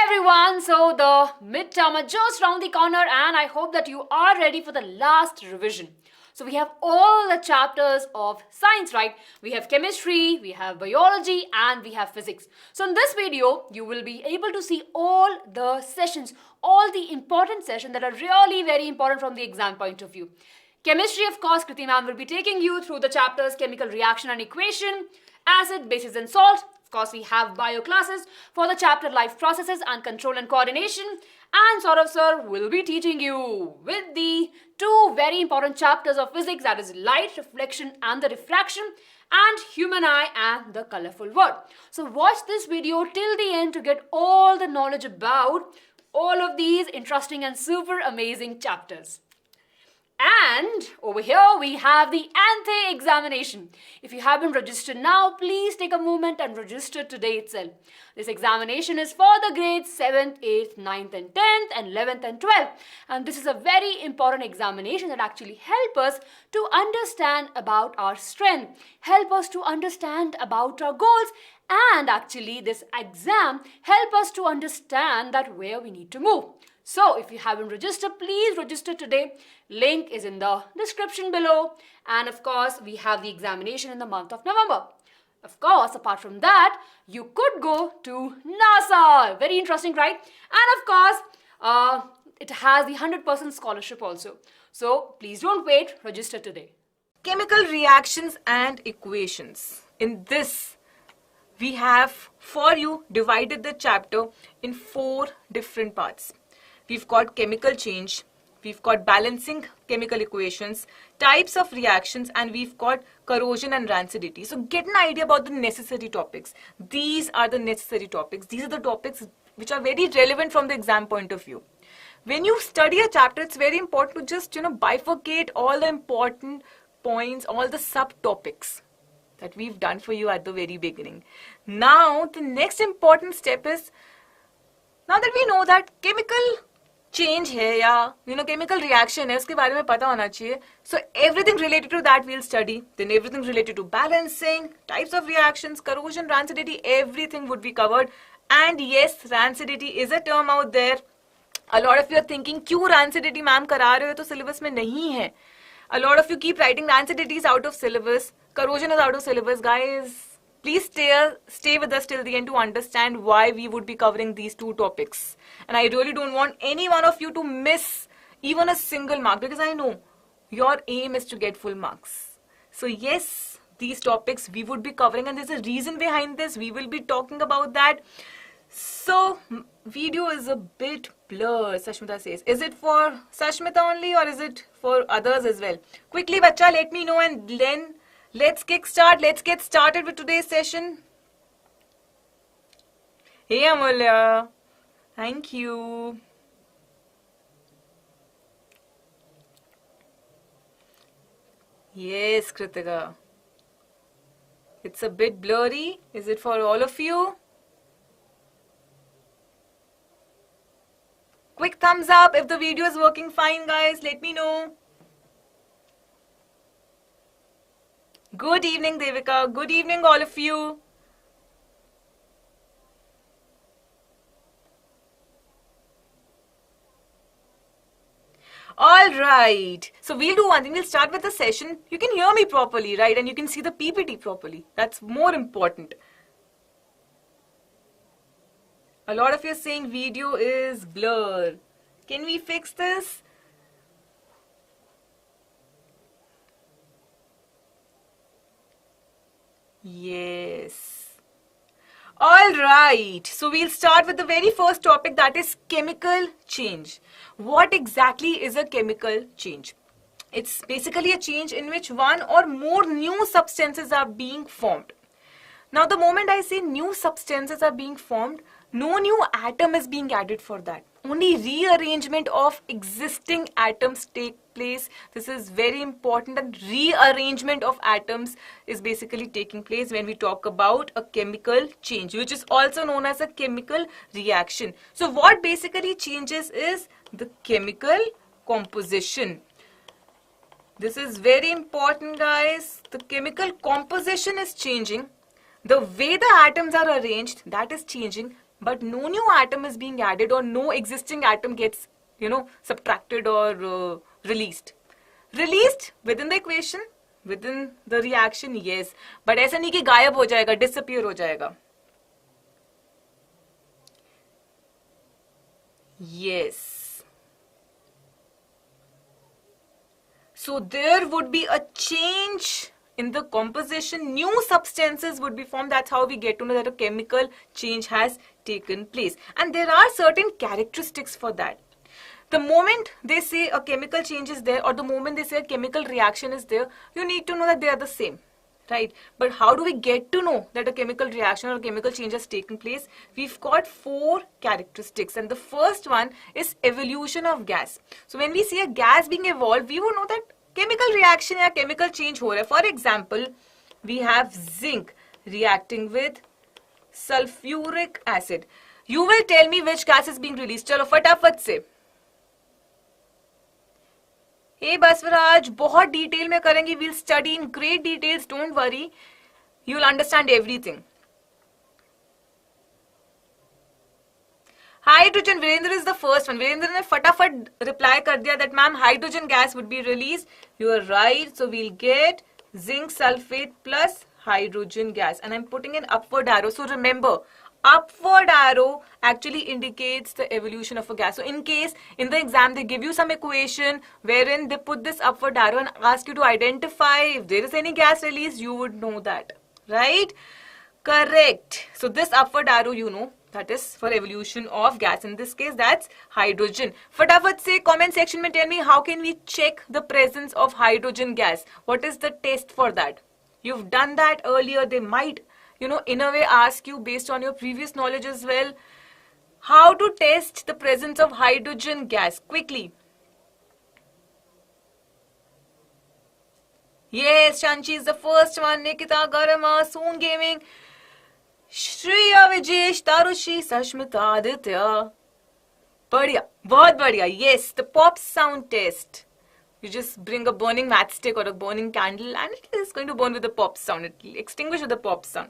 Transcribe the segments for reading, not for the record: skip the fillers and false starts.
everyone, so the midterm are just round the corner and I hope that you are ready for the last revision. So we have all the chapters of science, right? We have chemistry, we have biology and we have physics. So in this video, you will be able to see all the sessions, all the important sessions that are really very important from the exam point of view. Chemistry, of course, Kriti ma'am will be taking you through the chapters chemical reaction and equation, acid, bases and salt. Of course, we have bio classes for the chapter life processes and control and coordination. And Saurav sir will be teaching you with the two very important chapters of physics, that is light, reflection and the refraction, and human eye and the colorful world. So watch this video till the end to get all the knowledge about all of these interesting and super amazing chapters. And over here we have the ante examination. If you haven't registered now, please take a moment and register today itself. This examination is for the grades 7th, 8th, 9th and 10th and 11th and 12th. And this is a very important examination that actually helps us to understand about our strength, help us to understand about our goals, and actually this exam help us to understand that where we need to move. So if you haven't registered, please register today. Link is in the description below. And of course, we have the examination in the month of November. Of course, apart from that, you could go to NASA. Very interesting, right? And of course, it has the 100% scholarship also. So please don't wait, register today. Chemical reactions and equations. In this, we have for you divided the chapter in 4 different parts. We've got chemical change, we've got balancing chemical equations, types of reactions, and we've got corrosion and rancidity. So get an idea about the necessary topics. These are the necessary topics. These are the topics which are very relevant from the exam point of view. When you study a chapter, it's very important to just, bifurcate all the important points, all the subtopics that we've done for you at the very beginning. Now, the next important step is, now that we know that chemical change है या chemical reaction है, उसके बारे में पता होना चाहिए. So everything related to that we'll study. Then everything related to balancing, types of reactions, corrosion, rancidity, everything would be covered. And yes, rancidity is a term out there. A lot of you are thinking, क्यों rancidity ma'am करा रहे हो तो syllabus में नहीं है. A lot of you keep writing rancidity is out of syllabus, corrosion is out of syllabus. Guys, please stay with us till the end to understand why we would be covering these 2 topics. And I really don't want any one of you to miss even a single mark, because I know your aim is to get full marks. So yes, these topics we would be covering, and there's a reason behind this. We will be talking about that. So video is a bit blurred, Sashmita says. Is it for Sashmita only or is it for others as well? Quickly, bacha, let me know, and then let's get started with today's session. Hey Amulya, thank you. Yes, Kritika. It's a bit blurry. Is it for all of you? Quick thumbs up if the video is working fine, guys. Let me know. Good evening, Devika. Good evening, all of you. All right. So we'll do one thing. We'll start with the session. You can hear me properly, right? And you can see the PPT properly. That's more important. A lot of you are saying video is blurred. Can we fix this? Yes. All right. So we'll start with the very first topic, that is chemical change. What exactly is a chemical change? It's basically a change in which one or more new substances are being formed. Now, the moment I say new substances are being formed, no new atom is being added for that. Only rearrangement of existing atoms take place. This is very important, and rearrangement of atoms is basically taking place when we talk about a chemical change, which is also known as a chemical reaction. So what basically changes is the chemical composition. This is very important, guys. The chemical composition is changing. The way the atoms are arranged, that is changing. but no new atom is being added or no existing atom gets, subtracted or released. Released within the equation, within the reaction, yes, but ऐसा नहीं कि गायब हो जाएगा, disappear हो जाएगा. Yes. So there would be a change in the composition, new substances would be formed. That's how we get to know that a chemical change has taken place. And there are certain characteristics for that. The moment they say a chemical change is there, or the moment they say a chemical reaction is there, you need to know that they are the same, right? But how do we get to know that a chemical reaction or a chemical change has taken place? We've got 4 characteristics, and the first one is evolution of gas. So when we see a gas being evolved, we will know that chemical reaction or chemical change हो रहा है. For example, we have zinc reacting with sulfuric acid. You will tell me which gas is being released. चलो फटाफट से. Hey Basavaraj, बहुत detail में करेंगे. We'll study in great details. Don't worry. You'll understand everything. Hydrogen, Virendra is the first one. Virendra ने फटाफट reply कर दिया that ma'am hydrogen gas would be released. You are right. So we'll get zinc sulfate plus hydrogen gas. And I'm putting an upward arrow. So remember, upward arrow actually indicates the evolution of a gas. So in case in the exam they give you some equation wherein they put this upward arrow and ask you to identify if there is any gas release, you would know that, right? Correct. So this upward arrow, that is for evolution of gas. In this case, that's hydrogen. Fatafat say comment section mein tell me how can we check the presence of hydrogen gas? What is the test for that? You've done that earlier. They might in a way ask you based on your previous knowledge as well, how to test the presence of hydrogen gas. Quickly. Yes, Shanchi is the first one. Nikita Garama, Soon Gaming, Shriya Vijesh, Tarushi, Sashmita, Aditya. Badhiya, bahut badhiya. Yes, the pop sound test. You just bring a burning matchstick or a burning candle and it is going to burn with the pop sound. It will extinguish with the pop sound.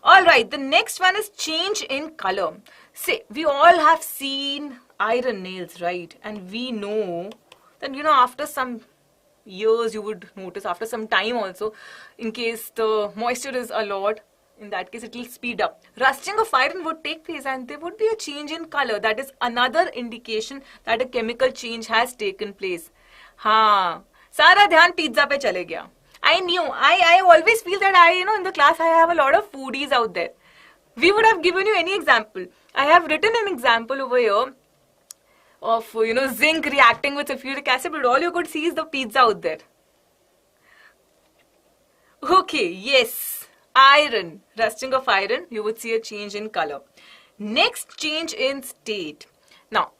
Alright, the next one is change in color. Say, we all have seen iron nails, right? And we know that, after some years you would notice, after some time also, in case the moisture is a lot, in that case it will speed up. Rusting of iron would take place and there would be a change in color. That is another indication that a chemical change has taken place. हाँ, सारा ध्यान pizza पे चले गया. I knew. I always feel that in the class I have a lot of foodies out there. We would have given you any example. I have written an example over here of zinc reacting with sulfuric acid, but all you could see is the pizza out there. Okay, yes, iron, rusting of iron, you would see a change in color. Next, change in state. Now,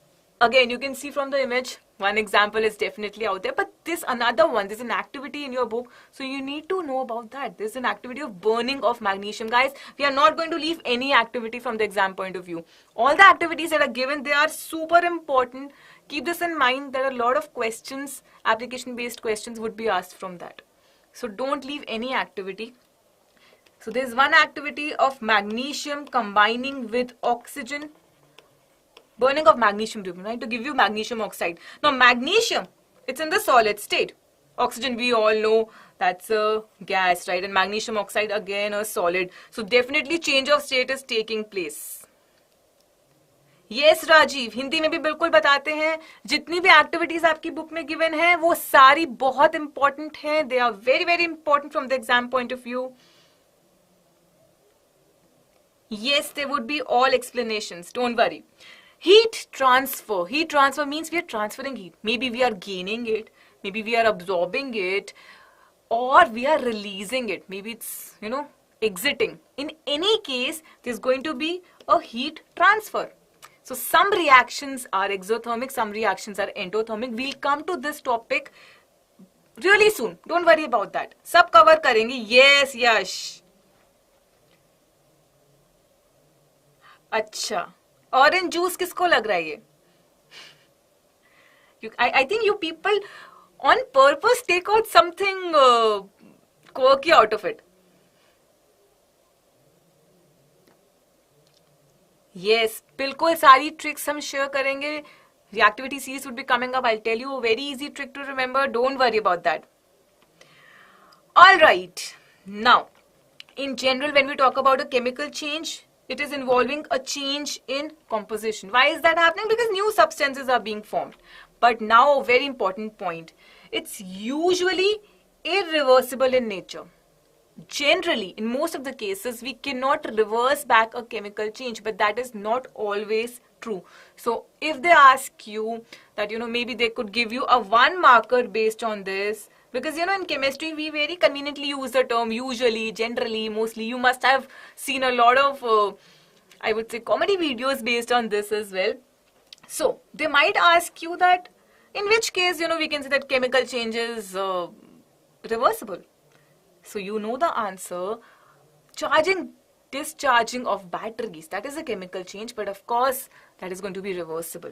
again, you can see from the image, one example is definitely out there, but this another one, there's an activity in your book, so you need to know about that. There's an activity of burning of magnesium. Guys, we are not going to leave any activity from the exam point of view. All the activities that are given, they are super important. Keep this in mind that a lot of questions, application-based questions would be asked from that. So don't leave any activity. So there's one activity of magnesium combining with oxygen. Burning of magnesium, right, to give you magnesium oxide. Now magnesium, it's in the solid state. Oxygen, we all know that's a gas, right? And magnesium oxide, again a solid. So definitely change of state is taking place. Yes, Rajiv, Hindi में भी बिल्कुल बताते हैं. जितनी भी activities आपकी book में given हैं, वो सारी बहुत important हैं. They are very, very important from the exam point of view. Yes, there would be all explanations. Don't worry. Heat transfer. Heat transfer means we are transferring heat. Maybe we are gaining it. Maybe we are absorbing it. Or we are releasing it. Maybe it's, exiting. In any case, there's going to be a heat transfer. So some reactions are exothermic, some reactions are endothermic. We'll come to this topic really soon. Don't worry about that. Sab cover karenge. Yes, Yash. अच्छा. Orange juice किसको लग रहा है ये? I think you people on purpose take out something quirky out of it. Yes, बिल्कुल सारी tricks हम share करेंगे. Reactivity series would be coming up. I'll tell you a very easy trick to remember. Don't worry about that. All right. Now, in general, when we talk about a chemical change, it is involving a change in composition. Why is that happening? Because new substances are being formed. But now, a very important point. It's usually irreversible in nature. Generally, in most of the cases, we cannot reverse back a chemical change, but that is not always true. So, if they ask you that, maybe they could give you a 1 marker based on this, because, in chemistry, we very conveniently use the term usually, generally, mostly. You must have seen a lot of, I would say, comedy videos based on this as well. So, they might ask you that, in which case, we can say that chemical change is reversible. So, you know the answer. Charging, discharging of batteries, that is a chemical change, but of course, that is going to be reversible.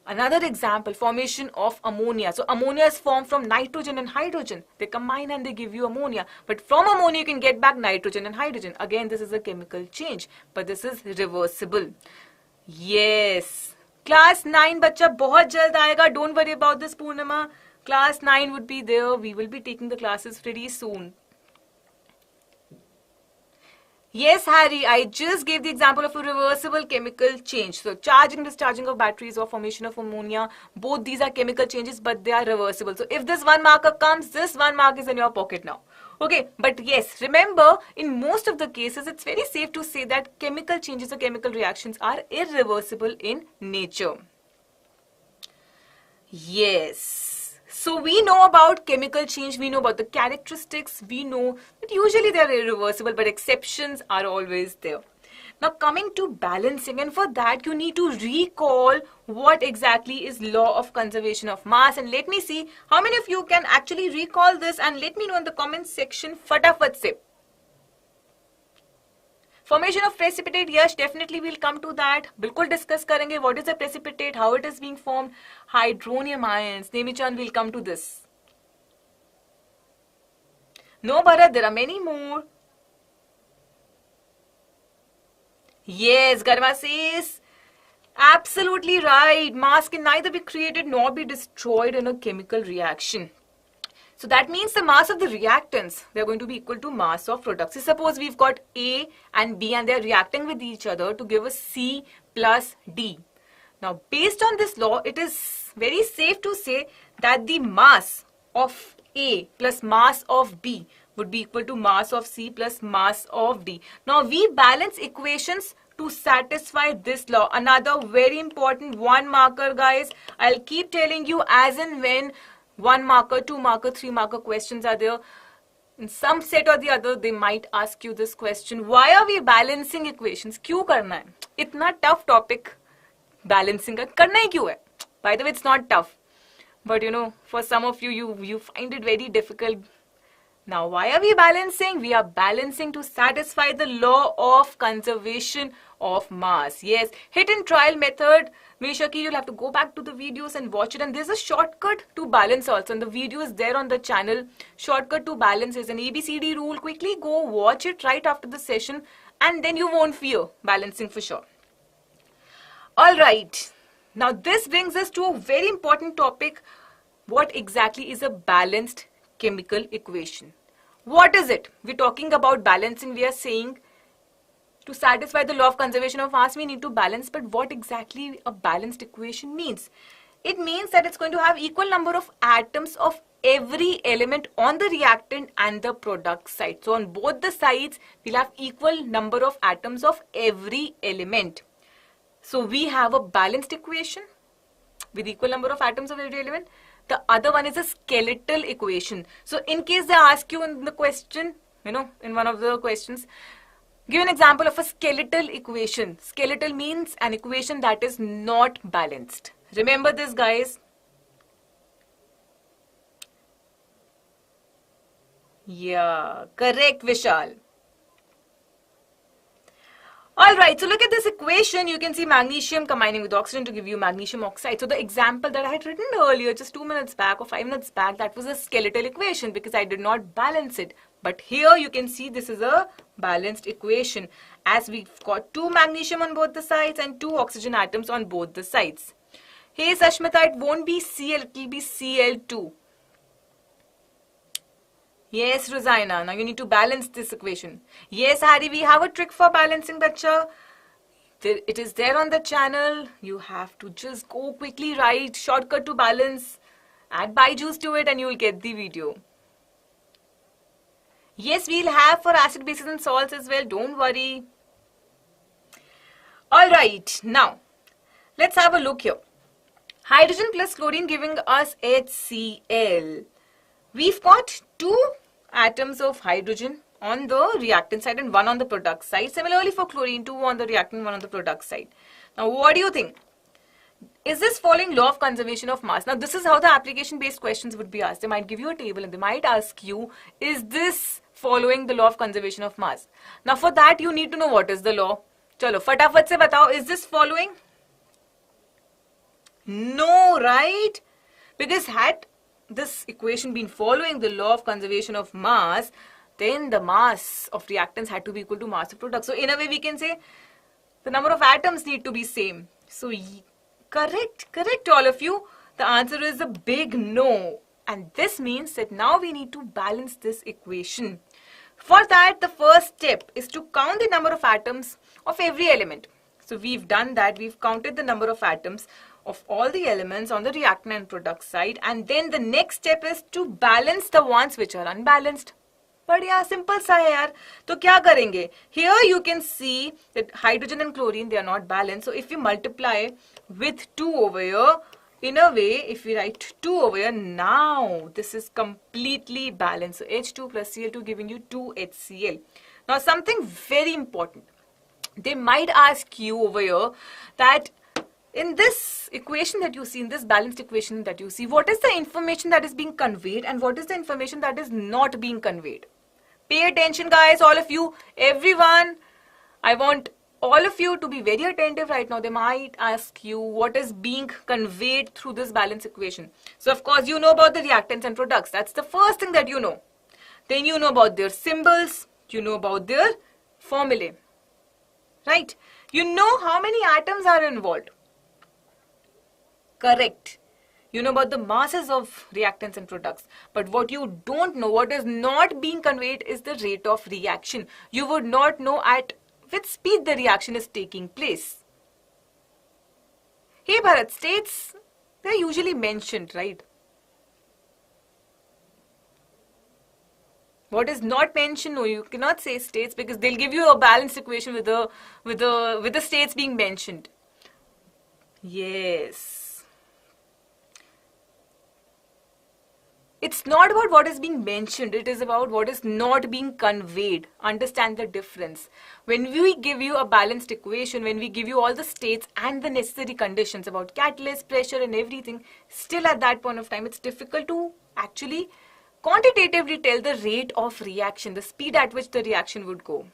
Another example, formation of ammonia. So, ammonia is formed from nitrogen and hydrogen. They combine and they give you ammonia. But from ammonia, you can get back nitrogen and hydrogen. Again, this is a chemical change, but this is reversible. Yes. Class 9, bachcha, bahut jald aayega. Don't worry about this, Poornima. Class 9 would be there. We will be taking the classes pretty soon. Yes, Harry, I just gave the example of a reversible chemical change. So, charging, discharging of batteries or formation of ammonia, both these are chemical changes, but they are reversible. So, if this 1 marker comes, this 1 mark is in your pocket now. Okay, but yes, remember, in most of the cases, it's very safe to say that chemical changes or chemical reactions are irreversible in nature. Yes. So we know about chemical change, we know about the characteristics, we know that usually they are irreversible, but exceptions are always there. Now coming to balancing, and for that you need to recall what exactly is law of conservation of mass. And let me see how many of you can actually recall this, and let me know in the comments section. Fatafat se. Formation of precipitate, yes, definitely we'll come to that. Bilkul discuss karenge what is a precipitate, how it is being formed. Hydronium ions, Nemichan, we'll come to this. No, Bharat, there are many more. Yes, Garma says, absolutely right. Mass can neither be created nor be destroyed in a chemical reaction. So that means the mass of the reactants, they are going to be equal to mass of products. So suppose we've got A and B and they are reacting with each other to give us C plus D. Now based on this law, it is very safe to say that the mass of A plus mass of B would be equal to mass of C plus mass of D. Now we balance equations to satisfy this law. Another very important 1 marker, guys. I'll keep telling you as and when 1 marker, 2 marker, 3 marker questions are there. In some set or the other, they might ask you this question. Why are we balancing equations? Kyun karna hai? Itna tough topic. Balancing ka karna hi kyun hai? By the way, it's not tough. But for some of you, you find it very difficult. Now, why are we balancing? We are balancing to satisfy the law of conservation of mass. Yes, hit and trial method. Meshaki, you'll have to go back to the videos and watch it. And there's a shortcut to balance also. And the video is there on the channel. Shortcut to balance is an ABCD rule. Quickly go watch it right after the session. And then you won't fear balancing for sure. Alright. Now, this brings us to a very important topic. What exactly is a balanced chemical equation? What is it? We're talking about balancing. We are saying to satisfy the law of conservation of mass, we need to balance. But what exactly a balanced equation means? It means that it's going to have equal number of atoms of every element on the reactant and the product side. So on both the sides, we'll have equal number of atoms of every element. So we have a balanced equation with equal number of atoms of every element. The other one is a skeletal equation. So in case they ask you in the question, in one of the questions, give an example of a skeletal equation. Skeletal means an equation that is not balanced. Remember this, guys. Yeah, correct, Vishal. Alright, so look at this equation. You can see magnesium combining with oxygen to give you magnesium oxide. So the example that I had written earlier, just 2 minutes back or 5 minutes back, that was a skeletal equation because I did not balance it. But here you can see this is a balanced equation. as we've got 2 magnesium on both the sides and 2 oxygen atoms on both the sides. Hey Sashmita, it won't be Cl, it will be Cl2. Yes, Rosanna, now you need to balance this equation. Yes, Harry, we have a trick for balancing, bacha. It is there on the channel. You have to just go quickly write shortcut to balance. Add BYJU'S to it and you will get the video. Yes, we'll have for acid, bases and salts as well. Don't worry. Alright, now let's have a look here. Hydrogen plus chlorine giving us HCl. We've got 2 atoms of hydrogen on the reactant side and 1 on the product side. Similarly for chlorine, 2 on the reactant, 1 on the product side. Now what do you think? Is this following law of conservation of mass? Now this is how the application based questions would be asked. They might give you a table and they might ask you, is this following the law of conservation of mass? Now for that you need to know what is the law. Chalo, fatafat se batao, is this following? No, right? Because had this equation been following the law of conservation of mass, then the mass of reactants had to be equal to mass of product. So in a way we can say the number of atoms need to be same. So correct all of you. The answer is a big no. And this means that now we need to balance this equation. For that, the first step is to count the number of atoms of every element. So we've done that. We've counted the number of atoms of all the elements on the reactant and product side. And then the next step is to balance the ones which are unbalanced. बढ़िया, simple सा है यार. तो क्या करेंगे? Here you can see that hydrogen and chlorine, they are not balanced. So if we multiply with 2 over here, in a way, if we write 2 over here, now this is completely balanced. So H2 plus Cl2 giving you 2 HCl. Now something very important. They might ask you over here that in this equation that you see, in this balanced equation that you see, what is the information that is being conveyed and what is the information that is not being conveyed? Pay attention guys, all of you, everyone. I want all of you to be very attentive right now. They might ask you what is being conveyed through this balanced equation. So of course you know about the reactants and products. That's the first thing that you know. Then you know about their symbols. You know about their formulae. Right? You know how many atoms are involved. Correct. You know about the masses of reactants and products. But what you don't know, what is not being conveyed is the rate of reaction. You would not know at which speed the reaction is taking place. Hey Bharat, states, they're usually mentioned, right? What is not mentioned, no, you cannot say states because they'll give you a balanced equation with the states being mentioned. Yes. It's not about what is being mentioned, it is about what is not being conveyed. Understand the difference. When we give you a balanced equation, when we give you all the states and the necessary conditions about catalyst, pressure and everything, still at that point of time, it's difficult to actually quantitatively tell the rate of reaction, the speed at which the reaction would go.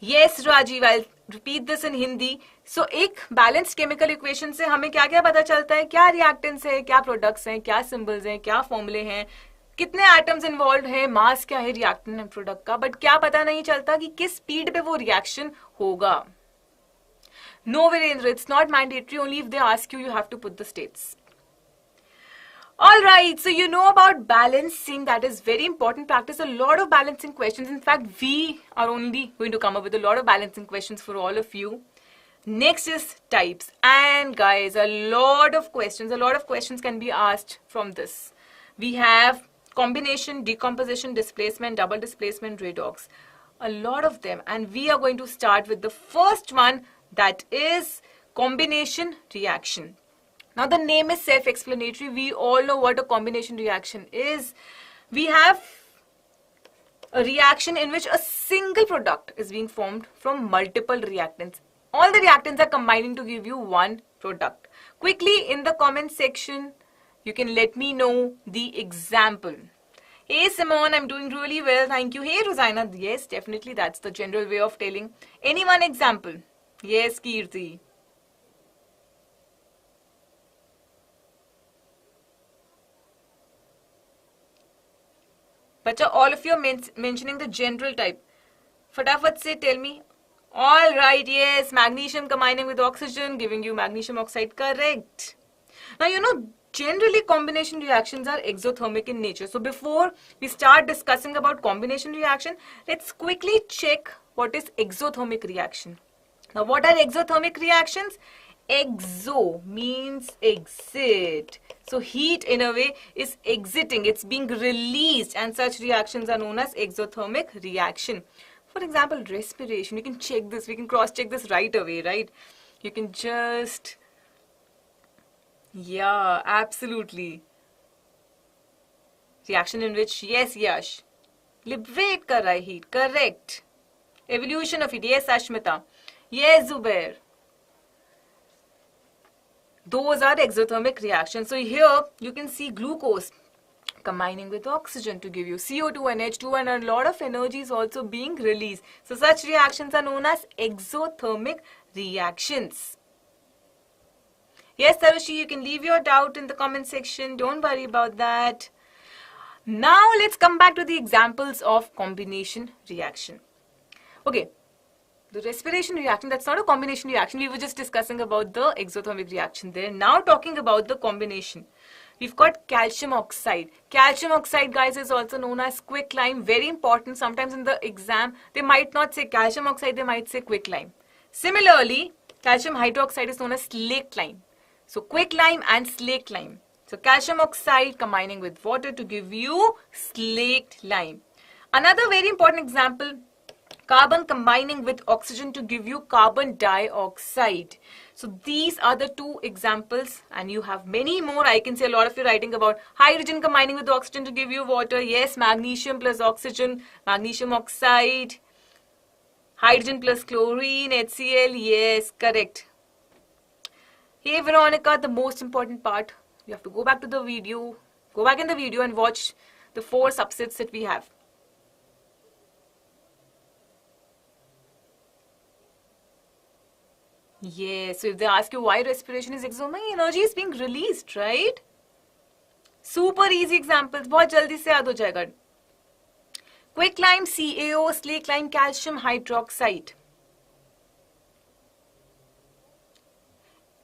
Yes, Rajiv, I'll repeat this in Hindi. So, एक balanced chemical equation से हमें क्या क्या पता चलता है, क्या reactants है, क्या products हैं, क्या symbols हैं, क्या formulae हैं, कितने atoms involved हैं, mass क्या है reactant and product का, but क्या पता नहीं चलता कि किस speed पे वो reaction होगा. No, Virendra, it's not mandatory. Only if they ask you, you have to put the states. Alright, so you know about balancing. That is very important. Practice a lot of balancing questions. In fact, we are only going to come up with a lot of balancing questions for all of you. Next is types. And guys, a lot of questions can be asked from this. We have combination, decomposition, displacement, double displacement, redox. A lot of them. And we are going to start with the first one, that is combination reaction. Now the name is self-explanatory. We all know what a combination reaction is. We have a reaction in which a single product is being formed from multiple reactants. All the reactants are combining to give you one product. Quickly in the comment section, you can let me know the example. Hey Simone, I'm doing really well. Thank you. Hey Rosanna, yes, definitely that's the general way of telling. Any one example? Yes, Kirti. But all of you are mentioning the general type. Fatafat say, tell me. All right, yes, magnesium combining with oxygen, giving you magnesium oxide, correct. Now, you know, generally combination reactions are exothermic in nature. So before we start discussing about combination reaction, let's quickly check what is exothermic reaction. Now, what are exothermic reactions? Exo means exit. So heat in a way is exiting, it's being released, and such reactions are known as exothermic reaction. For example, respiration, we can check this, we can cross check this right away, right? You can just, yeah, absolutely. Reaction in which, yes, Yash, liberate kar raha hai heat, correct. Evolution of heat, yes, Ashmita, yes, Zubair. Those are exothermic reactions. So here you can see glucose combining with oxygen to give you CO2 and H2, and a lot of energy is also being released. So such reactions are known as exothermic reactions. Yes, Sarushi, you can leave your doubt in the comment section. Don't worry about that. Now let's come back to the examples of combination reaction. Okay. The respiration reaction, that's not a combination reaction. We were just discussing about the exothermic reaction there. Now talking about the combination. We've got calcium oxide. Calcium oxide, guys, is also known as quicklime. Very important. Sometimes in the exam, they might not say calcium oxide, they might say quicklime. Similarly, calcium hydroxide is known as slaked lime. So quicklime and slaked lime. So calcium oxide combining with water to give you slaked lime. Another very important example, carbon combining with oxygen to give you carbon dioxide. So these are the two examples, and you have many more. I can see a lot of you writing about hydrogen combining with oxygen to give you water. Yes, magnesium plus oxygen, magnesium oxide, hydrogen plus chlorine, HCl. Yes, correct. Hey Veronica, the most important part, you have to go back to the video, go back in the video and watch the 4 subsets that we have. Yes, so if they ask you why respiration is exothermic, energy is being released, right? Super easy examples, बहुत जल्दी से याद हो जाएगा. Quicklime, CaO, slaked lime, calcium hydroxide.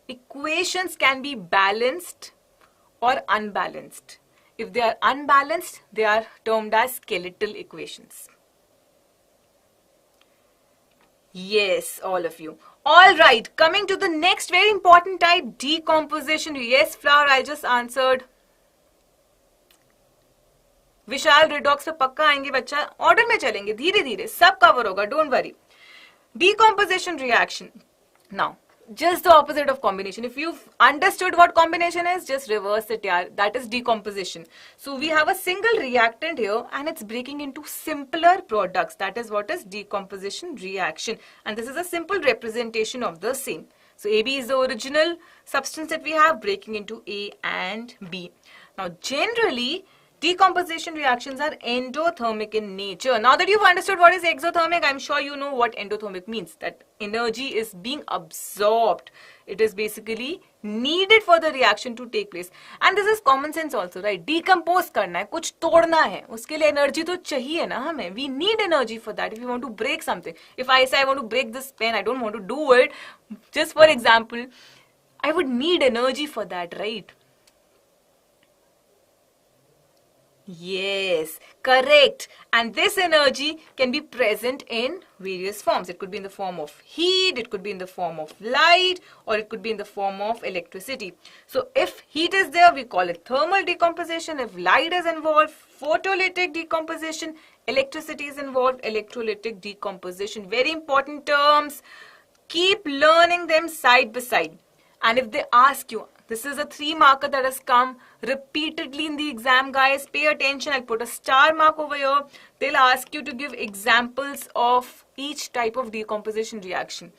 Equations can be balanced or unbalanced. If they are unbalanced, they are termed as skeletal equations. Yes, all of you. All right, coming to the next very important type, decomposition. Yes, Flower, I just answered. Vishal redox पे पक्का आएंगे बच्चा, order में चलेंगे, धीरे धीरे सब cover होगा, don't worry. Decomposition reaction. Now, just the opposite of combination. If you've understood what combination is, just reverse it, yaar. That is decomposition. So we have a single reactant here and it's breaking into simpler products. That is what is decomposition reaction. And this is a simple representation of the same. So AB is the original substance that we have breaking into A and B. Now generally, decomposition reactions are endothermic in nature. Now that you've understood what is exothermic, I'm sure you know what endothermic means. That energy is being absorbed. It is basically needed for the reaction to take place. And this is common sense also, right? Decompose करना है, कुछ तोड़ना है, उसके लिए energy तो चाहिए ना हमें. We need energy for that if we want to break something. If I say I want to break this pen, I don't want to do it. Just for example, I would need energy for that, right? Yes, correct. And this energy can be present in various forms. It could be in the form of heat, it could be in the form of light, or it could be in the form of electricity. So if heat is there, we call it thermal decomposition. If light is involved, photolytic decomposition. Electricity is involved, electrolytic decomposition. Very important terms. Keep learning them side by side. And if they ask you, this is a 3 marker that has come repeatedly in the exam, guys. Pay attention. I'll put a star mark over here. They'll ask you to give examples of each type of decomposition reaction.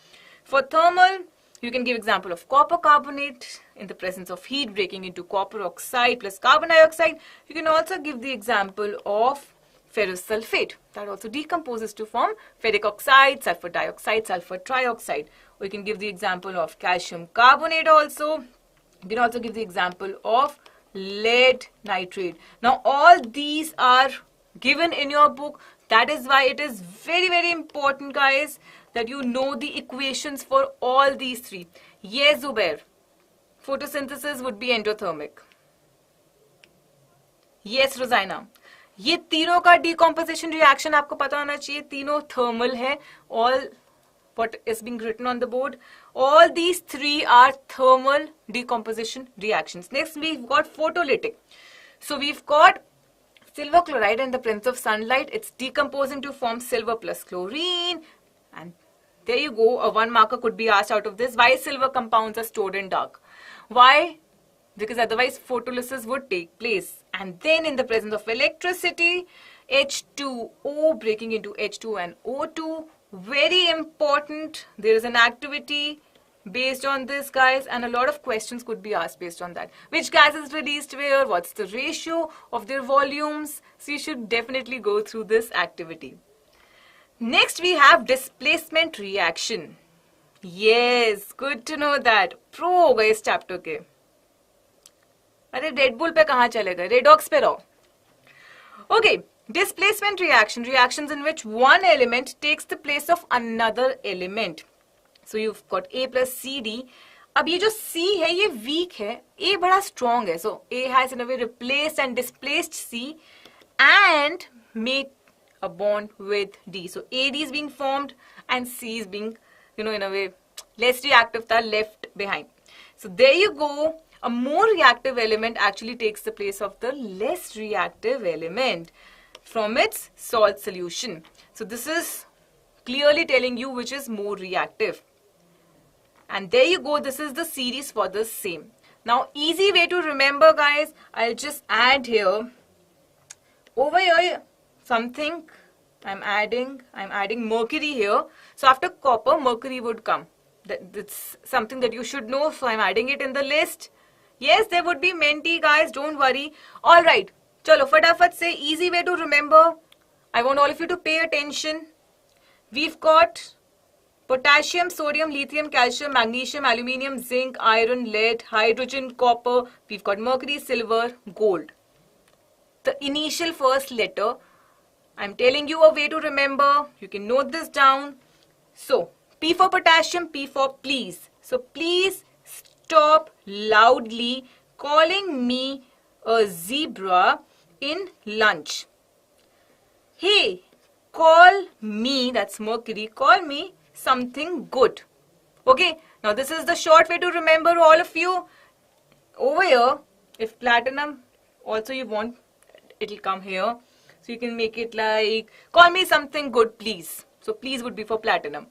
For thermal, you can give example of copper carbonate in the presence of heat breaking into copper oxide plus carbon dioxide. You can also give the example of ferrous sulfate. That also decomposes to form ferric oxide, sulfur dioxide, sulfur trioxide. Or you can give the example of calcium carbonate also. You can also give the example of lead nitrate. Now all these are given in your book. That is why it is very, very important, guys, that you know the equations for all these three. Yes, Zubair. Photosynthesis would be endothermic. Yes, Rosanna. ये तीनों का decomposition reaction आपको पता होना चाहिए. तीनों thermal है. All what is being written on the board. All these three are thermal decomposition reactions. Next, we've got photolytic. So we've got silver chloride in the presence of sunlight. It's decomposing to form silver plus chlorine. And there you go. A one marker could be asked out of this. Why silver compounds are stored in dark? Why? Because otherwise photolysis would take place. And then in the presence of electricity, H2O breaking into H2 and O2. Very important. There is an activity based on this, guys, and a lot of questions could be asked based on that. Which gas is released where? What's the ratio of their volumes? So you should definitely go through this activity. Next, we have displacement reaction. Yes, good to know that. Pro हो गए इस chapter के. अरे Red Bull पे कहाँ चले गए? Redox पे रहो. Okay, displacement reaction. Reactions in which one element takes the place of another element. So you've got A plus CD. अब ये जो C है ये weak है. A बड़ा strong है. So A has in a way replaced and displaced C and made a bond with D. So AD is being formed and C is being, in a way, less reactive, left behind. So there you go. A more reactive element actually takes the place of the less reactive element from its salt solution. So this is clearly telling you which is more reactive. And there you go. This is the series for the same. Now, easy way to remember, guys, I'll just add here. Over here, something I'm adding mercury here. So after copper, mercury would come. That's something that you should know. So I'm adding it in the list. Yes, there would be menti, guys. Don't worry. All right. Chalo, fatafat say easy way to remember. I want all of you to pay attention. We've got potassium, sodium, lithium, calcium, magnesium, aluminium, zinc, iron, lead, hydrogen, copper. We've got mercury, silver, gold. The initial first letter. I'm telling you a way to remember. You can note this down. So, P for potassium, P for please. So, please stop loudly calling me a zebra in lunch. Hey, call me, that's mercury, call me something good. Okay, now this is the short way to remember all of you. Over here, if platinum also you want, it'll come here. So you can make it like, call me something good, please. So please would be for platinum.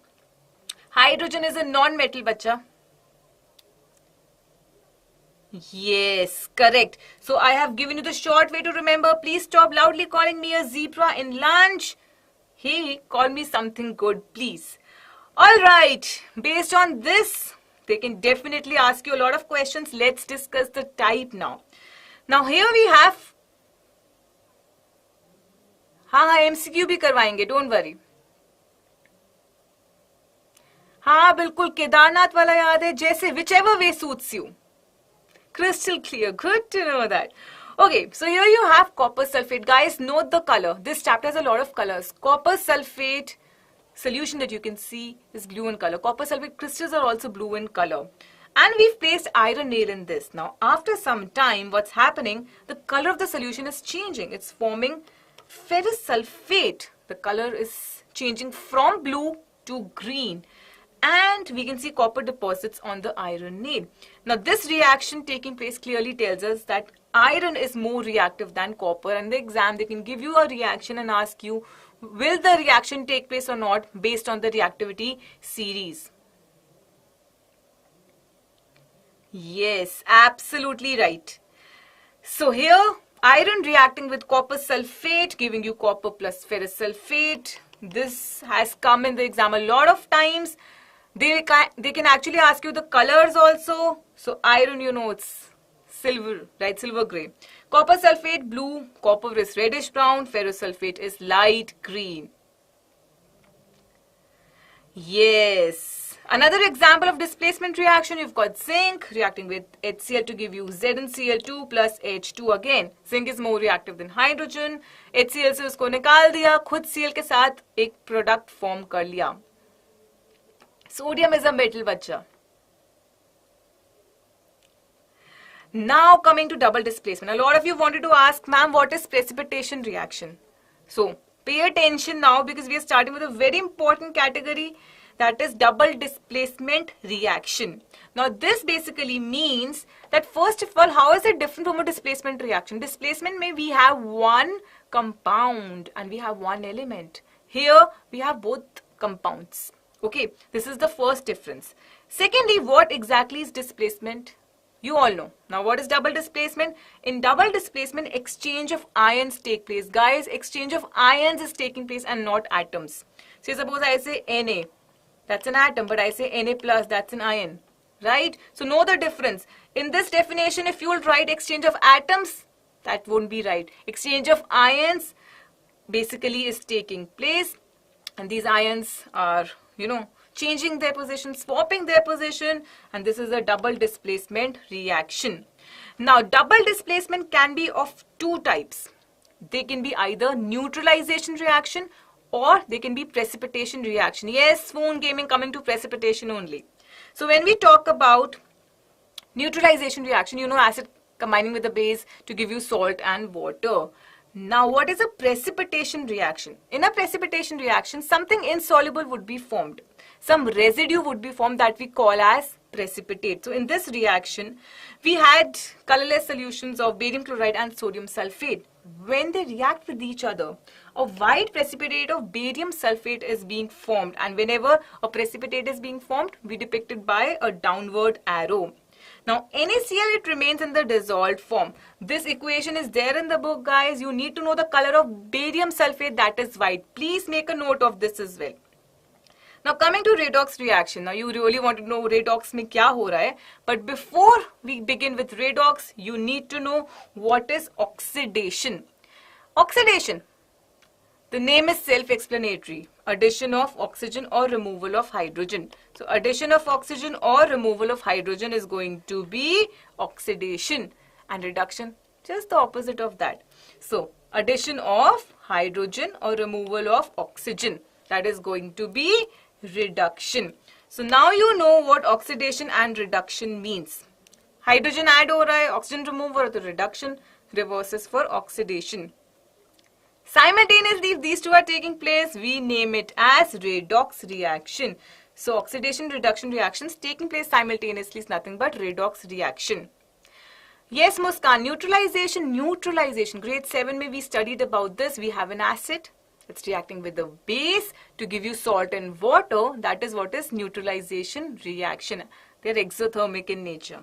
Hydrogen is a non-metal, bacha. Yes, correct. So I have given you the short way to remember. Please stop loudly calling me a zebra in lunch. Hey, call me something good, please. Alright, based on this, they can definitely ask you a lot of questions. Let's discuss the type now. Now here we have, हाँ MCQ भी करवाएंगे, don't worry. हाँ बिल्कुल केदारनाथ वाला याद है, जैसे whichever way suits you. Crystal clear, good to know that. Okay, so here you have copper sulfate. Guys, note the color. This chapter has a lot of colors. Copper sulfate solution that you can see is blue in color. Copper sulfate crystals are also blue in color. And we've placed iron nail in this. Now, after some time, what's happening? The color of the solution is changing. It's forming ferrous sulfate. The color is changing from blue to green. And we can see copper deposits on the iron nail. Now, this reaction taking place clearly tells us that iron is more reactive than copper. And in the exam, they can give you a reaction and ask you, will the reaction take place or not based on the reactivity series? Yes, absolutely right. So here, iron reacting with copper sulfate, giving you copper plus ferrous sulfate. This has come in the exam a lot of times. They can actually ask you the colors also. So iron, you know, it's silver, right? Silver gray. Copper sulfate, blue. Copper is reddish brown. Ferrous sulfate is light green. Yes. Another example of displacement reaction, you've got zinc reacting with HCl to give you ZnCl2 plus H2 again. Zinc is more reactive than hydrogen. HCl से उसको निकाल दिया, खुद Cl के साथ एक product form कर लिया. Sodium is a metal बच्चा. Now coming to double displacement. A lot of you wanted to ask, ma'am, what is precipitation reaction? So pay attention now because we are starting with a very important category, that is double displacement reaction. Now this basically means that first of all, how is it different from a displacement reaction? Displacement may we have one compound and we have one element. Here we have both compounds. Okay, this is the first difference. Secondly, what exactly is displacement? You all know. Now what is double displacement? In double displacement, exchange of ions take place. Guys, exchange of ions is taking place and not atoms. So suppose I say Na. That's an atom, but I say Na plus, that's an ion, right? So know the difference. In this definition, if you will write exchange of atoms, that won't be right. Exchange of ions basically is taking place, and these ions are, changing their position, swapping their position, and this is a double displacement reaction. Now, double displacement can be of two types. They can be either neutralization reaction or they can be precipitation reaction. Yes, phone gaming coming to precipitation only. So when we talk about neutralization reaction, acid combining with the base to give you salt and water. Now what is a precipitation reaction? In a precipitation reaction, something insoluble would be formed. Some residue would be formed that we call as precipitate. So in this reaction, we had colorless solutions of barium chloride and sodium sulfate. When they react with each other, a white precipitate of barium sulfate is being formed, and whenever a precipitate is being formed, we depict it by a downward arrow. Now NaCl, it remains in the dissolved form. This equation is there in the book, guys. You need to know the color of barium sulfate, that is white. Please make a note of this as well. Now coming to redox reaction. Now you really want to know redox mein kya ho raha hai. But before we begin with redox, you need to know what is oxidation. Oxidation. The name is self-explanatory. Addition of oxygen or removal of hydrogen. So addition of oxygen or removal of hydrogen is going to be oxidation, and reduction just the opposite of that. So addition of hydrogen or removal of oxygen, that is going to be reduction. So now you know what oxidation and reduction means. Hydrogen add ho raha hai, oxygen remove or the reduction, reverses for oxidation. Simultaneously, if these two are taking place, we name it as redox reaction. So oxidation reduction reactions taking place simultaneously is nothing but redox reaction. Yes, Muskan, neutralization. Grade 7 mein we studied about this. We have an acid. It's reacting with the base to give you salt and water. That is what is neutralization reaction. They are exothermic in nature.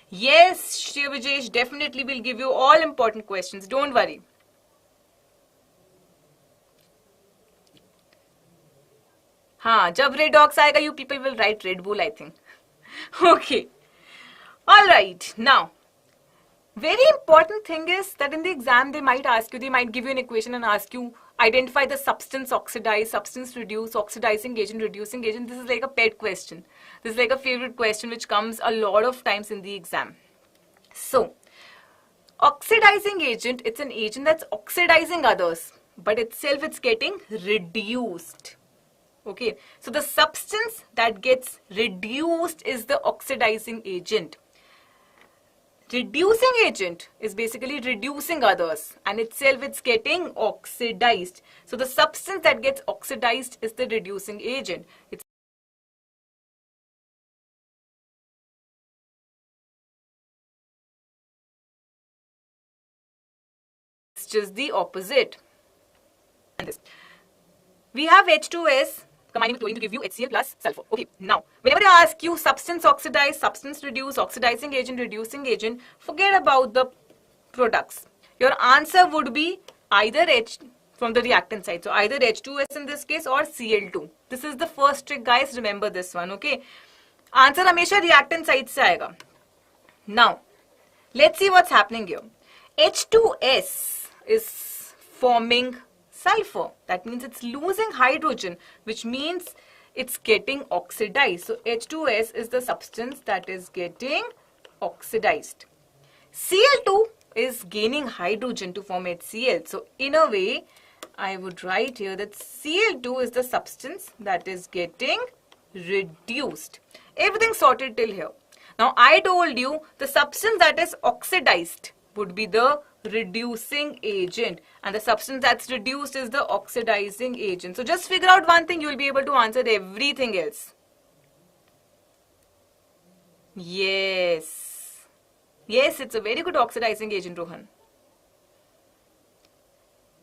Yes, Shri Vijesh definitely will give you all important questions. Don't worry. हाँ, जब redox आएगा, you people will write Red Bull, I think. Okay. All right. Now, very important thing is that in the exam they might ask you, they might give you an equation and ask you, identify the substance oxidize, substance reduce, oxidizing agent, reducing agent. This is like a pet question. This is like a favorite question which comes a lot of times in the exam. So, oxidizing agent, it's an agent that's oxidizing others, but itself it's getting reduced. Okay, so the substance that gets reduced is the oxidizing agent. Reducing agent is basically reducing others, and itself it's getting oxidized. So the substance that gets oxidized is the reducing agent. It's just the opposite. We have H2S combining with chlorine to give you HCl plus sulfur. Okay, now, whenever they ask you substance oxidize, substance reduce, oxidizing agent, reducing agent, forget about the products. Your answer would be either H from the reactant side. So either H2S in this case or Cl2. This is the first trick, guys. Remember this one, okay? Answer हमेशा reactant side से आएगा. Now, let's see what's happening here. H2S is forming sulfur. That means it's losing hydrogen, which means it's getting oxidized. So H2S is the substance that is getting oxidized. Cl2 is gaining hydrogen to form HCl. So in a way, I would write here that Cl2 is the substance that is getting reduced. Everything sorted till here. Now I told you the substance that is oxidized would be the reducing agent, and the substance that's reduced is the oxidizing agent. So just figure out one thing, you will be able to answer everything else. Yes, it's a very good oxidizing agent, Rohan.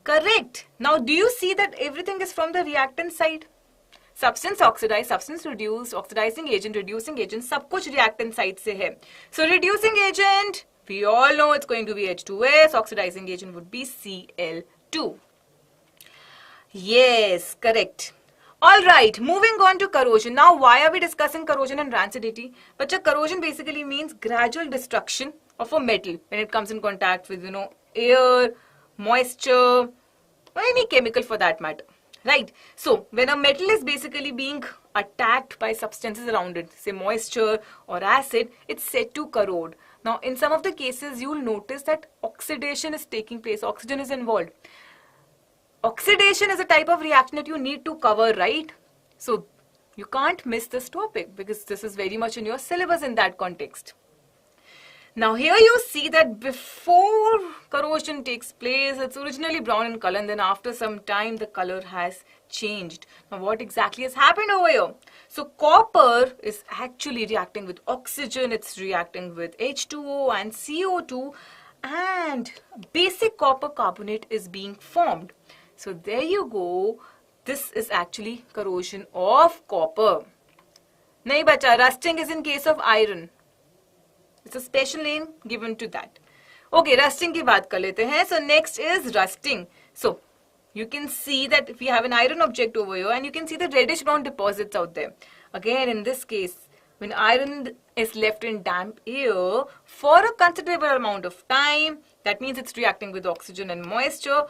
Correct. Now do you see that everything is from the reactant side? Substance oxidized, substance reduced, oxidizing agent, reducing agent, सब कुछ reactant side से है. So reducing agent, we all know it's going to be H2S. Oxidizing agent would be Cl2. Yes, correct. Alright, moving on to corrosion. Now, why are we discussing corrosion and rancidity? But corrosion basically means gradual destruction of a metal when it comes in contact with, air, moisture, or any chemical for that matter. Right? So, when a metal is basically being attacked by substances around it, say moisture or acid, it's said to corrode. Now, in some of the cases, you will notice that oxidation is taking place. Oxygen is involved. Oxidation is a type of reaction that you need to cover, right? So, you can't miss this topic because this is very much in your syllabus in that context. Now, here you see that before corrosion takes place, it's originally brown in color, and then after some time, the color has changed. Now, what exactly has happened over here? So, copper is actually reacting with oxygen, it's reacting with H2O and CO2, and basic copper carbonate is being formed. So, there you go. This is actually corrosion of copper. Nahi bacha, rusting is in case of iron. It's a special name given to that. Okay, rusting की बात कर लेते हैं. So next is rusting. So you can see that we have an iron object over here, and you can see the reddish brown deposits out there. Again, in this case, when iron is left in damp air for a considerable amount of time, that means it's reacting with oxygen and moisture.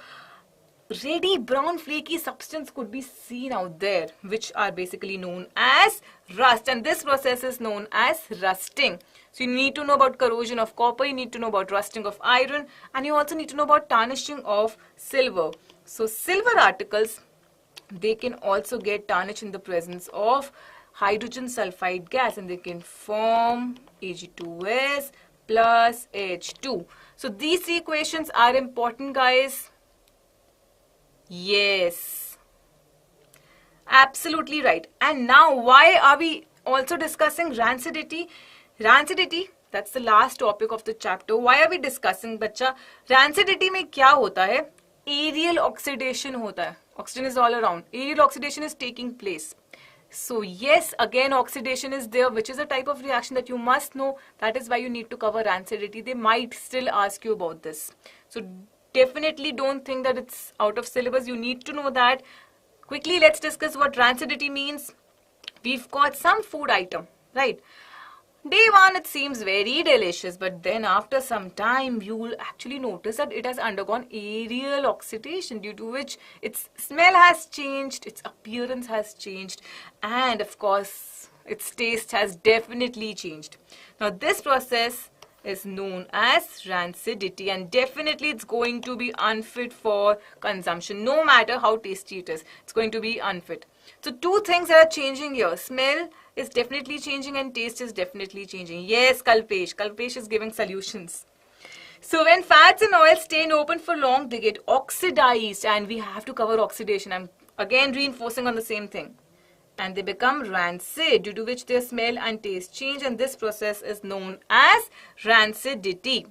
Reddy brown flaky substance could be seen out there, which are basically known as rust, and this process is known as rusting. So you need to know about corrosion of copper, you need to know about rusting of iron, and you also need to know about tarnishing of silver. So silver articles, they can also get tarnished in the presence of hydrogen sulfide gas, and they can form Ag2S plus H2. So these equations are important, guys. Yes, absolutely right. And now, why are we also discussing rancidity? Rancidity, that's the last topic of the chapter. Why are we discussing, बच्चा? Rancidity में क्या होता है? Aerial oxidation होता है. Oxygen is all around. Aerial oxidation is taking place. So yes, again oxidation is there, which is a type of reaction that you must know. That is why you need to cover rancidity. They might still ask you about this. So definitely don't think that it's out of syllabus. You need to know that. Quickly, let's discuss what rancidity means. We've got some food item, right? Day one, it seems very delicious, but then after some time, you will actually notice that it has undergone aerial oxidation, due to which its smell has changed, its appearance has changed, and of course, its taste has definitely changed. Now, this process is known as rancidity, and definitely it's going to be unfit for consumption. No matter how tasty it is, it's going to be unfit. So two things that are changing here. Smell is definitely changing and taste is definitely changing. Yes, Kalpesh. Kalpesh is giving solutions. So when fats and oils stay in open for long, they get oxidized, and we have to cover oxidation. I'm again reinforcing on the same thing. And they become rancid, due to which their smell and taste change, and this process is known as rancidity.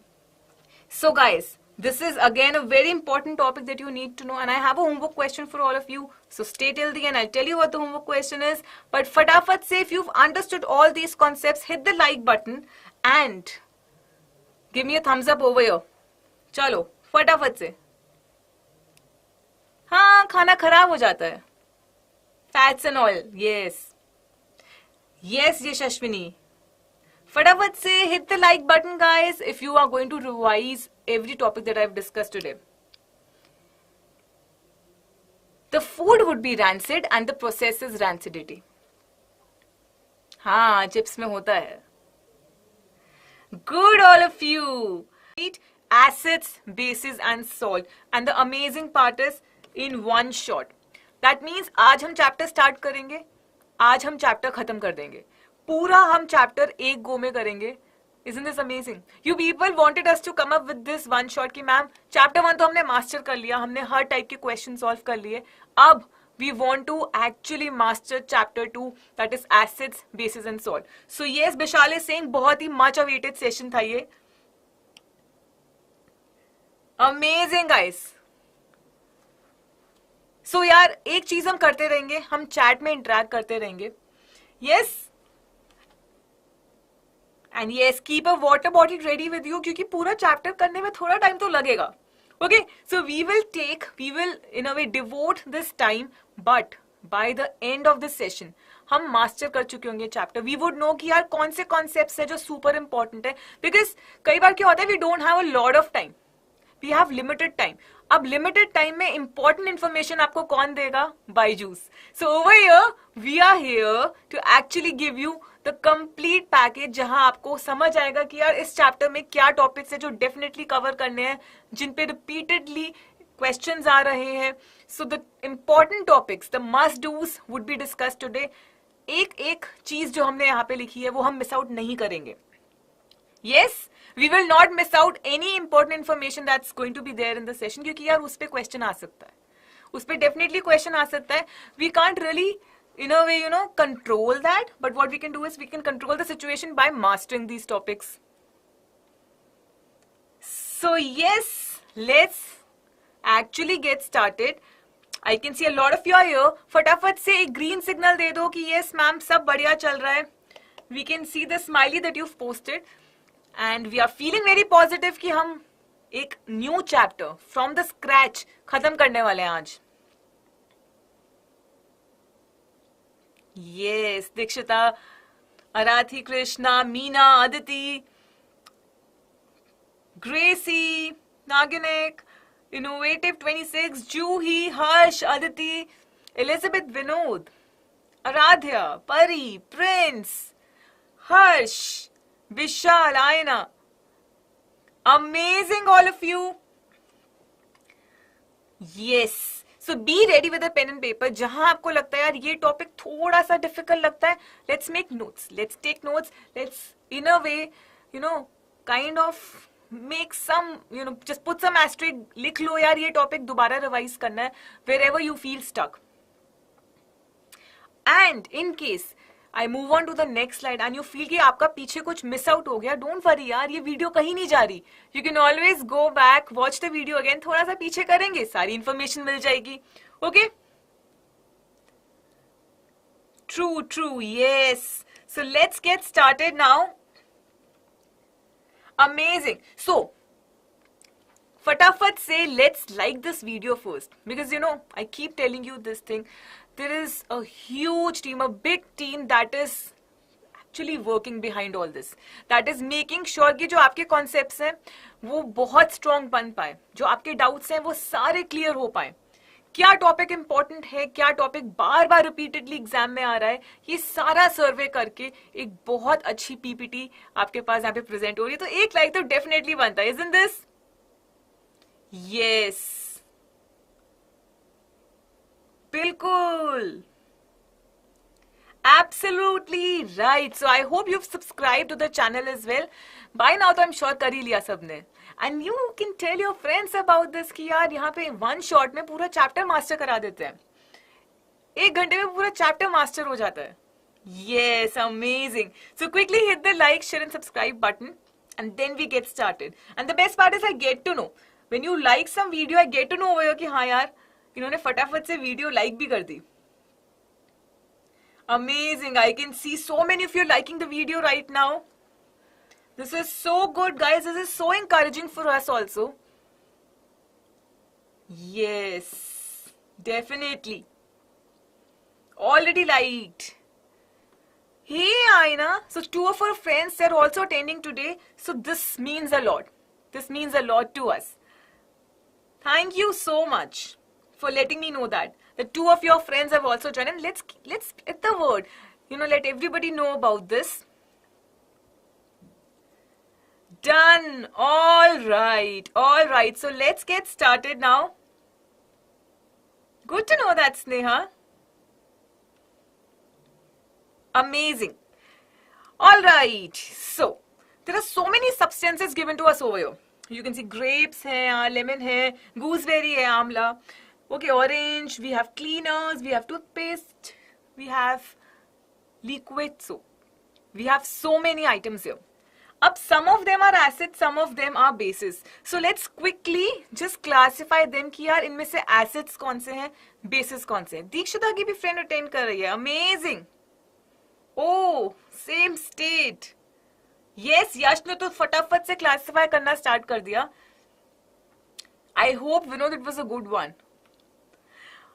So guys, this is again a very important topic that you need to know, and I have a homework question for all of you. So stay till the end, I'll tell you what the homework question is. But fatafat se, if you've understood all these concepts, hit the like button and give me a thumbs up over here. Chalo, fatafat se. हाँ, खाना खराब हो जाता है. Fats and oil, yes. Yes, Yashashwini. Fatapat say hit the like button, guys, if you are going to revise every topic that I've discussed today. The food would be rancid and the process is rancidity. हाँ, chips में होता है. Good, all of you. Right? Acids, bases and salt. And the amazing part is in one shot. That means आज हम chapter start करेंगे, आज हम chapter खत्म कर देंगे. पूरा हम चैप्टर एक गो में करेंगे. Isn't this amazing? You people wanted us to come up with this one shot कि मैम चैप्टर 1 तो हमने मास्टर कर लिया, हमने हर टाइप के क्वेश्चन सॉल्व कर लिए. अब we want to actually master chapter 2, that is acids, bases and salt. So yes, Vishal is saying बहुत ही much awaited session था ये. Amazing guys. So यार एक चीज हम करते रहेंगे, हम चैट में इंटरेक्ट करते रहेंगे. Yes. And yes, keep a water bottle ready with you क्योंकि पूरा चैप्टर करने में थोड़ा टाइम तो लगेगा. Okay, so we will in a way devote this time, but by the end of this session, हम मास्टर कर चुके होंगे चैप्टर. We would know कि यार कौन से कॉन्सेप्ट्स है जो सुपर इंपॉर्टेंट है, because कई बार क्या होता है, we don't have a lot of time, we have limited time. अब लिमिटेड टाइम में इंपॉर्टेंट इंफॉर्मेशन आपको कौन देगा? Byju's. So over here we are here to actually give you the complete package, जहां आपको समझ आएगा कि यार इस चैप्टर में क्या टॉपिक्स है जो डेफिनेटली कवर करने हैं, जिन पे रिपीटेडली क्वेश्चंस आ रहे हैं. So the important topics, the must dos would be discuss today. एक एक चीज जो हमने यहाँ पे लिखी है वो हम मिस आउट नहीं करेंगे. Yes, we will not miss out any important information that's going to be there in the session क्योंकि यार उस पे क्वेश्चन आ सकता है, उस पे डेफिनेटली क्वेश्चन आ सकता है. We can't really in a way control that, but what we can do is we can control the situation by mastering these topics. So yes, let's actually get started. I can see a lot of you are here. फटाफट से एक green signal दे दो कि yes ma'am सब बढ़िया चल रहा है. We can see the smiley that you've posted. And we are feeling very positive कि हम एक new chapter from the scratch खत्म करने वाले हैं आज. Yes, दीक्षिता, अराधी, कृष्णा, मीना, अदिति, ग्रेसी, नागिनिक, इनोवेटिव 26, जूही, हर्ष, अदिति, एलिजाबेथ, विनोद, आराध्या, परी, Prince, Harsh, Vishal, Aina. Amazing all of you. Yes. So be ready with a pen and paper. जहां आपको लगता है यार ये टॉपिक थोड़ा सा डिफिकल्ट लगता है, let's make notes. Let's take notes. Let's in a way, kind of make some, just put some asterisk. लिख लो यार ये टॉपिक दोबारा रिवाइज करना है wherever you feel stuck. And in case I move on to the next slide and you feel कि आपका पीछे कुछ मिस आउट हो गया, don't worry यार, ये वीडियो कहीं नहीं जा रही. You can always go back, watch the video again. थोड़ा सा पीछे करेंगे, सारी इंफॉर्मेशन मिल जाएगी. Okay? True, yes. So let's get started now. Amazing. So फटाफट से let's like this video first, because I keep telling you this thing. There is a huge team, a big team that is actually working behind all this. That is making sure कि जो आपके concepts हैं वो बहुत strong बन पाए, जो आपके doubts हैं वो सारे clear हो पाए. क्या टॉपिक इंपॉर्टेंट है, क्या टॉपिक बार बार रिपीटेडली एग्जाम में आ रहा है, ये सारा सर्वे करके एक बहुत अच्छी पीपीटी आपके पास यहाँ पे प्रेजेंट हो रही है. तो एक लाइक तो डेफिनेटली बनता है. Isn't this? Yes. बिल्कुल. Absolutely right. So I hope you've subscribed to the channel as well. By now तो I'm sure कर ही लिया सबने. And you can tell your friends about this कि यार यहाँ पे one shot में पूरा chapter master करा देते हैं. 1 घंटे में पूरा chapter master हो जाता है. Yes, amazing. So quickly hit the like, share and subscribe button and then we get started. And the best part is I get to know. When you like some video, I get to know over here कि हाँ यार इन्होंने फटाफट से video like भी कर दी. Amazing. I can see so many of you liking the video right now. This is so good, guys. This is so encouraging for us also. Yes, definitely. Already liked. Hey, Aina. So 2 of our friends, they're also attending today. So this means a lot. This means a lot to us. Thank you so much for letting me know that. The 2 of your friends have also joined. And let's get the word. let everybody know about this. Done. All right. So let's get started now. Good to know that, Sneha. Amazing. All right. So there are so many substances given to us over here. You can see grapes hai, lemon hai, gooseberry hai, amla. Okay, orange. We have cleaners. We have toothpaste. We have liquid soap. We have so many items here. Up, some of them are acids, some of them are bases. So let's quickly just classify them कि यार इनमें से acids कौन से हैं, bases कौन से हैं. दीक्षिता की भी friend attend कर रही है. Amazing. Oh, same state. Yes, यश ने तो फटाफट से classify करना start कर दिया. I hope Vinod it was a good one.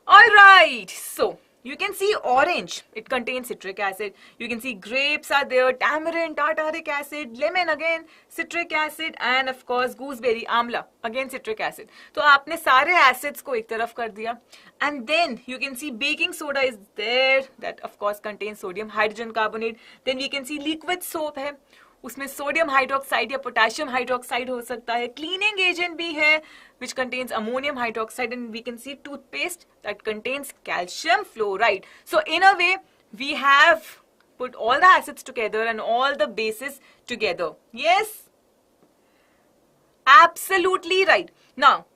All right. So you can see orange, it contains citric acid. You can see grapes are there, tamarind, tartaric acid, lemon again, citric acid, and of course gooseberry, amla, again citric acid. So आपने सारे acids को एक तरफ कर दिया. And then you can see baking soda is there, that of course contains sodium hydrogen carbonate. Then we can see liquid soap है, उसमें sodium hydroxide या पोटेशियम हाइड्रोक्साइड हो सकता है. क्लीनिंग एजेंट भी है which contains ammonium hydroxide, and we can see toothpaste that contains calcium fluoride. So in a way we have put all the acids together and all the bases together. Yes, absolutely right. Now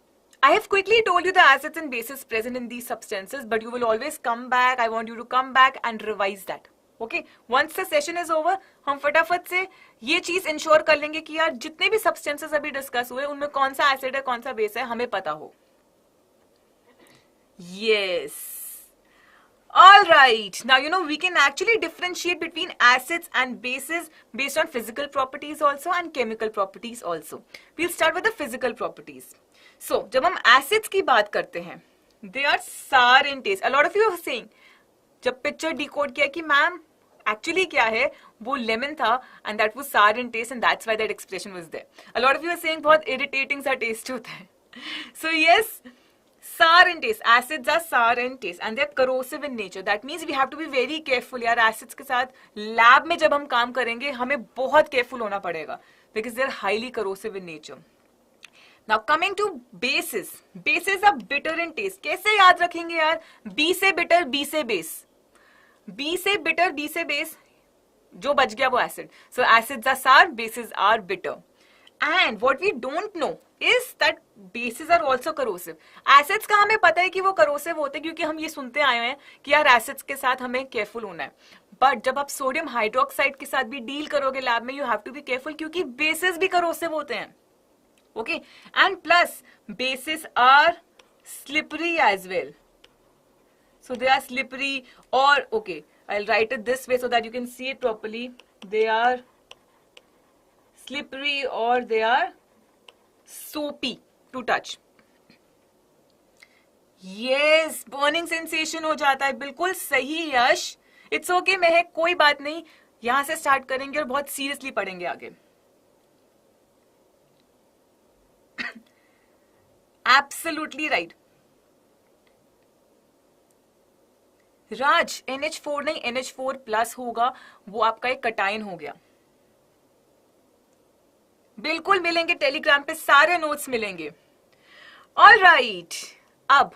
I have quickly told you the acids and bases present in these substances, but you will always come back. I want you to come back and revise that. Okay, once the session is over, हम फटाफट से ये चीज ensure कर लेंगे कि यार जितने भी सब्सटेंसेस अभी डिस्कस हुए उनमें कौन सा एसिड है कौन सा बेस है हमें पता हो. Yes. All right. Now we can actually differentiate between acids and bases based on physical properties also and chemical properties also. We'll start with the physical properties. So जब हम acids की बात करते हैं, they are sour in taste. A lot of you are saying, जब picture decode किया कि ma'am actually क्या है, वो लेमन था and that was sour in taste and that's why that expression was there. A lot of you are saying बहुत irritating सा taste होता है. सो यस, सार in test, acids are sour in taste and they are corrosive in nature. That means we have to be very careful. यार acids के साथ lab में जब हम काम करेंगे हमें बहुत केयरफुल होना पड़ेगा because they are highly corrosive in nature. Now coming to bases, bases are bitter in taste. कैसे याद रखेंगे यार? B से bitter, B से base. B से bitter, B से base, जो बच गया वो acid. So acids are sour, bases are bitter. And what we don't know is that bases are also corrosive. Acids का हमें पता है कि वो corrosive होते हैं क्योंकि हम ये सुनते आए हैं कि यार acids के साथ हमें careful होना है. But जब आप सोडियम हाइड्रोक्साइड के साथ भी डील करोगे लैब में, you have to be careful क्योंकि bases भी corrosive होते हैं. Okay, and plus bases are slippery as well. So they are slippery, or okay, I'll write it this way so that you can see it properly. They are slippery or they are soapy to touch. Yes, burning sensation हो जाता है. बिल्कुल सही यश. It's okay महक, कोई बात नहीं. यहाँ से स्टार्ट करेंगे और बहुत सीरियसली पढ़ेंगे आगे. Absolutely right. राज, NH4 नहीं NH4 प्लस होगा, वो आपका एक कटायन हो गया. बिल्कुल मिलेंगे टेलीग्राम पे, सारे नोट्स मिलेंगे. All right. अब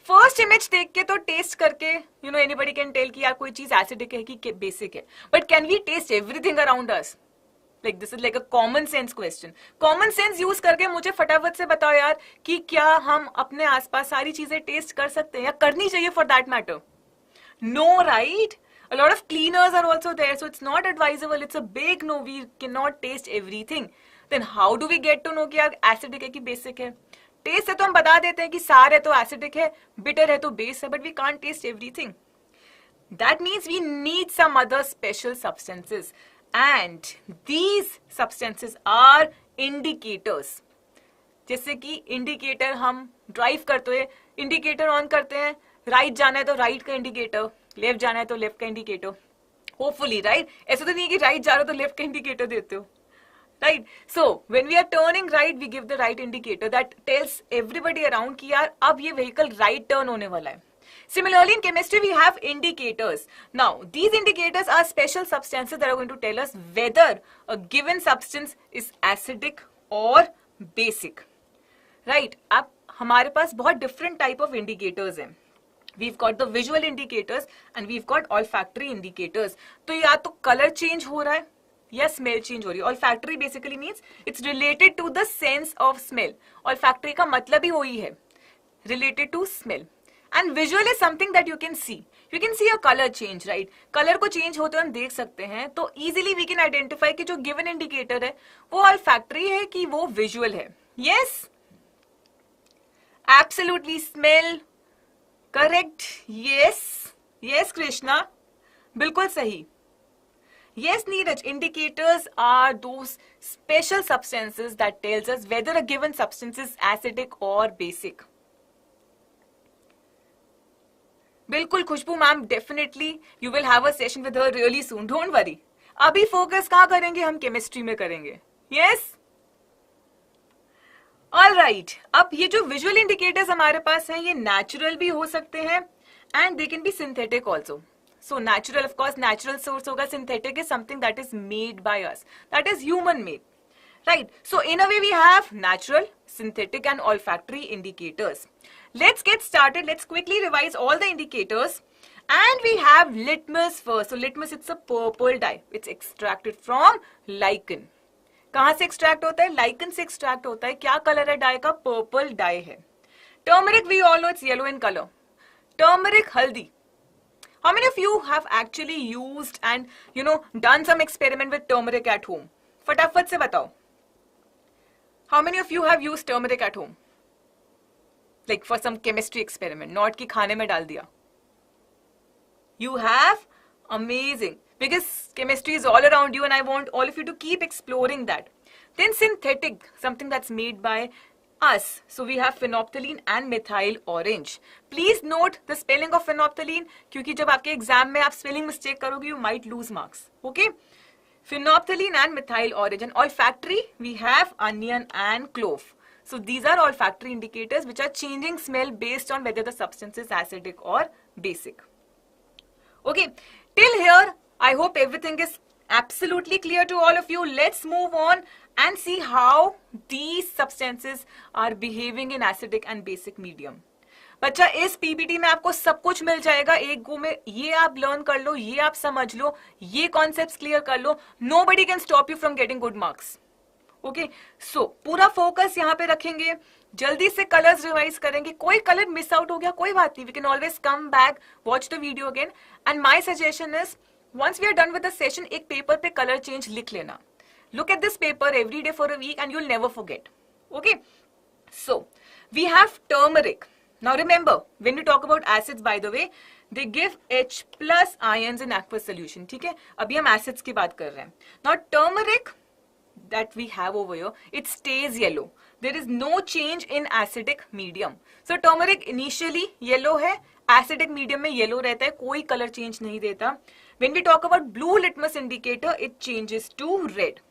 फर्स्ट इमेज देख के तो टेस्ट करके एनीबडी कैन टेल कि यार कोई चीज एसिडिक है कि बेसिक है. But can we test everything around us? Like this is like a common sense question. Common sense use करके मुझे फटाफट से बताओ यार कि क्या हम अपने आसपास सारी चीजें टेस्ट कर सकते हैं या करनी चाहिए for that matter? No, right? A lot of cleaners are also there, so it's not advisable. It's a big no. We cannot taste everything. Then how do we get to know कि यार acidic है कि basic है? Test है तो हम बता देते हैं कि सार है तो acidic है, bitter है तो base है, but we can't taste everything. That means we need some other special substances. And these substances are indicators. जैसे कि इंडिकेटर हम ड्राइव करते हुए इंडिकेटर ऑन करते हैं, राइट जाना है तो राइट का इंडिकेटर, लेफ्ट जाना है तो लेफ्ट का इंडिकेटर. Hopefully right. ऐसा तो नहीं कि राइट जा रहे हो तो लेफ्ट का इंडिकेटर देते हो. Right. So when we are turning right we give the right indicator that tells everybody around कि यार अब ये व्हीकल राइट टर्न होने वाला है. Similarly, in chemistry, we have indicators. Now, these indicators are special substances that are going to tell us whether a given substance is acidic or basic. Right? अब हमारे पास बहुत different type of indicators हैं. We've got the visual indicators and we've got olfactory indicators. तो या तो color change हो रहा है या smell change हो रही है. Olfactory basically means it's related to the sense of smell. Olfactory का मतलब ही वही है, related to smell. And visual is something that you can see. You can see a color change, right? Color को change होते हम देख सकते हैं. तो easily we can identify कि जो given indicator है वो olfactory है कि वो visual है. Yes? Absolutely. Smell. Correct. Yes. Yes, Krishna. बिल्कुल सही. Yes, Neeraj. Indicators are those special substances that tells us whether a given substance is acidic or basic. बिल्कुल Khushboo ma'am, definitely you will have a session with her really soon, don't worry. अभी focus कहाँ करेंगे हम? Chemistry में करेंगे. Yes, alright. अब ये जो विजुअल इंडिकेटर्स हमारे पास हैं ये नेचुरल भी हो सकते हैं and they can be synthetic also. So natural, of course natural source होगा. Synthetic is something that is made by us, that is human made. Right, so in a way we have natural, synthetic and olfactory indicators. Let's get started. Let's quickly revise all the indicators. And we have litmus first. So litmus, it's a purple dye. It's extracted from lichen. कहाँ से extract होता है? Lichen से extract होता है. क्या color है dye का? Purple dye है. Turmeric, we all know it's yellow in color. Turmeric, haldi. How many of you have actually used and done some experiment with turmeric at home? फटाफट से बताओ. How many of you have used turmeric at home? Like for some chemistry experiment, not कि खाने में डाल दिया. You have? Amazing. Because chemistry is all around you and I want all of you to keep exploring that. Then synthetic, something that's made by us. So we have phenolphthalein and methyl orange. Please note the spelling of phenolphthalein क्योंकि जब आपके exam में आप spelling mistake करोगे, you might lose marks. Okay? Phenolphthalein and methyl orange. And olfactory, we have onion and clove. So these are olfactory indicators which are changing smell based on whether the substance is acidic or basic. Okay, till here, I hope everything is absolutely clear to all of you. Let's move on and see how these substances are behaving in acidic and basic medium. बच्चा, इस PPT में आपको सब कुछ मिल जाएगा एक गो में. ये आप लर्न कर लो, ये आप समझ लो, ये कॉन्सेप्ट्स क्लियर कर लो. Nobody can stop you from getting good marks. Okay, so पूरा फोकस यहाँ पे रखेंगे. जल्दी से कलर्स रिवाइज करेंगे. कोई कलर मिस आउट हो गया कोई बात नहीं, we can always come back, watch the video again. And my suggestion is, once we are done with the session, एक पेपर पे कलर चेंज लिख लेना. Look at this paper every day for a week and you'll never forget. Okay, so we have turmeric. Now remember, when we talk about acids, by the way, they give H plus ions in aqueous solution. ठीक है, अभी हम acids की बात कर रहे हैं. Now turmeric that we have over here, it stays yellow. There is no change in acidic medium. So turmeric initially yellow है, acidic medium में yellow रहता है, कोई color change नहीं देता. When we talk about blue litmus indicator, it changes to red.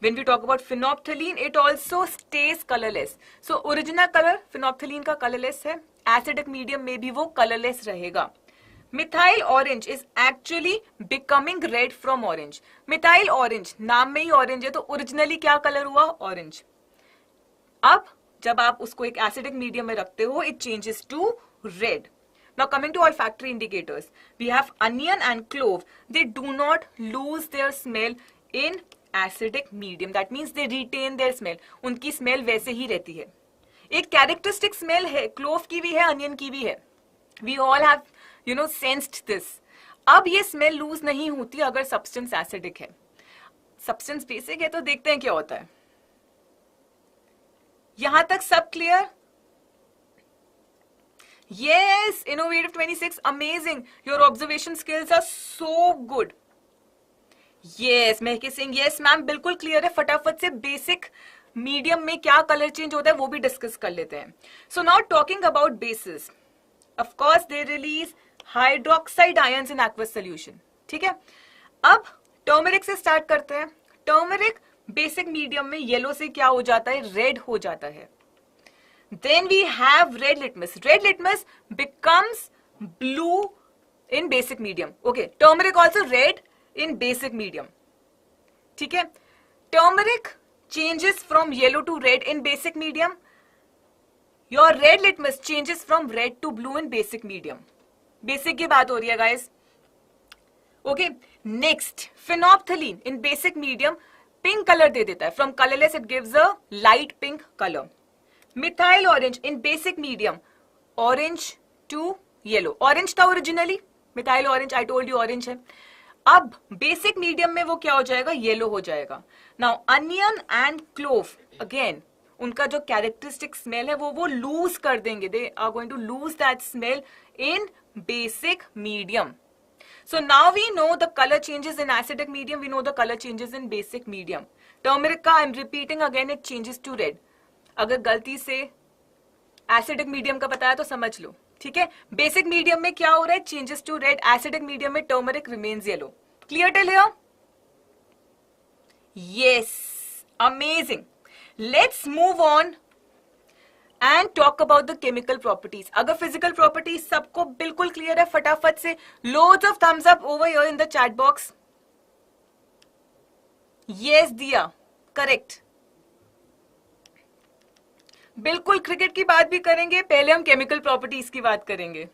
When we talk about phenolphthalein, it also stays colorless. So original color phenolphthalein का colorless है, acidic medium में भी वो colorless रहेगा. Methyl orange is actually becoming red from orange. Methyl orange, नाम में ही orange है तो originally क्या color हुआ? Orange. अब जब आप उसको एक acidic medium में रखते हो, it changes to red. Now coming to olfactory indicators, we have onion and clove. They do not lose their smell in acidic medium. That means they retain their smell. उनकी smell वैसे ही रहती है. एक characteristic smell है, clove की भी है, onion की भी है. We all have, sensed this. अब ये smell lose नहीं होती अगर substance acidic है. Substance basic है तो देखते हैं क्या होता है. यहां तक सब clear? Yes, Innovative 26, amazing. Your observation skills are so good. Yes, Mahki Singh, yes ma'am, बिल्कुल क्लियर है. फटाफट से बेसिक मीडियम में क्या कलर चेंज होता है वो भी डिस्कस कर लेते हैं. So now talking about basis, of course they release hydroxide ions in aqueous solution. ठीक है, अब टर्मरिक से स्टार्ट करते हैं. टर्मरिक बेसिक मीडियम में येलो से क्या हो जाता है? रेड हो जाता है. Then we have red litmus. Red litmus becomes blue in basic medium. Okay, turmeric also red in basic medium. ठीक है, turmeric changes from yellow to red in basic medium. Your red litmus changes from red to blue in basic medium. Basic की बात हो रही है guys. Okay, next, phenolphthalein in basic medium pink color दे देता है. From colorless it gives a light pink color. Methyl orange in basic medium orange to yellow. Orange था originally, methyl orange, I told you orange है. अब basic medium में वो क्या हो जाएगा, yellow हो जाएगा. Now onion and clove again, उनका जो characteristic smell है वो lose कर देंगे. They are going to lose that smell in basic medium. So now we know the color changes in acidic medium, we know the color changes in basic medium. Turmeric का I am repeating again, it changes to red. अगर गलती से acidic medium का बताया तो समझ लो, ठीक है. बेसिक मीडियम में क्या हो रहा है, changes to red. Acidic medium में turmeric remains yellow. Clear till here? Yes, amazing. Let's move on and talk about the chemical properties. अगर फिजिकल प्रॉपर्टीज सबको बिल्कुल क्लियर है, फटाफट से loads of thumbs up over here in the chat box. Yes Diya, correct. बिल्कुल cricket की बात भी करेंगे, पहले हम केमिकल प्रॉपर्टीज की बात करेंगे.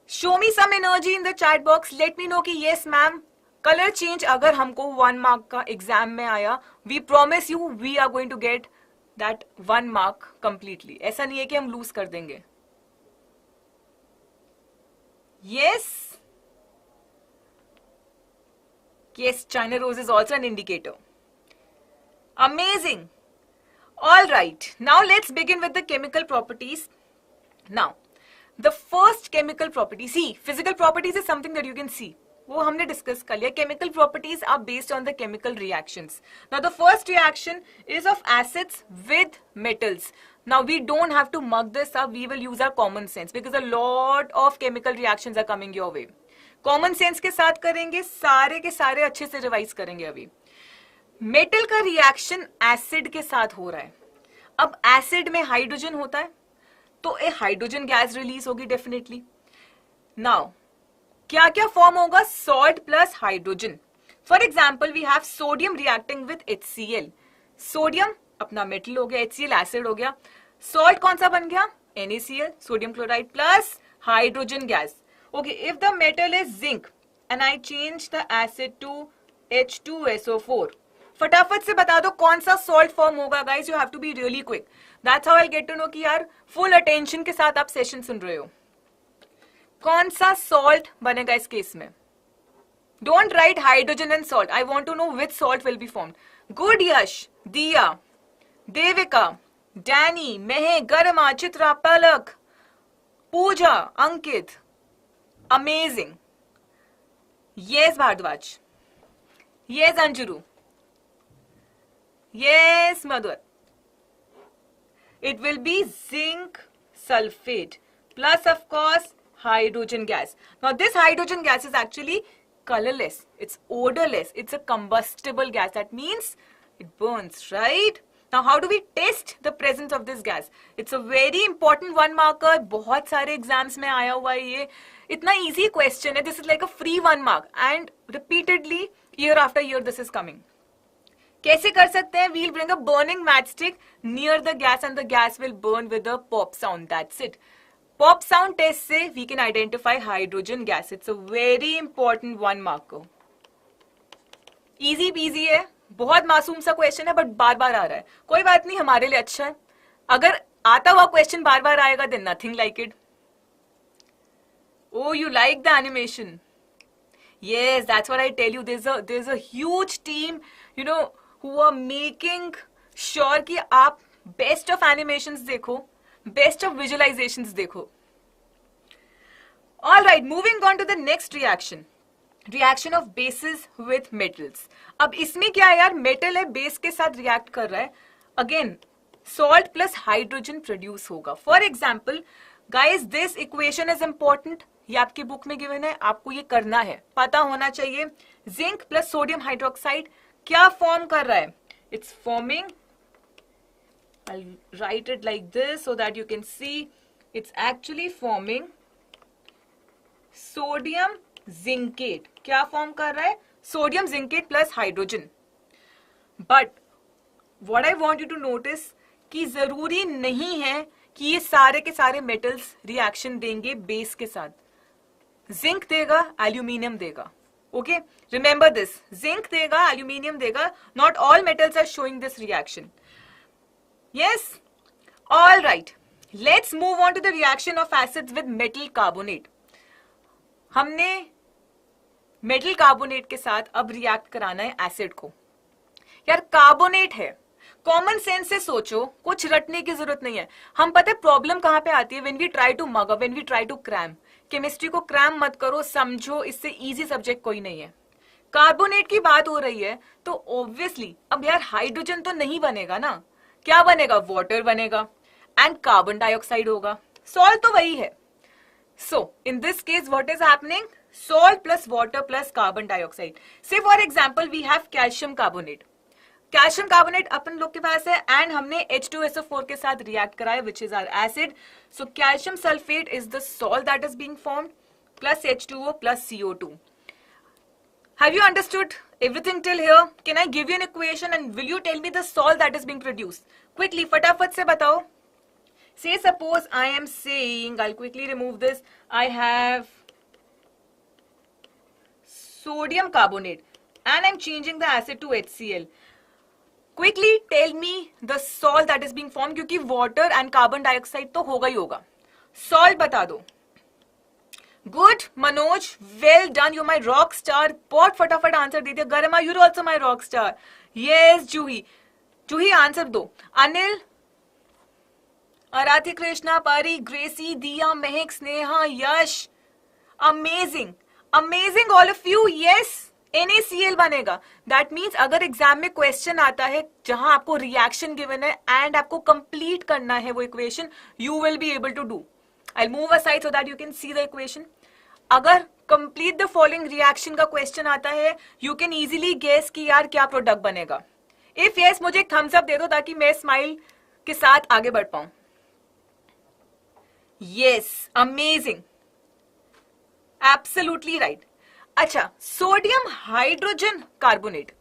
Show me some energy in the chat box, let me know कि यस मैम. कलर चेंज अगर हमको 1 मार्क का एग्जाम में आया, we promise you we are going to get that 1 mark completely. ऐसा नहीं है कि हम लूज कर देंगे. Yes yes, China rose is also an indicator. Amazing. All right, now let's begin with the chemical properties. Now, the first chemical property, see, physical properties is something that you can see. वो हमने discuss कर लिया. Chemical properties are based on the chemical reactions. Now, the first reaction is of acids with metals. Now, we don't have to mug this up. We will use our common sense because a lot of chemical reactions are coming your way. Common sense के साथ करेंगे, सारे के सारे अच्छे से revise करेंगे. अभी मेटल का रिएक्शन एसिड के साथ हो रहा है. अब एसिड में हाइड्रोजन होता है तो एक हाइड्रोजन गैस रिलीज होगी डेफिनेटली. नाउ क्या क्या फॉर्म होगा, salt plus hydrogen. For example we have sodium reacting with HCl. Sodium अपना मेटल हो गया, HCl एसिड हो गया. सॉल्ट कौन सा बन गया, NaCl, sodium chloride plus hydrogen gas. Okay, if the metal is zinc and I change the acid to H2SO4, फटाफट से बता दो कौन सा सॉल्ट फॉर्म होगा guys. You have to be really quick. That's how I get to know कि यार full attention के साथ आप सेशन सुन रहे हो. कौन सा सॉल्ट बनेगा इस केस में. Don't write hydrogen and salt. I want to know which salt will be formed. Good Yash, Diya, Devika, Danny, Mehe, Garima, Chitra, Palak, Pooja, Ankit. Amazing. Yes Bhardwaj, yes Anjuru, yes Madhur. It will be zinc sulfate plus of course hydrogen gas. Now this hydrogen gas is actually colorless, it's odorless, it's a combustible gas. That means it burns, right? Now how do we test the presence of this gas? It's a very important 1 marker. बहुत सारे exams में आया हुआ है ये. इतना easy question है. This is like a free 1 mark and repeatedly year after year this is coming. कैसे कर सकते हैं, we'll bring a burning matchstick near the gas and the gas will burn with a pop sound. That's it. Pop sound test से we can identify hydrogen gas. It's a very important 1 marker. Easy peasy है, बहुत मासूम सा question है but बार बार आ रहा है. कोई बात नहीं, हमारे लिए अच्छा है. अगर आता हुआ क्वेश्चन बार बार आएगा then nothing like it. Oh, you like the animation? Yes, that's what I tell you. There's a huge team, you know, who are making sure कि आप best of animations देखो, best of visualizations देखो. All right, moving on to the next reaction. Reaction of bases with metals. अब इसमें क्या है यार, metal है, base के साथ react कर रहा है. Again, salt plus hydrogen produce होगा. For example, guys, this equation is important. ये आपकी बुक में गिवन है, आपको ये करना है, पता होना चाहिए. जिंक प्लस सोडियम हाइड्रोक्साइड क्या फॉर्म कर रहा है, it's forming, I'll write it like this so that you can see, it's actually forming sodium zincate क्या फॉर्म कर रहा है? Sodium zincate plus hydrogen. But what I want you to notice कि जरूरी नहीं है कि ये सारे के सारे मेटल्स रिएक्शन देंगे बेस के साथ. जिंक देगा, एल्यूमिनियम देगा. Okay, remember this. जिंक देगा, एल्यूमिनियम देगा. Not all metals are showing this reaction. Yes, all right. Let's move on to the reaction of acids with metal carbonate. हमने metal carbonate के साथ अब रिएक्ट कराना है एसिड को. यार कार्बोनेट है, कॉमन सेंस से सोचो, कुछ रटने की जरूरत नहीं है. हम पता है प्रॉब्लम कहां पे आती है? When we try to mug up, when we try to cram. Chemistry को क्रैम मत करो, समझो, इससे इजी सब्जेक्ट कोई नहीं है. कार्बोनेट की बात हो रही है तो ऑब्वियसली अब यार हाइड्रोजन तो नहीं बनेगा ना. क्या बनेगा? वाटर बनेगा एंड कार्बन डाइऑक्साइड होगा. सॉल्ट तो वही है. So in this case what is happening? Salt plus water plus carbon dioxide. Say for example we have calcium carbonate. Calcium carbonate अपन लोग के पास है एंड हमने H2SO4 के साथ रिएक्ट कराया which is our acid. So calcium sulphate is the salt that is being formed plus H2O plus CO2. Have you understood everything till here? Can I give you an equation and will you tell me the salt that is being produced? Quickly, फटाफट से बताओ. Say suppose I am saying, I'll quickly remove this. I have sodium carbonate and I'm changing the acid to HCl. Quickly tell me the salt that is being formed क्योंकि water and carbon dioxide तो होगा ही होगा. Salt बता दो. Good, Manoj. Well done. You're my rock star. बहुत फटाफट answer दे दिया. Garima, you're also my rock star. Yes, Juhi. Juhi answer दो. Anil, Aradhi, Krishna, Pari, Gracie, Diya, Mahak, Sneha, Yash. Amazing, amazing all of you. Yes, NaCl बनेगा. दैट मीन्स अगर एग्जाम में क्वेश्चन आता है जहां आपको रिएक्शन गिवन है एंड आपको कंप्लीट करना है वो equation, you will be able to do. I'll move aside so that you can see the equation. अगर complete the following reaction का क्वेश्चन आता है, you can easily guess कि यार क्या प्रोडक्ट बनेगा. If yes, मुझे एक थम्स अप दे दो ताकि मैं स्माइल के साथ आगे बढ़ पाऊं. Yes, amazing, absolutely right. अच्छा, सोडियम हाइड्रोजन कार्बोनेट,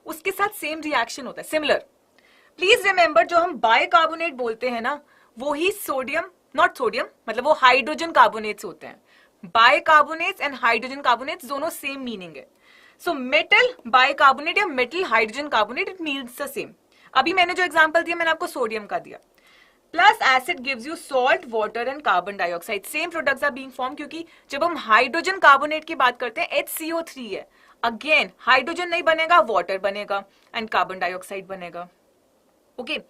उसके साथ सेम रिएक्शन होता है, सिमिलर. प्लीज रिमेंबर जो हम बाइकार्बोनेट बोलते हैं ना, वो ही सोडियम, नॉट सोडियम, मतलब वो हाइड्रोजन कार्बोनेट्स होते हैं. बाइकार्बोनेट्स एंड हाइड्रोजन कार्बोनेट्स दोनों सेम मीनिंग है. सो मेटल बाइकार्बोनेट या metal hydrogen carbonate, it means the same. अभी मैंने जो एग्जांपल दिया मैंने आपको सोडियम का दिया. Plus acid gives you salt, water and carbon dioxide. Same products are being form क्योंकि जब हम हाइड्रोजन कार्बोनेट की बात करते हैं HCO3 है. अगेन हाइड्रोजन नहीं बनेगा, वाटर बनेगा एंड कार्बन डाइऑक्साइड बनेगा. Okay,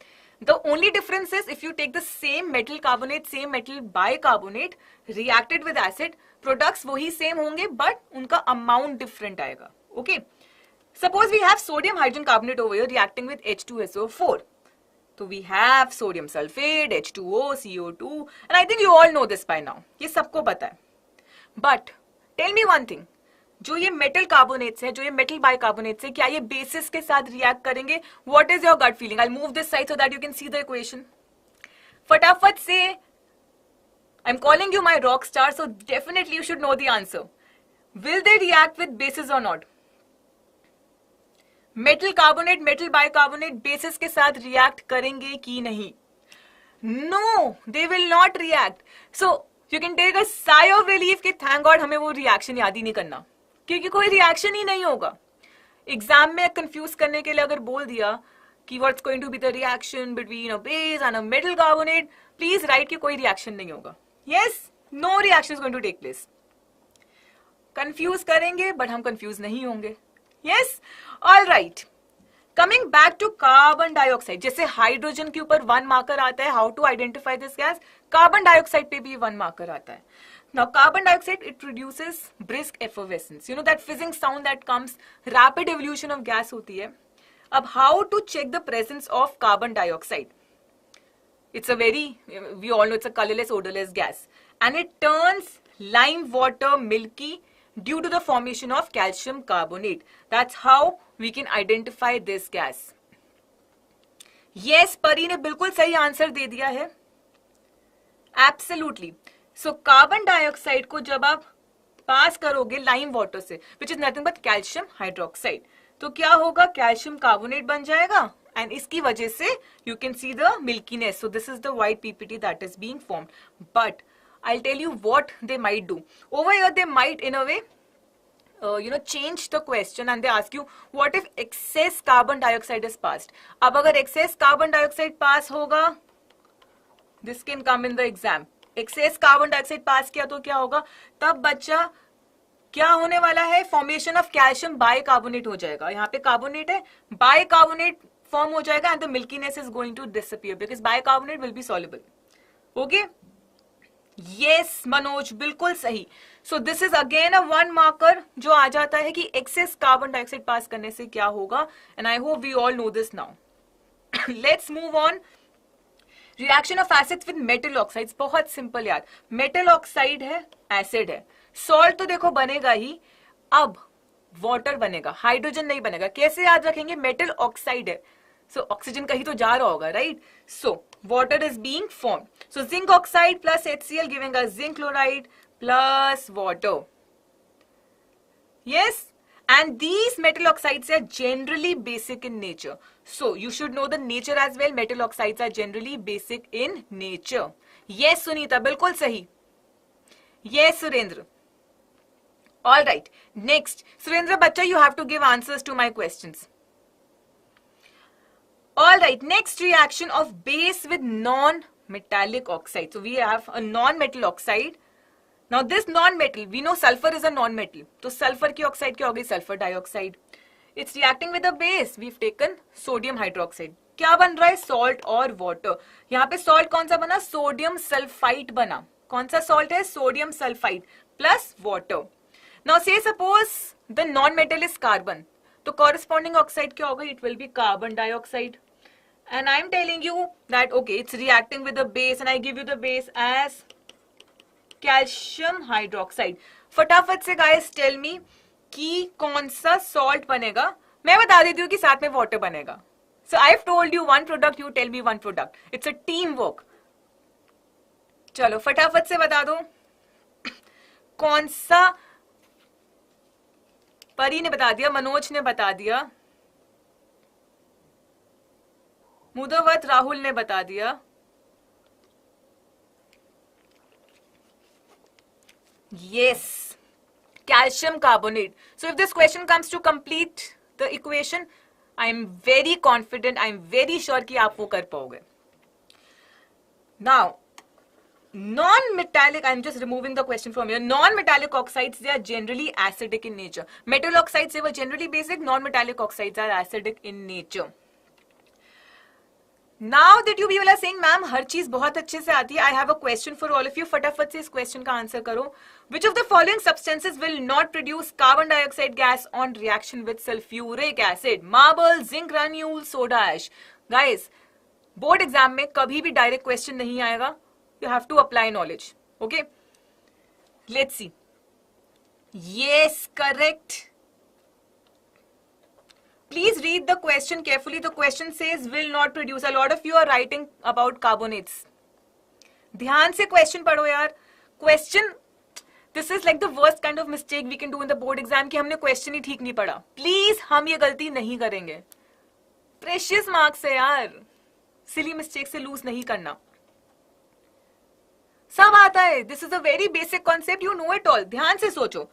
the only difference is if you take the same metal carbonate, same metal bicarbonate reacted with acid, products वही same होंगे but उनका amount different आएगा. Okay, suppose we have sodium hydrogen carbonate over here reacting with H2SO4. So we have sodium sulfate, H2O, CO2 and I think you all know this by now. ये सबको पता है. But tell me one thing, जो ये metal carbonates है, जो ये metal bicarbonates है, क्या ये बेसिस के साथ रिएक्ट करेंगे? What is your gut feeling? I will move this side so that you can see the equation. फटाफट से, I am calling you my rock star, so definitely you should know the answer. Will they react with bases or not? Metal carbonate, metal bicarbonate bases के साथ react करेंगे कि नहीं? No, they will not react. So you can take a sigh of relief कि thank God हमें वो reaction याद ही नहीं करना, क्योंकि कोई रिएक्शन ही नहीं होगा. एग्जाम में कंफ्यूज करने के लिए अगर बोल दिया कि what's going to be the reaction between a base and a metal carbonate, please write कि कोई रिएक्शन नहीं होगा. Yes, no reaction is going to take place. Confuse करेंगे बट हम कंफ्यूज नहीं होंगे. Yes, all right. Coming back to carbon dioxide, जैसे hydrogen के ऊपर 1 मार्कर आता है, how to identify this gas, carbon dioxide पे भी 1 मार्कर आता है. Now carbon dioxide, it produces brisk effervescence. You know that fizzing sound that comes, rapid evolution of gas होती है. अब how to check the presence of carbon dioxide? It's a very, we all know it's a colorless, odorless gas. And it turns lime water milky due to the formation of calcium carbonate. That's how we can identify this gas. Yes, परी ने बिल्कुल सही answer दे दिया है. Absolutely. So carbon dioxide को जब आप पास करोगे लाइम वाटर से, which is nothing but calcium hydroxide, तो क्या होगा, कैल्शियम कार्बोनेट बन जाएगा एंड इसकी वजह से you can see the milkiness. So this is the white PPT that is being formed. But I'll tell you what they might do. Over here they might in a way change the question and they ask you what if excess carbon dioxide is passed. अब अगर excess carbon dioxide pass होगा, this can come in the exam. Excess carbon dioxide pass किया तो क्या होगा, तब बच्चा क्या होने वाला है, फॉर्मेशन ऑफ कैल्शियम बाइकार्बोनेट हो जाएगा. यहाँ पे कार्बोनेट है, बाइकार्बोनेट फॉर्म हो जाएगा and the milkiness is going to disappear because bicarbonate will be soluble. Okay, yes Manoj, बिल्कुल सही. So this is again a one marker जो आ जाता है कि एक्सेस कार्बन डाइऑक्साइड पास करने से क्या होगा, and I hope we all know this now. Let's move on. Reaction of acids with metal oxides, बहुत सिंपल यार. मेटल ऑक्साइड है, एसिड है, सॉल्ट तो देखो बनेगा ही, अब वाटर बनेगा, हाइड्रोजन नहीं बनेगा. कैसे याद रखेंगे, मेटल ऑक्साइड है, सो ऑक्सीजन कहीं तो जा रहा होगा, right. So water is being formed. So zinc oxide plus HCl giving us zinc chloride plus water. Yes, and these metal oxides are generally basic in nature. So you should know the nature as well. Metal oxides are generally basic in nature. Yes Sunita, बिल्कुल सही. Yes Surendra. All right. Next, Surendra बच्चा, you have to give answers to my questions. All right, next reaction of base with non-metallic oxide. So we have a non-metal oxide. Now this non-metal, we know sulfur is a non-metal. So sulfur की oxide क्या होगी, sulfur dioxide. It's reacting with a base. We've taken sodium hydroxide. क्या बन रहा है, salt और water. यहाँ पे salt कौन सा बना, sodium sulfite बना. कौन सा salt है, sodium sulfite plus water. Now say suppose the non-metal is carbon. तो corresponding oxide क्या होगा, it will be carbon dioxide. And I am telling you that okay, it's reacting with the base and I give you the base as calcium hydroxide. फटाफट से guys tell me कि कौन सा salt बनेगा. मैं बता देती हूँ कि साथ में water बनेगा. So I've told you one product, you tell me one product. It's a teamwork. चलो फटाफट से बता दो कौन सा. परी ने बता दिया, मनोज ने बता दिया, मुदवत राहुल ने बता दिया. Yes, calcium carbonate. So if this question comes to complete the equation, I am very confident, I am very sure कि आप वो कर पाओगे. Now, non-metallic, I am just removing the question from here. Non-metallic oxides, they are generally acidic in nature. Metal oxides, they were generally basic. Non-metallic oxides are acidic in nature. Now that you people are saying, ma'am, हर चीज बहुत अच्छे से आती है, I have a question for all of you. फटाफट से इस question का आंसर करो. Which of the following substances will not produce carbon dioxide gas on reaction with sulfuric acid? Marble, zinc granule, soda ash. Guys, board exam में कभी भी direct question नहीं आएगा. You have to apply knowledge. Okay? Let's see. Yes, correct. Please read the question carefully. The question says will not produce. A lot of you are writing about carbonates. ध्यान से question पढ़ो यार. Question, this is like the worst kind of mistake we can do in the board exam कि हमने question ही ठीक नहीं पढ़ा. Please हम ये गलती नहीं करेंगे. Precious marks है यार. Silly mistake से lose नहीं करना. सब आता है. This is a very basic concept. You know it all. ध्यान से सोचो.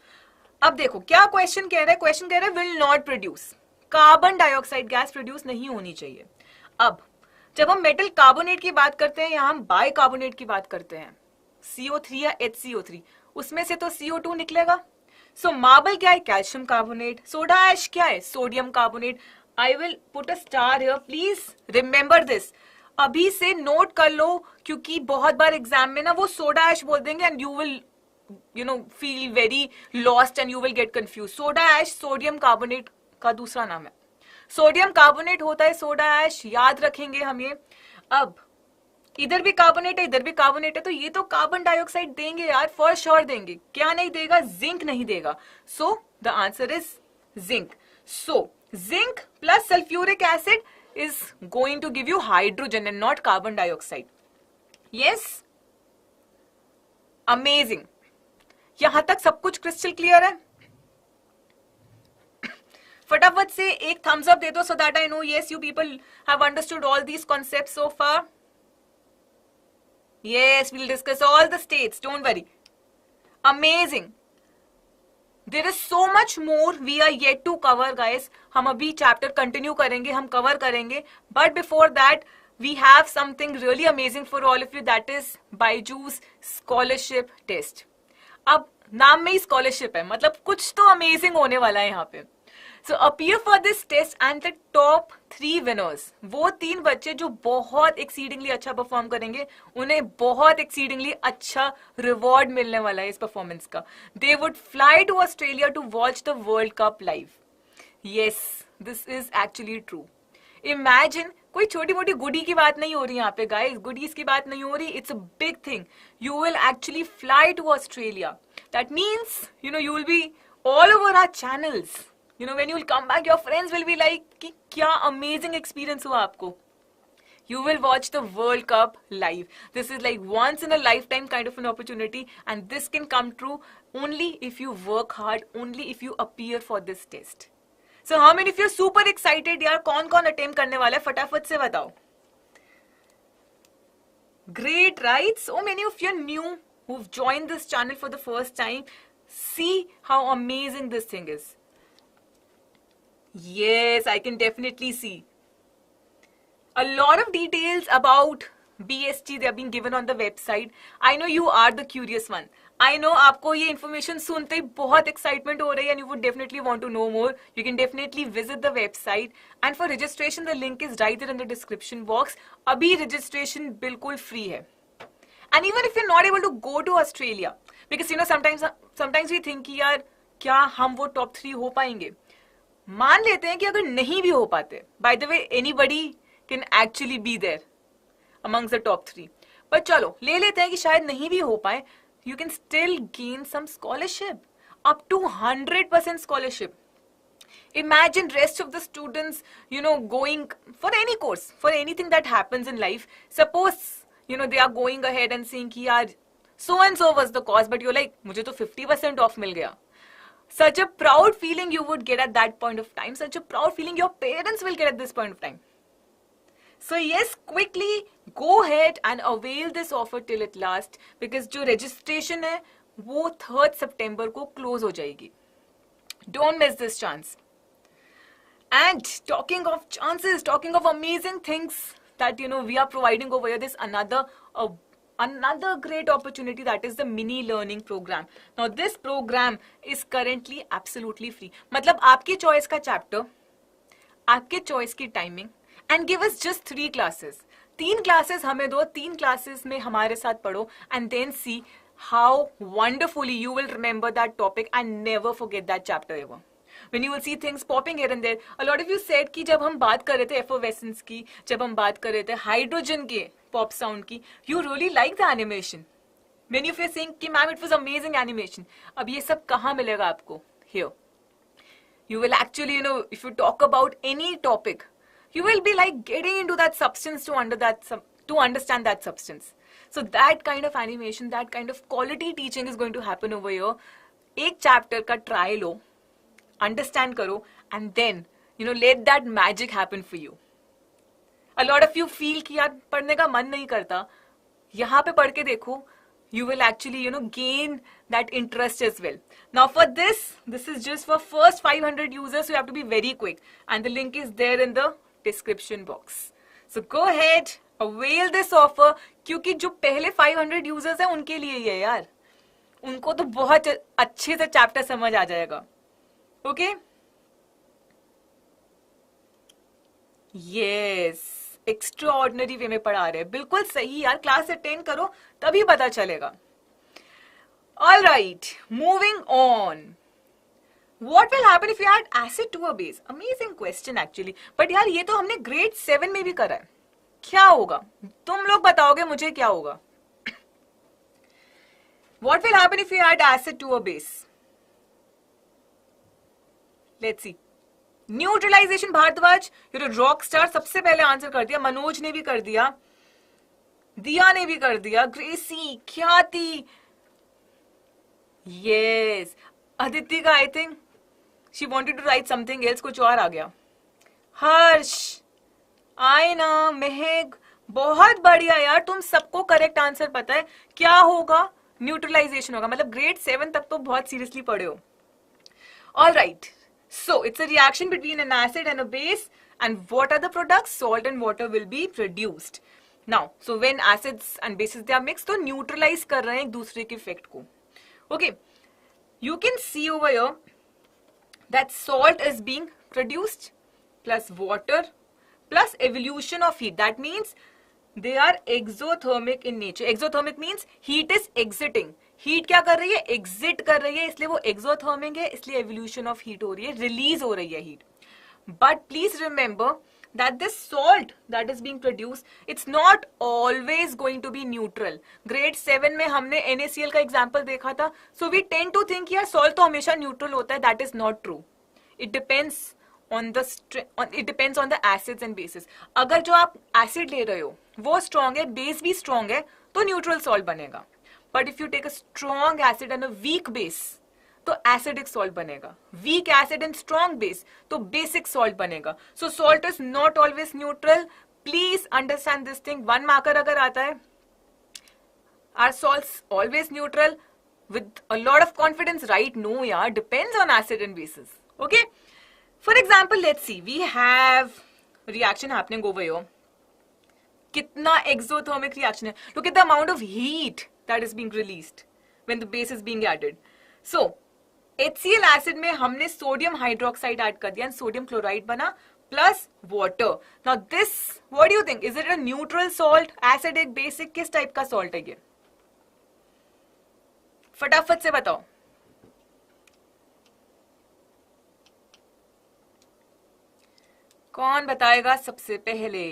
अब देखो क्या question कह रहा है. Question कह रहा है will not produce. Carbon dioxide gas produce नहीं होनी चाहिए. अब जब हम मेटल कार्बोनेट की बात करते हैं या हम बाइकार्बोनेट की बात करते हैं, CO3 या HCO3, उसमें से तो CO2 निकलेगा. सो मार्बल क्या है, कैल्शियम कार्बोनेट. सोडा ऐश क्या है, sodium carbonate. I will put a star here. Please remember this. अभी से नोट कर लो क्योंकि बहुत बार एग्जाम में ना वो सोडा ऐश बोल देंगे and you will feel very lost and you will get confuse. Soda ash sodium carbonate का दूसरा नाम है. सोडियम कार्बोनेट होता है सोडा ऐश, याद रखेंगे हम ये. अब इधर भी कार्बोनेट है इधर भी कार्बोनेट है, तो ये तो कार्बन डाइऑक्साइड देंगे यार, फॉर श्योर देंगे. क्या नहीं देगा, जिंक नहीं देगा. So the answer is zinc. So zinc plus sulphuric acid is going to give you hydrogen and not carbon dioxide. Yes? Amazing. यहां तक सब कुछ क्रिस्टल क्लियर है? फटाफट से एक थम्स अप दे दो so that I know yes you people have understood all these concepts so far. Yes, we'll discuss all the states, don't worry. Amazing. There is so much more we are yet to cover guys. हम अभी chapter continue करेंगे, हम cover करेंगे, but before that we have something really amazing for all of you, that is BYJU'S scholarship test. अब नाम में ही scholarship है, मतलब कुछ तो amazing होने वाला है यहाँ पे. So appear for this test and the top 3 winners, वो 3 बच्चे जो बहुत exceedingly अच्छा perform करेंगे, उन्हें बहुत exceedingly अच्छा reward मिलने वाला है इस performance का. They would fly to Australia to watch the World Cup live. Yes, this is actually true. Imagine, कोई छोटी मोटी गुडी की बात नहीं हो रही यहाँ पे guys, goodies की बात नहीं हो रही. It's a big thing. You will actually fly to Australia. That means, you will be all over our channels. When you will come back, your friends will be like, कि क्या amazing experience हुआ आपको. You will watch the World Cup live. This is like once in a lifetime kind of an opportunity, and this can come true only if you work hard, only if you appear for this test. So how many of you are super excited? यार कौन attempt करने वाला है? फटाफट से बताओ. Great, right? So many of you are new who've joined this channel for the first time. See how amazing this thing is. Yes, I can definitely see. A lot of details about BST, they have been given on the website. I know you are the curious one. I know आपको ये information सुनते ही बहुत excitement हो रही है and you would definitely want to know more. You can definitely visit the website. And for registration, the link is right there in the description box. अभी registration बिल्कुल free है. And even if you're not able to go to Australia, because sometimes we think कि यार क्या हम वो top 3 हो पाएंगे? मान लेते हैं कि अगर नहीं भी हो पाते, by the way, anybody can actually be there amongst the top 3. But चलो, ले लेते हैं कि शायद नहीं भी हो पाए, you can still gain some scholarship, up to 100% scholarship. Imagine rest of the students, going for any course, for anything that happens in life. Suppose, they are going ahead and saying कि यार, so and so was the cause, but you're like, मुझे तो 50% off मिल गया. Such a proud feeling you would get at that point of time. Such a proud feeling your parents will get at this point of time. So yes, quickly go ahead and avail this offer till it lasts, because जो registration है वो 3rd September को close हो जाएगी. Don't miss this chance. And talking of chances, talking of amazing things that we are providing over here, this another great opportunity, that is the mini learning program. Now this program is currently absolutely free. मतलब आपके choice का chapter, आपके choice की timing, and give us just 3 classes. 3 classes हमें दो, 3 classes में हमारे साथ पढ़ो, and then see how wonderfully you will remember that topic and never forget that chapter ever. When you will see things popping here and there. A lot of you said कि जब हम बात कर रहे थे effervescence की, जब हम बात कर रहे थे hydrogen के pop sound की, you really like the animation. Many of you are saying कि ma'am it was amazing animation. अब ये सब कहाँ मिलेगा आपको? Here. You will actually, if you talk about any topic, you will be like getting into that substance to understand that substance. So that kind of animation, that kind of quality teaching is going to happen over here. एक chapter का try लो, understand करो, and then let that magic happen for you. A lot of you feel कि यार पढ़ने का मन नहीं करता, यहाँ पे पढ़ के देखो, you will actually gain that interest as well. Now for this is just for first 500 users, so you have to be very quick, and the link is there in the description box. So go ahead, avail this offer, क्योंकि जो पहले 500 users हैं उनके लिए ही है यार, उनको तो बहुत अच्छे से चैप्टर समझ आ जाएगा. ओके? यस, एक्स्ट्रा ऑर्डिनरी वे में पढ़ा रहे हैं, बिल्कुल सही यार, क्लास अटेंड करो तभी पता चलेगा. All right, moving on. What will happen if you add acid to a base? Amazing question actually. But यार ये तो हमने grade 7 में भी करा है. क्या होगा? तुम लोग बताओगे मुझे क्या होगा? What will happen if you add acid to a base? Let's see. Neutralization Bhardwaj, you're a rock star. सबसे पहले आंसर कर दिया, मनोज ने भी कर दिया, दिया ने भी कर दिया, ग्रेसी, ख्याति. Yes. अदिति का I think she wanted to write something else, कुछ और आ गया. हर्ष, आए ना. महक, बहुत बढ़िया यार, तुम सबको करेक्ट आंसर पता है. क्या होगा? न्यूट्रलाइजेशन होगा. मतलब ग्रेड 7 तक तो बहुत सीरियसली पढ़े हो. All right, so it's a reaction between N acid and a base, and what are the products? Salt and water will be produced. Now, so when acids and bases they are mixed, तो neutralize कर रहे हैं एक दूसरे के effect को. Okay, you can see over here that salt is being produced plus water plus evolution of heat. That means they are exothermic in nature. Exothermic means heat is exiting. Heat क्या कर रही है? Exit कर रही है, इसलिए वो exothermic है, इसलिए एवोल्यूशन ऑफ हीट हो रही है, रिलीज हो रही है heat. But please remember that this salt that is being produced, it's not always going to be neutral. Grade 7 में हमने NaCl का example देखा था. So we tend to think यार salt तो हमेशा neutral होता है. That is not true. It depends on the acids and bases. अगर जो आप acid ले रहे हो वो strong है, base भी strong है, तो neutral salt बनेगा. But if you take a strong acid and a weak base, तो एसिडिक सॉल्ट बनेगा. Weak acid and strong base, तो बेसिक सॉल्ट बनेगा. So salt is not always neutral. Please understand this thing. 1 marker अगर आता है, are salts always neutral? With a lot of confidence, right? No यार, depends on acid and bases. Okay, for example let's see, we have reaction happening over here. कितना exothermic reaction है. Look at the amount of heat that is being released when the base is being added. So HCl acid में हमने sodium hydroxide add कर दिया and sodium chloride बना plus water. Now this, what do you think, is it a neutral salt, acidic, basic? किस type का salt है ये? फटाफट से बताओ. कौन बताएगा सबसे पहले?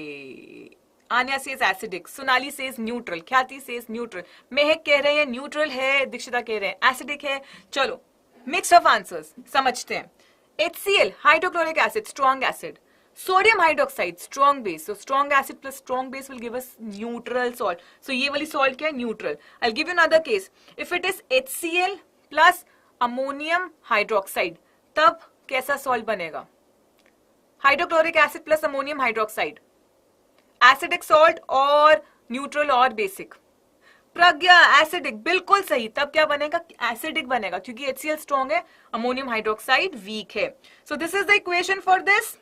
Anya says acidic, Sonali says neutral, Khyati says neutral, Mahak कह रहे हैं न्यूट्रल है, दीक्षिता कह रहे हैं एसिडिक है. चलो मिक्स ऑफ आंसर्स समझते हैं. HCl hydrochloric acid, strong acid. Sodium hydroxide, strong base. So strong acid plus strong base will give us neutral salt. So ये वाली सॉल्ट क्या है? Neutral. I give you another case. If it is HCl plus ammonium hydroxide, तब कैसा salt बनेगा? Hydrochloric acid plus ammonium hydroxide, acidic salt or neutral or basic. Pragya acidic, बिल्कुल सही. तब क्या बनेगा? एसिडिक बनेगा, क्योंकि HCl स्ट्रॉन्ग है, अमोनियम हाइड्रोक्साइड वीक है. So this is the equation for this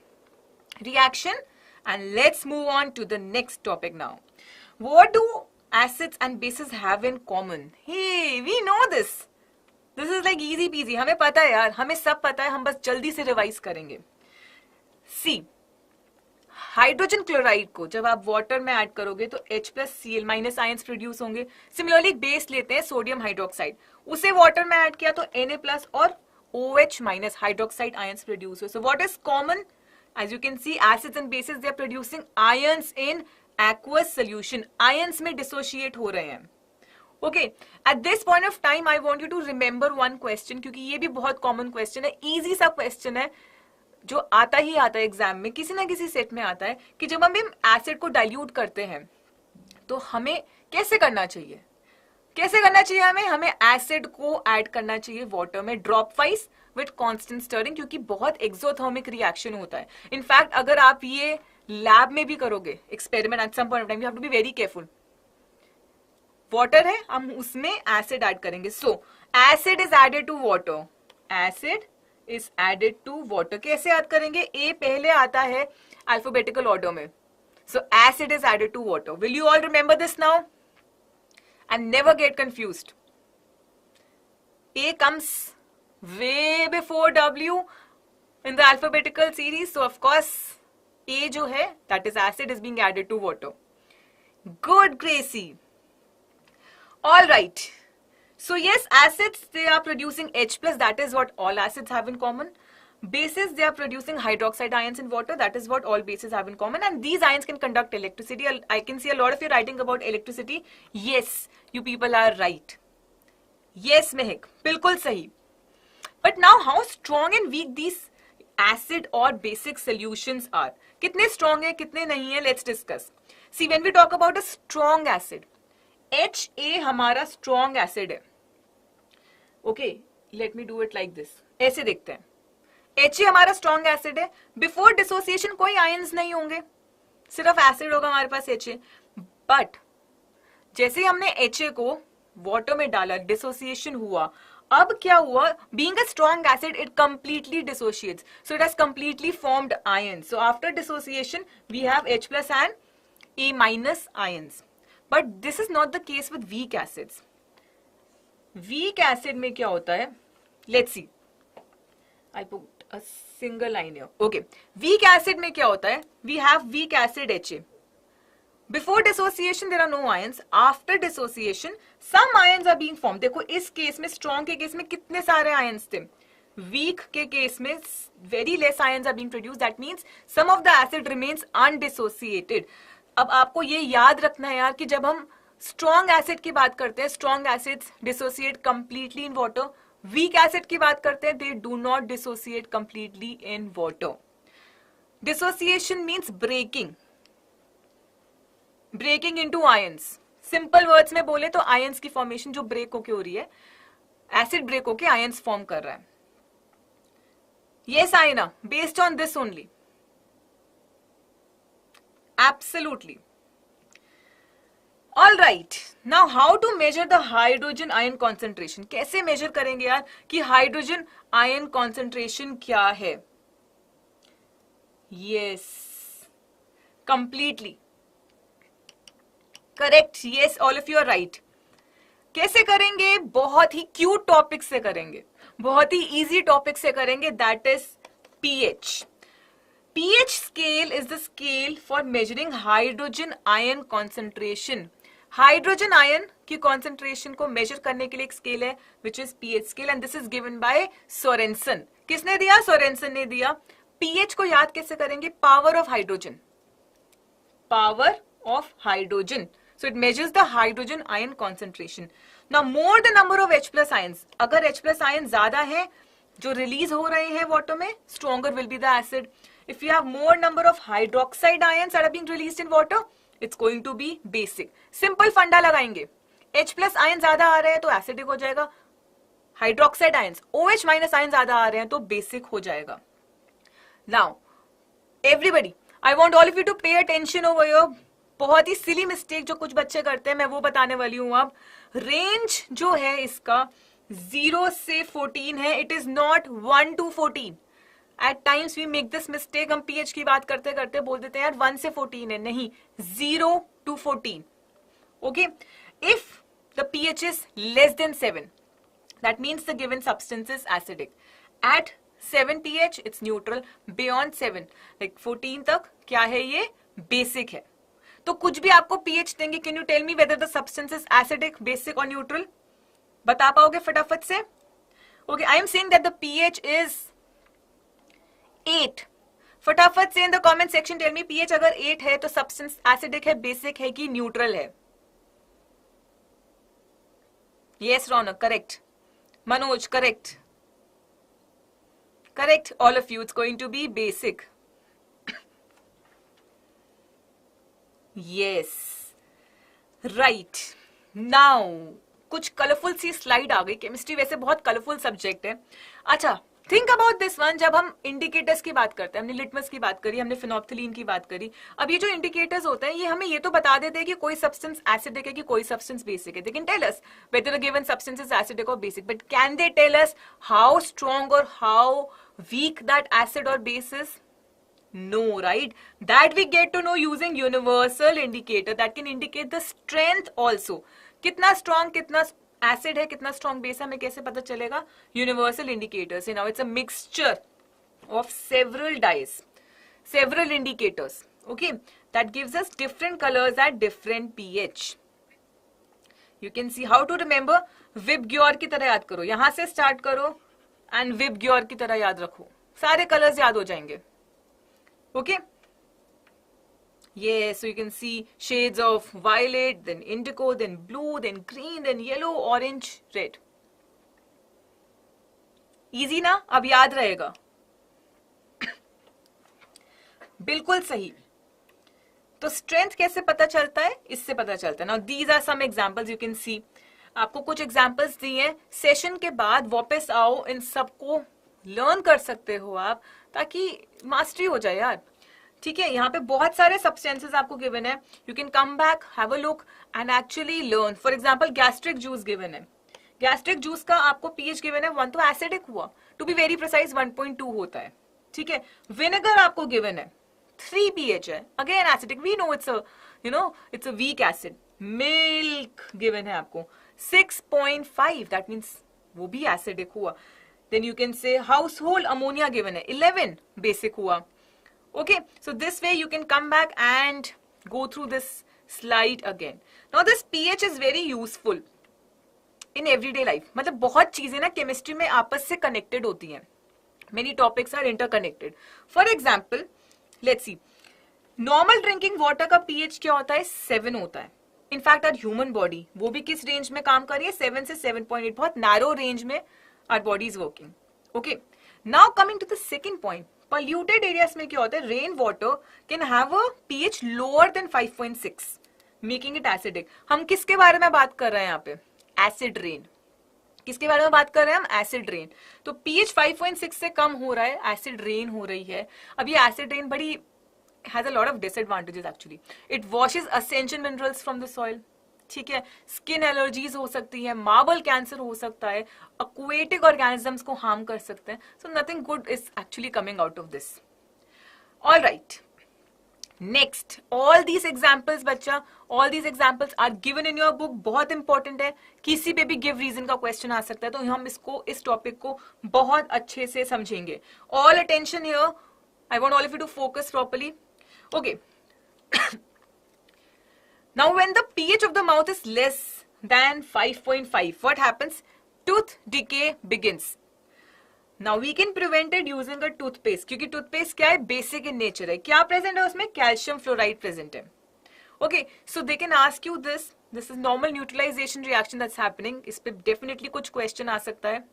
reaction. And let's move on to the next topic now. What do acids and bases have in common? Hey, we know this. This is like easy peasy. हमें पता है यार, हमें सब पता है, हम बस जल्दी से रिवाइज करेंगे. सी, हाइड्रोजन क्लोराइड को जब आप वाटर में ऐड करोगे तो H+Cl- आयंस प्रोड्यूस होंगे. सिमिलरली बेस लेते हैं सोडियम हाइड्रोक्साइड, उसे वाटर में ऐड किया तो Na+ और OH- हाइड्रोक्साइड आयंस प्रोड्यूस हो. So what is common? As you can see, acids and bases they are producing ions in aqueous solution. Ions में डिसोशिएट हो रहे हैं. Okay, at this point of time I want you to remember one question, क्योंकि ये भी बहुत common question है, easy सा क्वेश्चन है, जो आता ही आता है एग्जाम में, किसी ना किसी सेट में आता है, कि जब हम एसिड को डाइल्यूट करते हैं तो हमें कैसे करना चाहिए? कैसे करना चाहिए हमें एसिड को ऐड करना चाहिए वाटर में drop wise with constant stirring, क्योंकि बहुत एक्सोथर्मिक रिएक्शन होता है. इनफैक्ट अगर आप ये लैब में भी करोगे experiment, at some point of time you have to be very careful. Water है, हम उसमें एसिड ऐड करेंगे. So acid is added to water, acid is added to water. कैसे याद करेंगे? A पहले आता है alphabetical order में. So acid is added to water. Will you all remember this now? And never get confused. A comes way before W in the alphabetical series. So of course A जो है, that is acid, is being added to water. Good, Gracie. All right. So yes, acids, they are producing H+, that is what all acids have in common. Bases, they are producing hydroxide ions in water, that is what all bases have in common. And these ions can conduct electricity. I can see a lot of you writing about electricity. Yes, you people are right. Yes, Mehak, bilkul sahi. But now how strong and weak these acid or basic solutions are? Kitne strong hai, kitne nahi hai, let's discuss. See, when we talk about a strong acid, HA हमारा strong acid है, okay, let me do it like this. ऐसे देखते हैं. HA हमारा strong acid है. Before dissociation कोई ions नहीं होंगे, सिर्फ एसिड होगा हमारे पास HA. बट जैसे ही हमने HA को वाटर में डाला, डिसोसिएशन हुआ. अब क्या हुआ? Being a strong acid it completely dissociates, so it has completely formed ions. So after dissociation we have H plus and A minus ions. But this is not the case with weak acids. Weak acid में क्या होता है? Let's see. I put a single line here. Okay. Weak acid में क्या होता है? We have weak acid HA. Before dissociation there are no ions. After dissociation some ions are being formed. देखो इस केस में, strong के case में कितने सारे ions थे? Weak के केस में very less ions are being produced. That means some of the acid remains undissociated. अब आपको ये याद रखना है यार कि जब हम स्ट्रॉन्ग एसिड की बात करते हैं, strong acids dissociate completely in water. Weak acid की बात करते हैं, they do not dissociate completely in water. Dissociation means breaking, breaking into ions. Simple words में बोले तो आयंस की फॉर्मेशन जो ब्रेक होके हो रही है, एसिड ब्रेक होके आयंस फॉर्म कर रहा है. यस आयना, based on this only. Absolutely. All right. Now how to measure the hydrogen ion concentration? कैसे measure करेंगे यार कि hydrogen ion concentration क्या है? Yes. Completely. Correct. Yes, all of you are right. कैसे करेंगे? बहुत ही cute topic से करेंगे, बहुत ही easy topic से करेंगे. That is pH. pH scale is the scale for measuring hydrogen ion concentration. Hydrogen ion की concentration को measure करने के लिए एक scale है which is pH scale and this is given by Sorensen. किसने दिया? Sorensen ने दिया. pH को याद कैसे करेंगे? Power of hydrogen. Power of hydrogen. So it measures the hydrogen ion concentration. Now more the number of H plus ions. अगर H plus ions ज्यादा है जो release हो रहे हैं water में, stronger will be the acid. If you have more number of hydroxide ions that are being released in water, it's going to be basic. Simple फंडा लगाएंगे. H plus ions ज्यादा आ रहे हैं तो acidic हो जाएगा. Hydroxide ions, OH minus ions ज्यादा आ रहे हैं तो basic हो जाएगा. Now, everybody, I want all of you to pay attention over here. बहुत ही silly mistake जो कुछ बच्चे करते हैं, मैं वो बताने वाली हूँ अब. Range जो है इसका 0 से 14 है. It is not 1 to 14. At times we make this mistake. हम pH की बात करते करते बोल देते हैं यार 1 से 14 है. नहीं, 0 to 14. Okay? If the pH is less than 7, that means the given substance is acidic. At 7 pH, it's neutral. Beyond 7, like 14 तक क्या है ये? Basic है. तो कुछ भी आपको pH देंगे, can you tell me whether the substance is acidic, basic or neutral? बता पाओगे फटाफट से? Okay, I am saying that the pH is 8. फटाफट से in the comment section tell me pH अगर 8 है तो सब्सटेंस एसिडिक है, बेसिक है कि न्यूट्रल है? Yes Raunak, correct. Manoj, correct. Correct, all of you. It's going to be basic. Yes, right. Now कुछ कलरफुल सी स्लाइड आ गई. केमिस्ट्री वैसे बहुत कलरफुल सब्जेक्ट है. अच्छा, थिंक अबाउट दिस वन. जब हम इंडिकेटर्स की बात करते हैं, हमने लिटमस की बात करी, हमने फिनोप्थिलीन की बात करी. अब ये जो इंडिकेटर्स होते हैं ये हमें ये तो बता देते हैं कि कोई सब्सटेंस एसिडिक है कि कोई सब्सटेंस बेसिक है. They can tell us whether a given substance is acidic or basic, but can they tell us how strong or how weak that acid or base is? No, right? That we get to know using universal indicator that can indicate the strength also. कितना strong, कितना acid है, कितना strong base है, हमें कैसे पता चलेगा? Universal indicators. Now it's a mixture of several dyes, several indicators. Okay, that gives us different colors at different pH. You can see how to remember. Vibgyor की तरह याद करो, यहां से start करो and Vibgyor की तरह याद रखो, सारे colors याद हो जाएंगे. Okay? Yes, so you can see shades of violet, then indigo, then blue, then green, then yellow, orange, red. Easy ना? अब याद रहेगा. बिल्कुल सही. तो strength कैसे पता चलता है? इससे पता चलता है. Now these are some examples you can see. आपको कुछ एग्जांपल्स दिए हैं, सेशन के बाद वापस आओ, इन सबको लर्न कर सकते हो आप, ताकि मास्टरी हो जाए यार, ठीक है। यहाँ पे बहुत सारे सब्सटेंसेस आपको गिवन है, you can come back, have a look and actually learn. For example gastric juice given है, गैस्ट्रिक जूस का आपको पीएच गिवन है 1, तो एसिडिक हुआ, टू बी वेरी प्रिसाइज 1.2 होता है, ठीक है। विनेगर आपको गिवन है 3 pH है, again acidic, we know it's it's a weak acid. Milk given है आपको 6.5, दैट मीन्स वो भी एसिडिक हुआ। Then you can say household ammonia given है 11, बेसिक हुआ। Okay, so this way you can come back and go through this slide again. Now this pH is very useful in everyday life. मतलब बहुत चीजें ना chemistry में आपस से connected होती हैं. Many topics are interconnected. For example, let's see. Normal drinking water का pH क्या होता है? 7 होता है. In fact, our human body वो भी किस रेंज में काम कर रही है? 7 से 7.8, बहुत नैरो रेंज में our body is working. Okay. Now coming to the second point. Polluted areas में क्या होता है? Rain water can have a pH lower than 5.6, making it acidic. हम किसके बारे में बात कर रहे हैं यहाँ पे? Acid rain. किसके बारे में बात कर रहे हैं हम? Acid rain. तो pH 5.6 से कम हो रहा है, एसिड रेन हो रही है. अब ये एसिड रेन बड़ी has a lot of disadvantages actually. It washes essential minerals from the soil, ठीक है. स्किन एलर्जीज हो सकती है, मार्बल कैंसर हो सकता है, aquatic organisms को हार्म कर सकते हैं. So nothing good is actually coming out of this. All right, next, all these examples बच्चा, all these examples are given in your book. बहुत इंपॉर्टेंट है, किसी पे भी गिव रीजन का क्वेश्चन आ सकता है, तो हम इसको, इस टॉपिक को बहुत अच्छे से समझेंगे. All attention here, I want all of you to focus properly. Okay. Now when the pH of the mouth is less than 5.5, what happens? Tooth decay begins. Now we can prevent it using a toothpaste, क्योंकि toothpaste क्या है? Basic in nature है. क्या present है उसमें? Calcium fluoride present है. Okay, so they can ask you this. This is normal neutralization reaction that's happening. इस पे definitely कुछ question आ सकता है.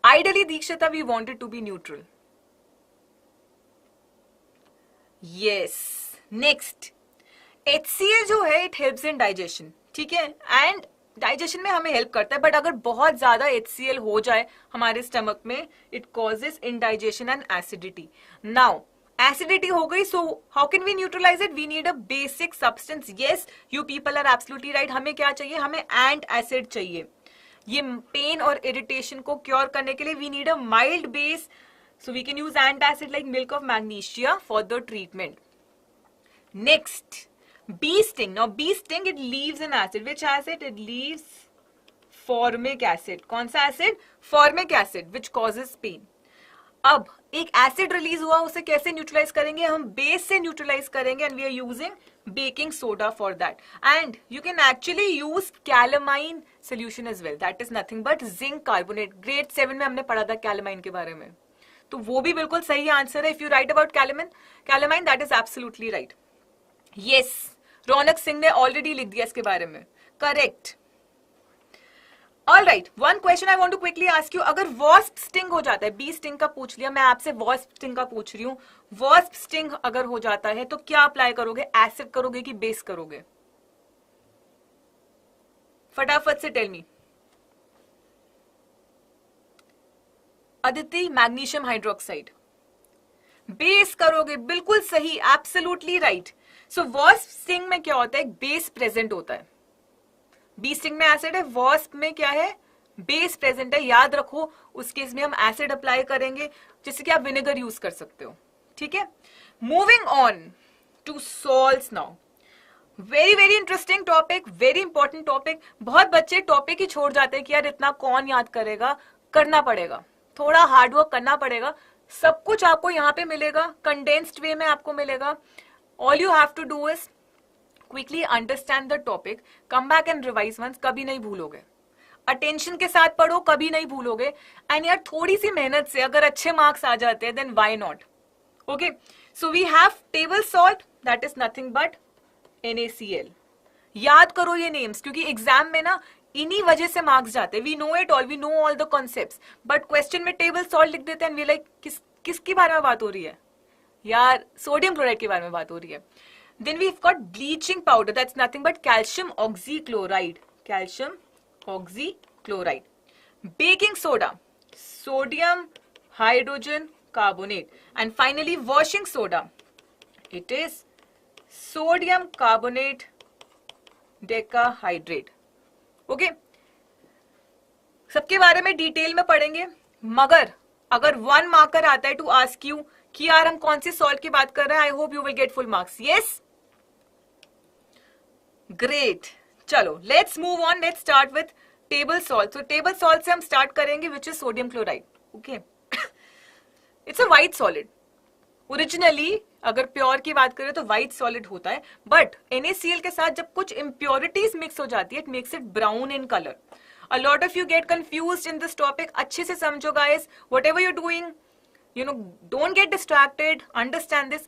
Ideally, Dikshita, we want it to be neutral. Yes. Next, HCl जो है इट हेल्प्स इन डाइजेशन, ठीक है, and digestion में हमें हेल्प करता है. बट अगर बहुत ज्यादा HCl हो जाए हमारे स्टमक में, it causes indigestion and acidity. Now acidity हो गई, so how can we neutralise it? We need a basic substance. Yes, you people are absolutely right. हमें क्या चाहिए? हमें एंट एसिड चाहिए. ये पेन और इरिटेशन को क्योर करने के लिए we need a mild base, so we can use antacid like milk of magnesia for the treatment. Next, bee sting. Now bee sting, it leaves an acid. Which acid? It leaves formic acid. कौन सा acid? Formic acid, which causes pain. अब एक acid release हुआ, उसे कैसे neutralise करेंगे? हम base से न्यूट्रलाइज करेंगे, and we are using baking soda for that. And you can actually use calamine solution as well, that is nothing but zinc carbonate. Grade 7 में हमने पढ़ा था कैलामाइन के बारे में, तो वो भी बिल्कुल सही आंसर है. If you write about calamine, that is absolutely right. Yes, Raunak Singh ने ऑलरेडी लिख दिया इसके बारे में, correct. All right, one question I want to quickly ask you. अगर वॉस्प स्टिंग हो जाता है, बी स्टिंग का पूछ लिया, मैं आपसे वॉस्प स्टिंग का पूछ रही हूँ. वॉस्प स्टिंग अगर हो जाता है तो क्या अप्लाई करोगे? एसिड करोगे कि बेस करोगे? फटाफट से tell me. Aditi, magnesium hydroxide. Base करोगे, बिल्कुल सही, absolutely right. So wasp sting में क्या होता है? बेस प्रेजेंट होता है. बी स्टिंग में एसिड है, वॉस्प में क्या है? बेस प्रेजेंट है. याद रखो, उस केस में हम एसिड अप्लाई करेंगे, जैसे कि आप विनेगर यूज कर सकते हो, ठीक है. Moving on to salts now. Very very interesting topic, very important topic. बहुत बच्चे टॉपिक ही छोड़ जाते हैं कि यार इतना कौन याद करेगा. करना पड़ेगा, थोड़ा हार्डवर्क करना पड़ेगा. सब कुछ आपको यहाँ पे मिलेगा, कंडेंस्ड वे में आपको मिलेगा. All you have to do is quickly understand the topic, come back and revise once. कभी नहीं भूलोगे, अटेंशन के साथ पढ़ो, कभी नहीं भूलोगे. एंड यार थोड़ी सी मेहनत से अगर अच्छे मार्क्स आ जाते हैं, then why not. Okay, so we have table salt, that is nothing but NaCl. याद करो ये नेम्स, क्योंकि एग्जाम में ना इन्हीं वजह से मार्क्स जाते हैं. We know it all, we know all the concepts, but question में टेबल सॉल्ट लिख देते हैं, वी लाइक किसके बारे में बात हो रही है यार? सोडियम क्लोराइड के बारे में बात हो रही है. Then we've got bleaching powder. That's nothing but calcium oxychloride. Calcium oxychloride. Baking soda. Sodium hydrogen carbonate. And finally washing soda. It is sodium carbonate decahydrate. Okay. सबके बारे में डिटेल में पढ़ेंगे, मगर अगर 1 मार्कर आता है टू आस्क यू कि यार हम कौन सी सॉल्ट की बात कर रहे हैं, I hope you will get full marks. Yes, great. चलो let's move on. Let's start with table salt. तो टेबल सॉल्ट से हम स्टार्ट करेंगे, which is sodium chloride. Okay, it's a white solid. Originally अगर प्योर की बात करें तो व्हाइट सॉलिड होता है, बट NaCl के साथ जब कुछ इम्प्योरिटीज मिक्स हो जाती है, it makes it brown in colour. A lot of you get confused in this topic. अच्छे से समझो guys. Whatever you're doing, you know, don't get distracted. Understand this.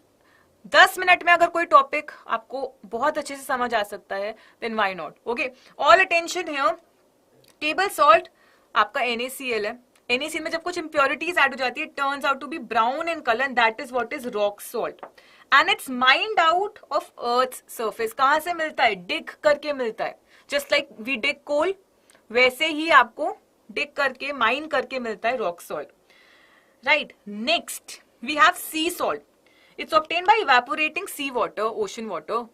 10 minute में अगर कोई टॉपिक आपको बहुत अच्छे से समझ आ सकता है, then why not? Okay. All attention here. Table salt आपका NaCl है. NaCl में जब कुछ impurities add हो जाती है, it turns out to be brown in color, and that is what is rock salt. And it's mined out of Earth's surface. कहाँ से मिलता है? Dig करके मिलता है. Just like we dig coal, वैसे ही आपको डिग करके, माइन करके मिलता है rock salt. Right. Next we have sea salt. It's obtained by evaporating sea water, ocean water.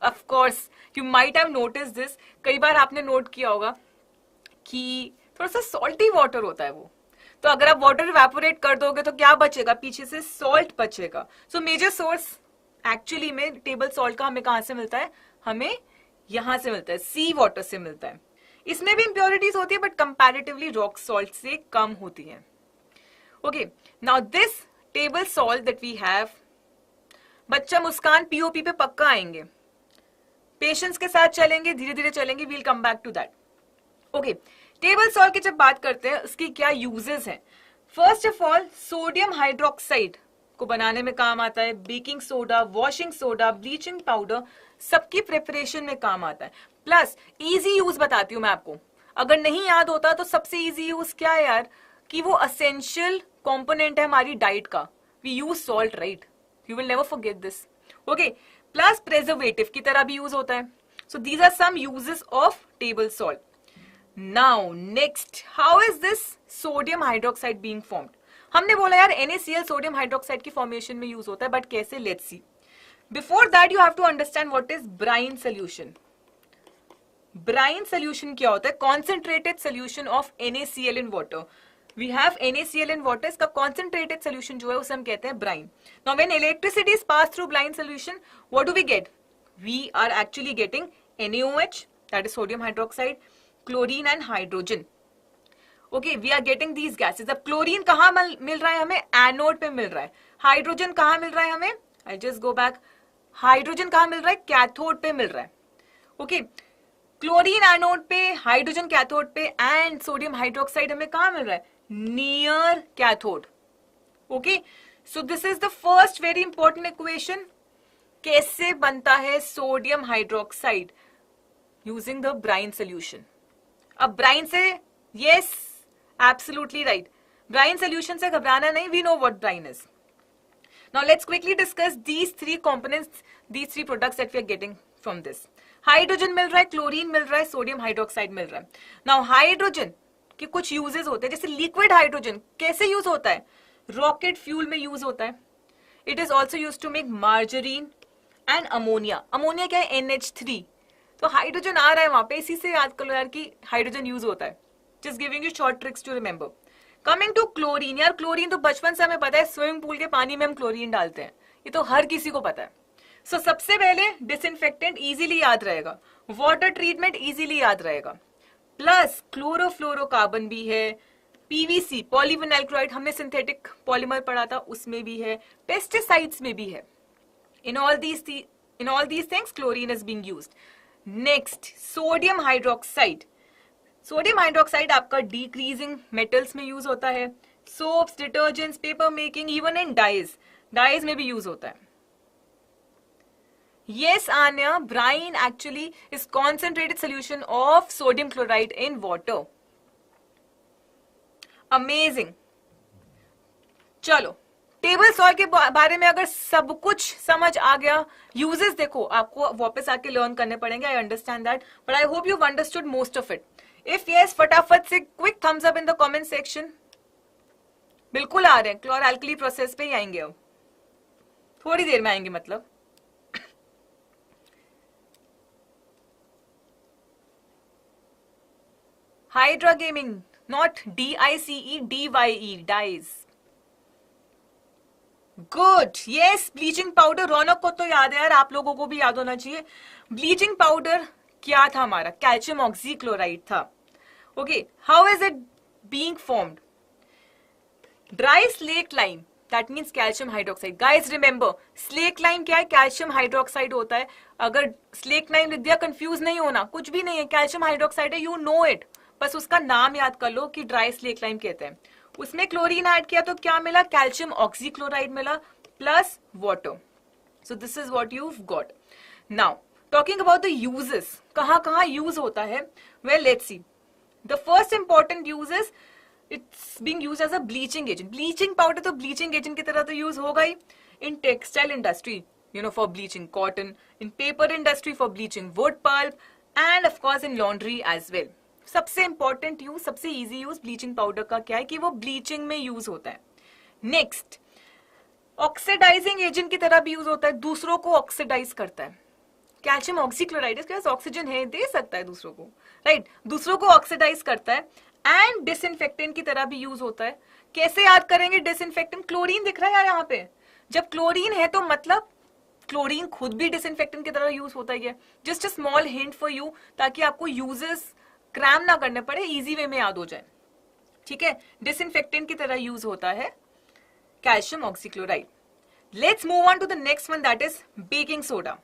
Of course you might have notice this. कई बार आपने नोट किया होगा कि थोड़ा सा सॉल्टी वाटर होता है वो. तो अगर आप वाटर इवेपोरेट कर दोगे तो क्या बचेगा? पीछे से सॉल्ट बचेगा. सो मेजर सोर्स एक्चुअली में टेबल सॉल्ट का हमें कहां से मिलता है? हमें यहां से मिलता है, सी वाटर से मिलता है. इसमें भी इंप्योरिटीज होती है, बट कंपैरेटिवली रॉक सॉल्ट से कम होती है. Okay, now this table salt that we have, बच्चा मुस्कान पीओपी पे पक्का आएंगे. पेशेंस के साथ चलेंगे, धीरे धीरे चलेंगे. We'll come back to that. Okay, table salt की जब बात करते हैं, उसकी क्या यूजेस हैं? First of all, sodium hydroxide को बनाने में काम आता है. Baking soda, washing soda, bleaching powder, सबकी प्रिपरेशन में काम आता है. प्लस इजी यूज बताती हूं मैं आपको. अगर नहीं याद होता तो सबसे इजी यूज क्या है यार, कि वो असेंशियल कंपोनेंट है हमारी डाइट का. We use salt, right? You will never forget this. Okay, plus preservative की तरह भी यूज होता है. So these are some uses of table salt. Now next, how is this sodium hydroxide being formed? हमने बोला यार NaCl sodium hydroxide की formation में यूज होता है, बट कैसे? Let's see. Before that you have to understand what is brine solution. Brine solution क्या होता है? Concentrated solution of NaCl in water. We have NaCl in water. इसका concentrated solution जो है उसे हम कहते हैं brine. Now when electricity is pass through brine solution, what do we get? We are actually getting NaOH, that is sodium hydroxide, chlorine and hydrogen. Okay, we are getting these gases. अब chlorine कहाँ मिल रहा है हमें? Anode पे मिल रहा है. हाइड्रोजन कहाँ मिल रहा है हमें? I just go back. Hydrogen कहाँ मिल रहा है? कैथोड पे मिल रहा है. ओके, क्लोरीन एनोड पे, हाइड्रोजन कैथोड पे, एंड सोडियम हाइड्रोक्साइड हमें कहाँ मिल रहा है? Near cathode. Okay, so this is the first very important equation. कैसे बनता है sodium hydroxide? Using the brine solution. अब ब्राइन से, yes, absolutely right, brine solution से घबराना नहीं. We know what brine is. Now let's quickly discuss these three components, these three products that we are getting from this. Hydrogen मिल रहा है, chlorine मिल रहा है, सोडियम हाइड्रोक्साइड मिल रहा है. नाउ हाइड्रोजन के कुछ यूजेस होते हैं, जैसे लिक्विड हाइड्रोजन कैसे यूज होता है? रॉकेट फ्यूल में यूज होता है. It is also use to make margarine and ammonia. Ammonia क्या है? NH3. तो हाइड्रोजन आ रहा है वहां पे, इसी से याद करो यार कि हाइड्रोजन यूज होता है. Just giving you short tricks to remember. Coming to chlorine, यार क्लोरीन तो बचपन से हमें पता है, स्विमिंग पूल के पानी में हम क्लोरीन डालते हैं, ये तो हर किसी को पता है. सो सबसे पहले डिसइंफेक्टेंट इजीली याद रहेगा, वाटर ट्रीटमेंट इजीली याद रहेगा. प्लस क्लोरोफ्लोरोकार्बन भी है, PVC पॉलीविनाइल क्लोराइड हमने सिंथेटिक पॉलीमर पढ़ा था उसमें भी है, पेस्टिसाइड्स में भी है. In all these things chlorine is being used. Next, sodium hydroxide. Sodium hydroxide आपका डिक्रीजिंग मेटल्स में यूज होता है. Soaps, detergents, paper making, even in dyes में भी यूज होता है. Yes, Anya, brine actually is concentrated solution of sodium chloride in water. Amazing. चलो, table salt के बारे में अगर सब कुछ समझ आ गया, यूजेस देखो आपको वापस आके लर्न करने पड़ेंगे, I understand that, but I hope you understood most of it. If yes, फटाफट से quick thumbs up in the comment section. बिल्कुल आ रहे हैं, क्लोर एल्कली प्रोसेस पे ही आएंगे, अब थोड़ी देर में आएंगे मतलब. हाइड्रा गेमिंग, not DICE, DYE, dyes. Good, yes. Bleaching powder, Raunak को तो याद है यार, आप लोगों को भी याद होना चाहिए. ब्लीचिंग पाउडर क्या था हमारा? कैल्शियम ऑक्सीक्लोराइड था. Okay, how is it being formed? Dry slate lime, that means calcium hydroxide. Guys remember, slate lime क्या है? कैल्शियम हाइड्रोक्साइड होता है. अगर स्लेट लाइम लिख दिया, कंफ्यूज नहीं होना, कुछ भी नहीं है, कैल्शियम हाइड्रोक्साइड है, यू नो इट. बस उसका नाम याद कर लो कि ड्राई स्लेट लाइम कहते हैं. उसमें क्लोरीन ऐड किया तो क्या मिला? कैल्शियम ऑक्सीक्लोराइड मिला plus water. So this is what you got. Now talking about the uses, कहां कहां यूज होता है? Well, let's see. The first important use is its being used as a bleaching agent. Bleaching powder तो bleaching agent की तरह तो use होगा ही. In textile industry, you know, for bleaching cotton, in paper industry for bleaching wood pulp, and of course in laundry as well. सबसे important use, सबसे easy use bleaching powder का क्या है कि वो ब्लीचिंग में यूज होता है. नेक्स्ट, ऑक्सीडाइजिंग एजेंट की तरह भी यूज होता है, दूसरों को ऑक्सीडाइज करता है. कैल्शियम ऑक्सीक्लोराइड, इसके पास ऑक्सीजन है, दे सकता है दूसरों को, राइट? दूसरों को ऑक्सीडाइज करता है. एंड डिसइंफेक्टेंट की तरह भी यूज होता है. कैसे याद करेंगे डिसइंफेक्टेंट? क्लोरीन दिख रहा है यार यहाँ पे. जब क्लोरीन है तो मतलब क्लोरीन खुद भी डिसइंफेक्टेंट की तरह यूज होता है. Just a small hint for you, ताकि आपको यूजेस क्रैम ना करने पड़े, इजी वे में याद हो जाए. ठीक है, डिसइंफेक्टेंट की तरह यूज होता है calcium oxychloride. Let's move on to the next one, that is baking soda.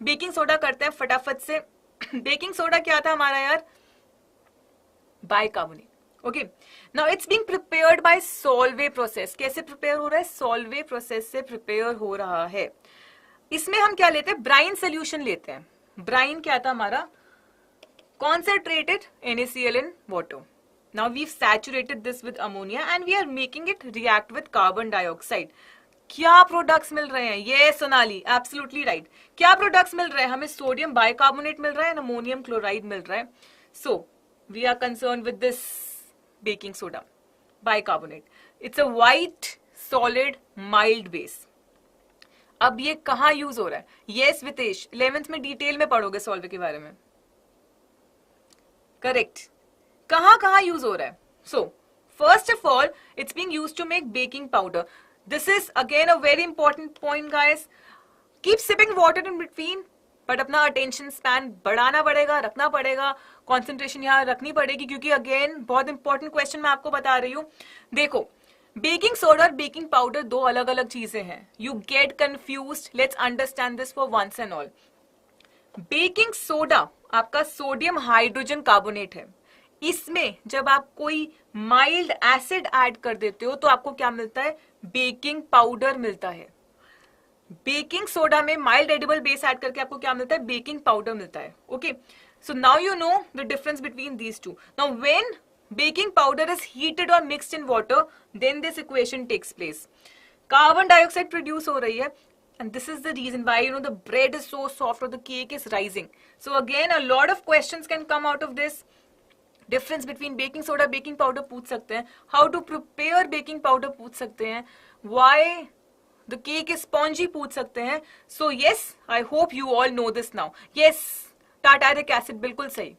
Baking soda करते हैं फटाफट से. बेकिंग सोडा क्या था हमारा यार? Bicarbonate. Okay, now it's being prepared by Solvay process. कैसे प्रिपेयर हो रहा है? सॉल्वे प्रोसेस से प्रिपेयर हो रहा है. इसमें हम क्या लेते हैं? ब्राइन सोल्यूशन लेते हैं. ब्राइन क्या था हमारा? Concentrated NaCl in water. Now we've saturated this with ammonia and we are making it react with carbon dioxide. क्या प्रोडक्ट्स मिल रहे हैं? ये सोनाली एब्सोल्युटली राइट. क्या प्रोडक्ट्स मिल रहे हैं हमें? सोडियम बाइकार्बोनेट मिल रहा है, अमोनियम क्लोराइड मिल रहा है. So we are concern with this baking soda bicarbonate. It's a white solid mild base. अब ये कहाँ यूज हो रहा है? यस वितेश, 11th में डिटेल में पढ़ोगे सॉल्वे के बारे में. करेक्ट. कहां कहां यूज हो रहा है? So first of all it's being used to make baking powder. This is again a very important point guys. Keep sipping water in between, but अपना अटेंशन स्पैन बढ़ाना पड़ेगा, रखना पड़ेगा, कॉन्सेंट्रेशन यहाँ रखनी पड़ेगी, क्योंकि अगेन बहुत इंपॉर्टेंट क्वेश्चन मैं आपको बता रही हूँ. देखो, बेकिंग सोडा और बेकिंग पाउडर दो अलग अलग चीजें हैं. You get confused, let's understand this for once and all. Baking soda आपका सोडियम हाइड्रोजन कार्बोनेट है. इसमें जब आप कोई माइल्ड एसिड ऐड कर देते हो तो आपको क्या मिलता है? बेकिंग पाउडर मिलता है. बेकिंग सोडा में माइल्ड एडिबल बेस ऐड करके आपको क्या मिलता है? बेकिंग पाउडर मिलता है. Okay, so now you know the difference between these two. Now when baking powder is heated or mixed in water, then this equation takes place. Carbon dioxide produce हो रही है, and this is the reason why the bread is so soft or the cake is rising. So again, a lot of questions can come out of this. Difference between baking soda, baking powder पूछ सकते हैं. How to prepare baking powder पूछ सकते हैं. Why the cake is spongy पूछ सकते हैं. So yes, I hope you all know this now. Yes, tartaric acid बिल्कुल सही.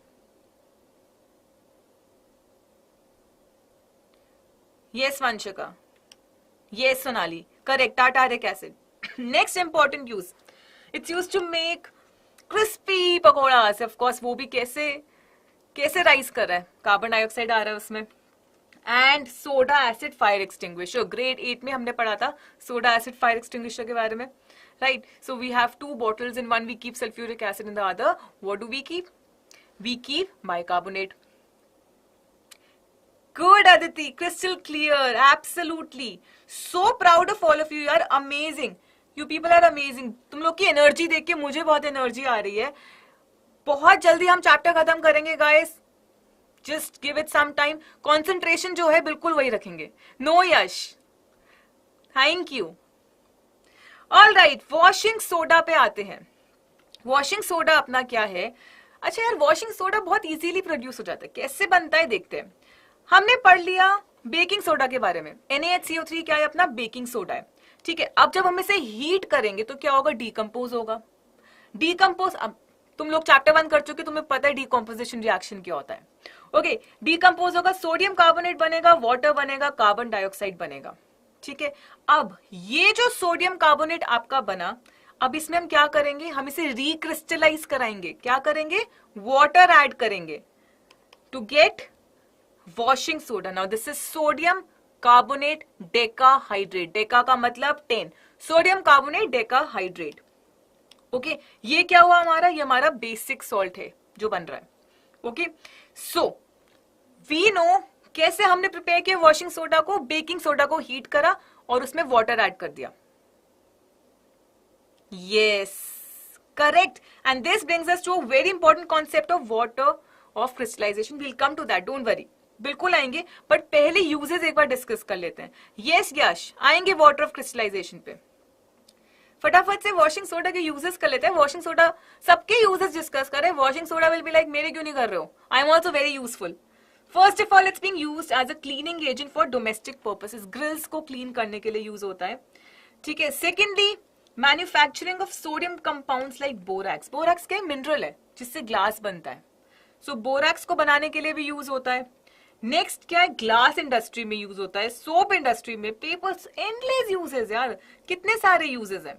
Yes, Vanshika. Yes, Sonali. Correct. Tartaric acid. Next important use. It's used to make crispy pakoras. Of course, वो भी कैसे rise कर रहा है? Carbon dioxide आ रहा है उसमें. And soda acid fire extinguisher. Grade 8 में हमने पढ़ा था सोडा एसिड फायर एक्सटिंग्विशर के बारे में, right? So we have 2 bottles. In one we keep sulfuric acid, in the other what do we keep? We keep bicarbonate. Good, Aditi. Crystal clear. Absolutely. So proud of all of you. You are amazing. You people are amazing. तुम लोग की energy देख के मुझे बहुत energy आ रही है. बहुत जल्दी हम चैप्टर खत्म करेंगे guys. Just give it some time. Concentration जो है बिल्कुल वही रखेंगे. No Yash. Thank you. All right, washing soda पे आते हैं। वॉशिंग सोडा अपना क्या है? अच्छा यार, वॉशिंग सोडा बहुत इजीली प्रोड्यूस हो जाता है, कैसे बनता है देखते हैं। हमने पढ़ लिया बेकिंग सोडा के बारे में। NaHCO3 क्या है? अपना बेकिंग सोडा है, ठीक है। अब जब हम इसे हीट करेंगे तो क्या होगा? डीकंपोज होगा। डीकंपोज, अब तुम लोग चैप्टर 1 कर चुके, तुम्हें पता है डीकंपोजिशन रिएक्शन क्या होता है। ओके, डीकंपोज होगा, सोडियम कार्बोनेट बनेगा, वाटर बनेगा, कार्बन डाइऑक्साइड बनेगा, ठीक है। अब ये जो सोडियम कार्बोनेट आपका बना, अब इसमें हम क्या करेंगे? हम इसे रिक्रिस्टलाइज कराएंगे। क्या करेंगे? वाटर ऐड करेंगे to get washing soda. Now this is sodium carbonate decahydrate. Deca का मतलब 10, सोडियम कार्बोनेट डेकाहाइड्रेट। ओके, ये क्या हुआ हमारा? ये हमारा बेसिक सॉल्ट है जो बन रहा है। ओके, सो वी नो कैसे हमने प्रिपेयर किया वॉशिंग सोडा को। बेकिंग सोडा को हीट करा और उसमें वाटर ऐड कर दिया। Yes, correct. And this brings us to a very important concept of water of crystallization. We'll come to that, don't worry. बिल्कुल आएंगे, बट पहले यूजेस एक बार डिस्कस कर लेते हैं। यस यश, आएंगे वाटर ऑफ क्रिस्टलाइजेशन पे। फटाफट से वॉशिंग सोडा के यूजेस कर लेते हैं। वॉशिंग सोडा सबके यूजेस डिस्कस करें। Washing soda will be like, मेरे क्यों नहीं कर रहे हो? I am also very useful. First of all, it's being used as a cleaning agent for domestic purposes. Grills को क्लीन करने के लिए यूज होता है, ठीक है। Secondly, manufacturing of sodium compounds like borax. Borax क्या मिनरल है जिससे ग्लास बनता है, सो बोरैक्स को बनाने के लिए भी यूज होता है। नेक्स्ट क्या है? ग्लास इंडस्ट्री में यूज होता है, सोप इंडस्ट्री में, पेपर्स, एंडलेस यूजेस यार, कितने सारे यूजेस हैं।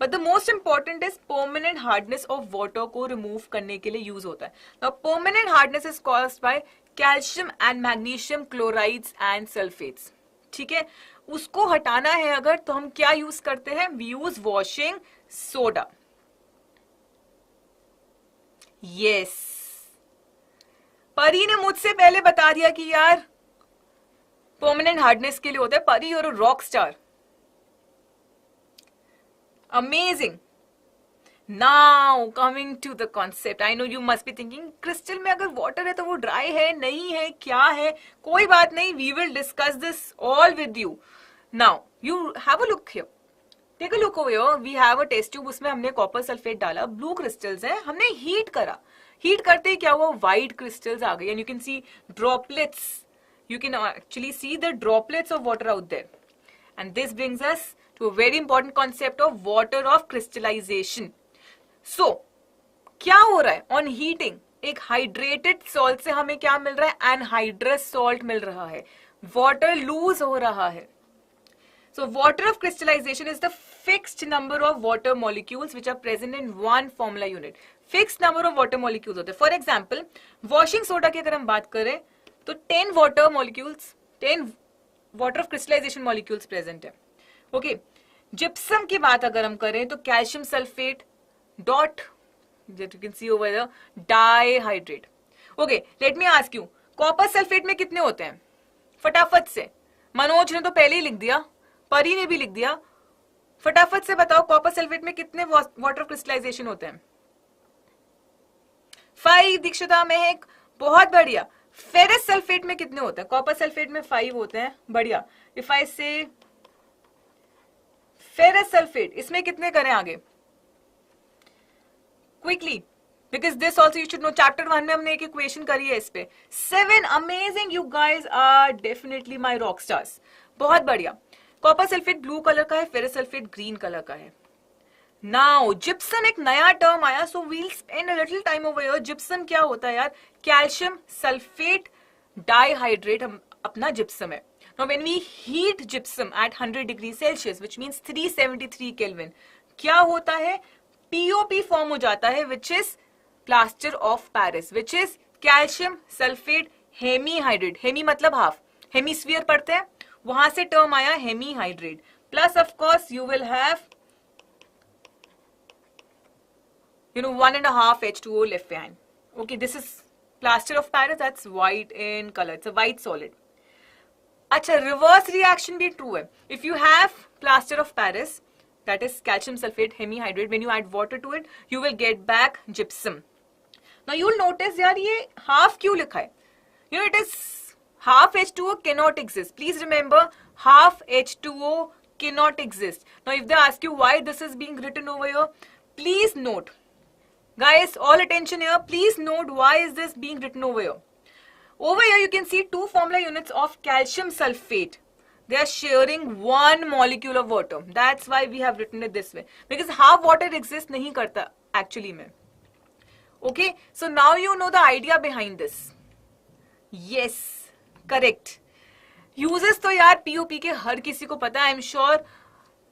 But the most important is permanent hardness of water को रिमूव करने के लिए यूज होता है। Now permanent hardness is caused by calcium and magnesium chlorides and sulphates, ठीक है। उसको हटाना है अगर, तो हम क्या यूज करते हैं? We use washing soda. Yes, Pari ने मुझसे पहले बता दिया कि यार परमानेंट हार्डनेस के लिए होता है। परी और rock star, amazing. Now coming to the concept, I know you must be thinking crystal में अगर वाटर है तो वो ड्राई है, नहीं है, क्या है? कोई बात नहीं, we will discuss this all with you. Now you have a look here, take a look over here. We have a test tube, उसमें हमने कॉपर सल्फेट डाला, ब्लू क्रिस्टल्स हैं, हमने हीट करा। हीट करते ही क्या हुआ? व्हाइट क्रिस्टल्स आ गए, and you can C droplets, you can actually see the droplets of water out there. And this brings us to a very important concept of water of crystallization. So, क्या हो रहा है? On heating, एक hydrated salt से हमें क्या मिल रहा है? Anhydrous salt मिल रहा है, water lose हो रहा है. So, water of crystallization is the fixed number of water molecules which are present in one formula unit. Fixed number of water molecules होते हैं. For example, washing soda की अगर हम बात करें तो 10 water molecules, 10 water of crystallisation molecules present है. Okay, gypsum की बात अगर हम करें तो calcium sulphate dot, that you can see over the dihydrate. Okay, let me ask you, copper sulphate में कितने होते हैं? फटाफट से, मनोज ने तो पहले ही लिख दिया, परी ने भी लिख दिया, फटाफट से बताओ कॉपर सल्फेट में कितने वाटर ऑफ क्रिस्टलाइजेशन होते हैं? 5. दीक्षिता, महक, बहुत बढ़िया. फेरस सल्फेट में कितने होते हैं? कॉपर सल्फेट में 5 होते हैं, बढ़िया. इफ आई से फेरस सल्फेट, इसमें कितने करें आगे quickly, because this also you should no. Chapter 1 में हमने एक इक्वेशन करी है इस पे. 7. Amazing, you guys are definitely my rock stars, बहुत बढ़िया. कॉपर सल्फेट ब्लू कलर का है, फेरस सल्फेट ग्रीन कलर का है. नाउ जिप्सम एक नया टर्म आया, so we'll spend a little time over here. Gypsum क्या होता है यार? कैल्शियम सल्फेट डाइहाइड्रेट अपना जिप्सम है. Now when we heat gypsum at 100 degree Celsius which means 373 kelvin, क्या होता है? पीओपी फॉर्म हो जाता है, which is plaster of Paris, which is calcium sulphate hemihydrate. Hemi मतलब हाफ, हेमीस्फीयर पढ़ते हैं, वहां से टर्म आया hemihydrate. Plus of course you will have 1.5 H2O left behind. Okay, this is plaster of Paris, that's white in color. It's a white solid. अच्छा, reverse reaction भी true है. If you have plaster of Paris, that is calcium sulfate hemihydrate, when you add water to it, you will get back gypsum. Now you will notice यार ये half क्यों लिखा है? It is half H2O cannot exist. Please remember, half H2O cannot exist. Now if they ask you why this is being written over here, please note. Guys, all attention here, please note why is this being written over here. Over here you can see two formula units of calcium sulfate. They are sharing one molecule of water. That's why we have written it this way. Because half water exists nahi karta actually mein. Okay, so now you know the idea behind this. Yes, correct. Uses तो यार POP के हर किसी को पता है, I'm sure.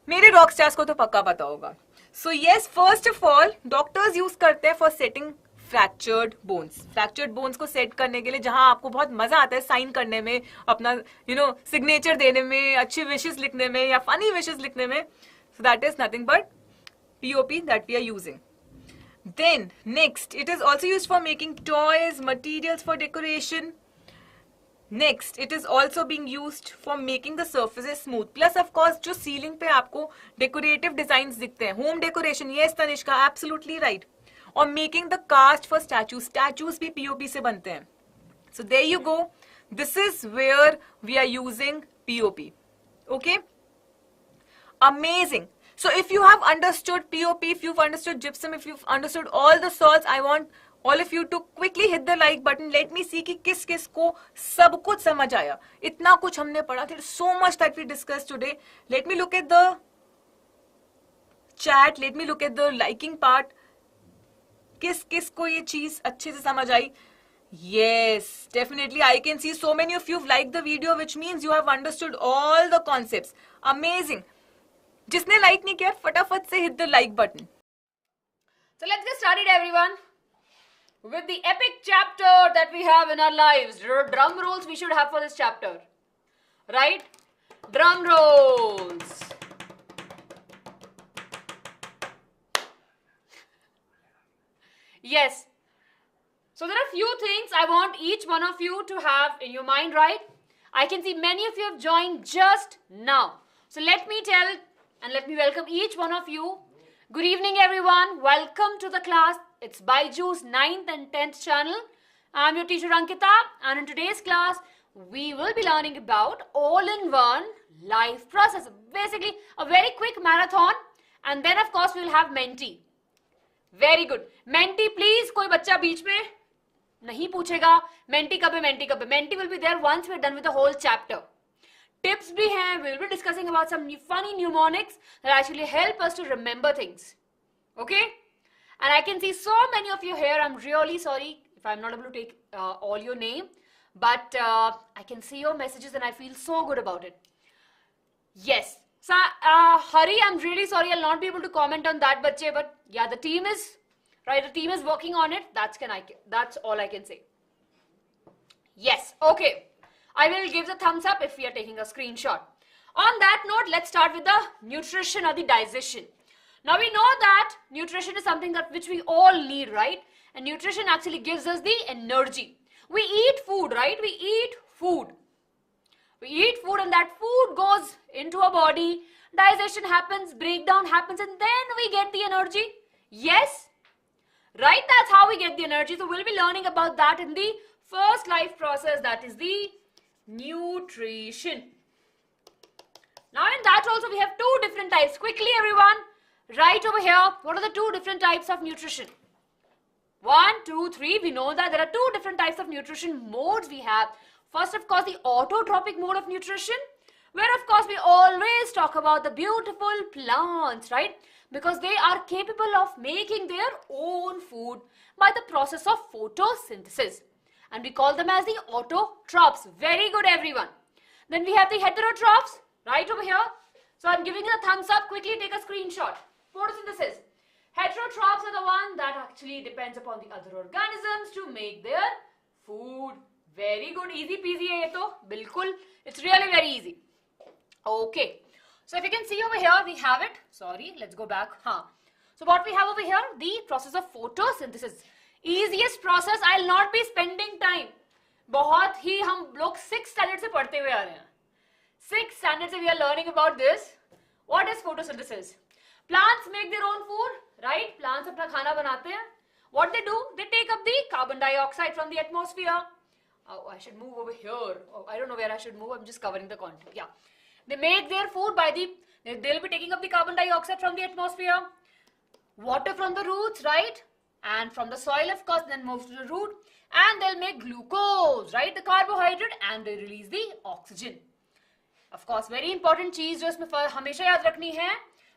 मेरे rock stars को तो पक्का पता होगा. So yes, first of all, doctors use करते हैं for setting fractured bones. Fractured bones को set करने के लिए जहां आपको बहुत मजा आता है साइन करने में, अपना signature देने में, अच्छी wishes लिखने में या funny wishes लिखने में. So that is nothing but POP that we are using. Then next, it is also used for making toys, materials for decoration. Next, it is also being used for making the surfaces smooth. Plus, of course, जो ceiling पे आपको decorative designs दिखते हैं, home decoration. Yes, Tanishka, absolutely right. और making the cast for statues. Statues भी POP से बनते हैं. So there you go. This is where we are using POP. Okay? Amazing. So if you have understood POP, if you've understood gypsum, if you've understood all the salts, I want all of you to quickly hit the like button. Let me see कि किस किस को सब कुछ समझ आया. इतना कुछ हमने पढ़ा. There is so much that we discussed today. Let me look at the chat. Let me look at the liking part. किस किस को ये चीज अच्छे से समझ आई? Yes, definitely. I can see so many of you have liked the video, which means you have understood all the concepts. Amazing. जिसने like नहीं किया फटाफट से hit the like button. So let's get started, everyone, with the epic chapter that we have in our lives. Drum rolls we should have for this chapter, right? Drum rolls. Yes. So there are few things I want each one of you to have in your mind, right? I can see many of you have joined just now. So let me tell and let me welcome each one of you. Good evening, everyone. Welcome to the class. It's BYJU'S 9th and 10th channel. I'm your teacher Ankita, and in today's class, we will be learning about all-in-one life process. Basically, a very quick marathon, and then of course we will have Menti. Very good. Menti, please, कोई बच्चा बीच में नहीं पूछेगा Menti कब है, Menti कब है. Menti will be there once we're done with the whole chapter. Tips भी हैं. We'll be discussing about some funny mnemonics that actually help us to remember things. Okay? And I can see so many of you here. I'm really sorry if I'm not able to take all your name. But I can see your messages and I feel so good about it. Yes. So, Hari, I'm really sorry. I'll not be able to comment on that, bache. But yeah, the team is, right? The team is working on it. That's all I can say. Yes. Okay. I will give the thumbs up if we are taking a screenshot. On that note, let's start with the nutrition or the digestion. Now we know that nutrition is something that which we all need, right? And nutrition actually gives us the energy. We eat food, right? We eat food. We eat food and that food goes into our body. Digestion happens, breakdown happens, and then we get the energy. Yes? Right? That's how we get the energy. So we'll be learning about that in the first life process, that is the nutrition. Now in that also we have two different types. Quickly everyone, right over here, what are the two different types of nutrition? 1, 2, 3. We know that there are two different types of nutrition modes we have. First, of course, the autotrophic mode of nutrition, where of course we always talk about the beautiful plants, right? Because they are capable of making their own food by the process of photosynthesis. And we call them as the autotrophs. Very good, everyone. Then we have the heterotrophs, right over here. So I'm giving you a thumbs up. Quickly take a screenshot. Photosynthesis. Heterotrophs are the one that actually depends upon the other organisms to make their food. Very good. Easy peasy hai ye to. Bilkul. It's really very easy. Okay. So if you can see over here, we have it. Sorry, let's go back. So what we have over here, the process of photosynthesis. Easiest process. I'll not be spending time. बहुत ही हम लोग 6th standard से पढ़ते हुए आ रहे हैं. 6th standard से we are learning about this. What is photosynthesis? Plants make their own food, right? Plants अपना खाना बनाते हैं. What they do? They take up the carbon dioxide from the atmosphere. Oh, I should move over here. Oh, I don't know where I should move. I'm just covering the content. Yeah. They make their food by the They'll be taking up the carbon dioxide from the atmosphere, water from the roots, right? And from the soil, of course, then moves to the root, and they'll make glucose, right? The carbohydrate, and they release the oxygen. Of course, very important चीज जो इसमें हमेशा याद रखनी है,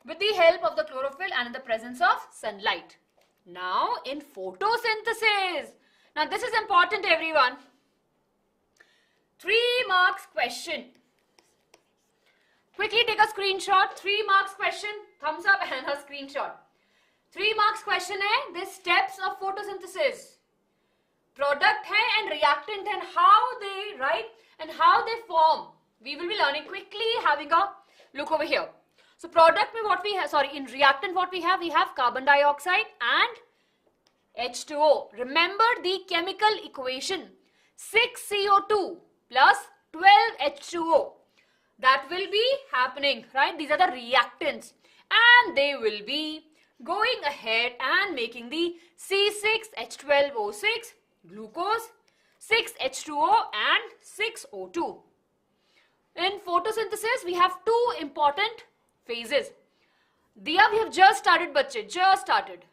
with the help of the chlorophyll and in the presence of sunlight. Now, in photosynthesis. Now, this is important, everyone. 3 marks question. Quickly take a screenshot. 3 marks question. Thumbs up and a screenshot. 3 marks question hai the steps of photosynthesis. Product hai and reactant and how they and how they form. We will be learning quickly, having a look over here. So product mein what we have, in reactant what we have carbon dioxide and H2O. Remember the chemical equation 6CO2 plus 12H2O. That will be happening, right? These are the reactants and they will be going ahead and making the C6H12O6 glucose, 6H2O and 6O2. In photosynthesis, we have 2 important phases. Diya, we have just started, bachche, just started.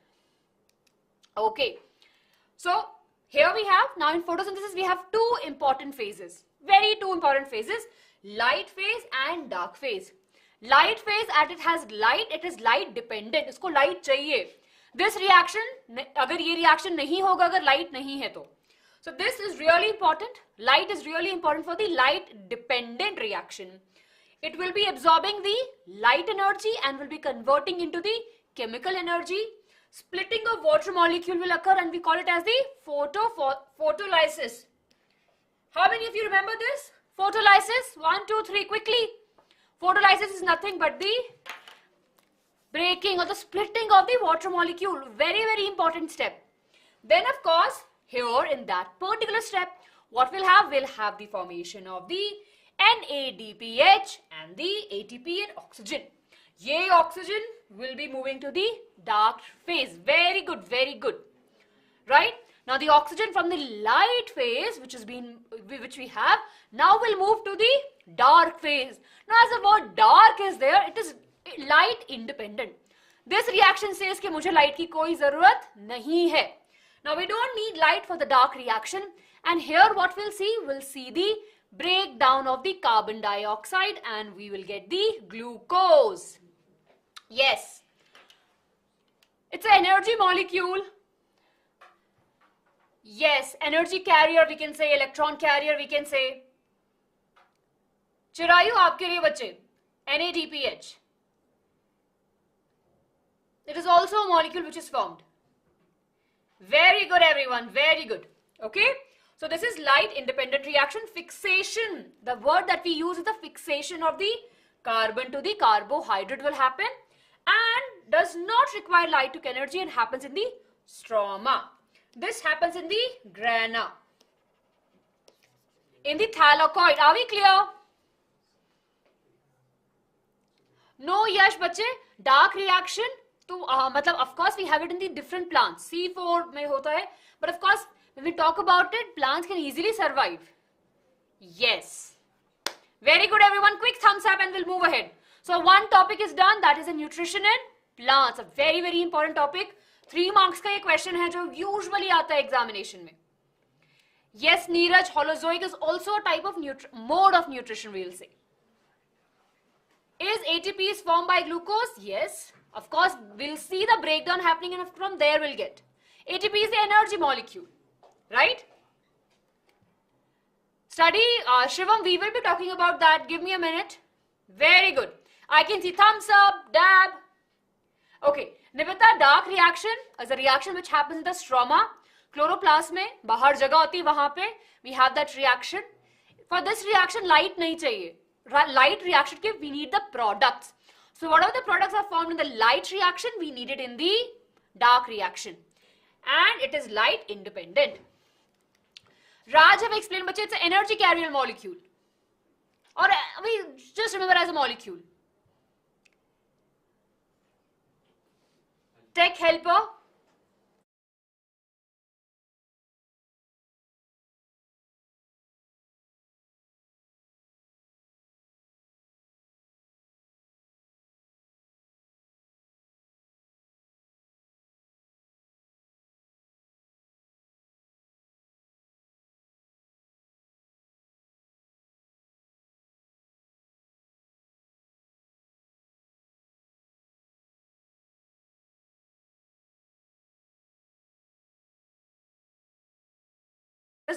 Okay. So, here we have, now in photosynthesis, we have 2 important phases. Very 2 important phases. Light phase and dark phase. Light phase, as it has light, it is light dependent. Isko light chahiye. This reaction, agar ye reaction nahi hoga, agar light nahi hai to. So this is really important. Light is really important for the light dependent reaction. It will be absorbing the light energy and will be converting into the chemical energy. Splitting of water molecule will occur and we call it as the photolysis. How many of you remember this? Photolysis, 1, 2, 3, quickly. Photolysis is nothing but the breaking or the splitting of the water molecule. Very, very important step. Then of course, here in that particular step, what we'll have the formation of the NADPH and the ATP and oxygen. Ye oxygen will be moving to the dark phase. Very good, very good. Right? Now the oxygen from the light phase, which we have, now will move to the dark phase. Now as the word dark is there, it is light independent. This reaction says कि मुझे light की कोई ज़रूरत नहीं है. Now we don't need light for the dark reaction, and here what we'll see the breakdown of the carbon dioxide and we will get the glucose. Yes. It's an energy molecule. Yes, energy carrier we can say, electron carrier we can say. Chirayu आपके लिए बच्चे, NADPH. It is also a molecule which is formed. Very good everyone, very good. Okay, so this is light independent reaction. Fixation, the word that we use is the fixation of the carbon to the carbohydrate will happen and does not require light to energy and happens in the stroma. This happens in the grana. In the thylakoid, are we clear? No, Yash bache, dark reaction. तो मतलब of course we have it in the different plants. C4 में होता है, but of course when we talk about it, plants can easily survive. Yes. Very good everyone. Quick thumbs up and we'll move ahead. So one topic is done, that is the nutrition in plants. A very very important topic. 3 marks का ये question है जो usually आता है examination में. Yes, Neeraj, holozoic is also a type of mode of nutrition we will say. Is ATP is formed by glucose? Yes. Of course, we'll see the breakdown happening and from there we'll get. ATP is the energy molecule, right? Study, Shivam, we will be talking about that. Give me a minute. Very good. I can see thumbs up, dab. Okay, Nivita, dark reaction is a reaction which happens in the stroma. Chloroplast में बाहर जगह होती है वहाँ पे we have that reaction. For this reaction, light नहीं चाहिए. Light reaction के we need the products. So whatever the products are formed in the light reaction, we need it in the dark reaction. And it is light independent. Raj have explained, but it's an energy carrier molecule. Or we just remember as a molecule. Tech helper.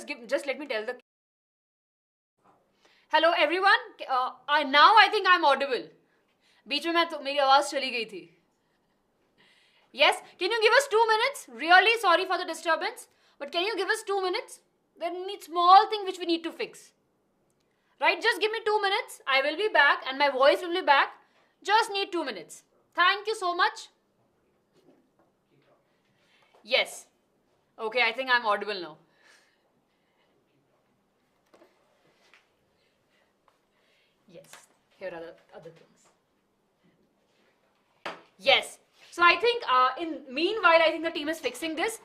just let me tell the. Hello everyone. Now I think I'm audible. बीच में मेरी आवाज चली गई थी. Yes, can you give us 2 minutes? Really sorry for the disturbance, but can you give us 2 minutes? There needs small thing which we need to fix. Right, just give me 2 minutes. I will be back and my voice will be back. Just need 2 minutes. Thank you so much. Yes. Okay, I think I'm audible now. Yes, here are the other things. Yes. So I think meanwhile, I think the team is fixing this.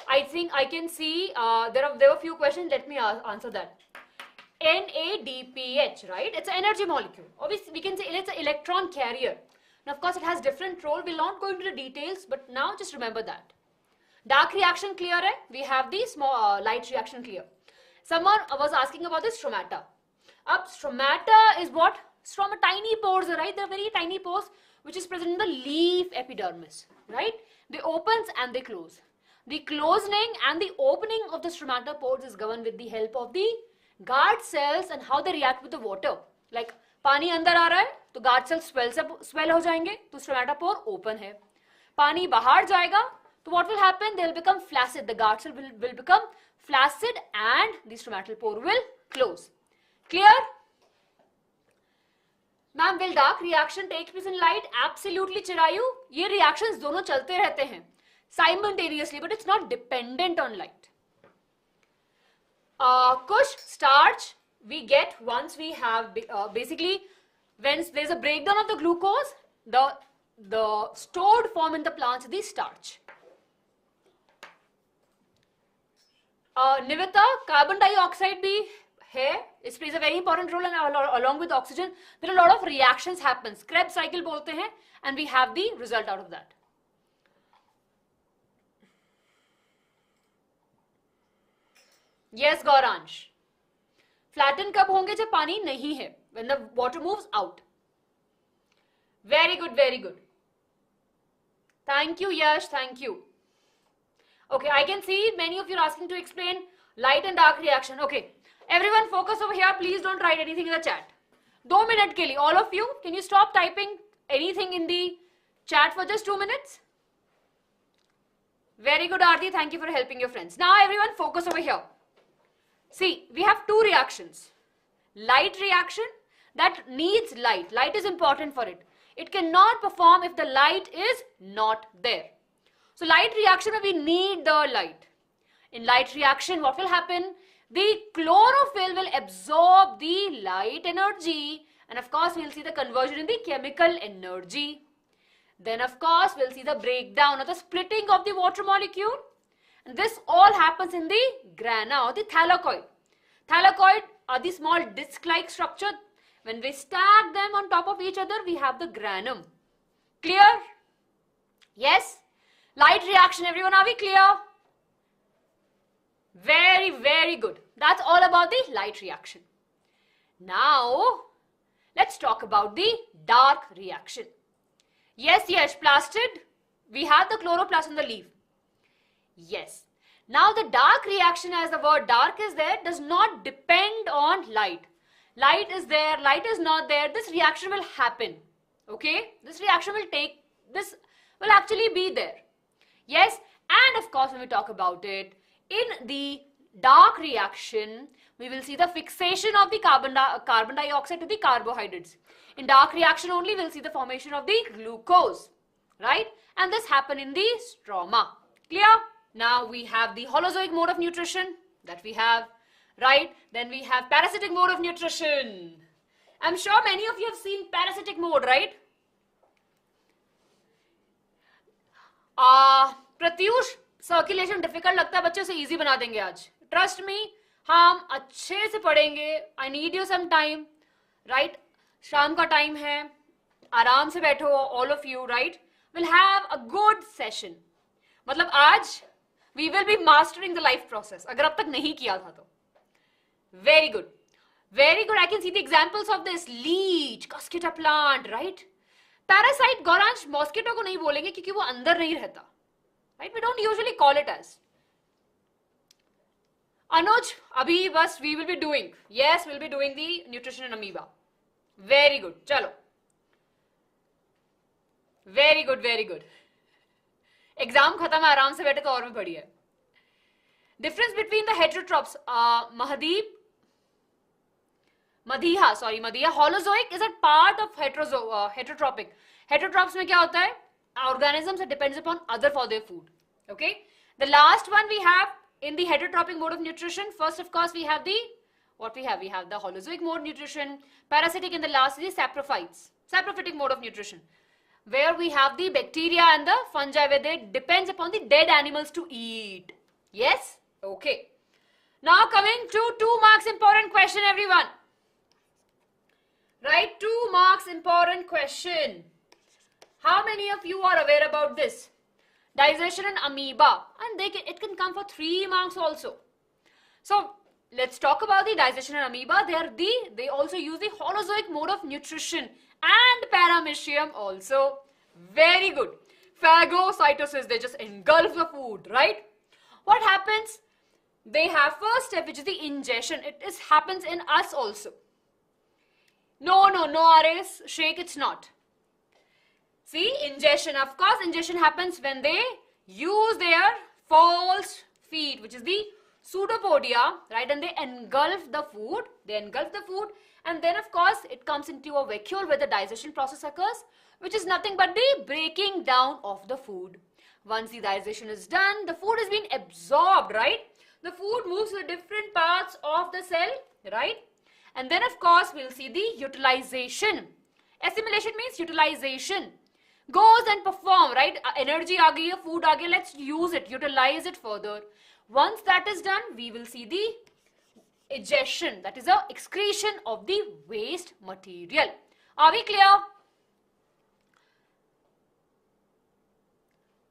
I think I can see there were a few questions. Let me answer that. NADPH, right? It's an energy molecule. Obviously, we can say it's an electron carrier. Now, of course, it has different role. We'll not go into the details, but now just remember that. Dark reaction clear hai? We have the small light reaction clear. Someone was asking about the stromata. Stromata is what? Stroma, tiny pores, right? They're very tiny pores which is present in the leaf epidermis, right? They opens and they close. The closing and the opening of the stromata pores is governed with the help of the guard cells and how they react with the water. Like पानी अंदर आ रहा है तो guard cells swell हो जाएंगे तो stromata pore open है. पानी बाहर जाएगा तो what will happen? They will become flaccid. The guard cell will become flaccid and the stromatal pore will close. Clear? Ma'am, will dark reaction take place in light? Absolutely, Chirayu. ये reactions दोनों चलते रहते हैं simultaneously, but it's not dependent on light. Kush, starch we get once we have basically when there's a breakdown of the glucose, the stored form in the plants is the starch. Nivita, carbon dioxide bhi hai. It plays a very important role, and along with oxygen, there are a lot of reactions happen. Krebs cycle bolte hain, and we have the result out of that. Yes, Gauransh. Flatten कब होंगे जब पानी नहीं है? When the water moves out. Very good, very good. Thank you, Yash. Thank you. Okay, I can see many of you are asking to explain light and dark reaction. Okay, everyone focus over here. Please don't write anything in the chat. 2 minutes ke liye, all of you, can you stop typing anything in the chat for just 2 minutes? Very good, Aarti. Thank you for helping your friends. Now, everyone focus over here. See, we have 2 reactions. Light reaction that needs light. Light is important for it. It cannot perform if the light is not there. So light reaction, we need the light. In light reaction, what will happen? The chlorophyll will absorb the light energy, and of course, we'll see the conversion in the chemical energy. Then, of course, we'll see the breakdown or the splitting of the water molecule. And this all happens in the grana or the thylakoid. Thylakoid are the small disc-like structure. When we stack them on top of each other, we have the granum. Clear? Yes? Light reaction, everyone, are we clear? Very, very good. That's all about the light reaction. Now, let's talk about the dark reaction. Yes, yes, plastid. We have the chloroplast in the leaf. Yes. Now, the dark reaction, as the word dark is there, does not depend on light. Light is there, light is not there. This reaction will happen. Okay? This reaction will actually be there. Yes, and of course, when we talk about it, in the dark reaction, we will see the fixation of the carbon dioxide to the carbohydrates. In dark reaction only, we'll see the formation of the glucose, right? And this happen in the stroma. Clear? Now we have the holozoic mode of nutrition that we have, right? Then we have parasitic mode of nutrition. I'm sure many of you have seen parasitic mode, right? Pratyush, circulation difficult लगता है बच्चों से easy बना देंगे आज. Trust me, हम अच्छे से पढ़ेंगे. I need you some time, right? शाम का टाइम है, आराम से बैठो all of you, right? Will have a good session. मतलब आज we will be mastering the life process, अगर अब तक नहीं किया था तो. Very good, very good. I can see the examples of this. Leech, cuscuta plant, right? Parasite Gauransh mosquito को नहीं बोलेंगे क्योंकि वो अंदर नहीं रहता, right? We don't usually call it as. Anuj, abhi bas we will be doing. Yes, we'll be doing the nutrition in amoeba. Very good. Chalo. Very good, very good. Exam khatam hai, आराम से बैठे तो और भी बढ़िया. Difference between the heterotrophs. Madhiha. Holozoic is a part of heterotrophic. Heterotrophs में क्या होता है? Organisms that depends upon other for their food. Okay. The last one we have in the heterotrophic mode of nutrition. First, of course, we have the what we have. We have the holozoic mode nutrition. Parasitic, and the last is the saprophytes. Saprophytic mode of nutrition, where we have the bacteria and the fungi, where they depends upon the dead animals to eat. Yes? Okay. Now coming to 2 marks important question, everyone. Right? 2 marks important question. How many of you are aware about this? Digestion in amoeba. And it can come for 3 marks also. So, let's talk about the digestion in amoeba. They also use the holozoic mode of nutrition and paramecium also. Very good. Phagocytosis, they just engulf the food, right? What happens? They have first step, which is the ingestion. It happens in us also. No, RS, shake, it's not. See, ingestion. Of course, ingestion happens when they use their false feet, which is the pseudopodia, right? And they engulf the food. And then, of course, it comes into a vacuole where the digestion process occurs, which is nothing but the breaking down of the food. Once the digestion is done, the food is being absorbed, right? The food moves to the different parts of the cell, right? And then, of course, we'll see the utilization. Assimilation means utilization. Goes and perform, right? Energy aa gayi hai, food aa gaya, let's use it, utilize it further. Once that is done, we will see the digestion. That is the excretion of the waste material. Are we clear?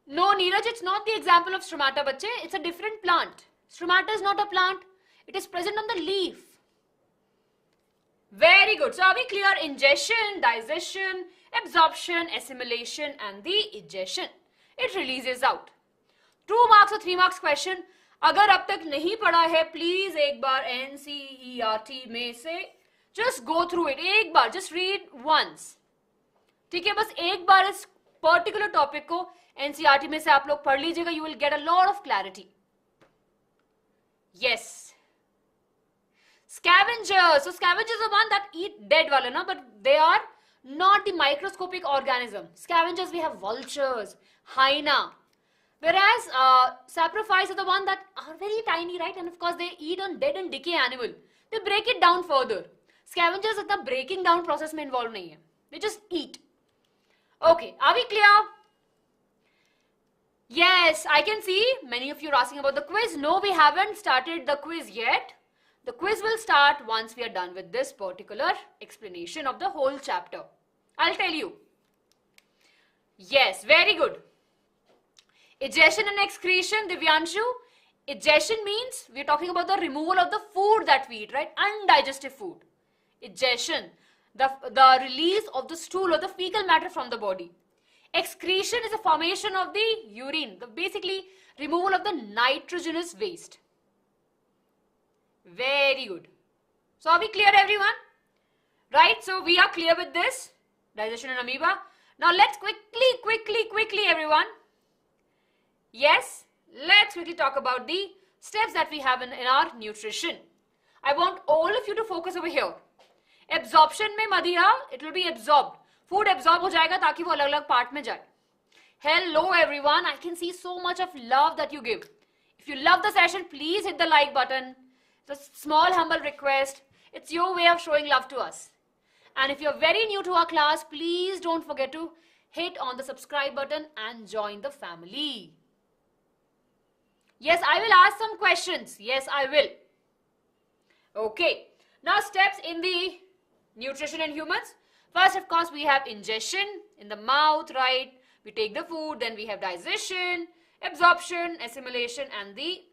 No, Neeraj, it's not the example of stromata, bache. It's a different plant. Stromata is not a plant. It is present on the leaf. Very good. So, are we clear? Ingestion, digestion, absorption, assimilation, and the egestion. It releases out. 2 marks or 3 marks question. अगर अब तक नहीं पढ़ा है, please एक बार NCERT में से just go through it. एक बार, just read once. ठीक है, बस एक बार इस particular topic को NCERT में से आप लोग पढ़ लीजिएगा. You will get a lot of clarity. Yes. Scavengers. So scavengers are the one that eat dead wale, no? But they are not the microscopic organism. Scavengers, we have vultures, hyena. Whereas saprophytes are the one that are very tiny, right? And of course, they eat on dead and decay animal. They break it down further. Scavengers are the breaking down process mein involved nahi hai. They just eat. Okay, are we clear? Yes, I can see many of you are asking about the quiz. No, we haven't started the quiz yet. The quiz will start once we are done with this particular explanation of the whole chapter. I'll tell you. Yes, very good. Egestion and excretion, Divyanshu. Egestion means we're talking about the removal of the food that we eat, right? Undigested food. Egestion, the release of the stool or the fecal matter from the body. Excretion is a formation of the urine, the basically removal of the nitrogenous waste. Very good. So are we clear, everyone? Right, so we are clear with this. Digestion in amoeba. Now let's quickly, everyone. Yes, let's quickly talk about the steps that we have in our nutrition. I want all of you to focus over here. Absorption mein madhiya, it will be absorbed. Food absorb ho jayega ताकि वो अलग-अलग part में जाए. Hello everyone, I can see so much of love that you give. If you love the session, please hit the like button. It's a small humble request. It's your way of showing love to us. And if you're very new to our class, please don't forget to hit on the subscribe button and join the family. Yes, I will ask some questions. Yes, I will. Okay. Now steps in the nutrition in humans. First, of course, we have ingestion in the mouth, right? We take the food, then we have digestion, absorption, assimilation, and the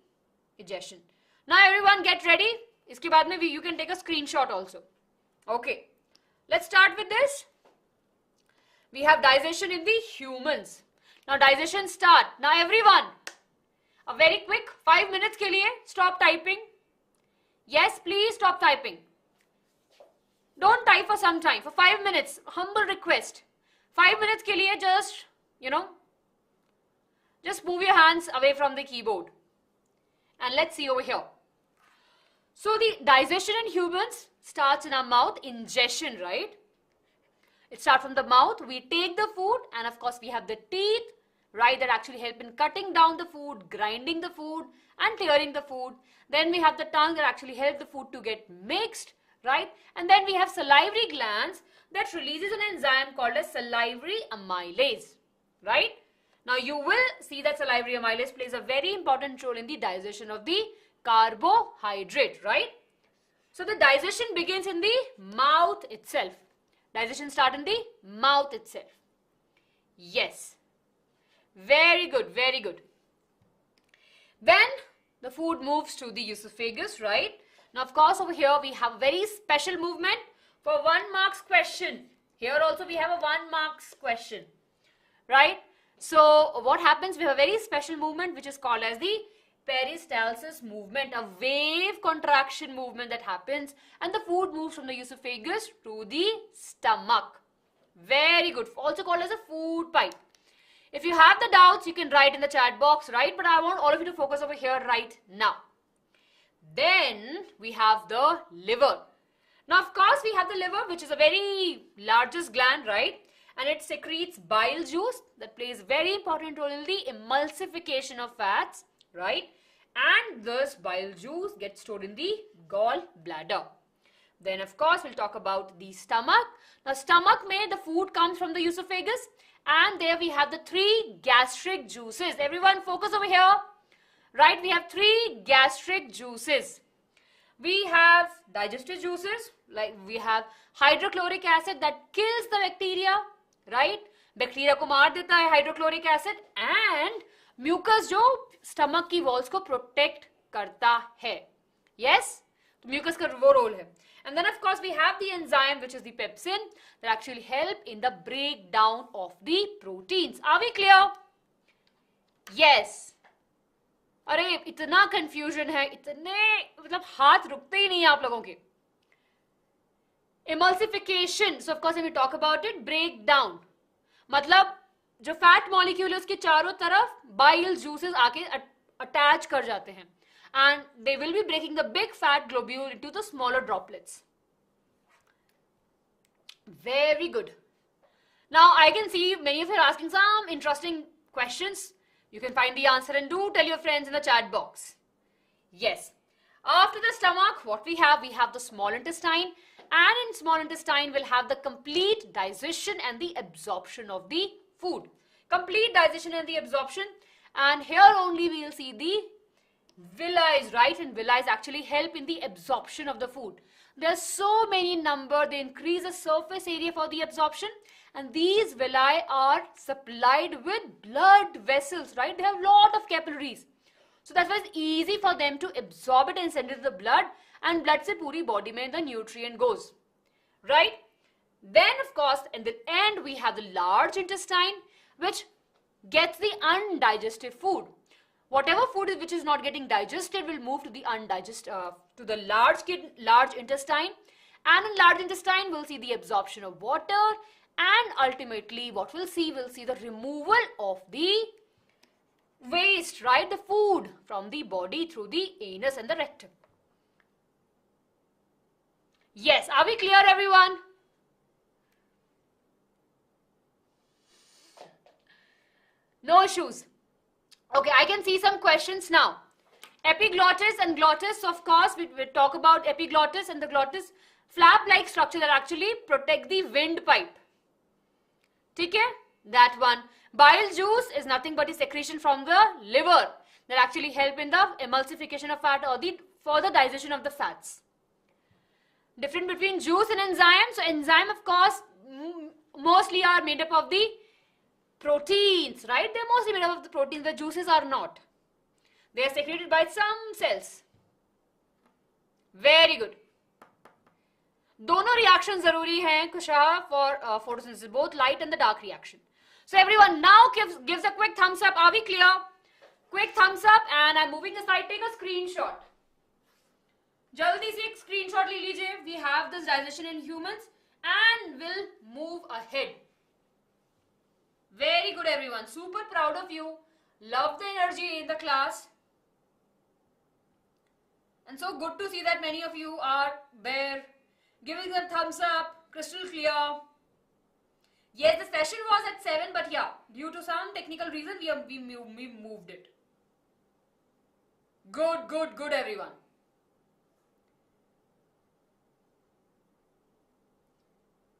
egestion. Now, everyone get ready. Iske baad mein you can take a screenshot also. Okay. Let's start with this. We have digestion in the humans. Now, digestion start. Now, everyone, a very quick 5 minutes ke liye, stop typing. Yes, please stop typing. Don't type for some time, for 5 minutes. Humble request. 5 minutes ke liye just, just move your hands away from the keyboard. And let's see over here. So the digestion in humans starts in our mouth, ingestion, right? It starts from the mouth, we take the food, and of course we have the teeth, right, that actually help in cutting down the food, grinding the food, and clearing the food. Then we have the tongue that actually help the food to get mixed, right? And then we have salivary glands that releases an enzyme called as salivary amylase, right? Now you will see that salivary amylase plays a very important role in the digestion of the carbohydrate, right? So the digestion begins in the mouth itself. Digestion starts in the mouth itself. Yes. Very good, very good. Then the food moves to the esophagus, right? Now, of course, over here we have a very special movement for 1 marks question. Here also we have a 1 marks question, right? So what happens? We have a very special movement which is called as the peristalsis movement, a wave contraction movement that happens, and the food moves from the esophagus to the stomach. Very good. Also called as a food pipe. If you have the doubts, you can write in the chat box, right? But I want all of you to focus over here right now. Then we have the liver. Now, of course, we have the liver, which is a very largest gland, right? And it secretes bile juice that plays a very important role in the emulsification of fats, right? And this bile juice gets stored in the gallbladder. Then, of course, we'll talk about the stomach. Now, stomach mein the food comes from the esophagus, and there we have the 3 gastric juices. Everyone focus over here, right? We have 3 gastric juices. We have digestive juices, like we have hydrochloric acid that kills the bacteria, right? Bacteria ko maar deta hai hydrochloric acid, and mucus jo stomach ki walls ko protect karta hai. Yes? So mucus ka wo role hai. And then of course we have the enzyme, which is the pepsin, that actually help in the breakdown of the proteins. Are we clear? Yes. अरे इतना confusion है, इतने मतलब हाथ रुकते ही नहीं है आप लोगों के. Emulsification, so of course when we talk about it, breakdown, मतलब जो फैट मॉलिक्यूल है उसके चारों तरफ बाइल जूसेस आके अटैच कर जाते हैं, and they will be breaking the big fat globule into the smaller droplets. Very good. Now I can see many of you are asking some interesting questions. You can find the answer and do tell your friends in the chat box. Yes. After the stomach, what we have the small intestine, and in small intestine we'll have the complete digestion and the absorption of the food. Complete digestion and the absorption, and here only we will see the villi, right? And villi actually help in the absorption of the food. There are so many number, they increase the surface area for the absorption, and these villi are supplied with blood vessels, right? They have a lot of capillaries. So that's why it's easy for them to absorb it and send it to the blood, and blood se puri body mein the nutrient goes, right? Then of course in the end we have the large intestine, which gets the undigested food. Whatever food which is not getting digested will move to the to the large intestine, and in large intestine we'll see the absorption of water, and ultimately what we'll see the removal of the waste, right? The food from the body through the anus and the rectum. Yes, are we clear everyone? No issues. Okay, I can see some questions now. Epiglottis and glottis, of course, we talk about epiglottis and the glottis, flap-like structure that actually protect the windpipe. Okay, that one. Bile juice is nothing but a secretion from the liver that actually help in the emulsification of fat or the further digestion of the fats. Difference between juice and enzyme. So enzyme, of course, mostly are made up of the proteins, right? They're mostly made up of the proteins. The juices are not. They are secreted by some cells. Very good. दोनों reactions जरूरी हैं कुशा for photosynthesis, both light and the dark reaction. So everyone now gives a quick thumbs up. Are we clear? Quick thumbs up, and I'm moving aside. Take a screenshot. जल्दी से एक screenshot ले लीजिए. We have this digestion in humans and will move ahead. Very good everyone. Super proud of you. Love the energy in the class. And so good to see that many of you are there. Giving a thumbs up. Crystal clear. Yes, the session was at 7, but yeah, due to some technical reason, we moved it. Good everyone.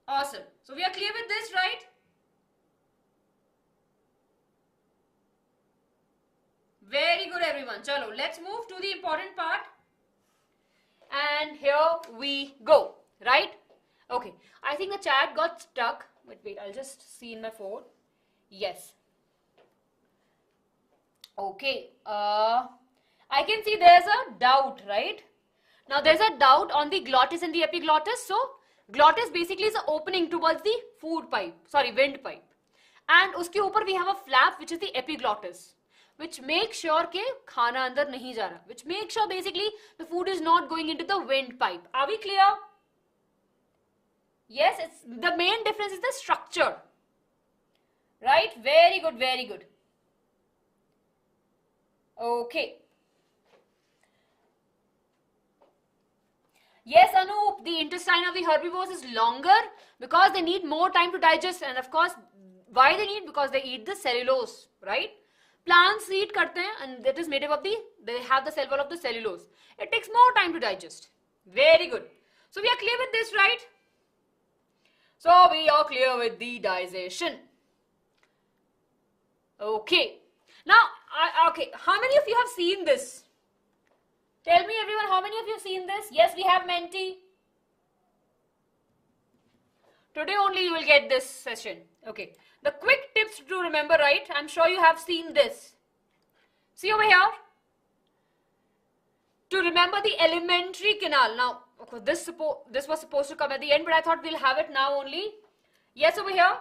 Awesome. So we are clear with this, right? Very good everyone. Chalo, let's move to the important part. And here we go, right? Okay, I think the chat got stuck. Wait, I'll just see in my phone. Yes. Okay, I can see there's a doubt, right? Now there's a doubt on the glottis and the epiglottis. So glottis basically is the opening towards the wind pipe. And uske upar we have a flap which is the epiglottis, which makes sure ke khana andar nahi ja raha, which makes sure basically the food is not going into the windpipe. Are we clear? Yes, it's the main difference is the structure. Right? Very good, very good. Okay. Yes, Anup, the intestine of the herbivores is longer because they need more time to digest, and of course, why they need? Because they eat the cellulose, right? Plants eat karte hain, and that is made up of they have the cell wall of the cellulose. It takes more time to digest. Very good. So we are clear with this, right? So we are clear with the digestion. Okay. Now, okay, how many of you have seen this? Tell me everyone, how many of you have seen this? Yes, we have Menti. Today only you will get this session. Okay. The quick tips to remember, right? I'm sure you have seen this. See over here. To remember the alimentary canal. Now, okay, this was supposed to come at the end, but I thought we'll have it now only. Yes, over here.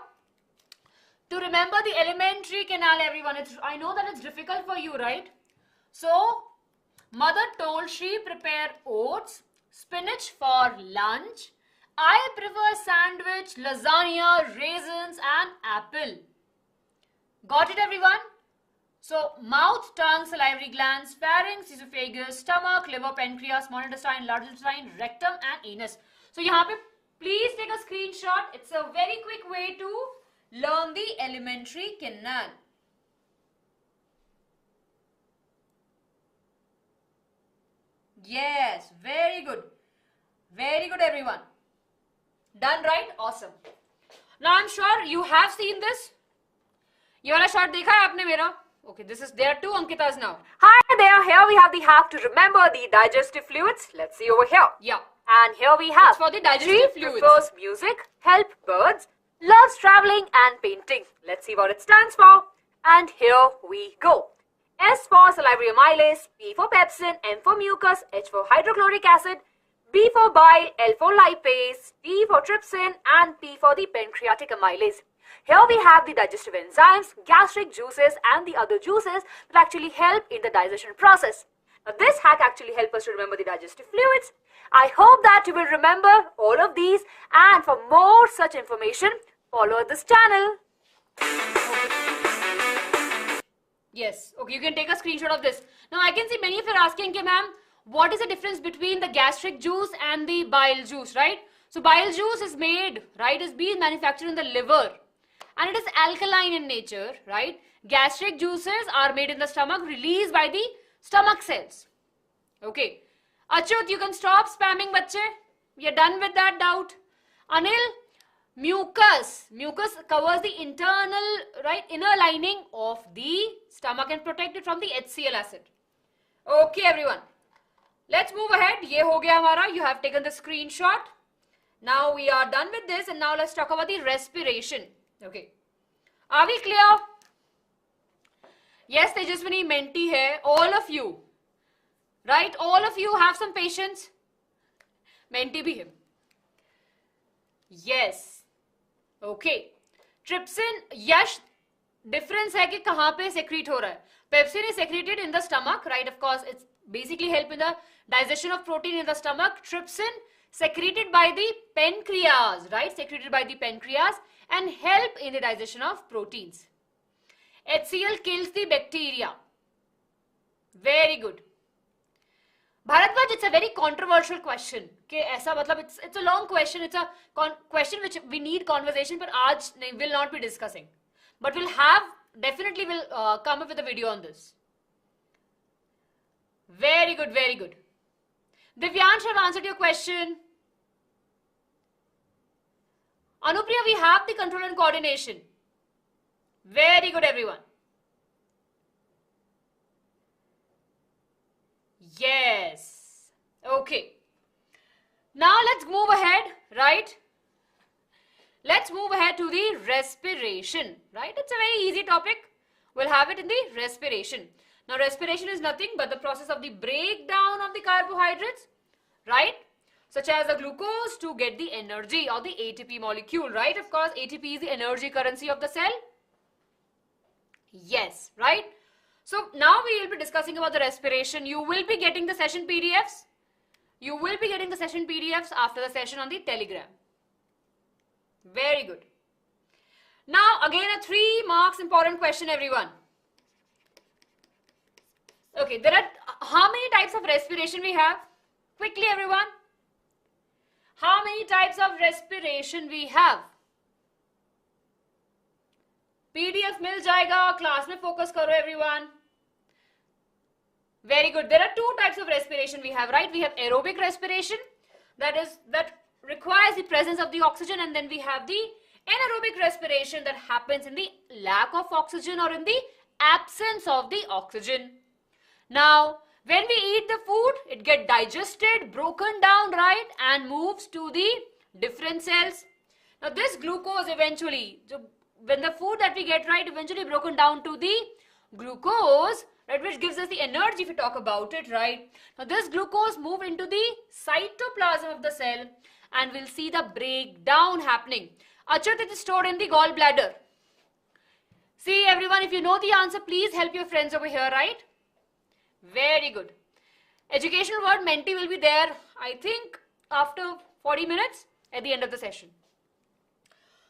To remember the alimentary canal, everyone. I know that it's difficult for you, right? So, mother told she prepare oats, spinach for lunch. I prefer sandwich, lasagna, raisins and apple. Got it everyone? So mouth, tongue, salivary glands, pharynx, esophagus, stomach, liver, pancreas, small intestine, large intestine, rectum and anus. So यहाँ पे please take a screenshot. It's a very quick way to learn the alimentary canal. Yes, very good. Very good everyone. Done, right? Awesome. Now I'm sure you have seen this. ये वाला shot देखा है आपने मेरा? Okay, there are two Ankitas now. Hi there. Here we have the have to remember the digestive fluids. Let's see over here. Yeah. And here we have. It's for the digestive fluids. Prefers music, help birds, loves traveling and painting. Let's see what it stands for. And here we go. S for salivary amylase, P for pepsin, M for mucus, H for hydrochloric acid, B for bile, L for lipase, T for trypsin, and P for the pancreatic amylase. Here we have the digestive enzymes, gastric juices, and the other juices that actually help in the digestion process. Now, this hack actually helps us to remember the digestive fluids. I hope that you will remember all of these, and for more such information, follow this channel. Yes, okay, you can take a screenshot of this. Now, I can see many of you are asking, okay, ma'am, what is the difference between the gastric juice and the bile juice, right? So, bile juice is made, right, is being manufactured in the liver. And it is alkaline in nature, right? Gastric juices are made in the stomach, released by the stomach cells. Okay. Achut, you can stop spamming, bache. We are done with that doubt. Anil, mucus. Mucus covers the internal, right, inner lining of the stomach and protect it from the HCl acid. Okay, everyone. Let's move ahead. Ye ho gaya hamara. You have taken the screenshot. Now we are done with this, and now let's talk about the respiration. Okay. Are we clear? Yes, Tejaswini, Menti hai. All of you. Right? All of you have some patience. Menti bhi hai. Yes. Okay. Trypsin, Yash, difference है कि कहाँ पे secrete हो रहा है. Pepsin is secreted in the stomach, right? Of course, it's basically help in the digestion of protein in the stomach. Trypsin secreted by the pancreas, right? Secreted by the pancreas and help in the digestion of proteins. HCl kills the bacteria. Very good. Bharatwaj, it's a very controversial question. कि ऐसा मतलब it's a long question. It's a question which we need conversation. पर आज नहीं, will not be discussing. But we'll have, definitely will come up with a video on this. Very good, very good. Divyansh, I've answered your question. Anupriya, we have the control and coordination. Very good, everyone. Yes. Okay. Now let's move ahead, right? Let's move ahead to the respiration, right? It's a very easy topic. We'll have it in the respiration. Now, respiration is nothing but the process of the breakdown of the carbohydrates, right? Such as the glucose to get the energy or the ATP molecule, right? Of course, ATP is the energy currency of the cell. Yes, right? So, now we will be discussing about the respiration. You will be getting the session PDFs. You will be getting the session PDFs after the session on the Telegram. Very good. Now, again a 3 marks important question, everyone. Okay, there are how many types of respiration we have? Quickly, everyone. How many types of respiration we have? PDF मिल जाएगा, class में focus करो, everyone. Very good. There are 2 types of respiration we have, right? We have aerobic respiration, that requires the presence of the oxygen, and then we have the anaerobic respiration that happens in the lack of oxygen or in the absence of the oxygen. Now, when we eat the food, it gets digested, broken down, right, and moves to the different cells. Now, this glucose eventually, when the food that we get, right, eventually broken down to the glucose, right, which gives us the energy if we talk about it, right. Now, this glucose move into the cytoplasm of the cell, and we'll see the breakdown happening. Achyut, it is stored in the gallbladder. See, everyone, if you know the answer, please help your friends over here, right? Very good. Educational word Menti will be there, I think, after 40 minutes at the end of the session.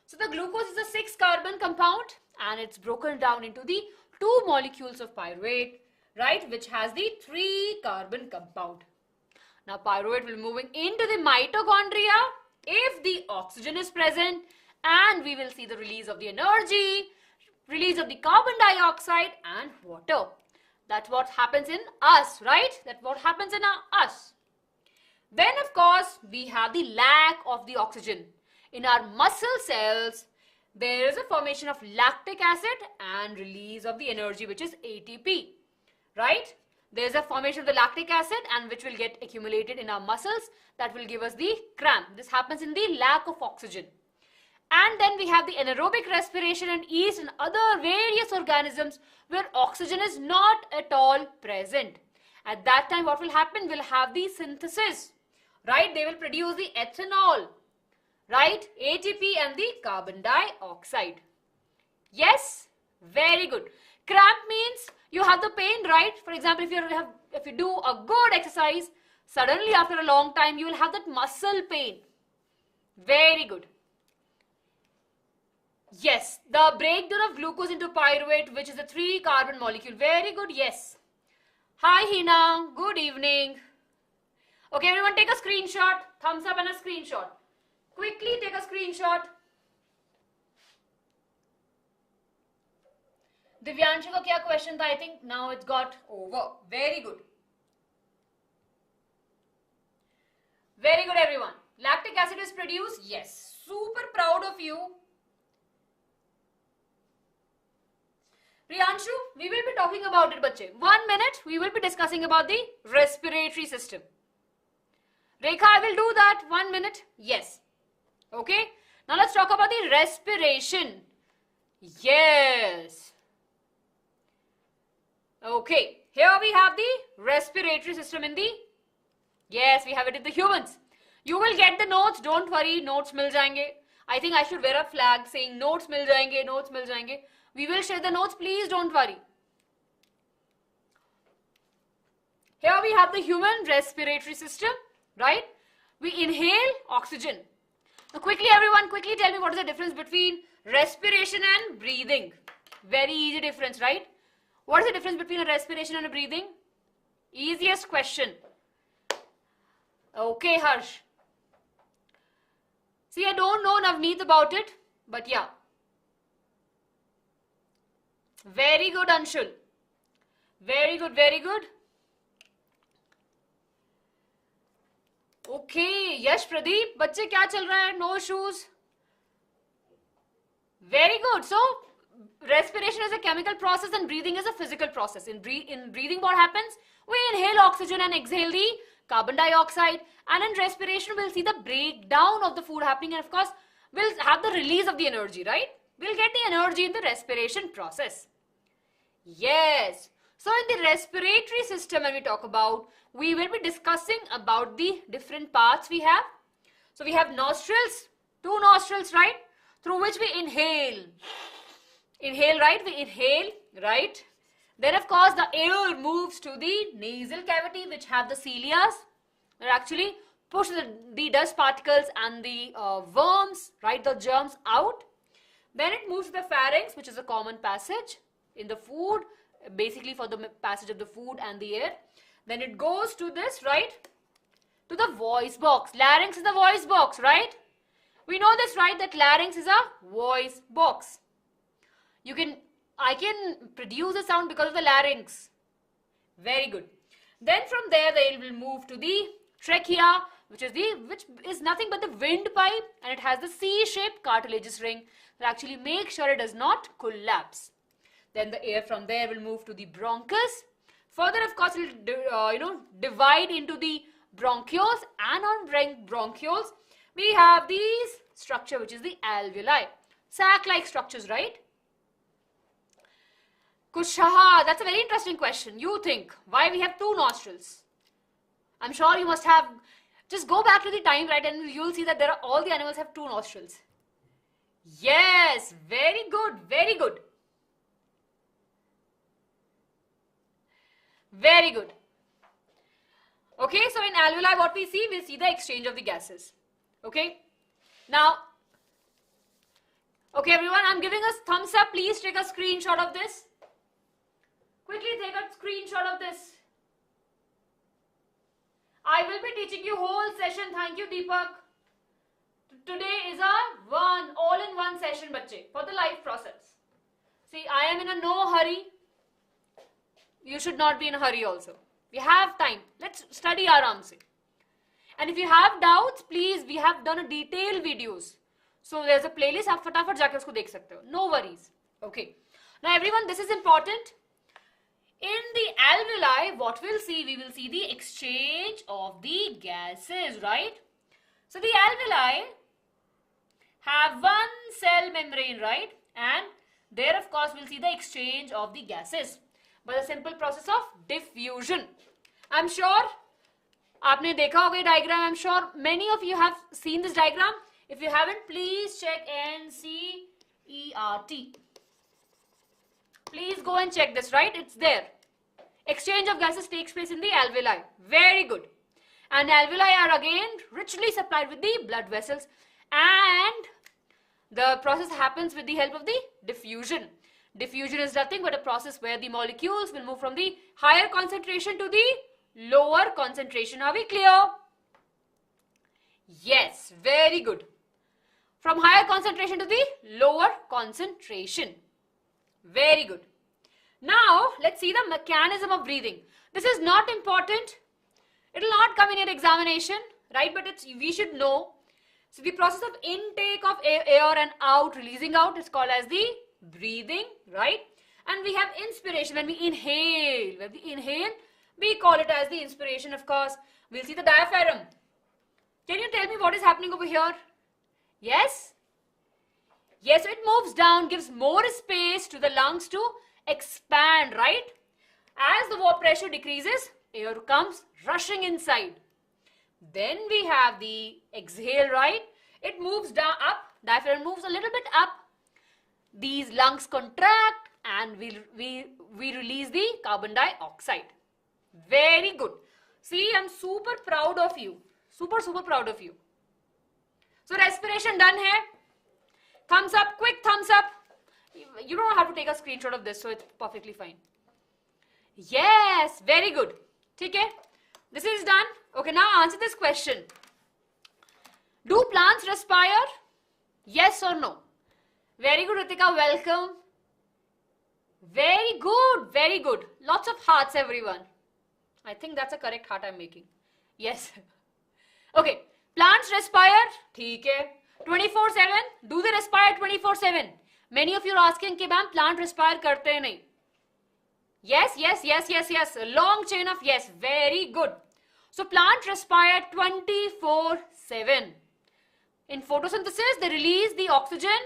So the glucose is a 6-carbon compound, and it's broken down into the 2 molecules of pyruvate, right, which has the 3-carbon compound. Now, pyruvate will be moving into the mitochondria if the oxygen is present, and we will see the release of the energy, release of the carbon dioxide and water. That's what happens in us, right? That's what happens in us. Then, of course, we have the lack of the oxygen. In our muscle cells, there is a formation of lactic acid and release of the energy, which is ATP, right? There is a formation of the lactic acid, and which will get accumulated in our muscles. That will give us the cramp. This happens in the lack of oxygen. And then we have the anaerobic respiration in yeast and other various organisms where oxygen is not at all present. At that time, what will happen? We'll have the synthesis, right? They will produce the ethanol, right? ATP and the carbon dioxide. Yes? Very good. Cramp means you have the pain, right? For example, if you do a good exercise, suddenly after a long time, you will have that muscle pain. Very good. Yes, the breakdown of glucose into pyruvate, which is a 3-carbon molecule. Very good, yes. Hi, Hina. Good evening. Okay, everyone take a screenshot. Thumbs up and a screenshot. Quickly take a screenshot. Divyanshu ka kya question tha? I think now it's got over. Very good. Very good, everyone. Lactic acid is produced. Yes. Super proud of you. Priyanshu, we will be talking about it, bache. 1 minute, we will be discussing about the respiratory system. Rekha, I will do that. 1 minute. Yes. Okay. Now let's talk about the respiration. Yes. Okay. Here we have the respiratory system in the... Yes, we have it in the humans. You will get the notes. Don't worry. Notes mil jayenge. I think I should wear a flag saying notes mil jayenge, notes mil jayenge. We will share the notes, please don't worry. Here we have the human respiratory system, right? We inhale oxygen. Now quickly everyone, quickly tell me what is the difference between respiration and breathing. Very easy difference, right? What is the difference between a respiration and a breathing? Easiest question. Okay, Harsh. See, I don't know Navneet about it, but yeah. Very good, Anshul. Very good, very good. Okay, Yash Pradeep, बच्चे क्या चल रहा है? No shoes. Very good. So, respiration is a chemical process and breathing is a physical process. In breathing, what happens? We inhale oxygen and exhale the carbon dioxide. And in respiration, we'll see the breakdown of the food happening. And of course, we'll have the release of the energy, right? We'll get the energy in the respiration process. Yes. So, in the respiratory system, when we talk about, we will be discussing about the different parts we have. So, we have nostrils, 2 nostrils, right? Through which we inhale. Inhale, right? We inhale, right? Then, of course, the air moves to the nasal cavity, which have the cilia that actually push the dust particles and the worms, right? The germs out. Then it moves to the pharynx, which is a common passage in the food, basically for the passage of the food and the air. Then it goes to this, right? To the voice box. Larynx is the voice box, right? We know this, right? That larynx is a voice box. I can produce a sound because of the larynx. Very good. Then from there, they will move to the trachea, which is nothing but the windpipe, and it has the C-shaped cartilaginous ring that actually makes sure it does not collapse. Then the air from there will move to the bronchus. Further, of course, it will divide into the bronchioles, and on bronchioles, we have these structure, which is the alveoli. Sac-like structures, right? Kushaha, that's a very interesting question. You think, why we have 2 nostrils? I'm sure you must have, just go back to the time, right, and you'll see that all the animals have 2 nostrils. Yes, very good, very good. Very good. Okay, so in alveoli, what we see the exchange of the gases. Okay. Now, okay, everyone, I'm giving a thumbs up. Please take a screenshot of this. Quickly take a screenshot of this. I will be teaching you whole session. Thank you, Deepak. Today is a all-in-one session, bache, for the life process. See, I am in a no hurry. You should not be in a hurry also. We have time. Let's study aaram se. And if you have doubts, please, we have done a detailed videos. So there's a playlist. आप फटाफट जाके उसको देख सकते हो. No worries. Okay. Now everyone, this is important. In the alveoli, what we'll see? We will see the exchange of the gases, right? So the alveoli have one cell membrane, right? And there, of course, we'll see the exchange of the gases by the simple process of diffusion. I'm sure आपने देखा होगा diagram. I'm sure many of you have seen this diagram. If you haven't, please check NCERT. Please go and check this, right? It's there. Exchange of gases takes place in the alveoli. Very good. And alveoli are again richly supplied with the blood vessels, and the process happens with the help of the diffusion. Diffusion is nothing but a process where the molecules will move from the higher concentration to the lower concentration. Are we clear? Yes, very good. From higher concentration to the lower concentration. Very good. Now, let's see the mechanism of breathing. This is not important. It will not come in your examination, right? But we should know. So, the process of intake of air and out, releasing out, is called as the breathing, right? And we have inspiration. When we inhale, we call it as the inspiration, of course. We'll see the diaphragm. Can you tell me what is happening over here? Yes? Yes, so it moves down, gives more space to the lungs to expand, right? As the pressure decreases, air comes rushing inside. Then we have the exhale, right? It moves down, up. Diaphragm moves a little bit up. these lungs contract and we release the carbon dioxide. Very good. See, I'm super proud of you. Super proud of you. So respiration done here. Thumbs up, quick thumbs up. You don't have to take a screenshot of this, so it's perfectly fine. Yes, very good. Okay, this is done. Okay, now answer this question. Do plants respire? Yes or no? Very good, Ritika. Welcome. Very good. Very good. Lots of hearts, everyone. I think that's a correct heart I'm making. Yes. Okay. Plants respire. ठीक है. 24/7. Do they respire 24/7? Many of you are asking कि ma'am plant respire करते हैं नहीं. Yes. Long chain of yes. Very good. So plant respire 24/7. In photosynthesis, they release the oxygen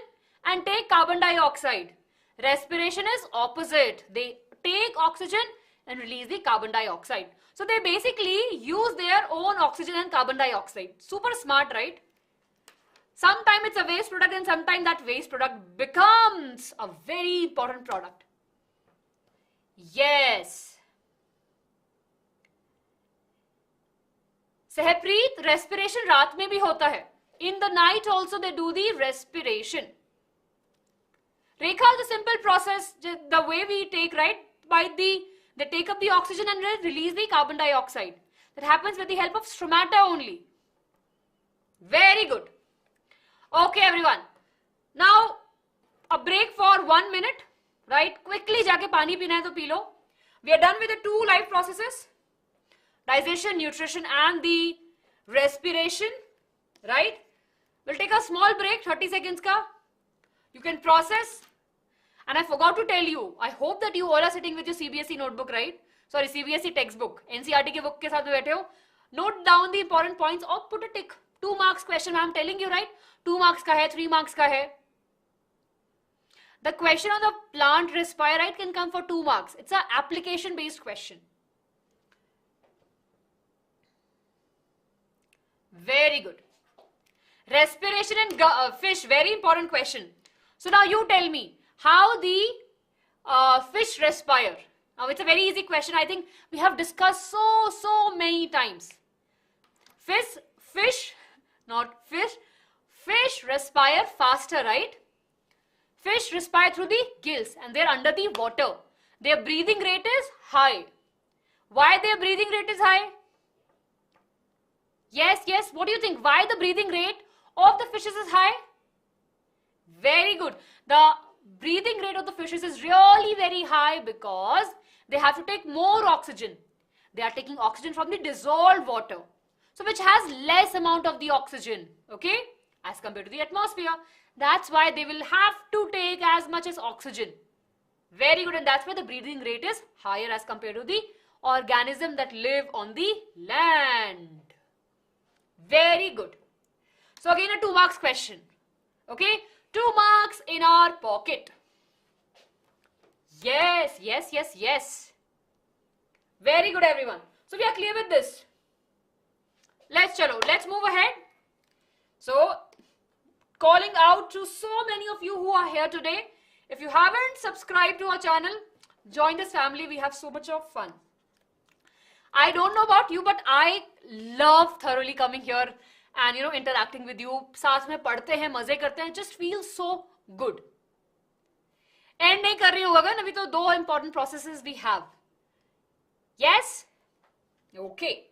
and take carbon dioxide. Respiration is opposite. They take oxygen and release the carbon dioxide. So they basically use their own oxygen and carbon dioxide. Super smart, right? Sometimes it's a waste product and sometimes that waste product becomes a very important product. Yes. Sehpreet, respiration रात में भी होता है. In the night also they do the respiration. Rekha, the simple process, the way we take, right? They take up the oxygen and release the carbon dioxide. That happens with the help of stromata only. Very good. Okay, everyone. Now, a break for 1 minute, right? Quickly जाके पानी पीना है तो P low. We are done with the 2 life processes. Digestion, nutrition and the respiration, right? We'll take a small break, 30 seconds ka. You can process. And I forgot to tell you, I hope that you all are sitting with your CBSE notebook, right? Sorry, CBSE textbook. NCERT के book के साथ बैठे हो. Note down the important points or put a tick. 2 marks question, I'm telling you, right? 2 marks का है, 3 marks का है. The question on the plant respire, right, can come for 2 marks. It's an application based question. Very good. Respiration and fish, very important question. So now you tell me how the fish respire. Now it's a very easy question. I think we have discussed so many times. Fish respire faster, right? Fish respire through the gills and they're under the water. Their breathing rate is high. Why their breathing rate is high? Yes. What do you think? Why the breathing rate of the fishes is high? Very good. The breathing rate of the fishes is really very high because they have to take more oxygen. They are taking oxygen from the dissolved water. So which has less amount of the oxygen, okay, as compared to the atmosphere. That's why they will have to take as much as oxygen. Very good. And that's why the breathing rate is higher as compared to the organisms that live on the land. Very good. So again a 2 marks question. Okay. 2 marks in our pocket. Yes. Very good, everyone. So we are clear with this. Let's move ahead. So calling out to so many of you who are here today. If you haven't subscribed to our channel, join this family. We have so much of fun. I don't know about you, but I love thoroughly coming here and interacting with you. साथ में पढ़ते हैं, मजे करते हैं. Just feels so good. End नहीं कर रही हूँ अगर अभी तो 2 important processes we have. Yes? Okay.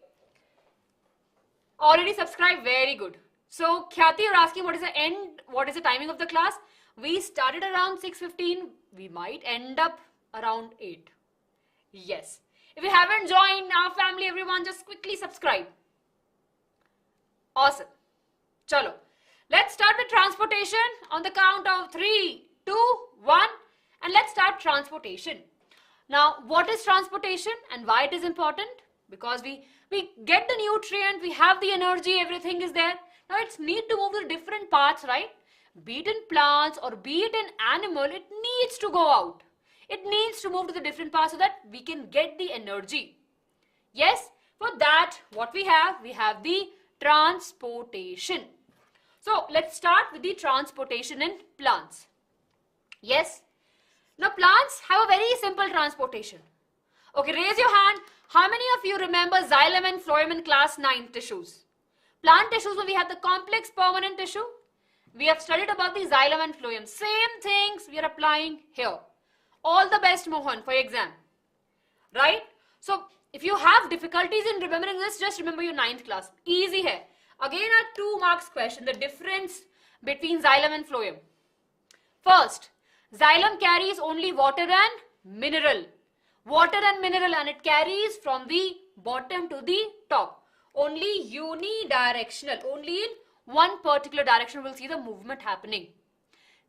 Already subscribed. Very good. So Khyati, you're asking what is the end? What is the timing of the class? We started around 6:15. We might end up around 8. Yes. If you haven't joined our family, everyone, just quickly subscribe. Awesome. Chalo. Let's start with transportation on the count of 3, 2, 1. And let's start transportation. Now, what is transportation and why it is important? Because we get the nutrient, we have the energy, everything is there. Now, it's need to move to different parts, right? Be it in plants or be it in animal, it needs to go out. It needs to move to the different parts so that we can get the energy. Yes, for that, what we have the transportation. So, let's start with the transportation in plants. Yes? Now plants have a very simple transportation. Okay, raise your hand. How many of you remember xylem and phloem in class 9 tissues? Plant tissues where we have the complex permanent tissue. We have studied about the xylem and phloem. Same things we are applying here. All the best, Mohan, for your exam. Right? So, if you have difficulties in remembering this, just remember your 9th class. Easy hai. Again, a 2 marks question. The difference between xylem and phloem. First, xylem carries only water and mineral. Water and mineral, and it carries from the bottom to the top. Only unidirectional. Only in one particular direction will see the movement happening.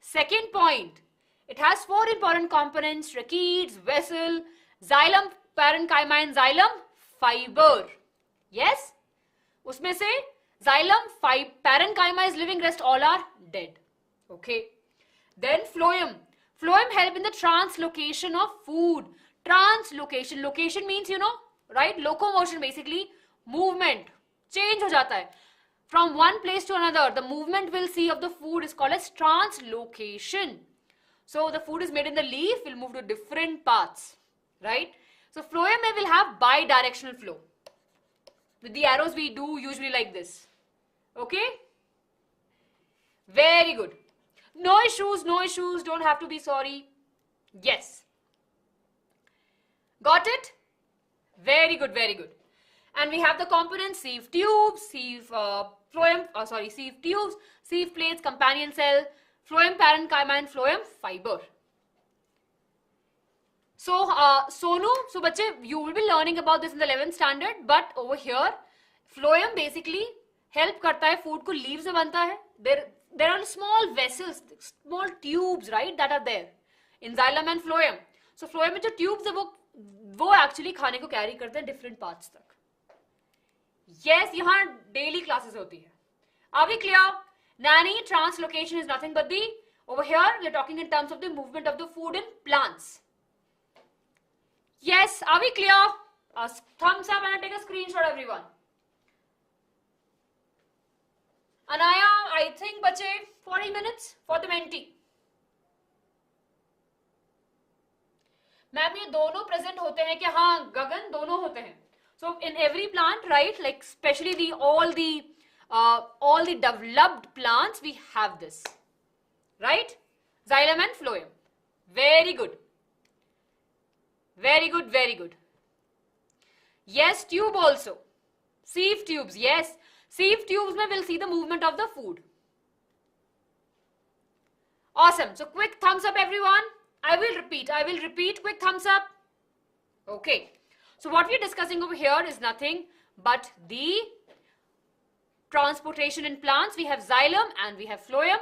Second point, it has 4 important components: tracheids, vessel, xylem parenchyma and xylem fiber. Yes? Usme se xylem parenchyma is living, rest all are dead. Okay. Then phloem. Phloem help in the translocation of food. Translocation. Location means, you know, right? Locomotion, basically. Movement. Change ho jata hai. From one place to another, the movement we'll see of the food is called as translocation. So the food is made in the leaf, will move to different paths, right? So phloem will have bidirectional flow. With the arrows we do usually like this. Okay? Very good. No issues, don't have to be sorry. Yes. Got it? Very good, very good. And we have the components: sieve tubes, sieve sieve tubes, sieve plates, companion cell, phloem parenchyma and phloem fiber. So, Sonu, so bache, you will be learning about this in the 11th standard, but over here, phloem basically help karta hai food ko leaves mein banta hai. There are small vessels, small tubes, right, that are there in xylem and phloem. So phloem mein jo tubes hai wo actually खाने को carry करते हैं different parts तक. Yes, यहाँ daily classes होती है. Are we clear? Nanny, translocation is nothing but the, over here we are talking in terms of the movement of the food in plants. Yes, are we clear? Thumbs up and take a screenshot, everyone. Anaya, I think bache 40 minutes for the mentee. Ma'am ये दोनों present होते हैं कि हाँ गगन दोनों होते हैं. So in every plant, right, like especially all the developed plants, we have this, right? Xylem and phloem. Very good. Very good, very good. Yes, tube also. Sieve tubes, yes. Sieve tubes mein we'll see the movement of the food. Awesome. So quick thumbs up, everyone. I will repeat, quick thumbs up. Okay. So what we are discussing over here is nothing but the transportation in plants. We have xylem and we have phloem.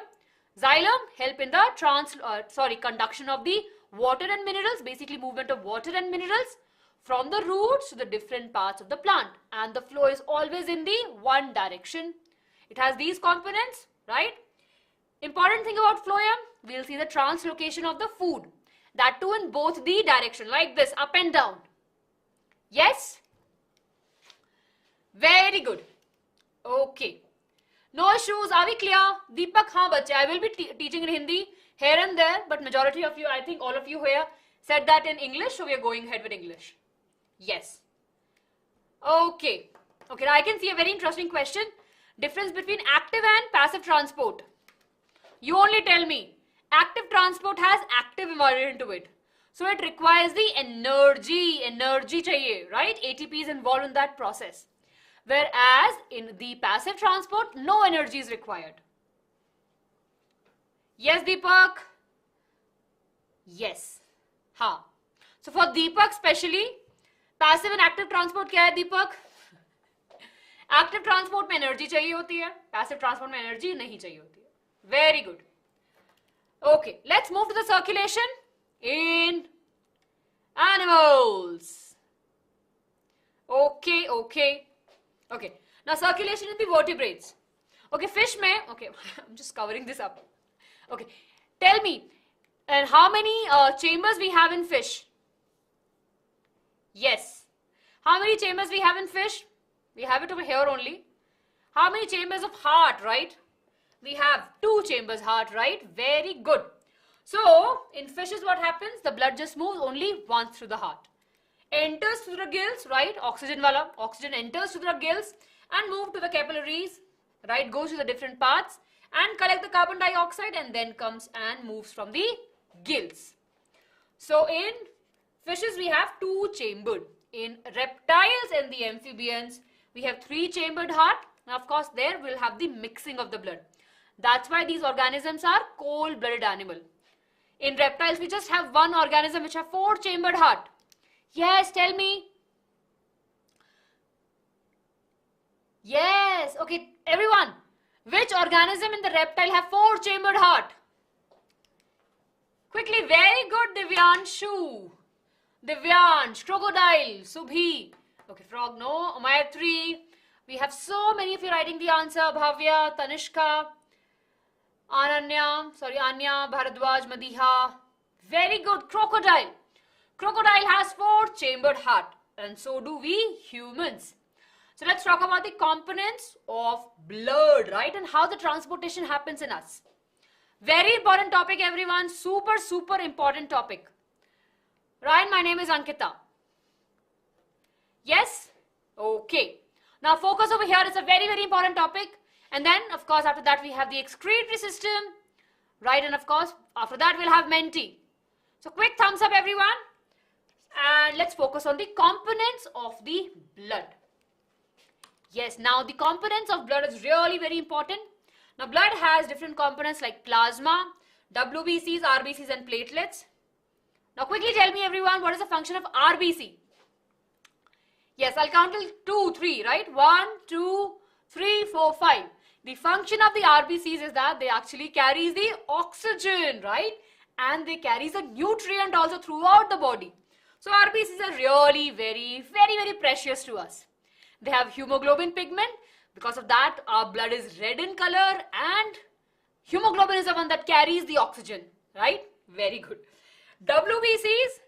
Xylem help in the conduction of the water and minerals, basically movement of water and minerals from the roots to the different parts of the plant. And the flow is always in the one direction. It has these components, right? Important thing about phloem, we'll see the translocation of the food. That too in both the direction, like this, up and down. Yes? Very good. Okay. No issues. Are we clear? Deepak, haan bache. I will be teaching in Hindi here and there, but majority of you, I think all of you here said that in English, so we are going ahead with English. Yes. Okay. Okay, now I can see a very interesting question. Difference between active and passive transport. You only tell me. Active transport has active embodied into it. So it requires the energy chahiye, right? ATP is involved in that process. Whereas in the passive transport, no energy is required. Yes, Deepak? Yes. Ha. So for Deepak specially, passive and active transport kya hai, Deepak? Active transport में energy चाहिए होती है, passive transport में energy नहीं चाहिए होती है. Very good. Okay, let's move to the circulation in animals. Okay. Okay, now circulation in the vertebrates. Okay, fish mein, okay, I'm just covering this up. Okay, tell me, and how many chambers we have in fish? Yes. How many chambers we have in fish? We have it over here only. How many chambers of heart, right? We have 2 chambers heart, right? Very good. So, in fishes what happens? The blood just moves only once through the heart. Enters through the gills, right? Oxygen enters through the gills and move to the capillaries, right? Goes to the different parts and collect the carbon dioxide and then comes and moves from the gills. So, in fishes we have two-chambered. In reptiles and the amphibians, we have three-chambered heart. Now, of course, there we'll have the mixing of the blood. That's why these organisms are cold-blooded animal. In reptiles, we just have one organism which have four-chambered heart. Yes, tell me. Yes, okay, everyone. Which organism in the reptile have four-chambered heart? Quickly, very good, Divyanshu. Divyansh, crocodile, Subhi. Okay, frog, no. Omaya 3. We have so many of you writing the answer. Bhavya, Tanishka, Anya, Bharadwaj, Madiha. Very good. Crocodile. Crocodile has four-chambered heart. And so do we humans. So let's talk about the components of blood, right? And how the transportation happens in us. Very important topic, everyone. Super, super important topic. Ryan, my name is Ankita. Yes? Okay. Now focus over here. It's a very, very important topic. And then, of course, after that we have the excretory system. Right? And of course, after that we'll have menti. So quick thumbs up, everyone. And let's focus on the components of the blood. Yes, now the components of blood is really very important. Now blood has different components like plasma, WBCs, RBCs and platelets. Now quickly tell me, everyone, what is the function of RBC? Yes, I'll count till 2, 3, right? 1, 2, 3, 4, 5. The function of the RBCs is that they actually carry the oxygen, right? And they carry the nutrient also throughout the body. So RBCs are really very, very, very precious to us. They have hemoglobin pigment. Because of that, our blood is red in color and hemoglobin is the one that carries the oxygen, right? Very good. WBCs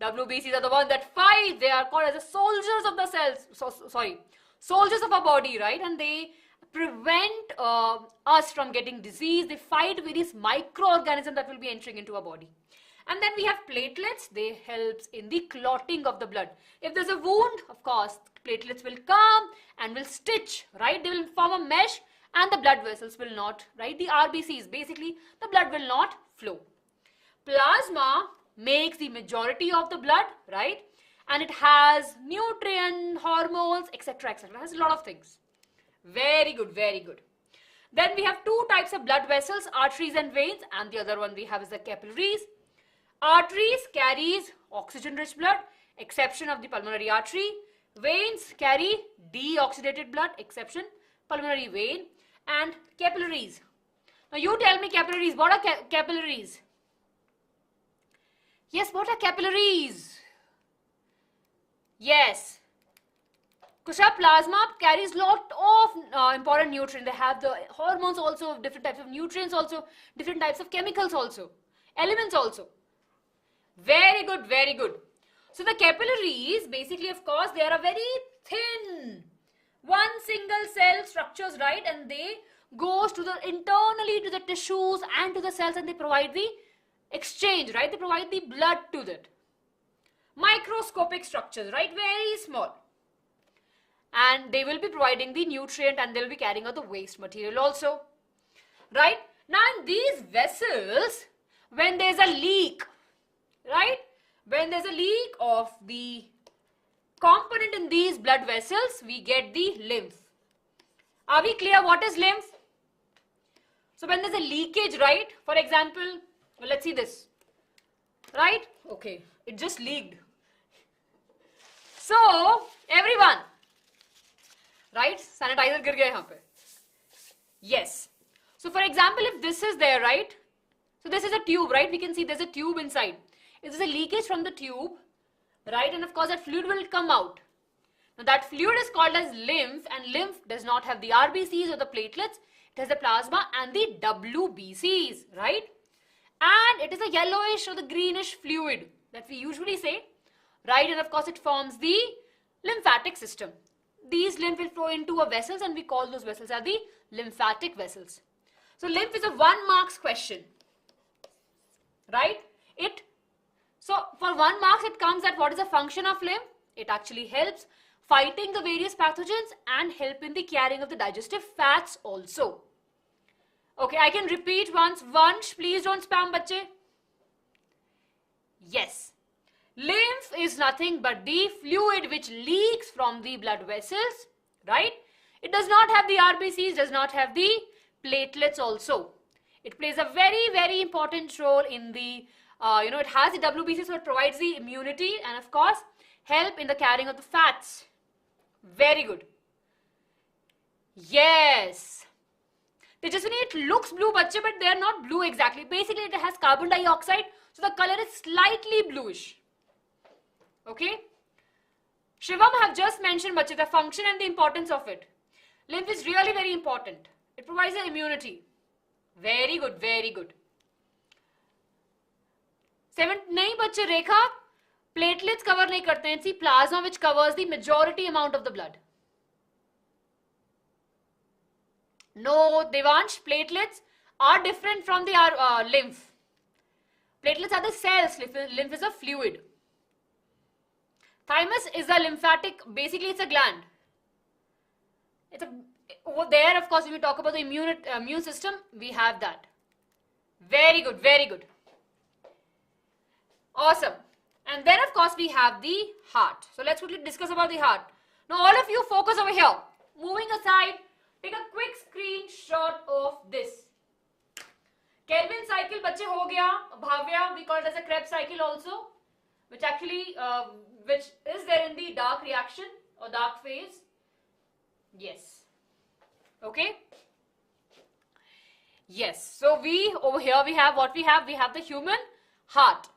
are the ones that fight. They are called as the soldiers of the cells. Soldiers of our body, right? And they prevent us from getting disease. They fight various microorganisms that will be entering into our body. And then we have platelets. They help in the clotting of the blood. If there's a wound, of course, platelets will come and will stitch, right? They will form a mesh and the blood vessels will not, right? The RBCs, basically, the blood will not flow. Plasma makes the majority of the blood, right? And it has nutrient, hormones, etc., etc. It has a lot of things. Very good, very good. Then we have two types of blood vessels, arteries and veins, and the other one we have is the capillaries. Arteries carries oxygen-rich blood, exception of the pulmonary artery. Veins carry deoxygenated blood, exception pulmonary vein. And capillaries. Now you tell me capillaries. What are capillaries? Yes, what are capillaries? Yes. Kusha, plasma carries lot of important nutrients. They have the hormones also, different types of nutrients also, different types of chemicals also, elements also. Very good, very good. So the capillaries, basically, of course, they are a very thin, one single cell structures, right? And they goes to the internally to the tissues and to the cells, and they provide the exchange, right? They provide the blood to that. Microscopic structures, right? Very small. And they will be providing the nutrient and they will be carrying out the waste material also, right? Now in these vessels, when there is a leak, right? When there's a leak of the component in these blood vessels, we get the lymph. Are we clear what is lymph? So when there's a leakage, right? For example, well, let's see this, right? Okay, it just leaked. So, everyone, right? Sanitizer gir gaya yahan pe. Yes. So for example, if this is there, right? So this is a tube, right? We can see there's a tube inside. If there's a leakage from the tube, right? And of course that fluid will come out. Now that fluid is called as lymph, and lymph does not have the RBCs or the platelets. It has the plasma and the WBCs, right? And it is a yellowish or the greenish fluid that we usually say, right? And of course it forms the lymphatic system. These lymph will flow into our vessels and we call those vessels as the lymphatic vessels. So lymph is a 1 marks question. right? So for 1 mark it comes at what is the function of lymph. It actually helps fighting the various pathogens and help in the carrying of the digestive fats also. Okay, I can repeat once. Vansh, please don't spam bache. Yes. Lymph is nothing but the fluid which leaks from the blood vessels, right? It does not have the RBCs, does not have the platelets also. It plays a very, very important role in the, it has the WBC, so it provides the immunity and of course help in the carrying of the fats. Very good. Yes. Tejaswini, it looks blue, bache, but they are not blue exactly. Basically, it has carbon dioxide, so the color is slightly bluish. Okay. Shivam have just mentioned, bache, the function and the importance of it. Lymph is really very important. It provides the immunity. Very good, very good. 7, nahi bache, Rekha, platelets cover nahi karte hain. See, plasma which covers the majority amount of the blood. No, Devansh, platelets are different from the lymph. Platelets are the cells. Lymph is a fluid. Thymus is a lymphatic, basically it's a gland. Over there, of course, when we talk about the immune system, we have that. Very good, very good. Awesome. And then, of course, we have the heart. So let's quickly discuss about the heart. Now, all of you focus over here. Moving aside, take a quick screenshot of this. Kelvin cycle, bache, ho gaya. Bhavya, we call it as a Krebs cycle also, which actually, which is there in the dark reaction or dark phase. Yes. Okay. Yes. So over here we have what we have. We have the human heart.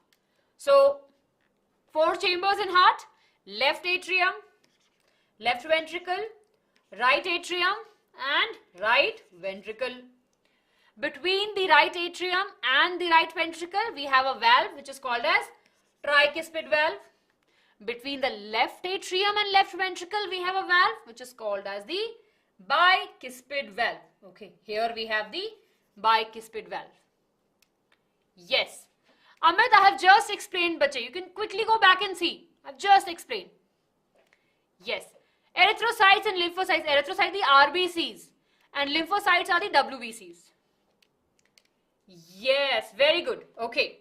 So 4 chambers in heart: left atrium, left ventricle, right atrium, and right ventricle. Between the right atrium and the right ventricle, we have a valve which is called as tricuspid valve. Between the left atrium and left ventricle, we have a valve which is called as the bicuspid valve. Okay, here we have the bicuspid valve. Yes. Amit, I have just explained, bache. You can quickly go back and see. I've just explained. Yes. Erythrocytes and lymphocytes. Erythrocytes, the RBCs. And lymphocytes are the WBCs. Yes, very good. Okay.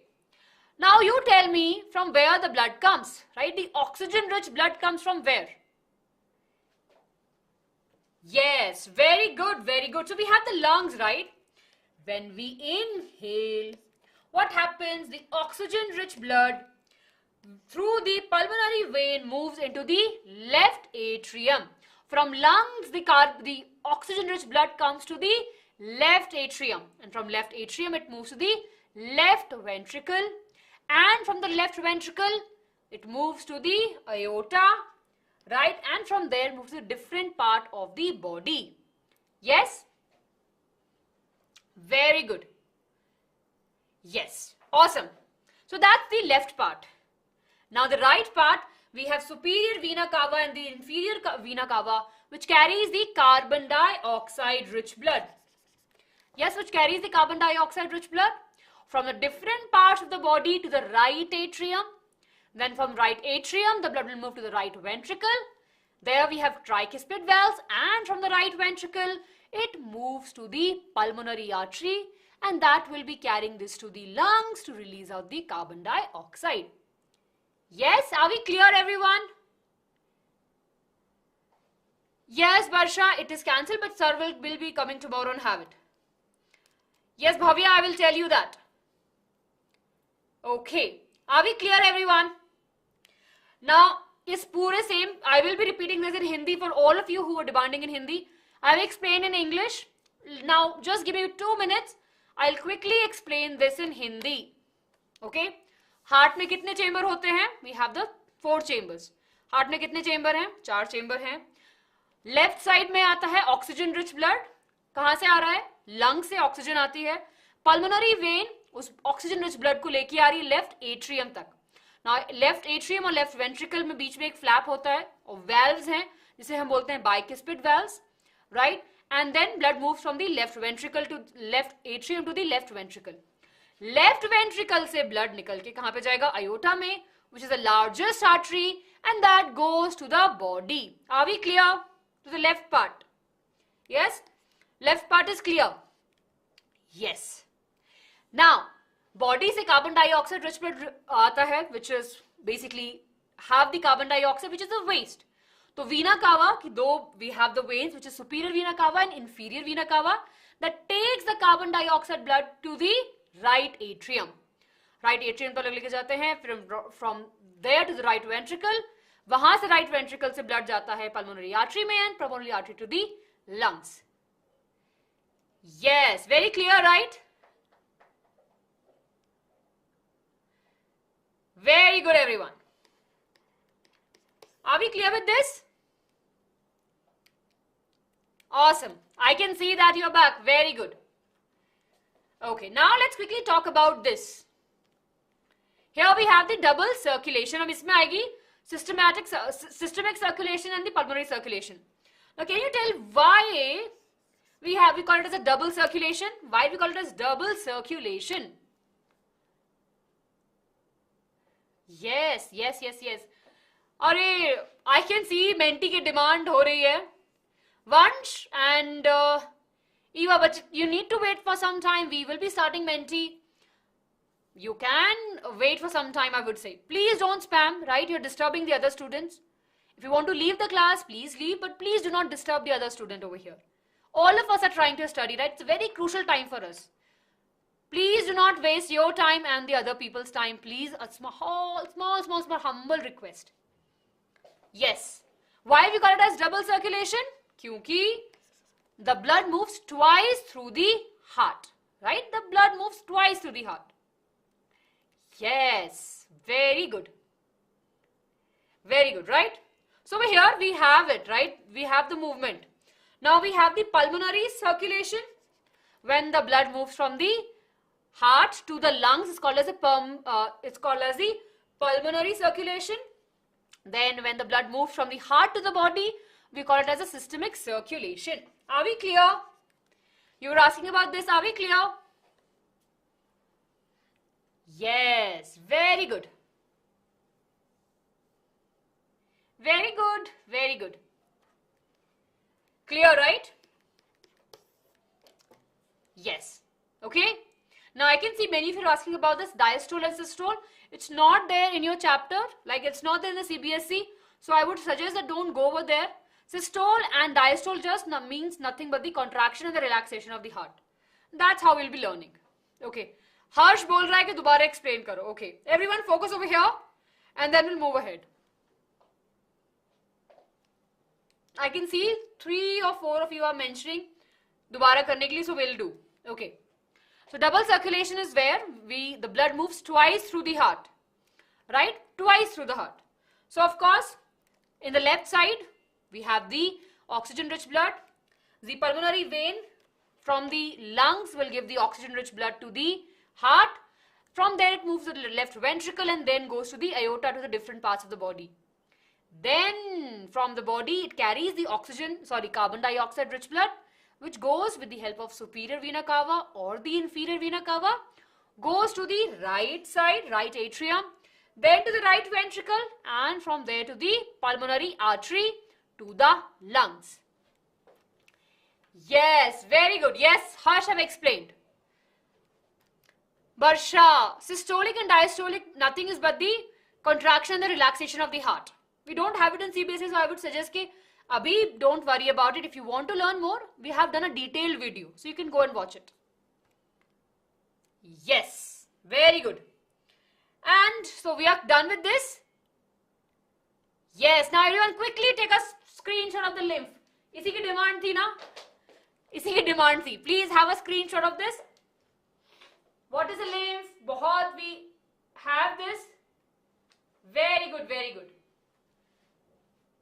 Now you tell me from where the blood comes, right? The oxygen-rich blood comes from where? Yes, very good, very good. So we have the lungs, right? When we inhale, what happens? The oxygen-rich blood through the pulmonary vein moves into the left atrium. From lungs, the oxygen-rich blood comes to the left atrium. And from left atrium, it moves to the left ventricle. And from the left ventricle, it moves to the aorta, right? And from there, moves to a different part of the body. Yes? Very good. Yes. Awesome. So that's the left part. Now the right part, we have superior vena cava and the inferior vena cava, which carries the carbon dioxide rich blood. Yes, which carries the carbon dioxide rich blood from the different parts of the body to the right atrium. Then from right atrium, the blood will move to the right ventricle. There we have tricuspid valves, and from the right ventricle, it moves to the pulmonary artery, and that will be carrying this to the lungs to release out the carbon dioxide. Yes, are we clear, everyone? Yes, Barsha, it is cancelled, but sir will be coming tomorrow and have it. Yes, Bhavya, I will tell you that. Okay, are we clear, everyone? Now, is pure same. I will be repeating this in Hindi for all of you who are demanding in Hindi. I will explain in English. Now, just give me 2 minutes. I'll quickly explain this in Hindi. Okay? Heart में कितने chamber होते हैं? We have the 4 chambers. Heart में कितने chamber हैं? 4 chamber हैं. Left side में आता है oxygen rich blood. कहाँ से आ रहा है? Lung से oxygen आती है. Pulmonary vein उस oxygen rich blood को लेके आ रही है left atrium तक. Now left atrium और left ventricle में बीच में एक flap होता है और valves हैं जिसे हम बोलते हैं bicuspid valves, right? And then blood moves from the left ventricle to left atrium to the left ventricle. Left ventricle से ब्लड निकल के कहां पे जाएगा? अयोटा में, which is the largest artery, and that goes to the body. Are we clear to the left part? Yes, left part is clear. Yes. Now body से carbon dioxide rich blood आता है, which is basically have the carbon dioxide, which is the waste. तो वीना कावा कि दो, we have the veins which is superior vena cava and inferior vena cava that takes the carbon dioxide blood to the right atrium. Right atrium तो लेके जाते हैं, फिर from there to the right ventricle, वहां से right ventricle से blood जाता है pulmonary artery में and pulmonary artery to the lungs. Yes, very clear, right? Very good, everyone. Are we clear with this? Awesome. I can see that you're back. Very good. Okay, now let's quickly talk about this. Here we have the double circulation. अब इसमें आएगी systemic circulation and the pulmonary circulation. Now, can you tell why we call it as a double circulation? Why we call it as double circulation? Yes. अरे, I can see menti की demand हो रही है. Vansh and Eva, but you need to wait for some time. We will be starting menti. You can wait for some time, I would say. Please don't spam, right? You're disturbing the other students. If you want to leave the class, please leave, but please do not disturb the other student over here. All of us are trying to study, right? It's a very crucial time for us. Please do not waste your time and the other people's time. Please, a small, humble request. Yes. Why we call it as double circulation? Kyunki the blood moves twice through the heart, right? The blood moves twice through the heart. Yes, very good. Very good, right? So over here we have it, right? We have the movement. Now we have the pulmonary circulation. When the blood moves from the heart to the lungs, it's called as the pulmonary circulation. Then when the blood moves from the heart to the body, we call it as a systemic circulation. Are we clear? You were asking about this. Are we clear? Yes, very good. Very good, very good. Clear, right? Yes. Okay. Now I can see many of you are asking about this diastole and systole. It's not there in your chapter, like it's not there in the CBSE. So I would suggest that don't go over there. Systole and diastole just means nothing but the contraction and the relaxation of the heart. That's how we'll be learning. Okay. Harsh बोल रहा है कि दोबारा explain करो. Okay. Everyone focus over here and then we'll move ahead. I can see 3 or 4 of you are mentioning दोबारा करने के लिए, so we'll do. Okay. So double circulation is where the blood moves twice through the heart, right? Twice through the heart. So of course, in the left side, we have the oxygen-rich blood. The pulmonary vein from the lungs will give the oxygen-rich blood to the heart. From there, it moves to the left ventricle and then goes to the aorta to the different parts of the body. Then from the body, it carries the carbon dioxide-rich blood, which goes with the help of superior vena cava or the inferior vena cava, goes to the right side, right atrium, then to the right ventricle, and from there to the pulmonary artery to the lungs. Yes, very good. Yes, Harsh have explained. Barsha, systolic and diastolic, nothing is but the contraction and the relaxation of the heart. We don't have it in CBSE, so I would suggest that Abhi, don't worry about it. If you want to learn more, we have done a detailed video, so you can go and watch it. Yes, very good. And so we are done with this. Yes, now everyone quickly take a screenshot of the lymph. इसी की demand थी ना? इसी की demand थी. Please have a screenshot of this. What is a lymph? बहुत, we have this. Very good, very good.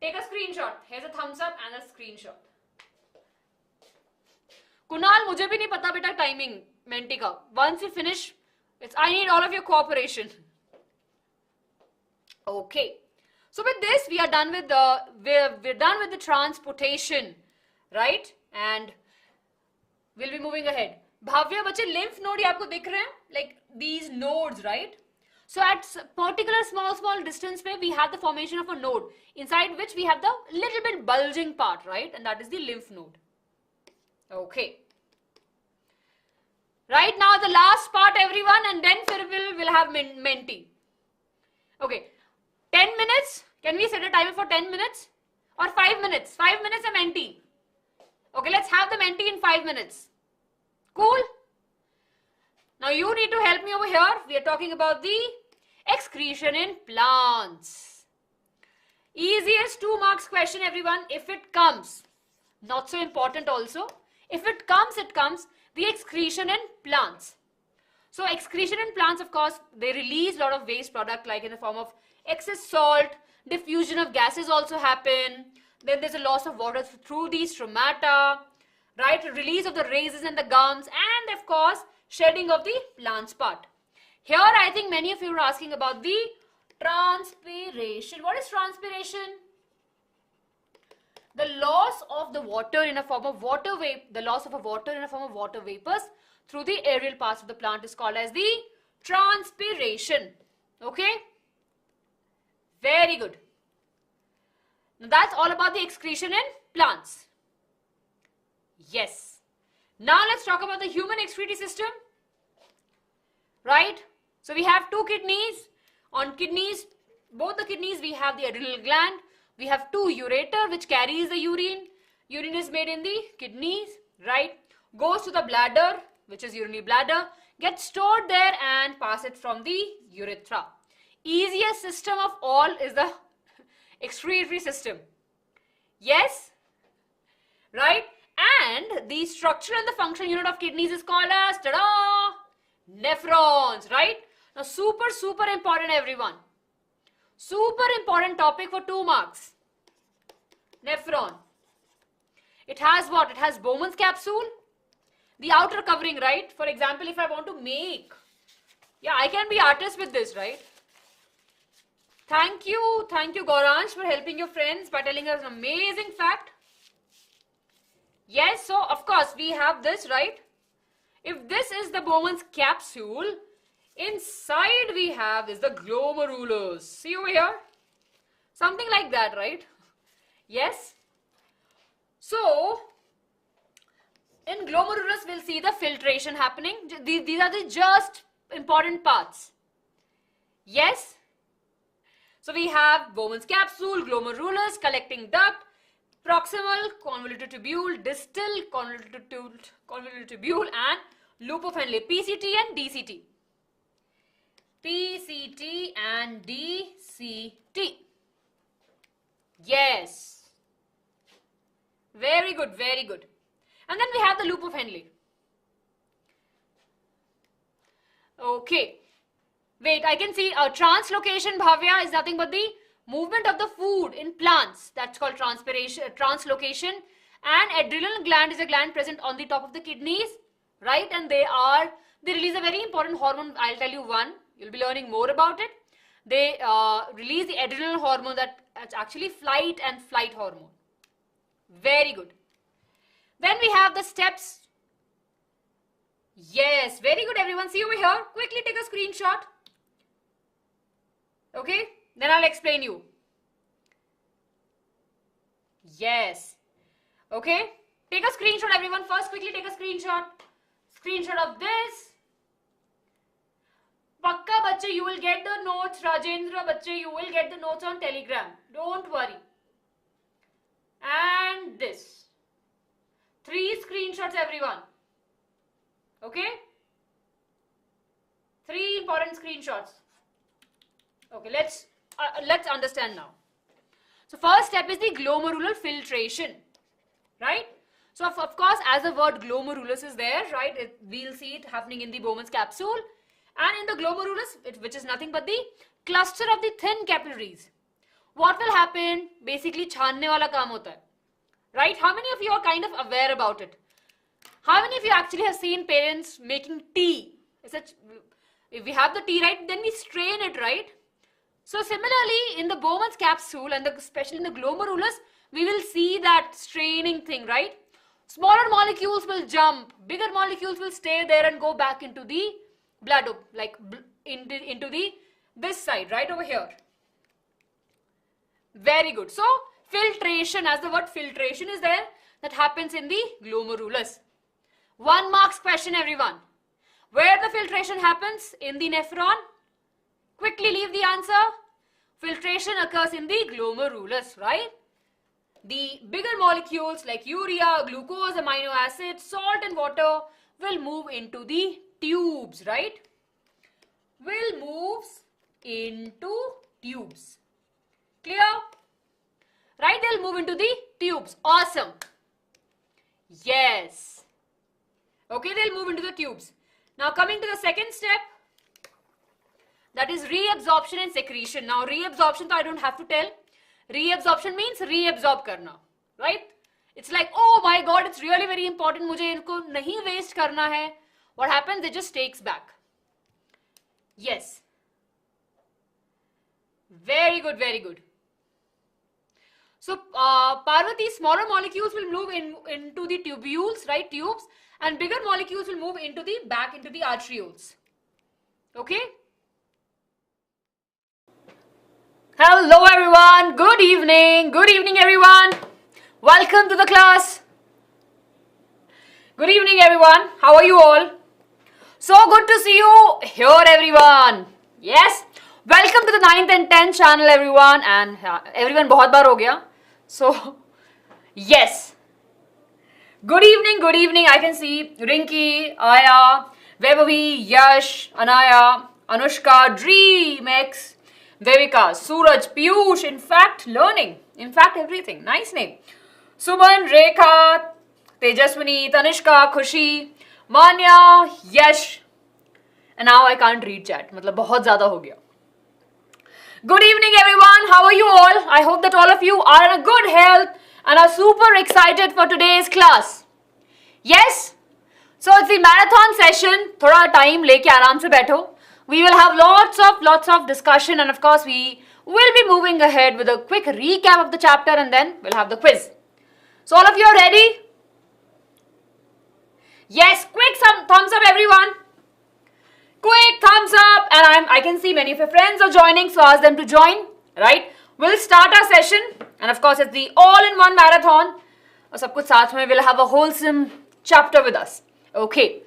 Take a screenshot. Here's a thumbs up and a screenshot. Kunal, मुझे भी नहीं पता बेटा timing menti का. Once we finish, I need all of your cooperation. Okay. So with this, we are done with we're done with the transportation, right? And we'll be moving ahead. Bhavya बच्चे lymph node आपको दिख रहे हैं, like these nodes, right? So at particular small distance पे we have the formation of a node inside which we have the little bit bulging part, right? And that is the lymph node. Okay. Right now the last part everyone, and then we'll have menti. Okay. 10 minutes. Can we set a timer for 10 minutes? Or 5 minutes? 5 minutes a menti. Okay, let's have the menti in 5 minutes. Cool? Now you need to help me over here. We are talking about the excretion in plants. Easiest 2 marks question everyone. If it comes, not so important also. If it comes, it comes. The excretion in plants. So excretion in plants, of course, they release a lot of waste product like in the form of excess salt, diffusion of gases also happen. Then there's a loss of water through these stromata, right? Release of the raisins and the gums, and of course, shedding of the plants part. Here, I think many of you are asking about the transpiration. What is transpiration? The loss of the water in a form of water vapor, the loss of a water in a form of water vapors through the aerial parts of the plant is called as the transpiration. Okay? Very good. Now that's all about the excretion in plants. Yes. Now let's talk about the human excretory system. Right? So we have 2 kidneys. On kidneys, both the kidneys, we have the adrenal gland. We have 2 ureter which carries the urine. Urine is made in the kidneys, right? Goes to the bladder, which is urinary bladder, gets stored there and pass it from the urethra. Easiest system of all is the excretory system. Yes? Right? And the structure and the function unit of kidneys is called as, ta-da, nephrons, right? Now super important everyone. Super important topic for 2 marks. Nephron. It has what? It has Bowman's capsule. The outer covering, right? For example, if I want to make, yeah, I can be artist with this, right? Thank you Gauransh for helping your friends by telling us an amazing fact. Yes, so of course we have this, right? If this is the Bowman's capsule, inside we have is the glomerulus. See over here? Something like that, right? Yes. So, in glomerulus we'll see the filtration happening. These are the just important parts. Yes. So we have Bowman's capsule, glomerulus, collecting duct, proximal convoluted tubule, distal convoluted tubule, and loop of Henle, PCT and DCT. PCT and DCT. Yes. Very good, very good. And then we have the loop of Henle. Okay. Wait, I can see translocation, Bhavya, is nothing but the movement of the food in plants. That's called translocation. And adrenal gland is a gland present on the top of the kidneys, right? And they release a very important hormone. I'll tell you one. You'll be learning more about it. They release the adrenal hormone that's actually flight and flight hormone. Very good. Then we have the steps. Yes, very good everyone. See over here. Quickly take a screenshot. Okay, then I'll explain you. Yes. Okay, take a screenshot everyone. First quickly take a screenshot. Screenshot of this. Pakka bache, you will get the notes. Rajendra bache, you will get the notes on Telegram. Don't worry. And this. 3 screenshots everyone. Okay. 3 important screenshots. Okay, let's understand now. So first step is the glomerular filtration, right? So of course, as the word glomerulus is there, right, we'll see it happening in the Bowman's capsule, and in the glomerulus, which is nothing but the cluster of the thin capillaries. What will happen? Basically, छानने वाला काम होता है, right? How many of you are kind of aware about it? How many of you actually have seen parents making tea? If we have the tea, right, then we strain it, right? So similarly, in the Bowman's capsule and especially in the glomerulus, we will see that straining thing, right? Smaller molecules will jump, bigger molecules will stay there and go back into the blood, like into the this side, right over here. Very good. So filtration, as the word filtration is there, that happens in the glomerulus. 1 marks question, everyone. Where the filtration happens? In the nephron. Quickly leave the answer. Filtration occurs in the glomerulus, right? The bigger molecules like urea, glucose, amino acids, salt and water will move into the tubes, right? Will move into tubes. Clear? Right, they'll move into the tubes. Awesome. Yes. Okay, they'll move into the tubes. Now coming to the second step, that is reabsorption and secretion. Now reabsorption, I don't have to tell. Reabsorption means reabsorb karna, right? It's like, oh my god, it's really very important. मुझे इनको नहीं waste करना है. What happens? It just takes back. Yes. Very good, very good. So, Parvati, smaller molecules will move into the tubules, right? Tubes. And bigger molecules will move into the back into the arterioles. Okay? Hello everyone. Good evening. Good evening everyone. Welcome to the class. Good evening everyone. How are you all? So good to see you here everyone. Yes. Welcome to the 9th and 10th channel everyone. And everyone बहुत बार हो गया. So yes. Good evening, good evening. I can see Rinki, Aya, Vaibhavi, Yash, Anaya, Anushka, Dreamex, Devika, Suraj, Piyush, in fact, learning. In fact, everything. Nice name. Suman, Rekha, Tejaswini, Tanishka, Khushi, Manya, Yash. And now I can't read chat. मतलब बहुत ज़्यादा हो गया. Good evening everyone. How are you all? I hope that all of you are in a good health and are super excited for today's class. Yes? So it's the marathon session. थोड़ा time लेके आराम से बैठो. We will have lots of discussion and of course we will be moving ahead with a quick recap of the chapter and then we'll have the quiz. So all of you are ready? Yes, quick thumbs up everyone. Quick thumbs up, and I can see many of your friends are joining, so ask them to join, right? We'll start our session, and of course it's the all-in-one marathon. और सब कुछ साथ में, we'll have a wholesome chapter with us. Okay.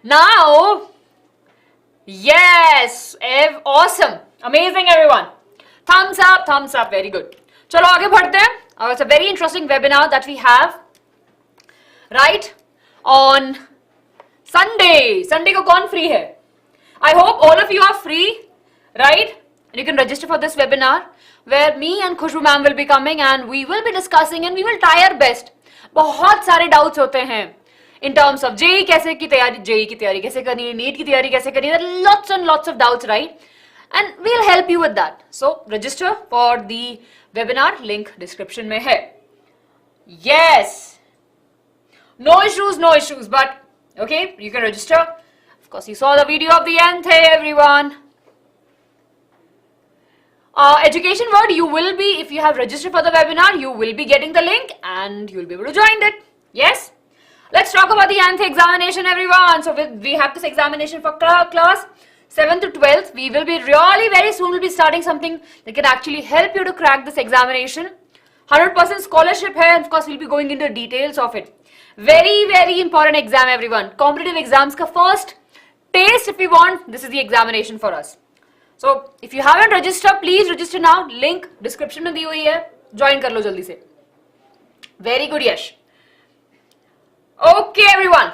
Now, yes, awesome, amazing everyone. Thumbs up, very good. चलो आगे बढ़ते हैं. It's a very interesting webinar that we have, right? On Sunday. Sunday को कौन free है? I hope all of you are free, right? And you can register for this webinar where me and Khushbu ma'am will be coming and we will be discussing and we will try our best. बहुत सारे doubts होते हैं in terms of JEE कैसे की तैयारी कैसे करनी है, NEET की तैयारी कैसे करनी है. There are lots and lots of doubts, right? And we'll help you with that. So register for the webinar. Link description में है. Yes. No issues. But okay, you can register. Of course, you saw the video of the nth, everyone. Education word, you will be, if you have registered for the webinar, you will be getting the link and you will be able to join it. Yes? Let's talk about the nth examination, everyone. So we have this examination for class 7th to 12th. We will be really very soon will be starting something that can actually help you to crack this examination. 100% scholarship hai, and of course we'll be going into details of it. Very important exam, everyone. Competitive exams ka first taste, if you want, this is the examination for us. So if you haven't registered, please register now. Link description में दी हुई है. Join कर लो जल्दी से. Very good, Yash. Okay, everyone.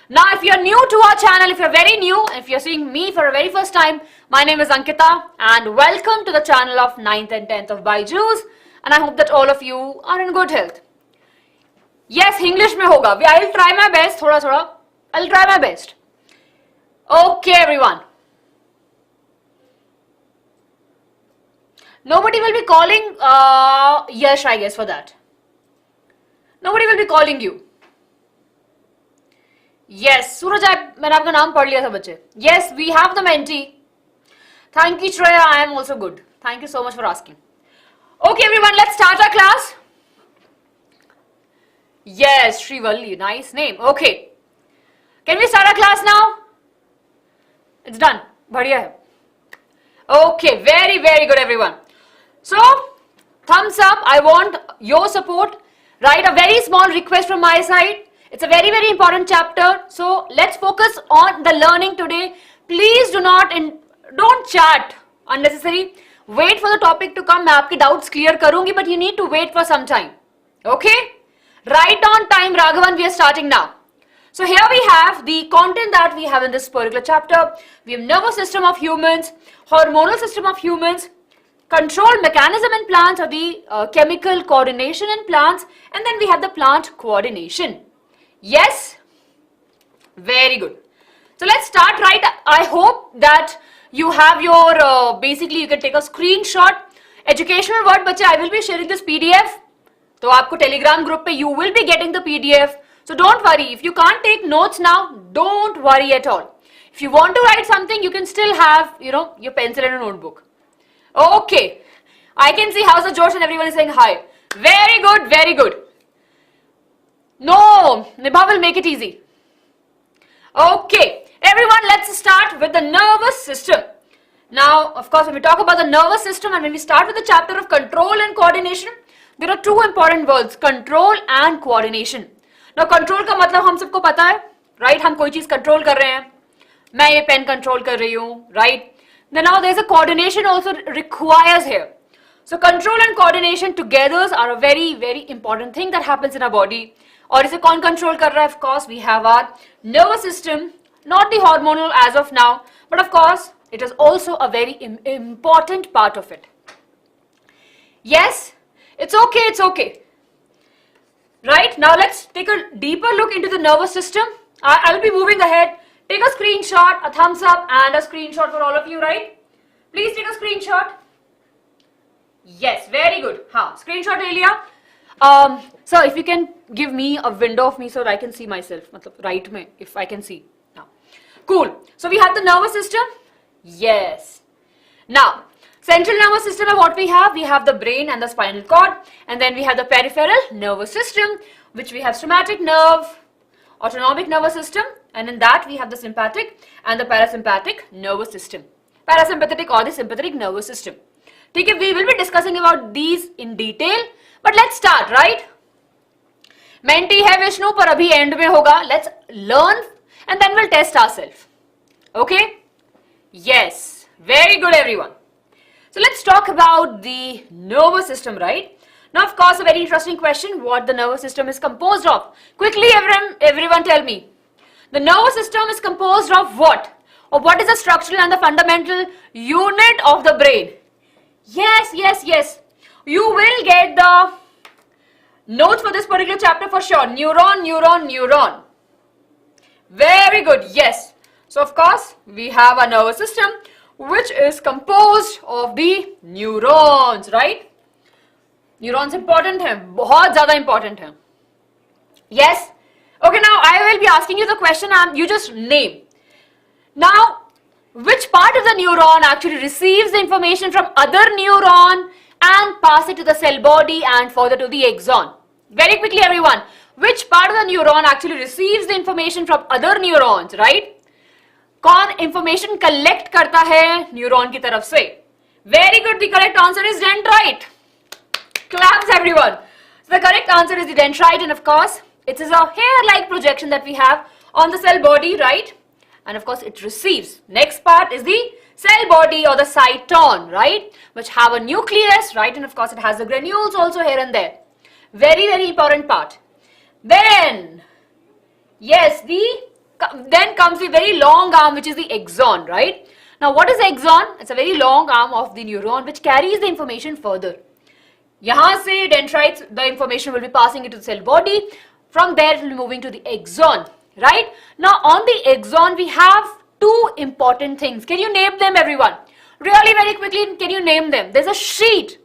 Now, if you're new to our channel, if you're very new, if you're seeing me for the very first time, my name is Ankita and welcome to the channel of 9th and 10th of BYJU'S, and I hope that all of you are in good health. Yes, English में होगा. I'll try my best. थोड़ा. I'll try my best. Okay, everyone. Nobody will be calling Yash, I guess, for that. Nobody will be calling you. Yes, Suraj, मैंने आपका नाम पढ़ लिया था बच्चे. Yes, we have the mentee. Thank you, Shreya. I am also good. Thank you so much for asking. Okay, everyone, let's start our class. Yes, Srivalli, nice name. Okay. Can we start our class now? It's done. Badhiya hai. Okay, very, very good everyone. So, thumbs up. I want your support. Right, a very small request from my side. It's a very, very important chapter. So, let's focus on the learning today. Please don't chat unnecessary. Wait for the topic to come. मैं आपके doubts clear करूँगी, but you need to wait for some time. Okay? Right on time, Raghavan, we are starting now. So here we have the content that we have in this particular chapter. We have nervous system of humans, hormonal system of humans, control mechanism in plants, or the chemical coordination in plants, and then we have the plant coordination. Yes? Very good. So let's start, right? I hope that you have your, basically you can take a screenshot. Educational word, बच्चे, I will be sharing this PDF. तो आपको Telegram group पे you will be getting the PDF. So don't worry. If you can't take notes now, don't worry at all. If you want to write something, you can still have, your pencil and a notebook. Okay. I can see how's the Josh and everyone is saying hi. Very good, very good. No, Nibha will make it easy. Okay. Everyone, let's start with the nervous system. Now, of course, when we talk about the nervous system and when we start with the chapter of control and coordination, there are two important words, control and coordination. Now, control का मतलब हम सबको पता है, right? हम कोई चीज control कर रहे हैं. मैं ये pen control कर रही हूँ, right? Then now there's a coordination also requires here. So, control and coordination together are a very, very important thing that happens in our body. और इसे कौन control कर रहा है? Of course, we have our nervous system, not the hormonal as of now, but of course, it is also a very important part of it. Yes? It's okay, it's okay. Right, now let's take a deeper look into the nervous system. I'll be moving ahead. Take a screenshot, a thumbs up and a screenshot for all of you, right? Please take a screenshot. Yes, very good. Screenshot ले लिया. So if you can give me a window of me so that I can see myself, मतलब right में, if I can see. Cool. So we have the nervous system. Yes. Now, central nervous system of what we have the brain and the spinal cord, and then we have the peripheral nervous system, which we have somatic nerve, autonomic nervous system, and in that we have the sympathetic and the parasympathetic nervous system. Parasympathetic or the sympathetic nervous system. Okay, we will be discussing about these in detail, but let's start, right? Menti hai Vishnu, par abhi end mein hoga. Let's learn and then we'll test ourselves. Okay? Yes. Very good, everyone. So let's talk about the nervous system, right? Now, of course, a very interesting question, what the nervous system is composed of. Quickly, everyone tell me. The nervous system is composed of what? Or what is the structural and the fundamental unit of the brain? Yes, yes, yes. You will get the notes for this particular chapter for sure. Neuron, neuron, neuron. Very good, yes. So, of course, we have a nervous system which is composed of the neurons, right? Neurons important hai, बहुत ज़्यादा important hai. Yes? Okay, now I will be asking you the question and you just name. Now, which part of the neuron actually receives the information from other neuron and pass it to the cell body and further to the axon? Very quickly, everyone. Which part of the neuron actually receives the information from other neurons, right? कौन information collect करता है neuron की तरफ से? Very good. The correct answer is dendrite. Claps, everyone. So the correct answer is the dendrite, and of course, it is a hair-like projection that we have on the cell body, right? And of course, it receives. Next part is the cell body or the cyton, right? Which have a nucleus, right? And of course, it has the granules also here and there. Very, very important part. Then, yes, then comes the very long arm, which is the axon, right? Now, what is the axon? It's a very long arm of the neuron which carries the information further. यहाँ से dendrites, the information will be passing it to the cell body. From there, it will be moving to the axon, right? Now, on the axon, we have two important things. Can you name them, everyone? Really, very quickly, can you name them? There's a sheet,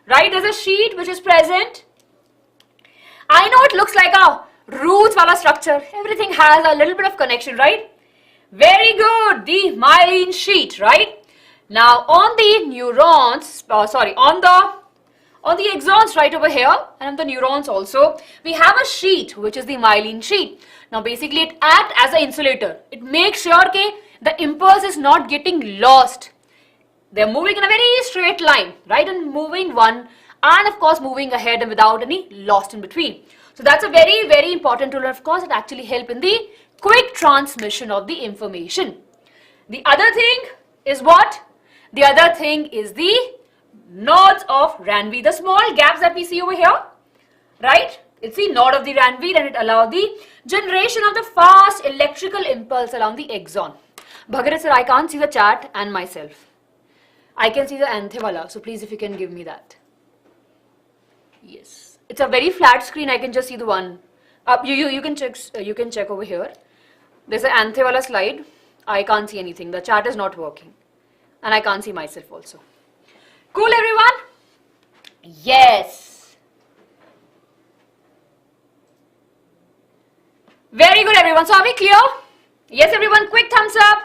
right? There's a sheet which is present. I know it looks like a roots wala structure. Everything has a little bit of connection, right? Very good. The myelin sheet, right? Now, on the neurons, On the axons right over here, and on the neurons also, we have a sheet, which is the myelin sheet. Now basically it acts as an insulator. It makes sure that the impulse is not getting lost. They're moving in a very straight line, right? And moving one, and of course moving ahead and without any lost in between. So that's a very, very important tool. Of course, it actually helps in the quick transmission of the information. The other thing is what? The other thing is the nodes of Ranvier, the small gaps that we see over here, right? It's the node of the Ranvier, and it allows the generation of the fast electrical impulse along the axon. Bhagarat sir, I can't see the chat and myself. I can see the anthe so please if you can give me that. Yes, it's a very flat screen. I can just see the one. You can check over here. There's an anthe slide. I can't see anything. The chat is not working, and I can't see myself also. Cool, everyone? Yes. Very good, everyone. So are we clear? Yes, everyone. Quick thumbs up.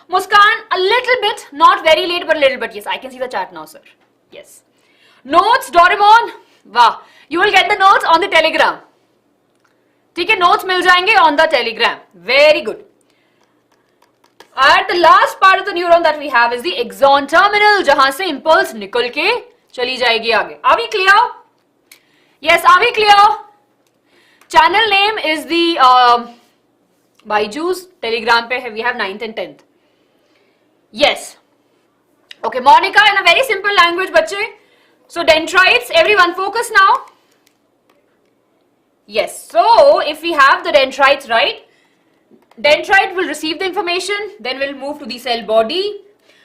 Muskan, a little bit, not very late, but a little bit. Yes, I can see the chat now, sir. Yes. Notes, Doraemon. Wow. You will get the notes on the Telegram. ठीक है, notes मिल जाएंगे on the Telegram. Very good. And the last part of the neuron that we have is the axon terminal, जहाँ से impulse निकल के चली जाएगी आगे. Are we clear? Yes, are we clear? Channel name is the BYJU'S. Telegram पे we have 9th and 10th. Yes. Okay, Monica, in a very simple language, बच्चे. So dendrites, everyone focus now. Yes, so if we have the dendrites, right? Dendrite will receive the information, then we'll move to the cell body,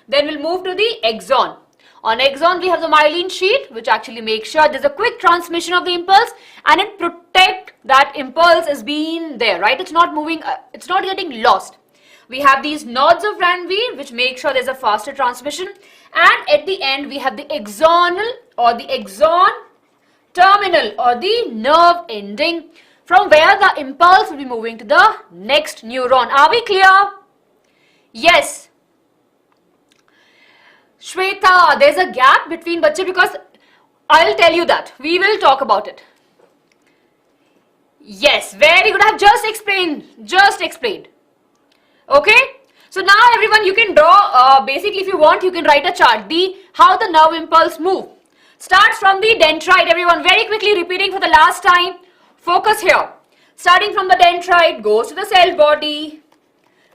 then we'll move to the axon. On axon, we have the myelin sheet, which actually makes sure there's a quick transmission of the impulse, and it protects that impulse as being there, right? It's not moving, it's not getting lost. We have these nodes of Ranvier, which make sure there's a faster transmission, and at the end, we have the axonal or the axon terminal or the nerve ending, from where the impulse will be moving to the next neuron. Are we clear? Yes. Shweta, there's a gap between bache because I'll tell you that. We will talk about it. Yes, very good. I have just explained. Okay. So now everyone, you can draw, basically if you want, you can write a chart. How the nerve impulse move. Starts from the dendrite, everyone. Very quickly repeating for the last time. Focus here. Starting from the dendrite, goes to the cell body,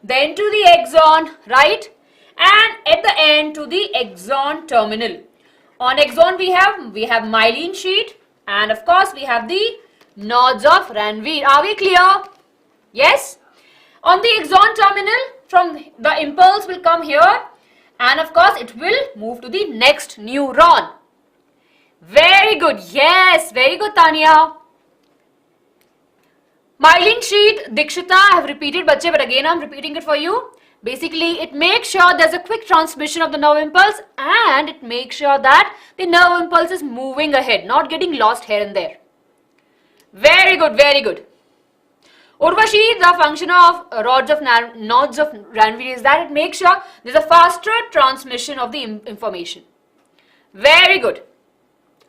then to the axon, right? And at the end to the axon terminal. On axon we have myelin sheet, and of course we have the nodes of Ranvier. Are we clear? Yes? On the axon terminal, from the impulse will come here, and of course it will move to the next neuron. Very good. Yes, very good, Tanya. Myelin sheet, Dikshita, I have repeated, but again I'm repeating it for you. Basically, it makes sure there's a quick transmission of the nerve impulse, and it makes sure that the nerve impulse is moving ahead, not getting lost here and there. Very good, very good. Urvashi, the function of nodes of Ranvier is that it makes sure there's a faster transmission of the information. Very good.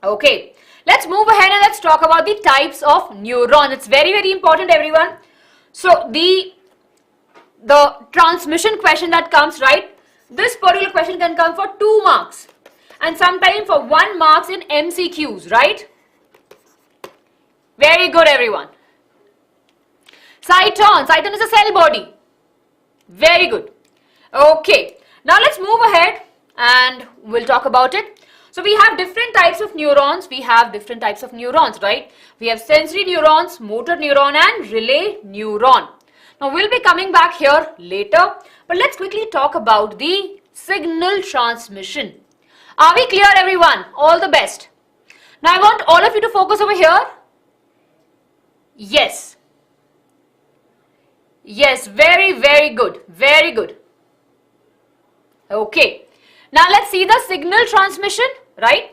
Okay. Let's move ahead and let's talk about the types of neurons. It's very, very important, everyone. So the transmission question that comes, right? This particular question can come for 2 marks and sometimes for 1 mark in MCQs, right? Very good, everyone. Cyton is a cell body. Very good. Okay. Now let's move ahead and we'll talk about it. So we have different types of neurons. Right? We have sensory neurons, motor neuron, and relay neuron. Now we'll be coming back here later, but let's quickly talk about the signal transmission. Are we clear, everyone? All the best. Now I want all of you to focus over here. Yes. Yes, very, very good. Very good. Okay. Now let's see the signal transmission, right?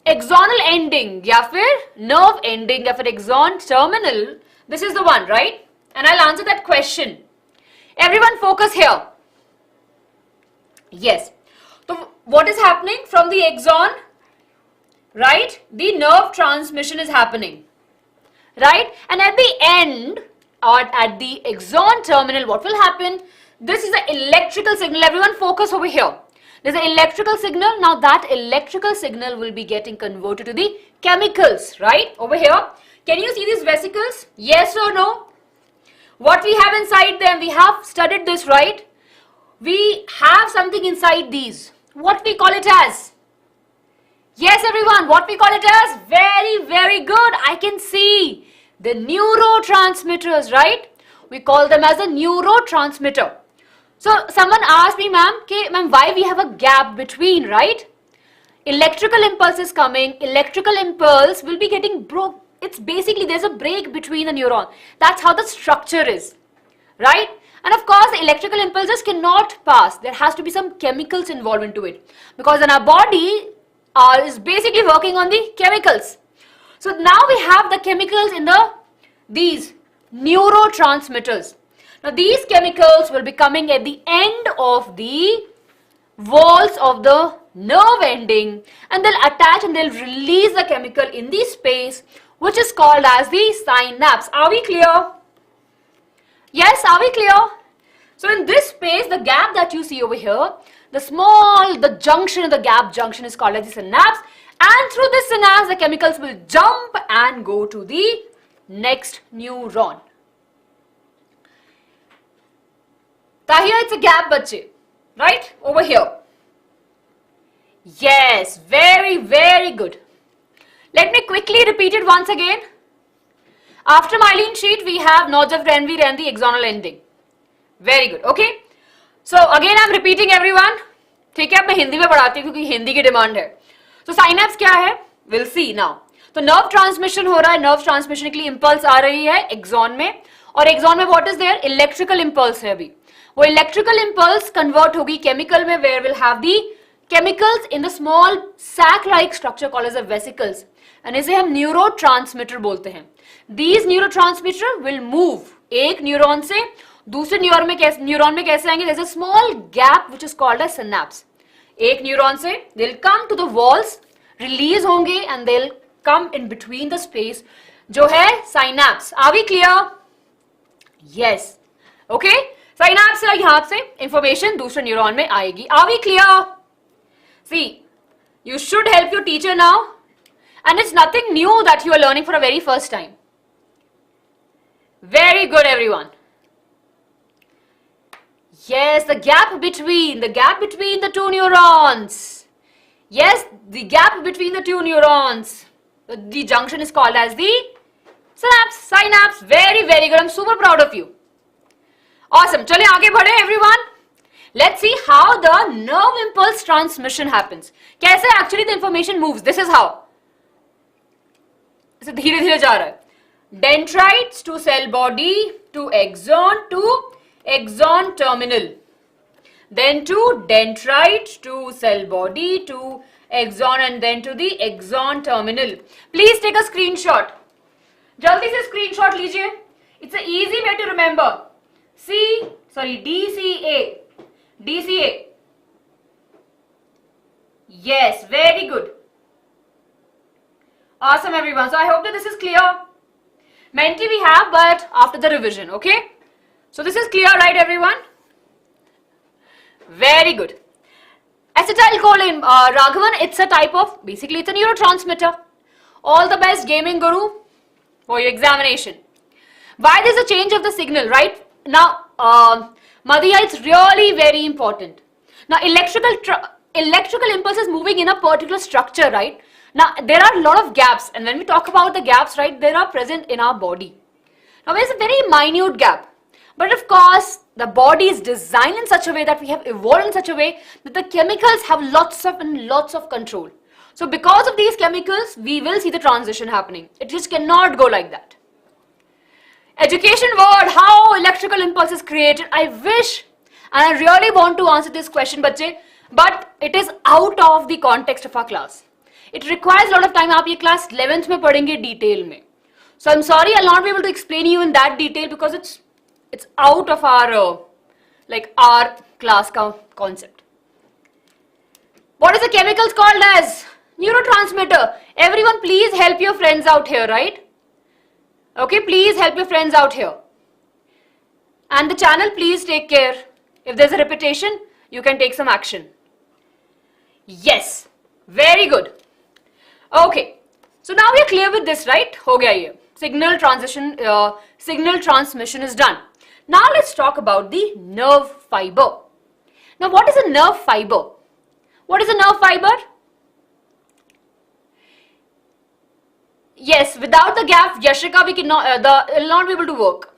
Axonal ending, या फिर nerve ending, या फिर axon terminal. This is the one, right? And I'll answer that question. Everyone focus here. Yes. So what is happening from the axon? right, the nerve transmission is happening, right? And at the end, or at the axon terminal, what will happen? This is the electrical signal. Everyone focus over here. There's an electrical signal. Now that electrical signal will be getting converted to the chemicals, right? Over here. Can you see these vesicles? Yes or no? What we have inside them? We have studied this, right? We have something inside these. What we call it as? Yes, everyone. What we call it as? Very, very good. I can see the neurotransmitters, right? We call them as a neurotransmitter. So someone asked me, ma'am, why we have a gap between, right? Electrical impulse is coming. Electrical impulse will be getting broke. It's basically there's a break between the neuron. That's how the structure is, right? And of course, the electrical impulses cannot pass. There has to be some chemicals involved into it, because in our body is basically working on the chemicals. So now we have the chemicals in these neurotransmitters. Now these chemicals will be coming at the end of the walls of the nerve ending, and they'll attach and they'll release the chemical in the space which is called as the synapse. Are we clear? Yes, are we clear? So in this space, the gap that you see over here, the junction, the gap junction is called as the synapse, and through this synapse the chemicals will jump and go to the next neuron. So here it's a gap, bache, right? Over here. Yes, very, very good. Let me quickly repeat it once again. After myelin sheath, we have nodes of Renvir and the axonal ending. Very good. Okay. So again, I'm repeating everyone. ठीक है, अब मैं हिंदी में पढ़ाती हूँ क्योंकि हिंदी की demand है. So synapse क्या है? We'll see now. तो nerve transmission हो रहा है. Nerve transmission के लिए impulse आ रही है axon में, और axon में what is there? Electrical impulse है अभी. वो electrical impulse convert होगी chemical में, where we'll have the chemicals in the small sac-like structure called as the vesicles, and इसे हम neurotransmitter बोलते हैं. These neurotransmitter will move एक न्यूरॉन से दूसरे न्यूरॉन में कैसे आएंगे? There's a small gap which is called as synapse. एक न्यूरॉन से they'll come to the walls, release होंगे, and they'll come in between the space जो है synapse. Are we clear? Yes. Okay. Synapse से यहाँ से information दूसरे neuron में आएगी. Are we clear? See, you should help your teacher now, and it's nothing new that you are learning for a very first time. Very good, everyone. Yes, the gap between the two neurons. Yes, the gap between the two neurons. The junction is called as the synapse. Very, very good. I'm super proud of you. Awesome. चलिए आगे बढ़े, everyone. Let's see how the nerve impulse transmission happens. कैसे actually the information moves. This is how. इसे धीरे धीरे जा रहा है. Dendrites to cell body to axon terminal. Then to dendrite to cell body to axon, and then to the axon terminal. Please take a screenshot. जल्दी से screenshot लीजिए. It's an easy way to remember. DCA. Yes, very good. Awesome, everyone. So I hope that this is clear. Mentally we have, but after the revision, okay? So this is clear, right, everyone? Very good. Acetylcholine, Raghavan, it's a type of, basically it's a neurotransmitter. All the best, gaming guru, for your examination. Why there's a change of the signal, right? Now, Madhya, it's really very important. Now, electrical impulse is moving in a particular structure, right? Now, there are a lot of gaps, and when we talk about the gaps, right, they are present in our body. Now, there's a very minute gap. But of course, the body is designed in such a way that we have evolved in such a way that the chemicals have lots of control. So, because of these chemicals, we will see the transition happening. It just cannot go like that. Education word, how electrical impulse is created. I wish, and I really want to answer this question, bache, but it is out of the context of our class. It requires a lot of time. आप ये class 11th में पढ़ेंगे detail में. So I'm sorry I'll not be able to explain you in that detail because it's out of our our class concept. What is the chemicals called as? Neurotransmitter. Everyone please help your friends out here, right? Okay, please help your friends out here. And the channel, please take care. If there's a repetition, you can take some action. Yes, very good. Okay, so now we are clear with this, right? Ho gaya ye. Signal transmission is done. Now let's talk about the nerve fiber. Now what is a nerve fiber? What is a nerve fiber? Yes, without the gap, Yashika, we cannot, will not be able to work.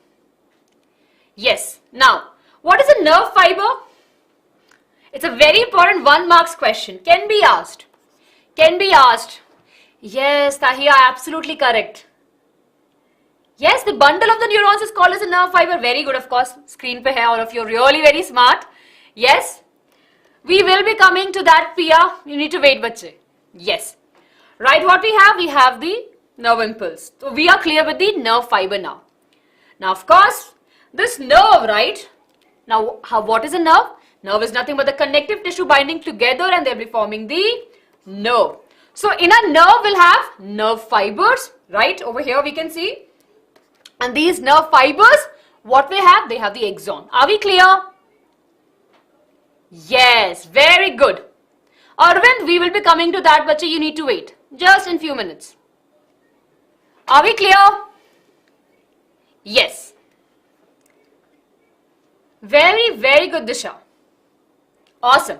Yes. Now, what is a nerve fiber? It's a very important 1 marks question. Can be asked. Can be asked. Yes, Tahia, absolutely correct. Yes, the bundle of the neurons is called as a nerve fiber. Very good, of course. Screen pe hai, all of you are really very smart. Yes. We will be coming to that, Pia. You need to wait, bache. Yes. Right, what we have? We have the nerve impulse. So we are clear with the nerve fiber now. Now, of course, this nerve, right? Now, what is a nerve? Nerve is nothing but the connective tissue binding together and they'll be forming the nerve. So, in a nerve, we'll have nerve fibers, right? Over here we can see. And these nerve fibers, what they have? They have the axon. Are we clear? Yes, very good. Arvind, we will be coming to that, but you need to wait. Just in few minutes. Are we clear? Yes. Very, very good, Disha. Awesome.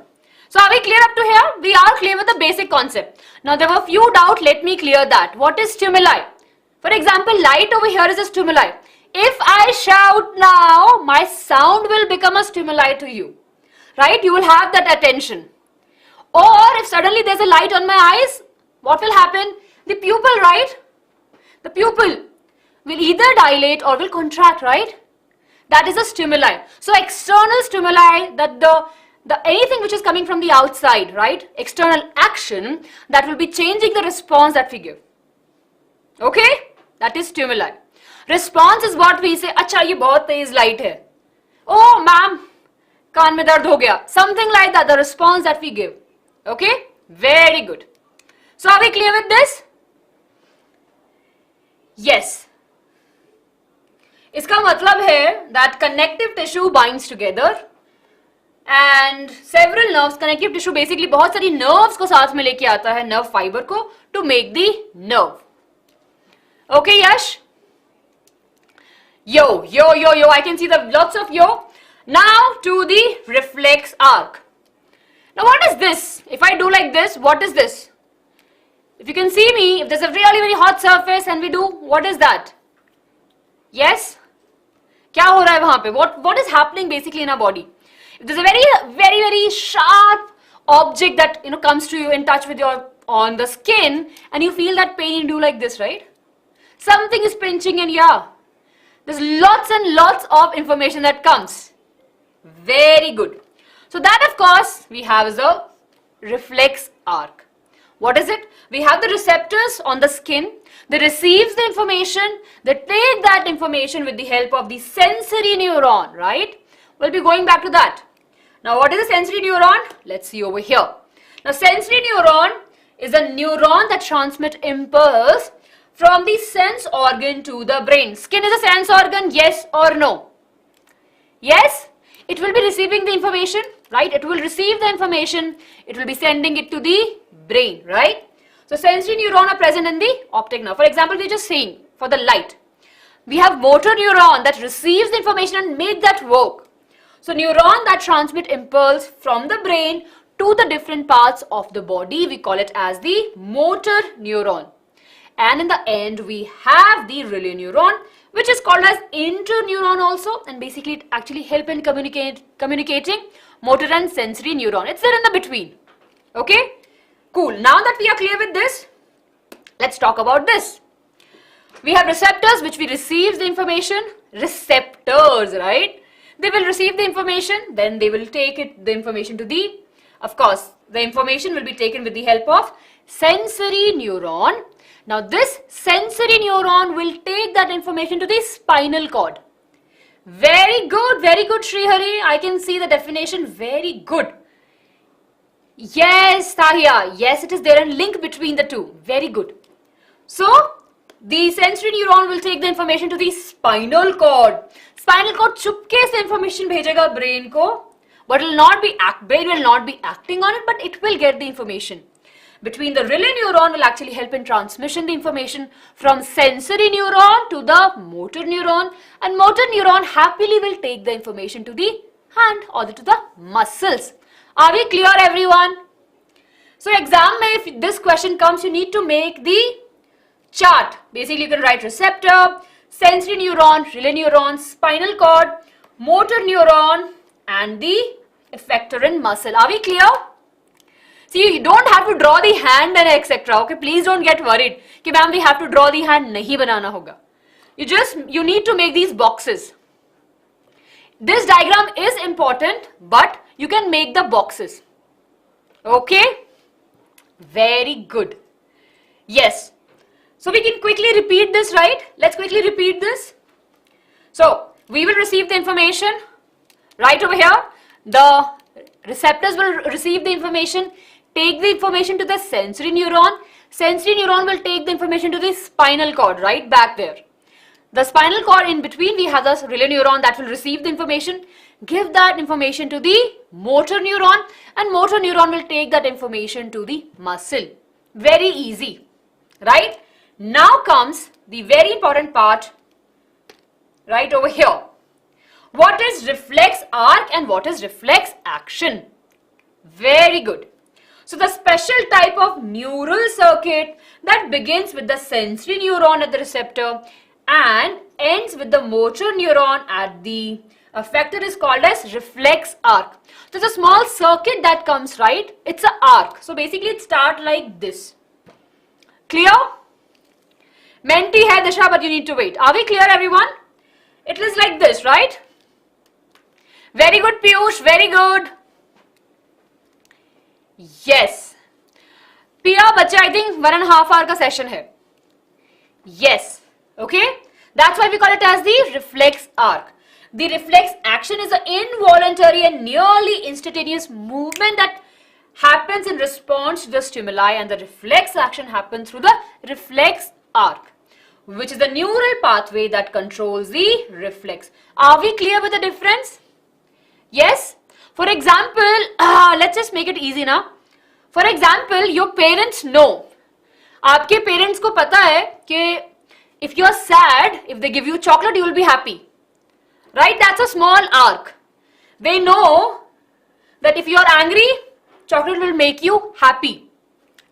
So are we clear up to here? We are clear with the basic concept. Now there were a few doubts. Let me clear that. What is stimuli? For example, light over here is a stimuli. If I shout now, my sound will become a stimuli to you. Right? You will have that attention. Or if suddenly there's a light on my eyes, what will happen? The pupil, right? The pupil will either dilate or will contract, right? That is a stimuli. So external stimuli, that the anything which is coming from the outside, right? External action that will be changing the response that we give. Okay? That is stimuli. Response is what we say, acha ye bahut tez light hai. Oh ma'am, kaan mein dard ho gaya. Something like that, the response that we give. Okay? Very good. So are we clear with this? Yes. इसका मतलब है that connective tissue binds together and several nerves, connective tissue basically बहुत सारी nerves को साथ में लेके आता है nerve fiber को to make the nerve. Okay, Yash? Yo, I can see the lots of yo. Now to the reflex arc. Now what is this? If I do like this, what is this? If you can see me, if there's a really very hot surface and we do, what is that? Yes? क्या हो रहा है वहां पे? What is happening basically in our body? If there's a very sharp object that comes to you in touch with your on the skin and you feel that pain, you do like this, right? Something is pinching and yeah, there's lots and lots of information that comes. Very good. So that of course we have is a reflex arc. What is it? We have the receptors on the skin. They receive the information. They take that information with the help of the sensory neuron, right? We'll be going back to that. Now, what is a sensory neuron? Let's see over here. Now, sensory neuron is a neuron that transmits impulse from the sense organ to the brain. Skin is a sense organ, yes or no? Yes? It will be receiving the information, right? It will receive the information. It will be sending it to the brain, right? So sensory neuron are present in the optic nerve. For example, we're just saying for the light. We have motor neuron that receives the information and make that work. So neuron that transmit impulse from the brain to the different parts of the body, we call it as the motor neuron. And in the end, we have the relay neuron, which is called as interneuron also, and basically it actually helps in communicating motor and sensory neuron. It's there in the between. Okay? Cool. Now that we are clear with this, let's talk about this. We have receptors which we receive the information. Receptors, right? They will receive the information, then they will take the information to the, of course, the information will be taken with the help of sensory neuron. Now this sensory neuron will take that information to the spinal cord. Very good, Srihari. I can see the definition. Very good. Yes, Tahia. Yes, it is there and link between the two. Very good. So, the sensory neuron will take the information to the spinal cord. Spinal cord चुपके से information भेजेगा brain को, but brain will not be acting on it, but it will get the information. Between the relay neuron will actually help in transmission the information from sensory neuron to the motor neuron, and motor neuron happily will take the information to the hand or to the muscles. Are we clear, everyone? So exam mein, if this question comes, you need to make the chart. Basically, you can write receptor, sensory neuron, relay neuron, spinal cord, motor neuron, and the effector in muscle. Are we clear? See, you don't have to draw the hand and etc. Okay, please don't get worried. Ki ma'am, we have to draw the hand. Nahi banana hoga. You need to make these boxes. This diagram is important, but you can make the boxes. Okay? Very good. Yes. So we can quickly repeat this, right? Let's quickly repeat this. So we will receive the information right over here. The receptors will receive the information, take the information to the sensory neuron. Sensory neuron will take the information to the spinal cord, right back there. The spinal cord, in between we have the relay neuron that will receive the information, give that information to the motor neuron, and motor neuron will take that information to the muscle. Very easy, right? Now comes the very important part right over here. What is reflex arc and what is reflex action? Very good. So the special type of neural circuit that begins with the sensory neuron at the receptor and ends with the motor neuron at the effector is called as reflex arc. So it's a small circuit that comes, right? It's an arc. So basically it starts like this. Clear? Menti hai Disha, but you need to wait. Are we clear, everyone? It is like this, right? Very good, Piyush. Very good. Yes. Pia, bacha, I think 1.5 hour ka session hai. Yes. Okay? That's why we call it as the reflex arc. The reflex action is an involuntary and nearly instantaneous movement that happens in response to the stimuli, and the reflex action happens through the reflex arc, which is the neural pathway that controls the reflex. Are we clear with the difference? Yes? For example, let's just make it easy now. For example, your parents know. आपके parents को पता है कि if you are sad, if they give you chocolate, you will be happy. Right? That's a small arc. They know that if you are angry, chocolate will make you happy.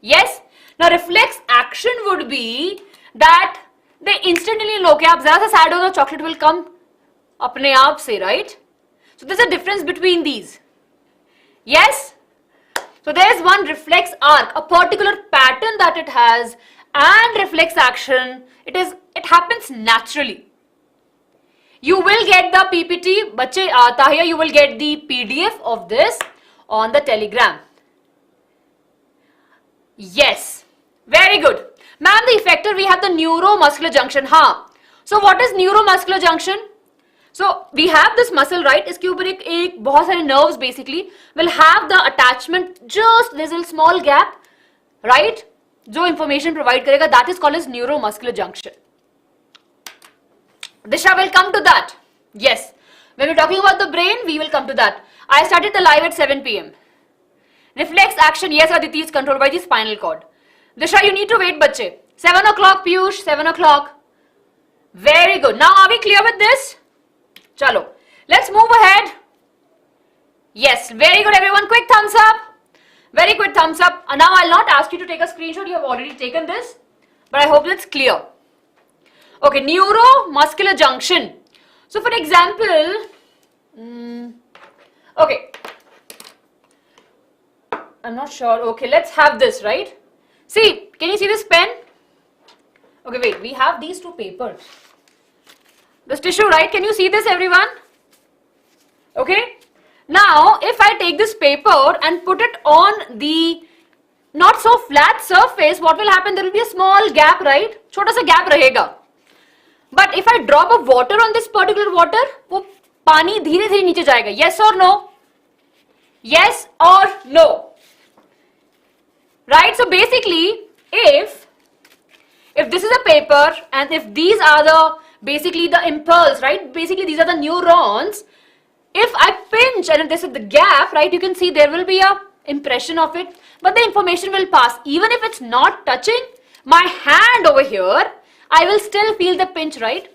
Yes? Now reflex action would be that they instantly know कि आप ज़रा सा sad हो तो chocolate will come अपने आप से, right? So there's a difference between these. Yes? So there is one reflex arc, a particular pattern that it has, and reflex action. It happens naturally. You will get the PPT, बच्चे आता है, you will get the PDF of this on the Telegram. Yes, very good. Ma'am, the effector, we have the neuromuscular junction. हाँ. So what is neuromuscular junction? So we have this muscle, right? इसके ऊपर एक बहुत सारे nerves basically will have the attachment. Just there's a small gap, right? जो information provide करेगा, that is called as neuromuscular junction. Disha will come to that. Yes. When we're talking about the brain, we will come to that. I started the live at 7 p.m. Reflex action, yes, Aditi, is controlled by the spinal cord. Disha, you need to wait, bache. 7 o'clock, Piyush, 7 o'clock. Very good. Now, are we clear with this? Chalo. Let's move ahead. Yes, very good, everyone. Quick thumbs up. Very quick thumbs up. Now, I'll not ask you to take a screenshot. You have already taken this. But I hope it's clear. Okay, neuromuscular junction. So, for example, okay. I'm not sure. Okay, let's have this, right? See, can you see this pen? Okay, wait, we have these two papers. This tissue, right? Can you see this, everyone? Okay. Now, if I take this paper and put it on the not so flat surface, what will happen? There will be a small gap, right? Chota sa gap rahega. But if I drop a water on this particular water, वो पानी धीरे धीरे नीचे जाएगा. Yes or no? Yes or no? right? So basically, if this is a paper and if these are the basically the impulse, right? Basically these are the neurons. If I pinch and if this is the gap, right, you can see there will be a impression of it, but the information will pass. Even if it's not touching my hand over here, I will still feel the pinch, right?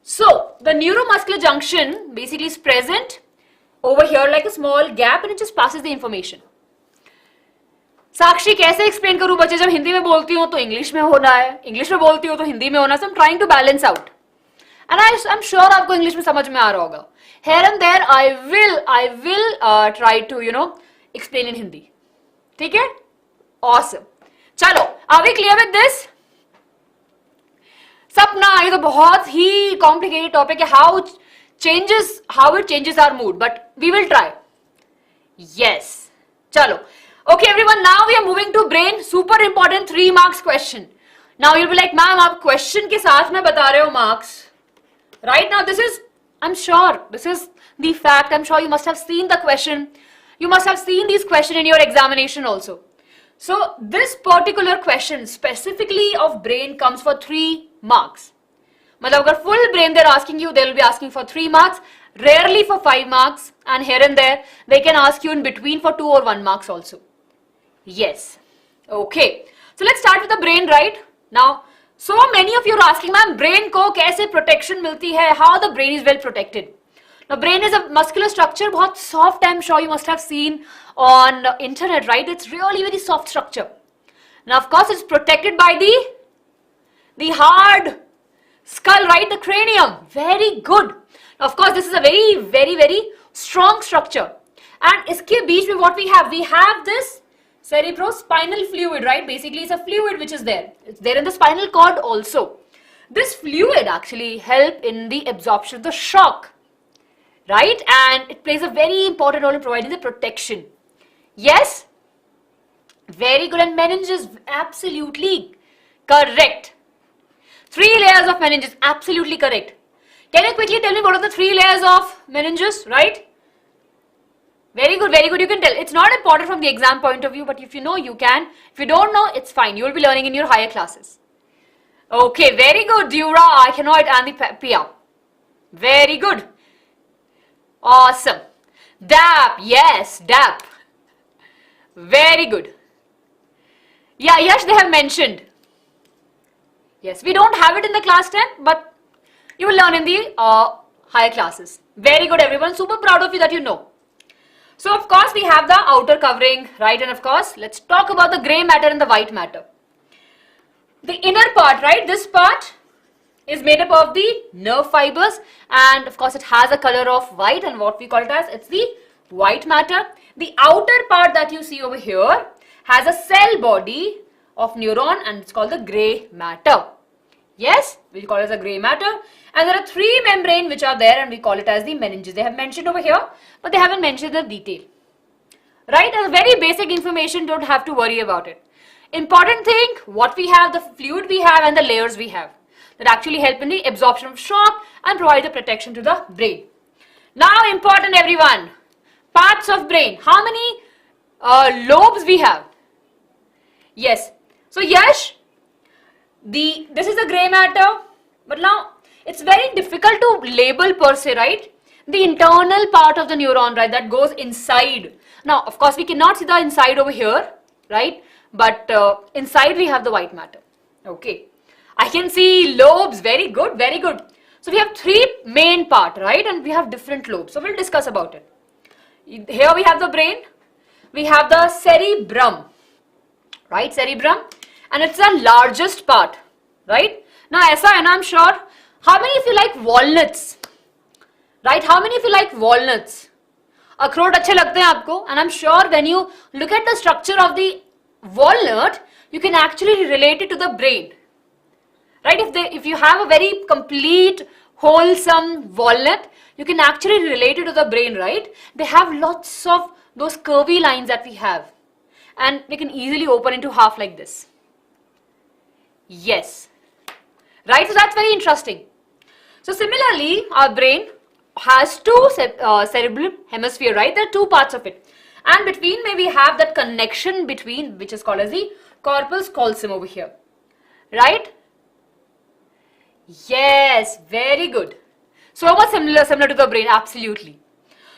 So the neuromuscular junction basically is present over here like a small gap and it just passes the information. साक्षी कैसे explain करूं बच्चे, जब हिंदी में बोलती हूँ तो English में होना है, इंग्लिश में बोलती हूँ तो हिंदी में होना है. So I'm trying to balance out. And I'm sure आपको इंग्लिश में समझ में आ रहा होगा. Here and there I will try to explain in Hindi. ठीक है? Awesome. चलो, are we clear with this? सपना, ये तो बहुत ही complicated topic है. How it changes our mood, but we will try. Yes. चलो. Okay, everyone. Now we are moving to brain. Super important 3 marks question. Now you'll be like, ma'am, आप question के साथ में बता रहे हो marks. Right now, I'm sure this is the fact. I'm sure you must have seen the question. You must have seen these questions in your examination also. So this particular question specifically of brain comes for 3 marks. मतलब अगर full brain they're asking you, they'll be asking for 3 marks, rarely for 5 marks, and here and there they can ask you in between for 2 or 1 marks also. Yes. Okay. So let's start with the brain, right? Now, so many of you are asking, ma'am, brain को कैसे protection मिलती है? How the brain is well protected? Now, brain is a muscular structure, बहुत soft. I'm sure you must have seen on the internet, right? It's really very soft structure. Now, of course, it's protected by the hard skull, right? The cranium. Very good. Now, of course, this is a very, very, very strong structure. And इसके बीच में what we have this cerebrospinal fluid, right? Basically, it's a fluid which is there. It's there in the spinal cord also. This fluid actually help in the absorption of the shock, right? And it plays a very important role in providing the protection. Yes? Very good. And meninges, absolutely correct. 3 layers of meninges, absolutely correct. Can you quickly tell me what are the 3 layers of meninges, right? Very good, very good. You can tell. It's not important from the exam point of view, but if you know, you can. If you don't know, it's fine. You will be learning in your higher classes. Okay, very good. Dura, arachnoid and the pia. Very good. Awesome. DAP, yes, DAP. Very good. Yeah, yes, they have mentioned. Yes, we don't have it in the class 10, but you will learn in the higher classes. Very good, everyone. Super proud of you that you know. So, of course, we have the outer covering, right? And of course, let's talk about the grey matter and the white matter. The inner part, right? This part is made up of the nerve fibers, and of course, it has a color of white, and what we call it as, it's the white matter. The outer part that you see over here has a cell body of neuron, and it's called the grey matter. Yes, we call it as a grey matter. And there are 3 membranes which are there, and we call it as the meninges. They have mentioned over here, but they haven't mentioned the detail. Right? As very basic information, don't have to worry about it. Important thing, what we have, the fluid we have, and the layers we have that actually help in the absorption of shock and provide the protection to the brain. Now, important everyone, parts of brain. How many lobes we have? Yes. So, Yash, this is the grey matter, but now it's very difficult to label per se, right? The internal part of the neuron, right, that goes inside. Now, of course, we cannot see the inside over here, right? But inside we have the white matter. Okay. I can see lobes. Very good, very good. So we have 3 main part, right? And we have different lobes. So we'll discuss about it. Here we have the brain. We have the cerebrum, right? Cerebrum. And it's the largest part, right? Now, aisa hai na, I'm sure. How many of you like walnuts? Right? How many of you like walnuts? अखरोट अच्छे लगते हैं आपको? And I'm sure when you look at the structure of the walnut, you can actually relate it to the brain. Right? If you have a very complete, wholesome walnut, you can actually relate it to the brain, right? They have lots of those curvy lines that we have. And they can easily open into half like this. Yes. Right? So that's very interesting. So similarly, our brain has 2 cerebral hemisphere, right? There are 2 parts of it. and between may we have that connection between, which is called as the corpus callosum over here, right? Yes, very good. So much similar to the brain, absolutely.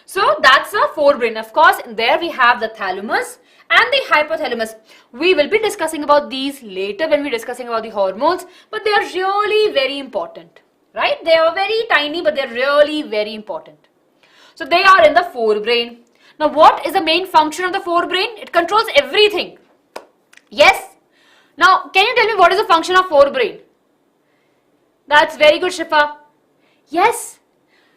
So that's the forebrain. Of course, there we have the thalamus and the hypothalamus. We will be discussing about these later when we're discussing about the hormones, but they are really very important, right? They are very tiny, but they're really very important. So they are in the forebrain. Now, what is the main function of the forebrain? It controls everything. Yes? Now, can you tell me what is the function of forebrain? That's very good, Shifa. Yes.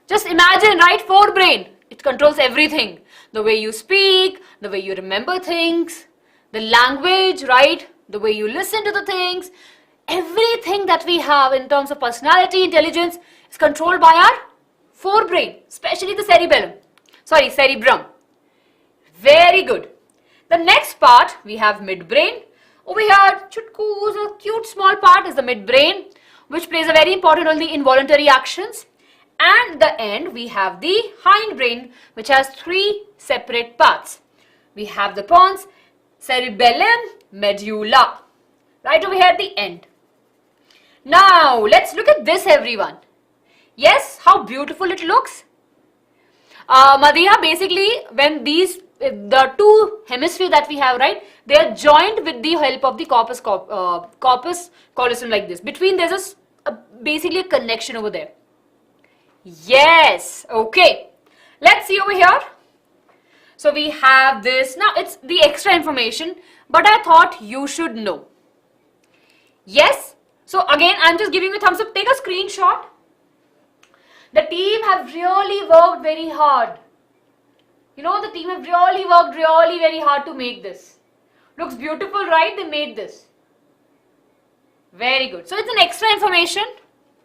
Just imagine, right? Forebrain. It controls everything. The way you speak, the way you remember things, the language, right? The way you listen to the things. Everything that we have in terms of personality, intelligence is controlled by our forebrain, especially the cerebellum. Sorry, cerebrum. Very good. The next part, we have midbrain. Over here, chutku, a cute small part is the midbrain, which plays a very important role in the involuntary actions. And the end, we have the hindbrain, which has three separate parts. We have the pons, cerebellum, medulla. Right over here at the end. Now, let's look at this, everyone. Yes, how beautiful it looks. Madhya, basically, when the two hemispheres that we have, right, they are joined with the help of the corpus callosum like this. Between there's basically a connection over there. Yes, okay. Let's see over here. So we have this. Now it's the extra information, but I thought you should know. Yes. So again, I'm just giving you a thumbs up. Take a screenshot. The team have really worked very hard. You know, the team have really worked very hard to make this. Looks beautiful, right? They made this. Very good. So it's an extra information.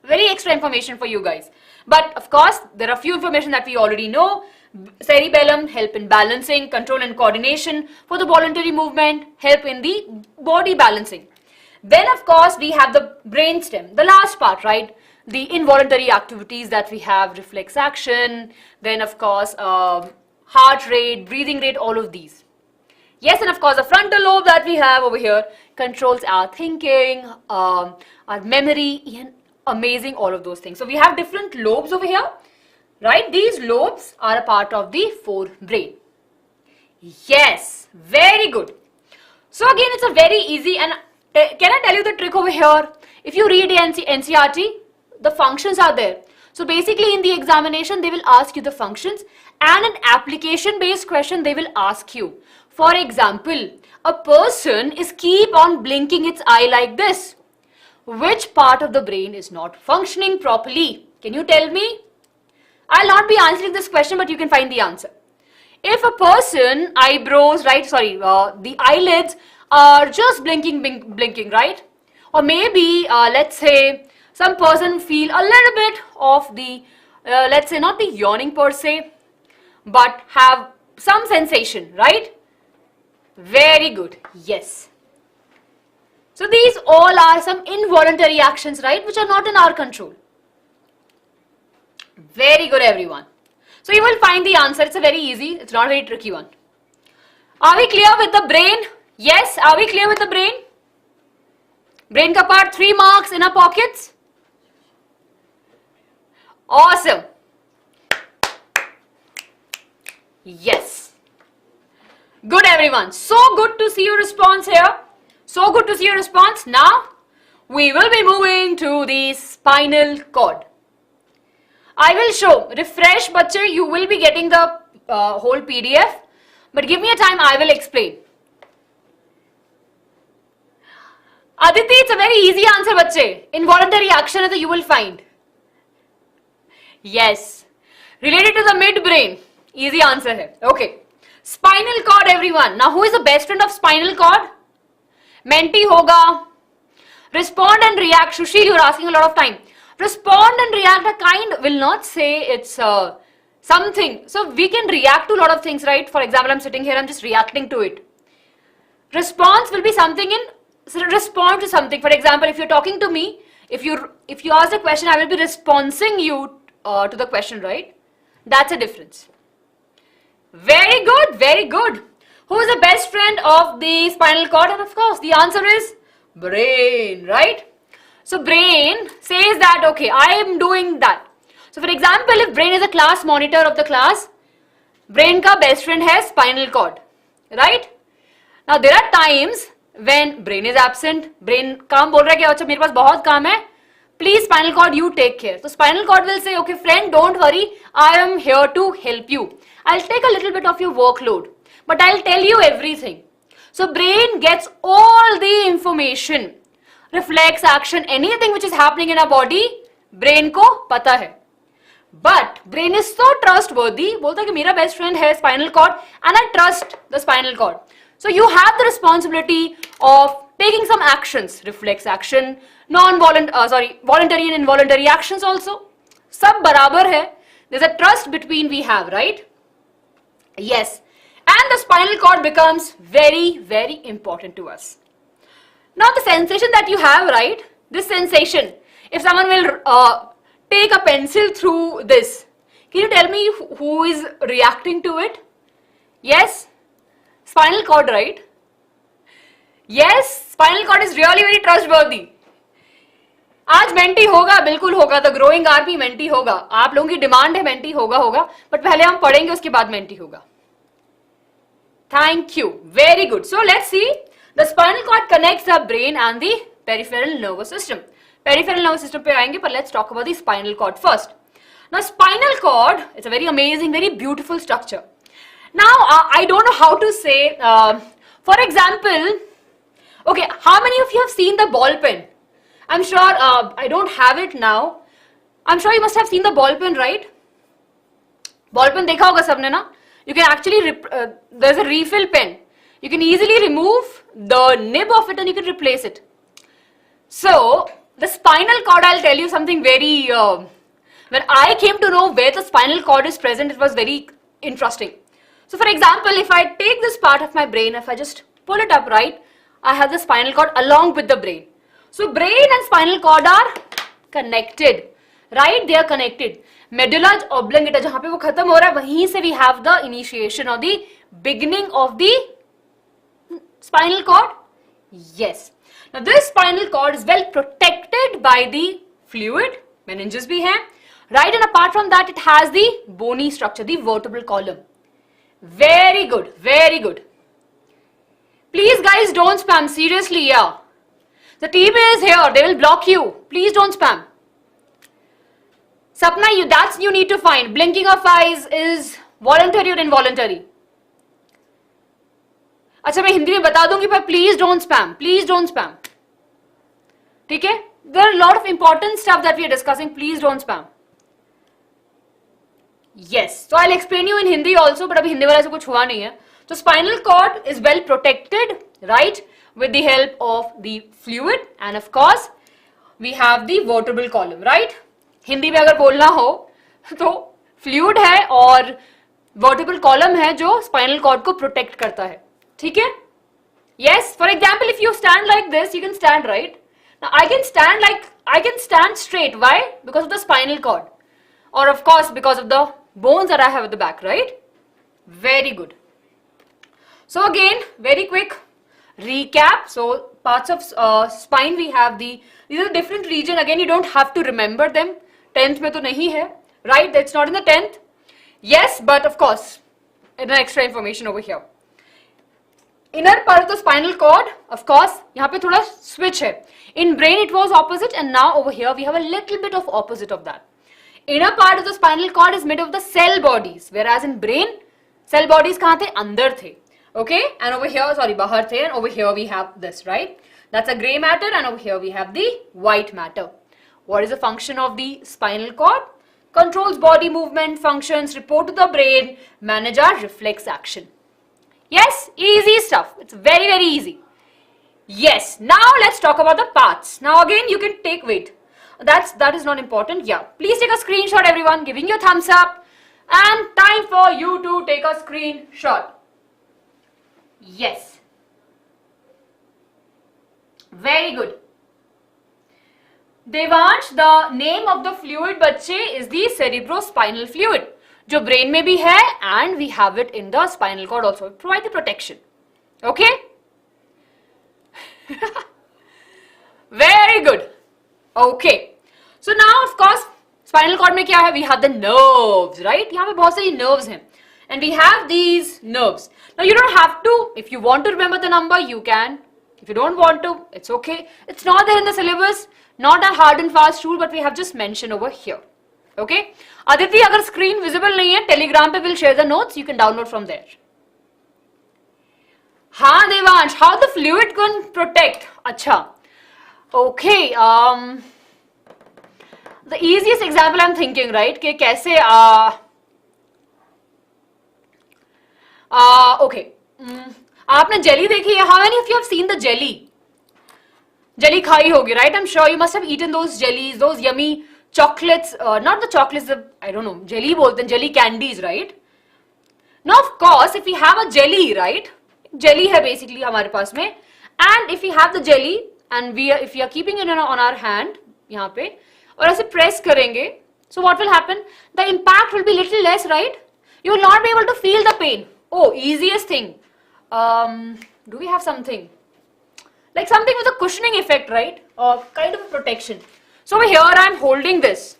Very extra information for you guys. But of course, there are few information that we already know. Cerebellum, help in balancing, control and coordination for the voluntary movement, help in the body balancing. Then of course, we have the brainstem, the last part, right? The involuntary activities that we have, reflex action, then of course, heart rate, breathing rate, all of these. Yes, and of course, the frontal lobe that we have over here controls our thinking, our memory, and amazing, all of those things. So we have different lobes over here, right? These lobes are a part of the forebrain. Yes, very good. So again, it's a very easy, and can I tell you the trick over here? If you read NCERT, the functions are there. So basically in the examination, they will ask you the functions, and an application based question they will ask you. For example, a person is keep on blinking its eye like this. Which part of the brain is not functioning properly? Can you tell me? I'll not be answering this question, but you can find the answer. If a person, eyebrows, right, the eyelids are just blinking, right? Or maybe, let's say, some person feel a little bit of the, let's say, not the yawning per se, but have some sensation, right? Very good, yes. So these all are some involuntary actions, right, which are not in our control. Very good, everyone. So you will find the answer. It's a very easy, it's not a very tricky one. Are we clear with the brain? Yes, are we clear with the brain? Brain ka part, 3 marks in our pockets. Awesome. Yes. Good, everyone. So good to see your response here. So good to see your response. Now, we will be moving to the spinal cord. I will show. Refresh, bache, you will be getting the whole PDF. But give me a time, I will explain. Aditi, it's a very easy answer, bache. Involuntary action is that you will find. Yes. Related to the midbrain. Easy answer here. Okay. Spinal cord, everyone. Now, who is the best friend of spinal cord? Menti hoga. Respond and react. Sushil, you're asking a lot of time. Respond and react, a kind will not say it's something. So we can react to a lot of things, right? For example, I'm sitting here, I'm just reacting to it. Response will be something respond to something. For example, if you're talking to me, if you ask a question, I will be responding you to the question, right? That's a difference. Very good, very good. Who is the best friend of the spinal cord? And of course, the answer is brain, right? So brain says that, okay, I am doing that. So for example, if brain is a class monitor of the class, brain ka best friend hai spinal cord, right? Now there are times when brain is absent, brain काम बोल रहा है कि अच्छा मेरे पास बहुत काम है, please spinal cord you take care. So spinal cord will say, okay friend, don't worry, I am here to help you. I'll take a little bit of your workload, but I'll tell you everything. So brain gets all the information, reflex action, anything which is happening in our body, brain को पता है. But brain is so trustworthy, बोलता है कि मेरा best friend है spinal cord and I trust the spinal cord. So you have the responsibility of taking some actions, reflex action, voluntary and involuntary actions also. सब बराबर है. There's a trust between we have, right? Yes. And the spinal cord becomes very, very important to us. Now the sensation that you have, right? This sensation, if someone will take a pencil through this, can you tell me who is reacting to it? Yes? Spinal cord, right? Yes, spinal cord is really very trustworthy. आज mentee होगा, बिल्कुल होगा. तो growing RP mentee होगा. आप लोगों की demand है मेंटी होगा, बट पहले हम पढ़ेंगे, उसके बाद मेंटी होगा. Thank you. Very good. So let's see. The spinal cord connects the brain and the peripheral nervous system. Peripheral nervous system पे आएंगे, but let's talk about the spinal cord first. Now spinal cord, it's a very amazing, very beautiful structure. Now I don't know how to say, for example, okay, how many of you have seen the ball pen? I'm sure, I don't have it now. I'm sure you must have seen the ball pen, right? Ball pen देखा होगा सबने ना? You can actually, there's a refill pen. You can easily remove the nib of it and you can replace it. So, the spinal cord, I'll tell you something very, when I came to know where the spinal cord is present, it was very interesting. So, for example, if I take this part of my brain, if I just pull it up, right, I have the spinal cord along with the brain. So, brain and spinal cord are connected, right? They are connected. Medulla oblongata, जहाँ पे वो खत्म हो रहा है, वहीं से we have the initiation or the beginning of the spinal cord. Yes. Now this spinal cord is well protected by the fluid, meninges भी हैं, right? And apart from that, it has the bony structure, the vertebral column. Very good, very good. Please guys, don't spam. Seriously, yeah. The team is here. They will block you. Please don't spam. Sapna, you need to find. Blinking of eyes is voluntary or involuntary? अच्छा मैं हिंदी में बता दूंगी पर please don't spam. Please don't spam. ठीक है? There are a lot of important stuff that we are discussing. Please don't spam. Yes. So I'll explain you in Hindi also, but अभी हिंदी वाला से कुछ हुआ नहीं है. So spinal cord is well protected, right, with the help of the fluid, and of course we have the vertebral column, right? Hindi में अगर बोलना हो तो फ्लूइड है और वर्टिब्रल कॉलम है जो स्पाइनल कॉर्ड को प्रोटेक्ट करता है. ठीक है? Yes, for example, if you stand like this, you can stand right. Now I can stand straight. Why? Because of the spinal cord, or of course because of the bones that I have at the back, right? Very good. So again, very quick recap. So parts of spine, we have these are the different region. Again, you don't have to remember them. 10th में तो नहीं है, right? That's not in the 10th. Yes, but of course, an extra information over here. Inner part of the spinal cord, of course, यहाँ पे थोड़ा switch है. In brain it was opposite, and now over here we have a little bit of opposite of that. Inner part of the spinal cord is made of the cell bodies, whereas in brain, cell bodies कहाँ थे? अंदर थे. Okay, and over here, sorry, बाहर थे, and over here we have this, right? That's a gray matter, and over here we have the white matter. What is the function of the spinal cord? Controls body movement, functions, report to the brain, manage our reflex action. Yes, easy stuff. It's very, very easy. Yes, now let's talk about the parts. Now again, you can take, wait, that is not important. Yeah, please take a screenshot, everyone, giving you a thumbs up. And time for you to take a screenshot. Yes. Very good. Devansh, the name of the fluid, bachche, is the cerebrospinal fluid. जो brain में भी है, and we have it in the spinal cord also. Provide the protection. Okay? Very good. Okay. So now of course spinal cord में क्या है? We have the nerves, right? यहाँ पे बहुत सारी nerves हैं. And we have these nerves. Now you don't have to, if you want to remember the number, you can. If you don't want to, it's okay. It's not there in the syllabus, not a hard and fast rule, but we have just mentioned over here. Okay? Aditi, अगर screen visible नहीं है, Telegram पे will share the notes, you can download from there. हाँ Devansh, how the fluid can protect? अच्छा. Okay. The easiest example I'm thinking, right? कि कैसे okay. आपने jelly देखी है? How many of you have seen the jelly? Jelly खाई होगी, right? I'm sure you must have eaten those jellies, those yummy chocolates. Not the chocolates, I don't know, jelly बोलते हैं, jelly candies, right? Now, of course, if we have a jelly, right? Jelly है basically हमारे पास में. And if we have the jelly and if we are keeping it on our hand, यहाँ पे, और ऐसे press करेंगे, so what will happen? The impact will be little less, right? You will not be able to feel the pain. Oh, easiest thing. Do we have something? Like something with a cushioning effect, right? Or kind of a protection. So over here I am holding this.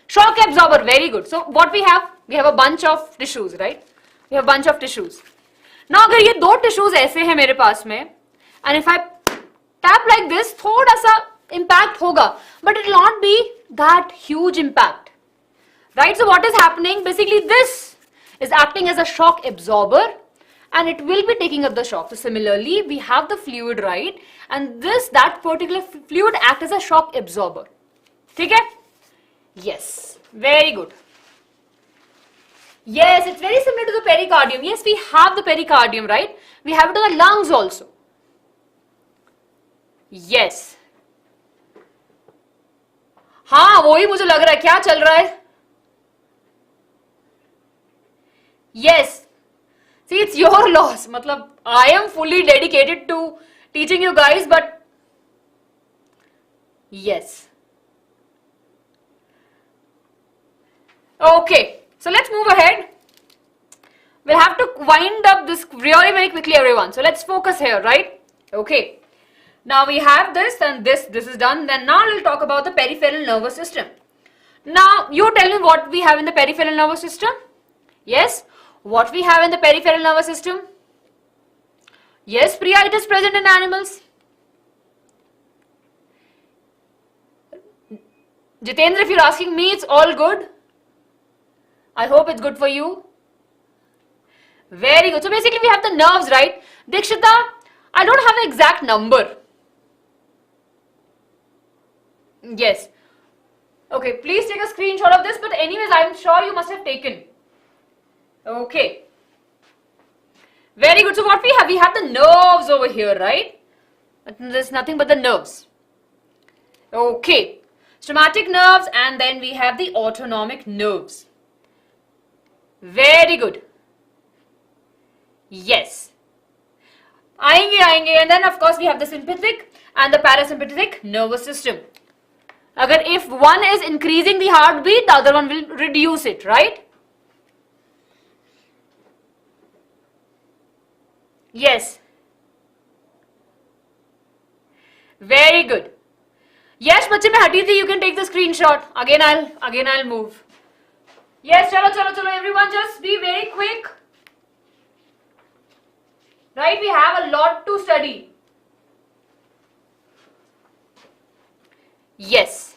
Shock absorber, very good. So what we have a bunch of tissues, right? We have a bunch of tissues. Now अगर ये दो tissues ऐसे हैं मेरे पास में, and if I tap like this, थोड़ा सा impact होगा, but it will not be that huge impact, right? So what is happening? Basically this is acting as a shock absorber and it will be taking up the shock. So similarly, we have the fluid, right? And that particular fluid acts as a shock absorber. ठीक है? Yes, very good. Yes, it's very similar to the pericardium. Yes, we have the pericardium, right? We have it in the lungs also. Yes. हाँ, वही मुझे लग रहा है. क्या चल रहा है? Yes. See, it's your loss. मतलब, I am fully dedicated to teaching you guys, but yes. Okay. So let's move ahead. We'll have to wind up this really very quickly, everyone. So let's focus here, right? Okay. Now we have this and this is done. Then now we'll talk about the peripheral nervous system. Now you tell me what we have in the peripheral nervous system. Yes. What we have in the peripheral nervous system? Yes, Priya, it is present in animals. Jitendra, if you're asking me, it's all good. I hope it's good for you. Very good. So basically we have the nerves, right? Dikshita, I don't have an exact number. Yes. Okay, please take a screenshot of this, but anyways, I'm sure you must have taken. Okay. Very good. So what we have the nerves over here, right? There's nothing but the nerves. Okay. Somatic nerves, and then we have the autonomic nerves. Very good. Yes. आएंगे, and then of course we have the sympathetic and the parasympathetic nervous system. Agar if one is increasing the heartbeat, the other one will reduce it, right? Yes. Very good. Yes, बच्चे मैं हटी थी. You can take the screenshot. Again I'll move. Yes, chalo. Everyone just be very quick. Right, we have a lot to study. Yes.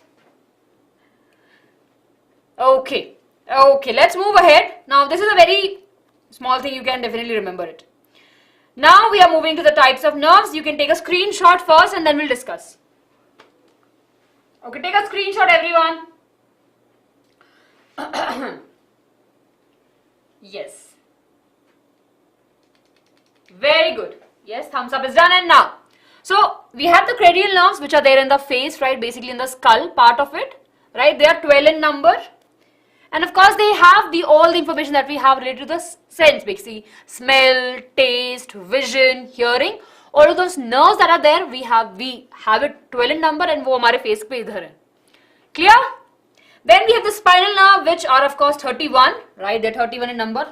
Okay, let's move ahead. Now this is a very small thing, you can definitely remember it. Now we are moving to the types of nerves. You can take a screenshot first and then we'll discuss. Okay, take a screenshot, everyone. Yes. Very good. Yes, thumbs up is done. And now, so we have the cranial nerves which are there in the face, right? Basically in the skull part of it, right? They are 12 in number. And of course, they have all the information that we have related to the sense, basically smell, taste, vision, hearing. All of those nerves that are there, we have it 12 in number, and वो हमारे face पे इधर है. Clear? Then we have the spinal nerve, which are of course 31, right? They're 31 in number.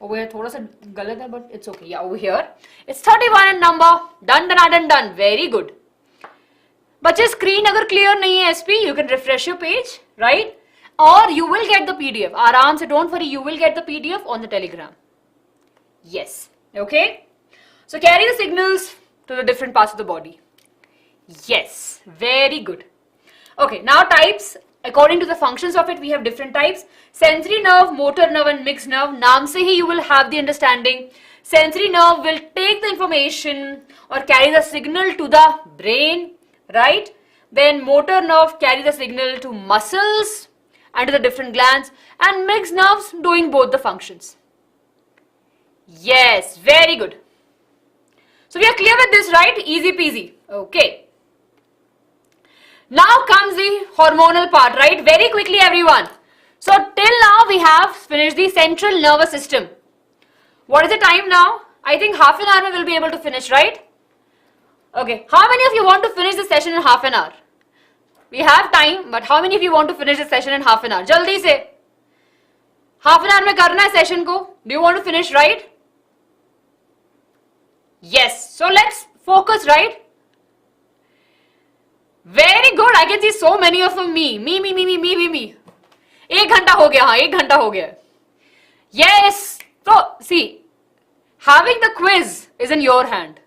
Over here, thoda sa galat hai, but it's okay. Yeah, over here, it's 31 in number. Done. Very good. बच्चे screen अगर clear नहीं है SP, you can refresh your page, right? Or you will get the PDF. आराम से, don't worry, you will get the PDF on the Telegram. Yes. Okay. So carry the signals to the different parts of the body. Yes. Very good. Okay. Now types. According to the functions of it, we have different types. Sensory nerve, motor nerve and mixed nerve. नाम से ही you will have the understanding. Sensory nerve will take the information or carry the signal to the brain, right? Then motor nerve carry the signal to muscles and to the different glands, and mixed nerves doing both the functions. Yes, very good. So we are clear with this, right? Easy peasy. Okay. Now comes the hormonal part, right? Very quickly, everyone. So till now we have finished the central nervous system. What is the time now? I think half an hour we will be able to finish, right? Okay. How many of you want to finish the session in half an hour? We have time, but how many of you want to finish the session in half an hour? Jaldi se. Half an hour mein karna hai session ko. Do you want to finish, right? Yes. So let's focus, right? Very good. I can see so many of me. Me. 1 घंटा हो गया. हाँ, 1 घंटा हो गया. Yes. So see, having the quiz is in your hand.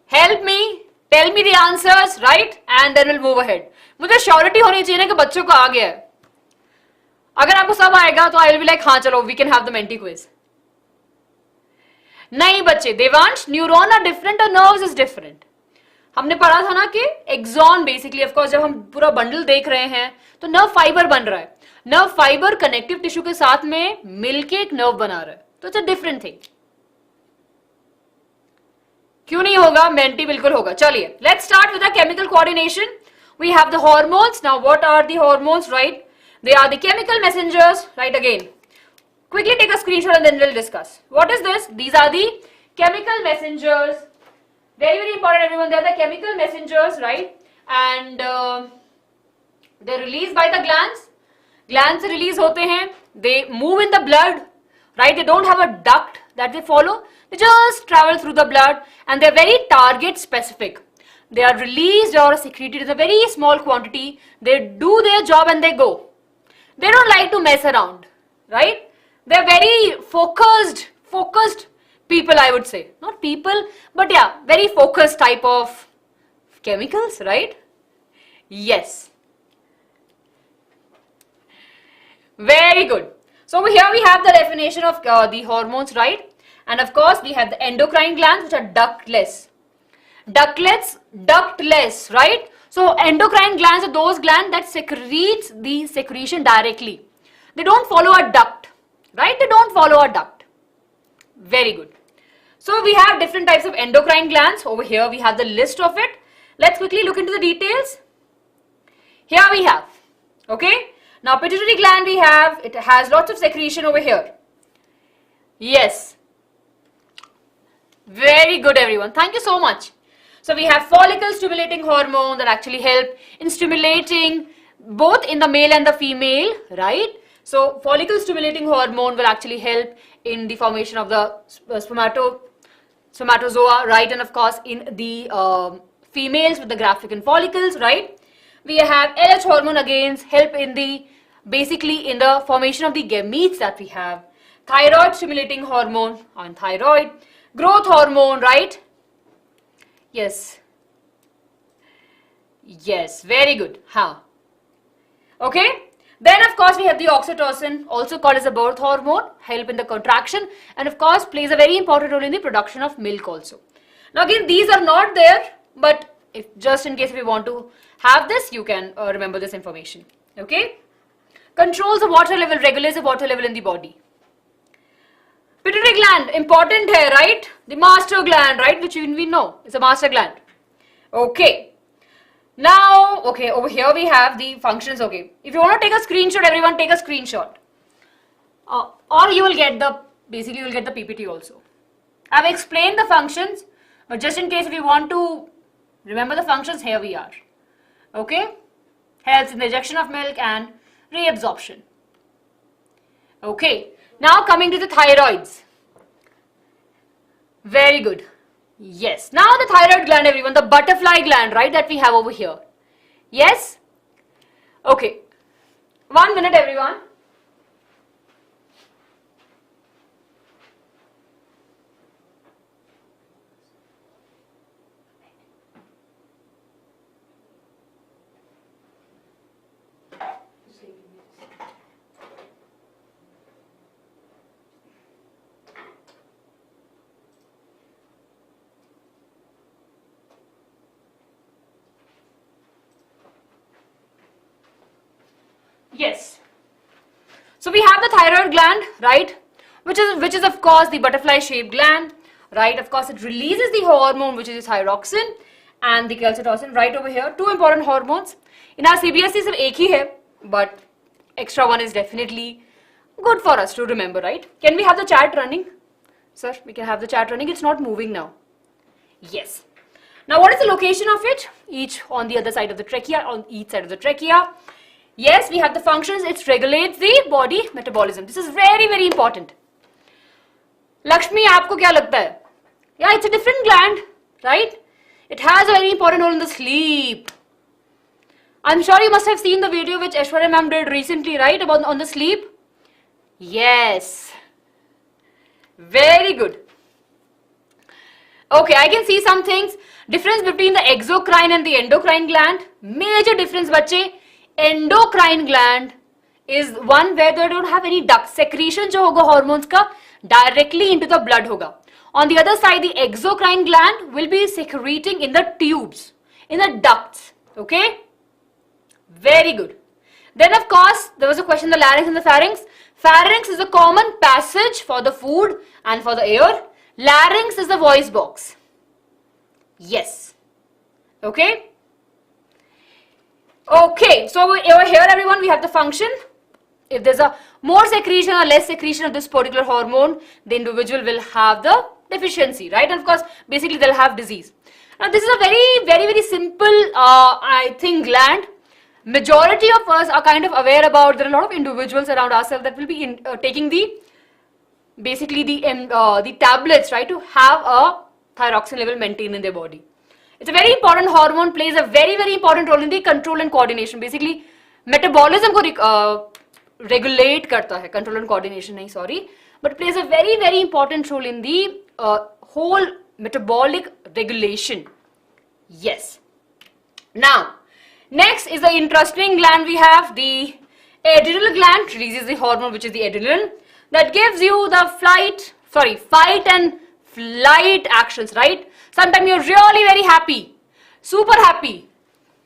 Help me. Tell me the answers, right? And then we'll move ahead. मुझे surety होनी चाहिए ना कि बच्चों को आ गया है. अगर आपको सब आएगा तो आई विल बी लाइक हाँ चलो we can have the Menti quiz. नहीं बच्चे, देवांश, न्यूरॉन आर डिफरेंट और नर्व्स इज डिफरेंट. हमने पढ़ा था ना कि एक्सॉन बेसिकली ऑफ कोर्स जब हम पूरा बंडल देख रहे हैं तो नर्व फाइबर बन रहा है. नर्व फाइबर कनेक्टिव टिश्यू के साथ में मिलके एक नर्व बना रहा है. तो इट्स अ डिफरेंट थिंग. क्यों नहीं होगा? मेंटी बिल्कुल होगा. चलिए, let's start with the chemical coordination. We have the hormones. Now what are the hormones, right? They are the chemical messengers, right? Again, quickly take a screenshot and then we'll discuss. What is this? These are the chemical messengers. Very important, everyone. They are the chemical messengers, right? And they're released by the glands. Glands से release होते हैं. They move in the blood, right? They don't have a duct that they follow. They just travel through the blood, and they're very target specific. They are released or secreted in a very small quantity. They do their job and they go. They don't like to mess around, right? They're very focused people, I would say. Not people, but yeah, very focused type of chemicals, right? Yes. Very good. So over here we have the definition of the hormones, right? And of course we have the endocrine glands, which are ductless. Ductless, right? So endocrine glands are those glands that secretes the secretion directly. They don't follow a duct, right? They don't follow a duct. Very good. So we have different types of endocrine glands. Over here we have the list of it. Let's quickly look into the details. Here we have, okay? Now pituitary gland we have, it has lots of secretion over here. Yes. Very good, everyone. Thank you so much. So we have follicle stimulating hormone that actually help in stimulating both in the male and the female, right? So follicle stimulating hormone will actually help in the formation of the spermatozoa, right? And of course in the females with the Graafican follicles, right? We have LH hormone again help in the basically in the formation of the gametes that we have. Thyroid stimulating hormone on thyroid. Growth hormone, right? Yes. Yes, very good. Huh. Okay. Then of course we have the oxytocin, also called as a birth hormone, help in the contraction, and of course plays a very important role in the production of milk also. Now again, these are not there, but if just in case we want to have this, you can remember this information. Okay. Controls the water level, regulates the water level in the body. Pituitary gland, important here, right? The master gland, right? Which we know is a master gland. Okay. Now, okay, over here we have the functions, okay. If you want to take a screenshot, everyone take a screenshot. Or you will get the, basically you will get the PPT also. I've explained the functions, but just in case if you want to remember the functions, here we are. Okay. helps in the ejection of milk and reabsorption. Okay, now coming to the thyroids. Very good. Yes, now the thyroid gland, everyone, the butterfly gland, right, that we have over here. Yes? Okay, 1 minute, everyone. Yes. So we have the thyroid gland, right, which is of course the butterfly shaped gland, right. Of course it releases the hormone which is the thyroxine and the calcitonin right over here. Two important hormones. In our CBSE सिर्फ एक ही है, but extra one is definitely good for us to remember, right. Can we have the chat running? Sir, we can have the chat running. It's not moving now. Yes. Now what is the location of it? Each on the other side of the trachea, on each side of the trachea. Yes, we have the functions. It regulates the body metabolism. This is very, very important. Lakshmi, आपको क्या लगता है? Yeah, it's a different gland, right? It has a very important role in the sleep. I'm sure you must have seen the video which Aishwarya ma'am did recently, right? About on the sleep. Yes. Very good. Okay, I can see some things. Difference between the exocrine and the endocrine gland. Major difference, बच्चे. Endocrine gland is one where they don't have any duct. Secretion जो होगा hormones का directly into the blood होगा. On the other side, the exocrine gland will be secreting in the tubes, in the ducts. Okay? Very good. Then of course, there was a question, the larynx and the pharynx. Pharynx is a common passage for the food and for the air. Larynx is the voice box. Yes. Okay? Okay, so over here everyone we have the function. If there's a more secretion or less secretion of this particular hormone, the individual will have the deficiency, right? And of course, basically they'll have disease. Now this is a very simple, I think, gland. Majority of us are kind of aware about, there are a lot of individuals around ourselves that will be taking basically the tablets, right, to have a thyroxine level maintained in their body. It's a very important hormone, plays a very important role in the control and coordination. Basically, metabolism को regulate करता है, control and coordination नहीं, sorry, but plays a very important role in the whole metabolic regulation. Yes. Now, next is the interesting gland we have, the adrenal gland, releases the hormone which is the adrenaline, that gives you the fight and flight actions, right? Sometimes you're really very happy, super happy.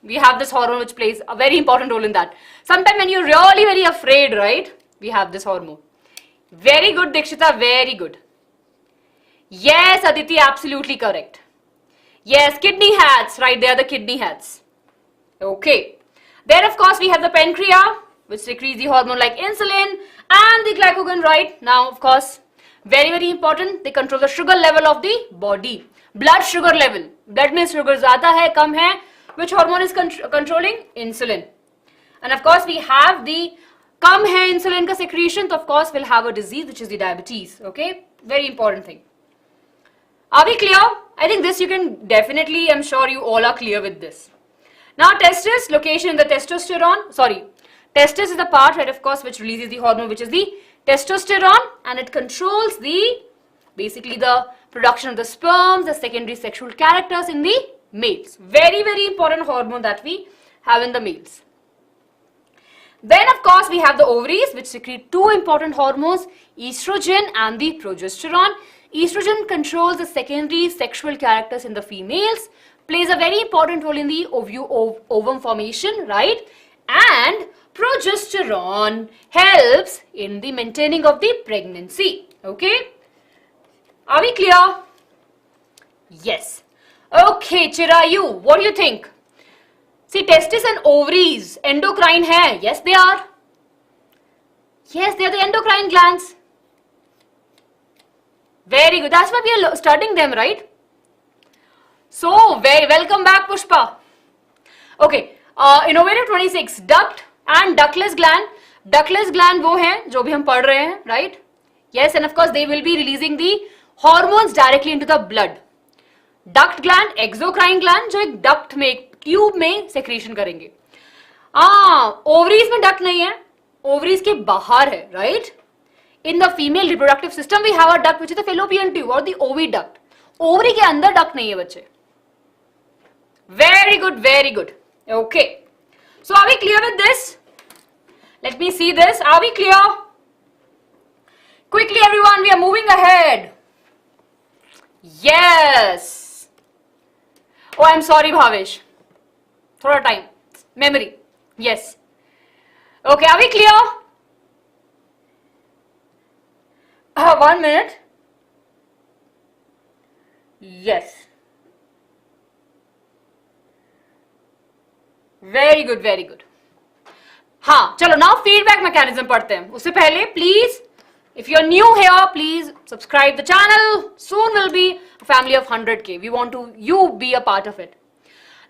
We have this hormone which plays a very important role in that. Sometimes when you're really very afraid, right? We have this hormone. Very good, Dikshita, very good. Yes, Aditi, absolutely correct. Yes, kidney heads, right? They are the kidney heads. Okay. Then of course we have the pancreas, which secretes the hormone like insulin and the glycogen, right? Now of course, very important, they control the sugar level of the body. Blood sugar level. Blood means sugar ज़्यादा है, कम है. Which hormone is controlling? Insulin. And of course we have the कम है insulin का secretion, so of course we'll have a disease which is the diabetes. Okay? Very important thing. Are we clear? I think this you can definitely, I'm sure you all are clear with this. Now testis, location in the testosterone. Sorry. Testis is the part, right, of course, which releases the hormone which is the testosterone, and it controls basically the production of the sperms, the secondary sexual characters in the males. Very important hormone that we have in the males. Then of course we have the ovaries which secrete two important hormones, estrogen and the progesterone. Estrogen controls the secondary sexual characters in the females, plays a very important role in the ovum formation, right? And progesterone helps in the maintaining of the pregnancy. Okay? Are we clear? Yes. Okay, Chirayu, what do you think? See, testis and ovaries, endocrine hai. Yes, they are. Yes, they are the endocrine glands. Very good. That's why we are studying them, right? So, very welcome back, Pushpa. Okay. Innovative 26, duct and ductless gland. Ductless gland वो हैं जो भी हम पढ़ रहे हैं, right? Yes, and of course they will be releasing the hormones directly into the blood. Duct gland, exocrine gland जो एक duct में, एक tube में secretion करेंगे. Ovaries में duct नहीं है, ovaries के बाहर है, right? In the female reproductive system we have a duct which is the fallopian tube or the oviduct. Ovary के अंदर duct नहीं है बच्चे. Very good, very good. Okay. So are we clear with this? Let me see this. Are we clear? Quickly everyone, we are moving ahead. Yes. Oh, I'm sorry Bhavesh. Thoda time. Memory. Yes. Okay, are we clear? 1 minute. Yes. Very good, very good. हाँ, चलो now feedback mechanism पढ़ते हैं. उससे पहले please, if you're new here, please subscribe the channel. Soon will be a family of 100k. We want to you be a part of it.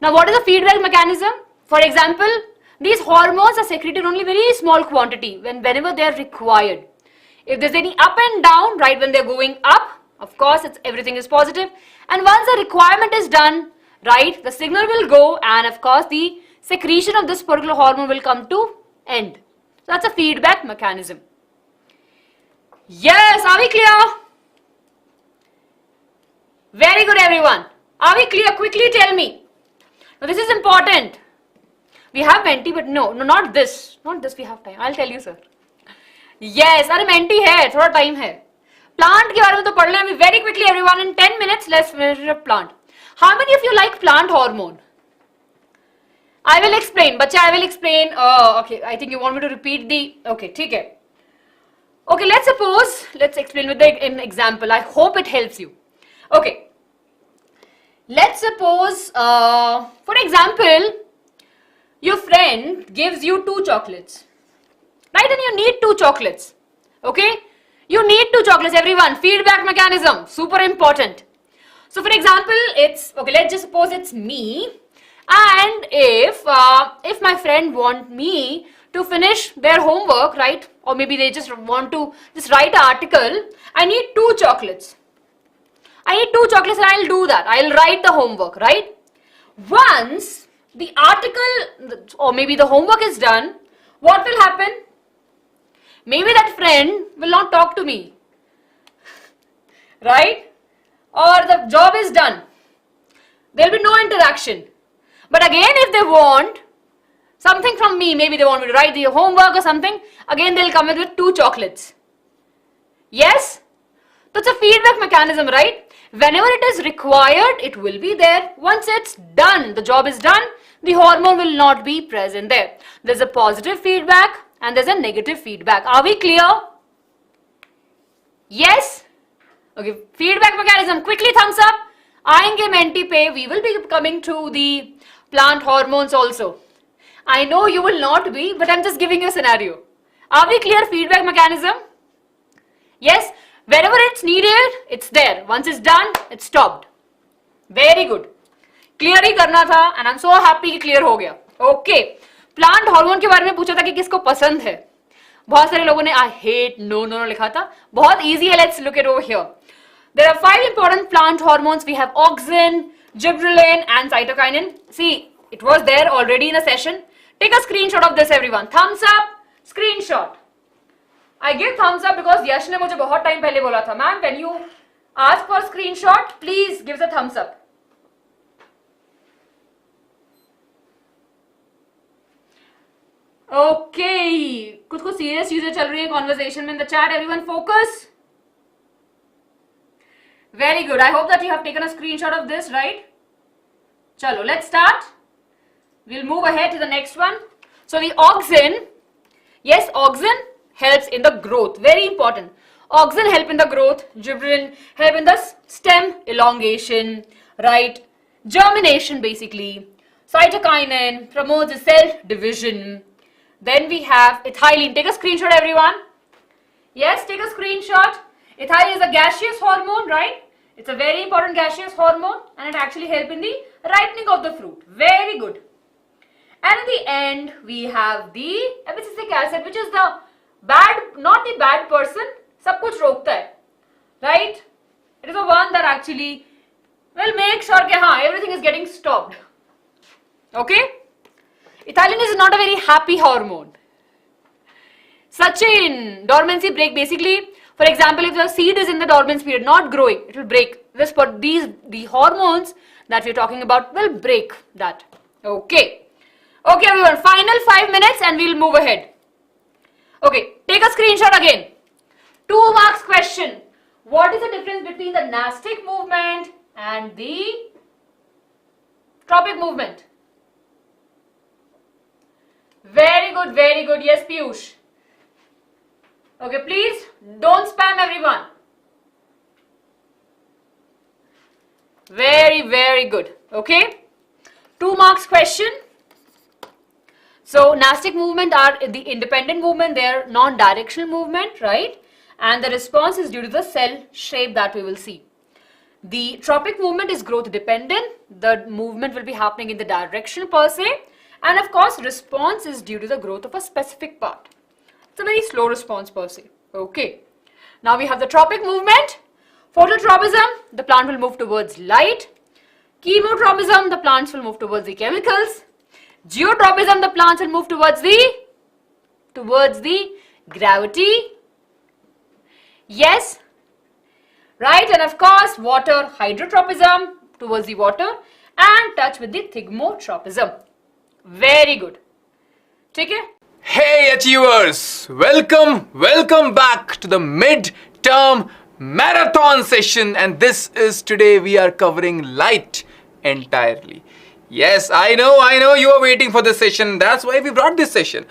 Now, what is the feedback mechanism? For example, these hormones are secreted only very small quantity whenever they are required. If there's any up and down, right, when they're going up, of course, everything is positive. And once the requirement is done, right, the signal will go and of course the secretion of this particular hormone will come to end. So that's a feedback mechanism. Yes, are we clear? Very good everyone. Are we clear? Quickly tell me. Now this is important. We have menti, but no, not this. Not this we have time. I'll tell you sir. Yes, अरे menti है, थोड़ा time है. Plant के बारे में तो पढ़ लें. Very quickly everyone, in 10 minutes let's finish up plant. How many of you like plant hormone? I will explain. Bacha, I will explain. Okay, I think you want me to repeat the... Okay, ठीक है. Okay, let's explain with an example. I hope it helps you. Okay. Let's suppose, for example, your friend gives you 2 chocolates. Right? And you need 2 chocolates. Okay? You need 2 chocolates, everyone. Feedback mechanism. Super important. So, for example, okay, let's just suppose it's me. And if my friend want me to finish their homework, right? Or maybe they just want to just write an article. I need 2 chocolates. I need 2 chocolates and I'll do that. I'll write the homework, right? Once the article or maybe the homework is done, what will happen? Maybe that friend will not talk to me, right? Or the job is done. There will be no interaction. But again, if they want something from me, maybe they want me to write the homework or something, again they'll come with 2 chocolates. Yes? So it's a feedback mechanism, right? Whenever it is required, it will be there. Once it's done, the job is done, the hormone will not be present there. There's a positive feedback and there's a negative feedback. Are we clear? Yes? Okay, feedback mechanism. Quickly thumbs up. Aayenge menti pe. We will be coming to the plant hormones also. I know you will not be, but I'm just giving you a scenario. Are we clear? Feedback mechanism? Yes? Wherever it's needed, it's there. Once it's done, it's stopped. Very good. Clear ही करना था and I'm so happy कि clear हो गया. Okay. Plant hormone के बारे में पूछा था कि किसको पसंद है. बहुत सारे लोगों ने I hate, no लिखा था. बहुत easy है. Let's look at over here. There are 5 important plant hormones. We have auxin, gibberellin and cytokinin. See, it was there already in a session. Take a screenshot of this everyone. Thumbs up, screenshot. I give thumbs up because Yash ने मुझे बहुत time पहले बोला था. Ma'am, when you ask for screenshot, please give the thumbs up. Okay. कुछ serious चीजें चल रही हैं conversation में in the chat. Everyone focus. Very good. I hope that you have taken a screenshot of this, right? Chalo, let's start. We'll move ahead to the next one. So the auxin, yes, auxin helps in the growth. Very important. Auxin help in the growth. Gibberellin help in the stem elongation, right? Germination basically. Cytokinin promotes the cell division. Then we have ethylene. Take a screenshot everyone. Yes, take a screenshot. Ethylene is a gaseous hormone, right? It's a very important gaseous hormone and it actually helps in the ripening of the fruit. Very good. And in the end, we have the abscisic acid, which is the bad, not the bad person, सब कुछ रोकता है, right? It is the one that actually will make sure that everything is getting stopped. Okay? Ethylene is not a very happy hormone. Sachin, dormancy break basically. For example, if the seed is in the dormancy period, not growing, it will break. The hormones that we're talking about will break that. Okay. Okay, everyone, final 5 minutes and we'll move ahead. Okay, take a screenshot again. 2 marks question. What is the difference between the nastic movement and the tropic movement? Very good, very good. Yes, Piyush. Okay, please don't spam everyone. Very, very good. Okay. 2 marks question. So, nastic movement are the independent movement, they are non-directional movement, right? And the response is due to the cell shape that we will see. The tropic movement is growth dependent, the movement will be happening in the direction per se, and of course, response is due to the growth of a specific part. It's a very slow response per se. Okay. Now we have the tropic movement. Phototropism, the plant will move towards light. Chemotropism, the plants will move towards the chemicals. Geotropism, the plants will move towards the gravity. Yes, right? And of course, water hydrotropism towards the water and touch with the thigmotropism. Very good. Take care. Hey Achievers! Welcome back to the mid-term marathon session, and this is today we are covering light entirely. Yes, I know you are waiting for this session. That's why we brought this session.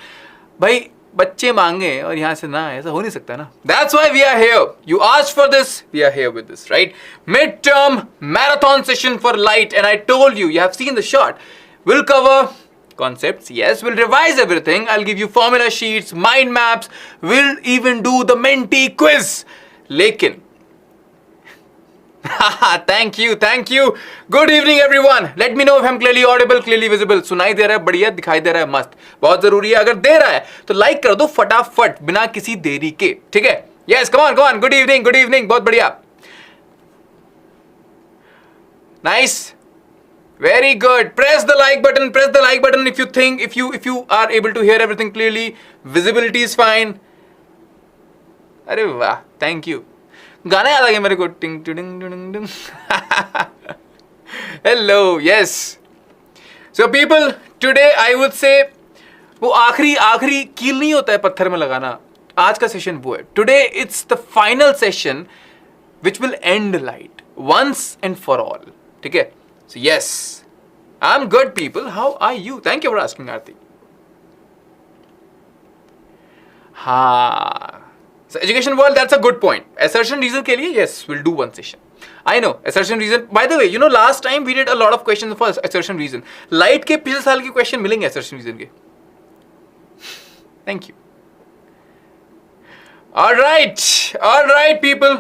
भाई बच्चे मांगे और यहाँ से ना ऐसा हो नहीं सकता ना. That's why we are here. You asked for this, we are here with this, right? Mid-term marathon session for light, and I told you have seen the shot. We'll cover concepts, yes, we'll revise everything. I'll give you formula sheets, mind maps, we'll even do the mentee quiz. लेकिन thank you. Good evening everyone. Let me know if I'm clearly audible, clearly visible. सुनाई दे रहा है बढ़िया, दिखाई दे रहा है मस्त. बहुत जरूरी है. अगर दे रहा है तो लाइक कर दो फटाफट बिना किसी देरी के. ठीक है? Yes, come on. Good evening. बहुत बढ़िया. Nice. Very good. Press the like button if you are able to hear everything clearly. Visibility is fine. अरे वाह, thank you. गाना याद आ गया मेरे को. टिंग टिंग टिंग टिंग. Hello, yes. So people, today I would say वो आखिरी कील नहीं होता है पत्थर में लगाना. आज का सेशन वो है. Today it's the final session which will end light once and for all. ठीक है? So yes, I'm good people. How are you? Thank you for asking, Aarti. हाँ. So education world, that's a good point. Assertion reason के लिए, yes, we'll do one session. I know, assertion reason. By the way, you know last time we did a lot of questions for assertion reason. Light के पिछले साल के question मिलेंगे assertion reason के. Thank you. All right people.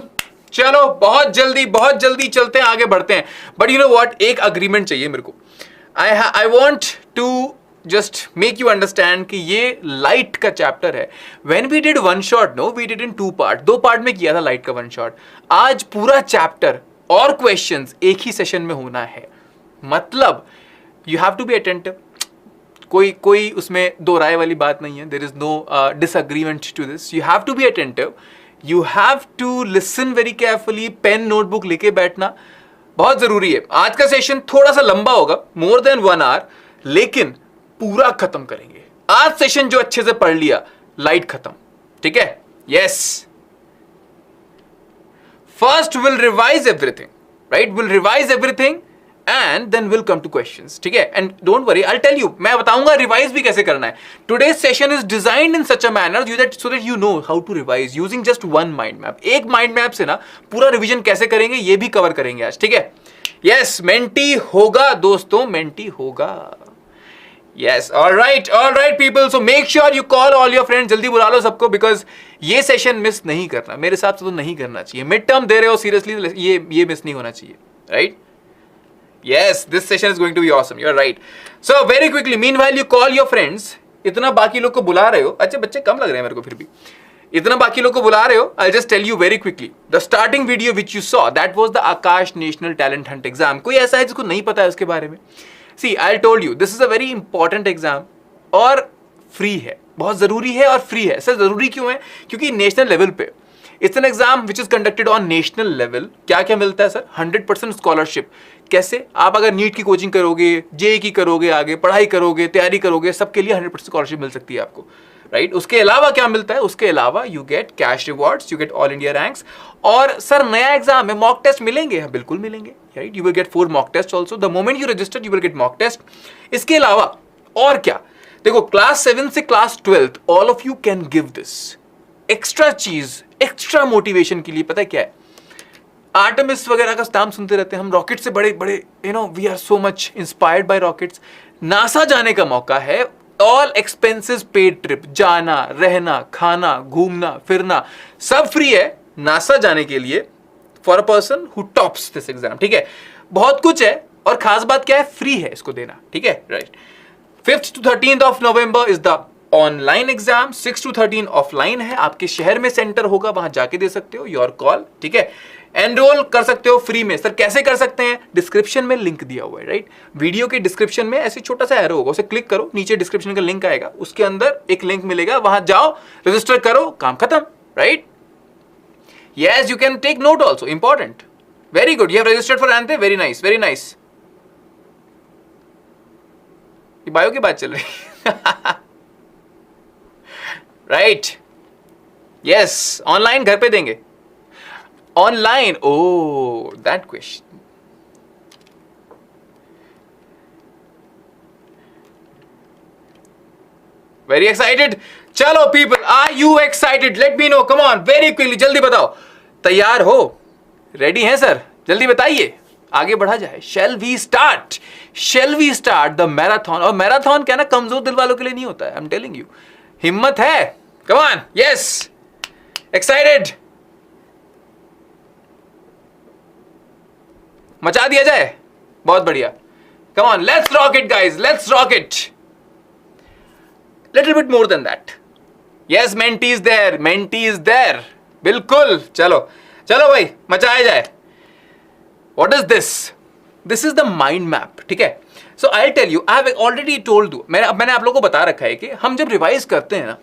चलो बहुत जल्दी चलते हैं, आगे बढ़ते हैं. But you know what? एक agreement चाहिए मेरे को. I want to just make you understand कि ये light का chapter है. When we did one shot, no, we did in 2 part. 2 part में किया था light का one shot. आज पूरा chapter और questions एक ही session में होना है. मतलब you have to be attentive. कोई उसमें दो राय वाली बात नहीं है. There is no disagreement to this. You have to be attentive. You have to listen very carefully. Pen notebook लेके बैठना बहुत जरूरी है. आज का सेशन थोड़ा सा लंबा होगा, more than 1 hour, लेकिन पूरा खत्म करेंगे. आज सेशन जो अच्छे से पढ़ लिया, लाइट खत्म. ठीक है? Yes. First we'll revise everything, right? We'll revise everything and then we'll come to questions. ठीक है? And don't worry, I'll tell you, मैं बताऊंगा revise भी कैसे करना है. Today's session is designed in such a manner so that you know how to revise using just one mind map. एक mind map से ना पूरा revision कैसे करेंगे ये भी cover करेंगे आज. ठीक है? Yes, mentee होगा दोस्तों, mentee होगा. Yes, all right people. So make sure you call all your friends. जल्दी बुला लो सबको because ये session miss नहीं करना. मेरे हिसाब से तो नहीं करना चाहिए. Mid term दे रहे हो seriously, ये miss नहीं होना चाहिए. Right? Yes, this session is going to be awesome. You're right. So very quickly, meanwhile you call your friends. इतना बाकी लोग को बुला रहे हो, अच्छे बच्चे कम लग रहे हैं मेरे को फिर भी. इतना बाकी लोग को बुला रहे हो. I'll just tell you very quickly. The starting video which you saw, that was the Akash National Talent Hunt exam. कोई ऐसा है जिसको नहीं पता है उसके बारे में? See, I told you, this is a very important exam और free है, बहुत जरूरी है और free है. सर जरूरी क्यों है? क्योंकि नेशनल लेवल पे it's an exam which is conducted on national level. क्या क्या मिलता है सर? 100% स्कॉलरशिप. कैसे? आप अगर नीट की कोचिंग करोगे, जेई की करोगे, आगे पढ़ाई करोगे, तैयारी करोगे, सबके लिए 100% स्कॉलरशिप मिल सकती है आपको, राइट? उसके अलावा क्या मिलता है? उसके अलावा you get cash rewards, you get all India ranks. और सर नया एग्जाम है, मॉक टेस्ट मिलेंगे? हाँ बिल्कुल मिलेंगे, right? You will get 4 mock test also. The moment you registered you will get mock test. इसके अलावा और क्या? देखो, क्लास 7 से class 12 all of you can give this extra चीज, एक्स्ट्रा मोटिवेशन के लिए. पता है क्या है? आर्टेमिस वगैरह का नाम सुनते रहते हैं हम, रॉकेट से बड़े बड़े, you know, we are so much inspired by rockets. NASA जाने का मौका है, ऑल एक्सपेंसेस पेड ट्रिप, जाना, रहना, खाना, घूमना फिरना सब फ्री है नासा जाने के लिए for a person who tops this exam. ठीक है, बहुत कुछ है और खास बात क्या है? फ्री है इसको देना. ठीक है, right. 5th to 13th of November is the online exam. 6 to 13 offline है, आपके शहर में सेंटर होगा, वहां जाके दे सकते हो, योर कॉल. ठीक है, एनरोल कर सकते हो फ्री में. सर कैसे कर सकते हैं? डिस्क्रिप्शन में लिंक दिया हुआ है, राइट? वीडियो के डिस्क्रिप्शन में ऐसे छोटा सा एरो होगा, उसे क्लिक करो, नीचे डिस्क्रिप्शन का लिंक आएगा, उसके अंदर एक लिंक मिलेगा, वहां जाओ, रजिस्टर करो, काम खत्म, right? Yes, you can take note also, important. Very good, you have registered for ANTHE. Very nice, very nice. ये बायो की बात चल रही है. Right, yes. ऑनलाइन घर पे देंगे? Online, oh that question. Very excited. चलो people, are you excited? Let me know, come on, very quickly, जल्दी बताओ. तैयार हो? रेडी हैं सर? जल्दी बताइए, आगे बढ़ा जाए. Shall we start? Shall we start the marathon? और मैराथन क्या ना, कमजोर दिल वालों के लिए नहीं होता है, आई एम टेलिंग यू. हिम्मत है? Come on, yes, excited? मचा दिया जाए? बहुत बढ़िया. Come on, let's rock it guys, let's rock it. Little bit more than that. Yes, Menti is there, Menti is there. बिल्कुल, चलो चलो भाई, मचाया जाए. What is this? This is the mind map. ठीक है, so I'll tell you, I have already told you, मैंने आप लोगों को बता रखा है कि हम जब रिवाइज करते हैं ना,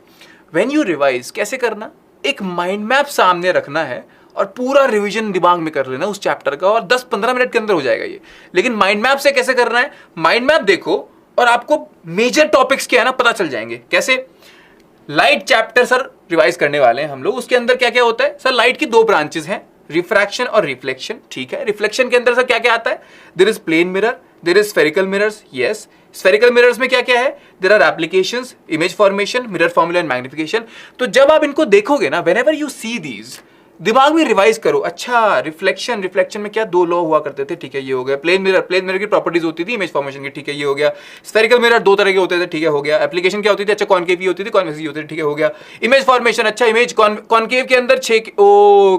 when you revise कैसे करना, एक माइंड मैप सामने रखना है और पूरा रिवीजन दिमाग में कर लेना उस चैप्टर का, और 10-15 मिनट के अंदर हो जाएगा ये. लेकिन माइंड मैप से कैसे करना है? माइंड मैप देखो और आपको मेजर टॉपिक्स क्या है ना पता चल जाएंगे. कैसे? लाइट चैप्टर सर रिवाइज करने वाले हैं हम लोग. उसके अंदर क्या क्या होता है? सर लाइट की 2 ब्रांचेस हैं, रिफ्रैक्शन और रिफ्लेक्शन. ठीक है, रिफ्लेक्शन के अंदर सर क्या क्या आता है? There is plane mirror, there is spherical mirrors. Yes, spherical mirrors में क्या क्या है? There are applications, image formation, mirror formula and magnification. तो जब आप इनको देखोगे ना, व्हेनेवर यू सी दीज, दिमाग में रिवाइज करो. अच्छा, रिफ्लेक्शन, रिफ्लेक्शन में क्या 2 लॉ हुआ करते थे? ठीक है, ये हो गया. प्लेन मिरर, प्लेन मिरर की प्रॉपर्टीज होती थी इमेज फॉर्मेशन की. ठीक है, ये हो गया. स्फेरिकल मिरर 2 तरह के होते थे. ठीक है, हो गया. एप्लीकेशन क्या होती थी? अच्छा, कॉनकेव होती थी, कॉन्वेक्स होती थी. ठीक है, हो गया. इमेज फॉर्मेशन, अच्छा, इमेज कॉनकेव के अंदर 6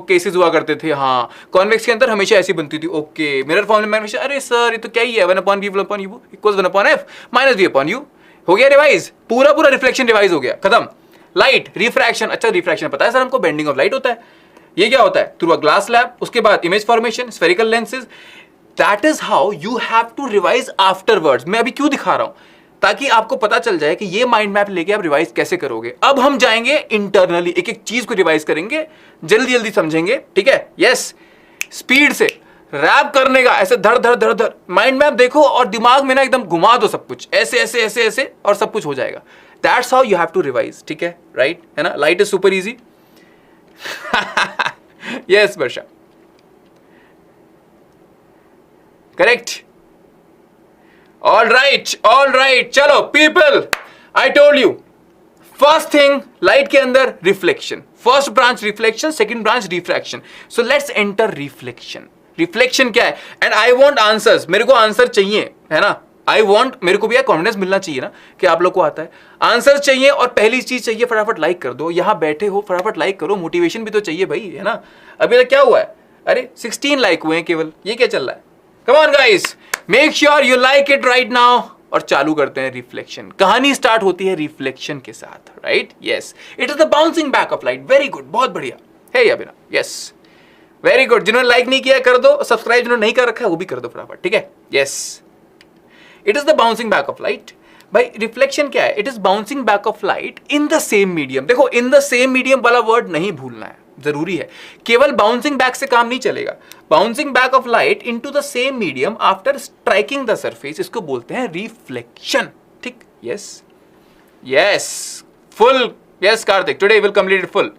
केसेस हुआ करते थे. हाँ, कॉन्वेक्स के अंदर हमेशा ऐसी बनती थी. ओके, मिरर फॉर्मेशन, अरे सर ये तो क्या ही है, 1/v/u equals 1/f minus v/u. हो गया रिवाइज, पूरा पूरा रिफ्लेक्शन रिवाइज हो गया, खत्म. लाइट, रिफ्रैक्शन, अच्छा रिफ्रैक्शन पता है सर हमको, बेंडिंग ऑफ लाइट होता है. ये क्या होता है? Through a glass slab. उसके बाद image formation, spherical lenses. That is how you have to revise afterwards. मैं अभी क्यों दिखा रहा हूं? ताकि आपको पता चल जाए कि ये माइंड मैप लेके आप रिवाइज कैसे करोगे. अब हम जाएंगे इंटरनली, एक एक चीज को रिवाइज करेंगे, जल्दी जल्दी समझेंगे. ठीक है, यस, स्पीड से रैप करने का, ऐसे धड़ धड़ धड़ धड़ माइंड मैप देखो और दिमाग में ना एकदम घुमा दो सब कुछ, ऐसे ऐसे ऐसे ऐसे, और सब कुछ हो जाएगा. That's how you have to revise. ठीक है, राइट है ना? Light is super easy. Yes, Barsha. Correct. All right. चलो people, I told you. First thing, light के अंदर reflection. First branch reflection, second branch refraction. So let's enter reflection. Reflection क्या है? And I want answers. मेरे को answer चाहिए, है ना? मेरे को भी कॉन्फिडेंस मिलना चाहिए ना कि आप लोग को आता है. आंसर चाहिए और पहली चीज चाहिए फटाफट लाइक कर दो. यहां बैठे हो, फटाफट लाइक करो. मोटिवेशन भी तो चाहिए भाई, है ना? अभी तक क्या हुआ है? अरे 16 लाइक हुए हैं केवल. ये क्या चल रहा है? Come on guys, make sure you like it right now. और चालू करते हैं रिफ्लेक्शन। कहानी स्टार्ट होती है रिफ्लेक्शन के साथ, right? Yes, it is the bouncing back of light. Very good, बहुत बढ़िया है अभिनव, यस वेरी गुड। जिन्होंने लाइक नहीं किया कर दो, सब्सक्राइब जिन्होंने नहीं कर रखा है वो भी कर दो फटाफट, ठीक है? Yes, it is the bouncing back of light. भाई रिफ्लेक्शन क्या है? It is bouncing back of light in the same medium. देखो, इन द सेम मीडियम वाला वर्ड नहीं भूलना है, जरूरी है। केवल बाउंसिंग बैक से काम नहीं चलेगा। Bouncing back of light into the same medium after striking the surface, इसको बोलते हैं रिफ्लेक्शन, ठीक? Yes yes, full yes Kartik, today will complete it full.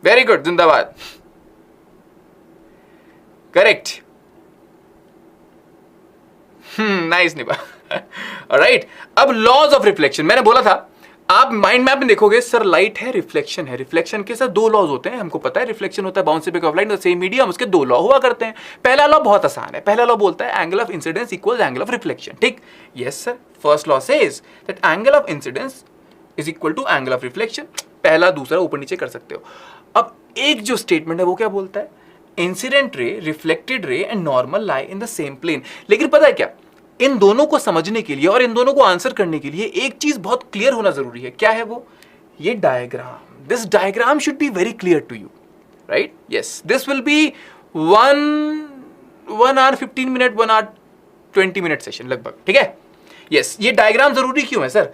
Very good, जिंदाबाद, करेक्ट, नाइस निभा। ऑलराइट, अब लॉज ऑफ रिफ्लेक्शन मैंने बोला था, आप माइंड मैप में देखोगे सर लाइट है, रिफ्लेक्शन है। रिफ्लेक्शन के साथ दो लॉज होते हैं, हमको पता है। रिफ्लेक्शन होता है bouncing back of light in the same medium, उसके दो लॉ हुआ करते हैं। पहला लॉ बहुत आसान है, पहला लॉ बोलता है angle of incidence equals angle of reflection, ठीक? Yes sir, first law says that angle of incidence is equal to angle of reflection. पहला दूसरा ऊपर नीचे कर सकते हो। अब एक जो स्टेटमेंट है वो क्या बोलता है? Incident ray, reflected ray and normal lie in the same plane. लेकिन पता है क्या, इन दोनों को समझने के लिए और इन दोनों को आंसर करने के लिए एक चीज बहुत क्लियर होना जरूरी है। क्या है वो? ये diagram. This diagram should be very clear to you, right? Yes, this will be 1 hour 15 minute 1 hour 20 minute session लगभग, ठीक है? यस, ये डायग्राम जरूरी क्यों है सर?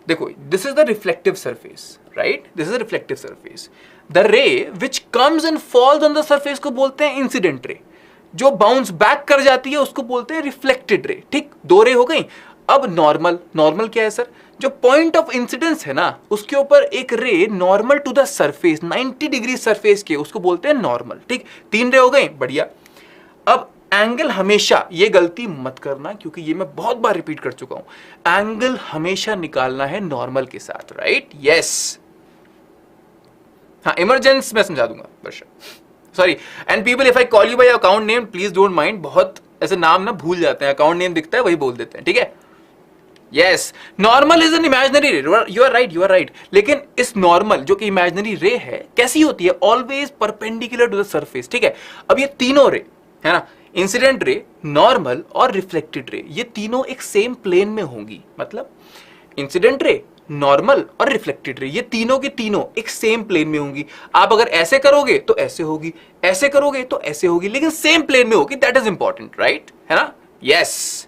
देखो, this is the reflective surface, right? This is the reflective surface. The रे which comes and false on the surface को बोलते हैं इंसिडेंट रे। जो बाउंस बैक कर जाती है उसको बोलते हैं रिफ्लेक्टेड रे, ठीक? दो रे हो गई। अब नॉर्मल, नॉर्मल क्या है सर? जो पॉइंट ऑफ इंसिडेंस है ना, उसके ऊपर एक ray normal to the surface 90 degree surface के, उसको बोलते हैं नॉर्मल, ठीक? 3 रे हो गई, बढ़िया। अब एंगल हमेशा, ये गलती मत करना क्योंकि ये मैं बहुत बार रिपीट कर चुका हूं, एंगल हमेशा निकालना है नॉर्मल के साथ, राइट? यस, हाँ, इमरजेंस मैं समझा दूंगा Varsha, sorry. And people, if I call you by account name please don't mind, बहुत ऐसे नाम ना भूल जाते हैं, अकाउंट नेम दिखता है वही बोल देते हैं, ठीक है? Yes, normal is an imaginary ray, you are right, you are right. लेकिन इस नॉर्मल जो कि इमेजिनरी रे है कैसी होती है? Always perpendicular to the surface, ठीक है? अब ये तीनों रे है ना, इंसिडेंट रे, नॉर्मल और रिफ्लेक्टेड रे, ये तीनों एक सेम प्लेन में होंगी। मतलब इंसिडेंट रे, नॉर्मल और रिफ्लेक्टेड रे, ये तीनों के तीनों एक सेम प्लेन में होंगी। आप अगर ऐसे करोगे तो ऐसे होगी, ऐसे करोगे तो ऐसे होगी, लेकिन सेम प्लेन में होगी। That is important, right? है ना? Yes.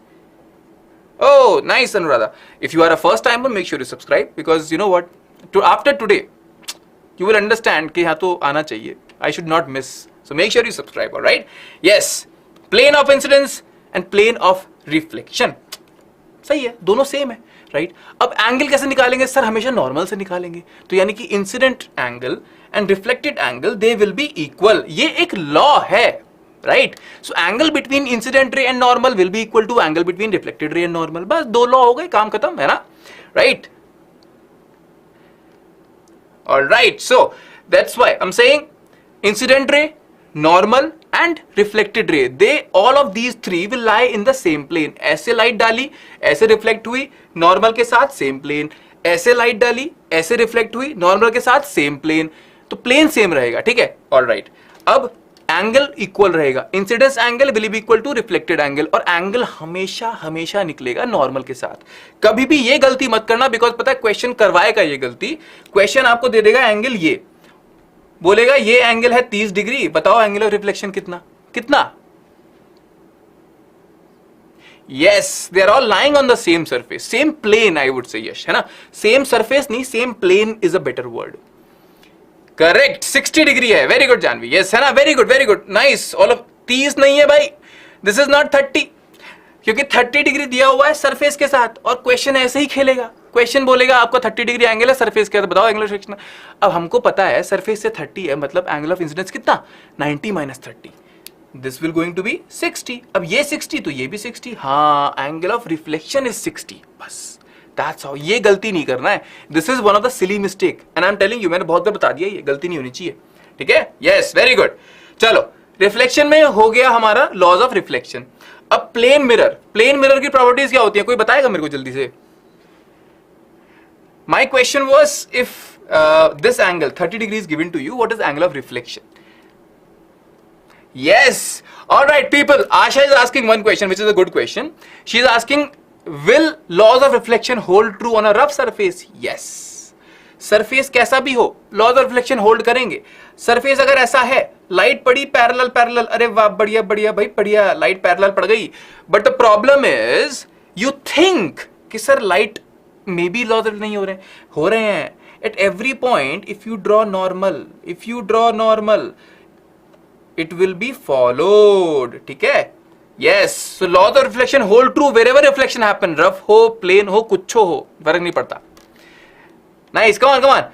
Oh, nice, Anuradha. If you are a first timer, make sure you subscribe because you know what? After today, you will understand कि यहाँ तो आना चाहिए. I should not miss. So make sure you subscribe. All right? Yes. Plane of incidence and plane of reflection. सही है, दोनों same है, right? अब एंगल कैसे निकालेंगे सर? हमेशा नॉर्मल से निकालेंगे। तो यानी कि incident angle and reflected angle they will be equal. ये एक लॉ है, right? So angle between incident ray and normal will be equal to angle between reflected ray and normal. बस दो लॉ हो गए, काम खत्म, है ना? Right? Alright, so that's why I am saying incident ray, normal and reflected ray, they all of these three will lie in the same plane. ऐसे light डाली, ऐसे रिफ्लेक्ट हुई, नॉर्मल के साथ सेम प्लेन। ऐसे लाइट डाली, ऐसे reflect हुई, नॉर्मल के साथ सेम प्लेन। तो प्लेन सेम रहेगा, ठीक है? ऑलराइट, अब एंगल इक्वल रहेगा। Incidence angle will be equal to reflected angle, और एंगल हमेशा हमेशा निकलेगा नॉर्मल के साथ। कभी भी ये गलती मत करना, बिकॉज पता है क्वेश्चन करवाएगा ये गलती। क्वेश्चन आपको दे देगा एंगल, ये बोलेगा ये एंगल है 30 डिग्री, बताओ एंगल ऑफ रिफ्लेक्शन कितना कितना? Yes, they are all lying on the same surface, same plane, I would say, Yash, है ना? सेम सरफेस नहीं, same plane is a better word. Correct, 60 degree है। वेरी गुड जानवी, यस, है ना? Very good, very good, nice. All of 30 नहीं है भाई, this is not 30, क्योंकि 30 डिग्री दिया हुआ है सरफेस के साथ, और क्वेश्चन ऐसे ही खेलेगा। क्वेश्चन बोलेगा आपको 30 डिग्री एंगल है सरफेस के साथ, बताओ एंगल ऑफ रिफ्लेक्शन। अब हमको पता है सरफेस से 30 है, मतलब एंगल ऑफ इंसिडेंस कितना? 90 minus 30, this will going to be 60। अब ये 60 तो ये भी 60, हाँ, एंगल ऑफ रिफ्लेक्शन इज 60, बस। That's how, ये गलती नहीं करना है। This is one of the silly mistake and I'm telling you, मैंने बहुत बार बता दिया, ये गलती नहीं होनी चाहिए, ठीक है? Yes, very good। चलो, रिफ्लेक्शन में हो गया हमारा लॉज ऑफ रिफ्लेक्शन। अब प्लेन मिरर, प्लेन मिरर की प्रॉपर्टीज क्या होती है? कोई बताएगा मेरे को जल्दी से? My question was, if this angle 30 degrees given to you, what is angle of reflection? Yes. All right, people. Asha is asking one question, which is a good question. She is asking, will laws of reflection hold true on a rough surface? Yes. Surface कैसा भी हो, laws of reflection hold करेंगे. Surface अगर ऐसा है, light पड़ी parallel parallel, अरे वाह बढ़िया बढ़िया भाई बढ़िया, लाइट पैरेलल पड़ गई. But the problem is you think कि sir light may be laws नहीं हो रहे हैं. At every point if you draw normal it will be followed. ठीक है. yes, so laws of reflection hold true wherever reflection happen, rough हो, plane हो, कुछ हो, फर्क नहीं पड़ता. nice, come on.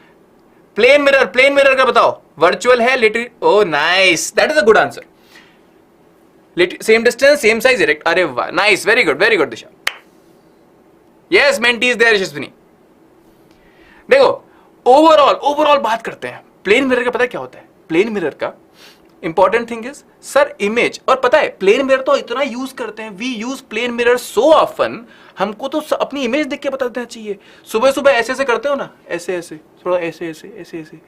plane mirror का बताओ. virtual है, literally. oh nice, that is a good answer. same distance, same size, direct. अरे वाह, nice, very good Disha. yes, mentee is there, यशस्विनी. देखो ओवरऑल बात करते हैं. प्लेन मिरर का पता है क्या होता है? प्लेन मिरर का important thing is sir image. और पता है प्लेन मिरर तो इतना यूज करते हैं, we use plane mirror so often, हमको तो अपनी इमेज देख के बता देना चाहिए. सुबह ऐसे करते हो ना, ऐसे थोड़ा ऐसे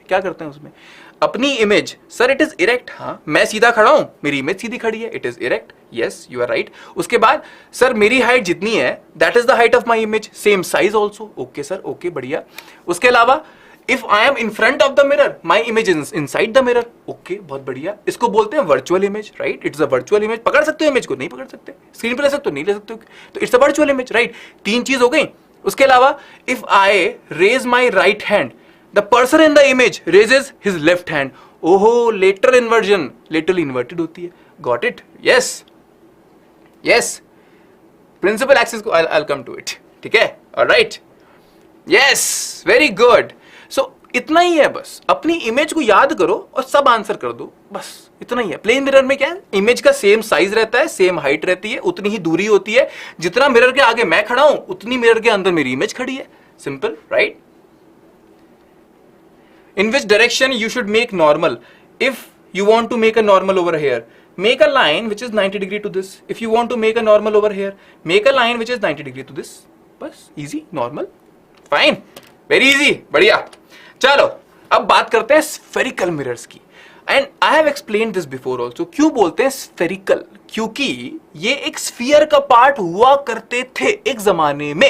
क्या करते हैं उसमें? अपनी image. Sir it is erect. हाँ, मैं सीधा खड़ा हूं, मेरी इमेज सीधी खड़ी है, it is erect. Yes, you are right. उसके बाद सर मेरी हाइट जितनी है that is the height of my image, same size also. Okay sir, okay बढ़िया. उसके अलावा if I am in front of the mirror, my image is inside the mirror. Okay, बहुत बढ़िया. इसको बोलते हैं virtual image, right? It's a virtual image. पकड़ सकते हो इमेज को? नहीं पकड़ सकते. स्क्रीन पे ले सकते हो? नहीं ले सकते हो. तो it's a virtual image, right? 3 चीज हो गई. उसके अलावा if I raise my right hand, the person in the image raises his left hand. ओहो, लेटरल इन्वर्जन, लेटरल इन्वर्टेड होती है. Got it? Yes. Principal axis को I'll come to it. ठीक है, alright. Yes, very good. So इतना ही है, बस अपनी इमेज को याद करो और सब आंसर कर दो, बस इतना ही है. प्लेन मिरर में क्या है? इमेज का सेम साइज रहता है, सेम हाइट रहती है, उतनी ही दूरी होती है. जितना मिरर के आगे मैं खड़ा हूं उतनी मिरर के अंदर मेरी इमेज खड़ी है. Simple, right? In which direction you should make normal? If you want to make a normal over here, make a line which is 90 degree to this. If you want to make a normal over here, make a line which is 90 degree to this. बस easy, normal, fine, very easy, बढ़िया. चलो अब बात करते हैं spherical mirrors की. And I have explained this before also. क्यों बोलते हैं spherical? क्योंकि ये एक sphere का पार्ट हुआ करते थे एक जमाने में,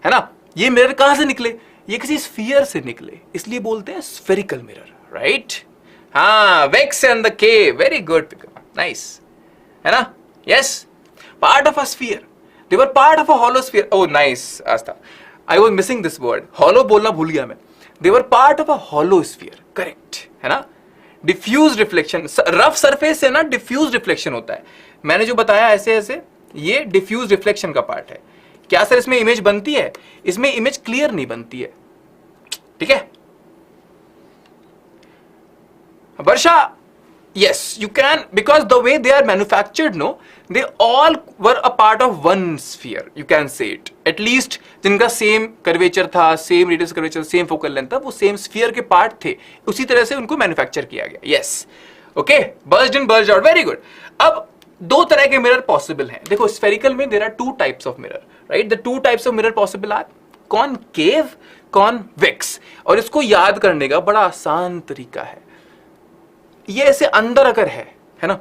है ना? ये मिरर कहां से निकले? ये किसी sphere से निकले, इसलिए बोलते हैं spherical mirror, right? हाँ, Vex and the K, very good pickup, nice, है ना? Yes, part of a sphere. They were part of a hollow sphere. Oh, nice, Asta. I was missing this word. Hollow बोलना भूल गया मैं. They were part of a hollow sphere, correct, है ना? Diffuse reflection, rough surface से ना diffuse reflection होता है. मैंने जो बताया ऐसे ये diffuse reflection का पार्ट है. क्या सर इसमें इमेज बनती है? इसमें इमेज क्लियर नहीं बनती है, ठीक है? Varsha, yes, you can, because the way they are manufactured, no, they all were a part of one sphere. You can say it. At least जिनका same curvature था, same radius curvature, same focal length था, वो same sphere के part थे. उसी तरह से उनको manufacture किया गया. Yes, okay, burst in, burst out, very good. अब 2 तरह के mirror possible हैं. देखो spherical में there are 2 types of mirror, right? The 2 types of mirror possible are concave, convex. और इसको याद करने का बड़ा आसान तरीका है. ये ऐसे अंदर अगर है ना,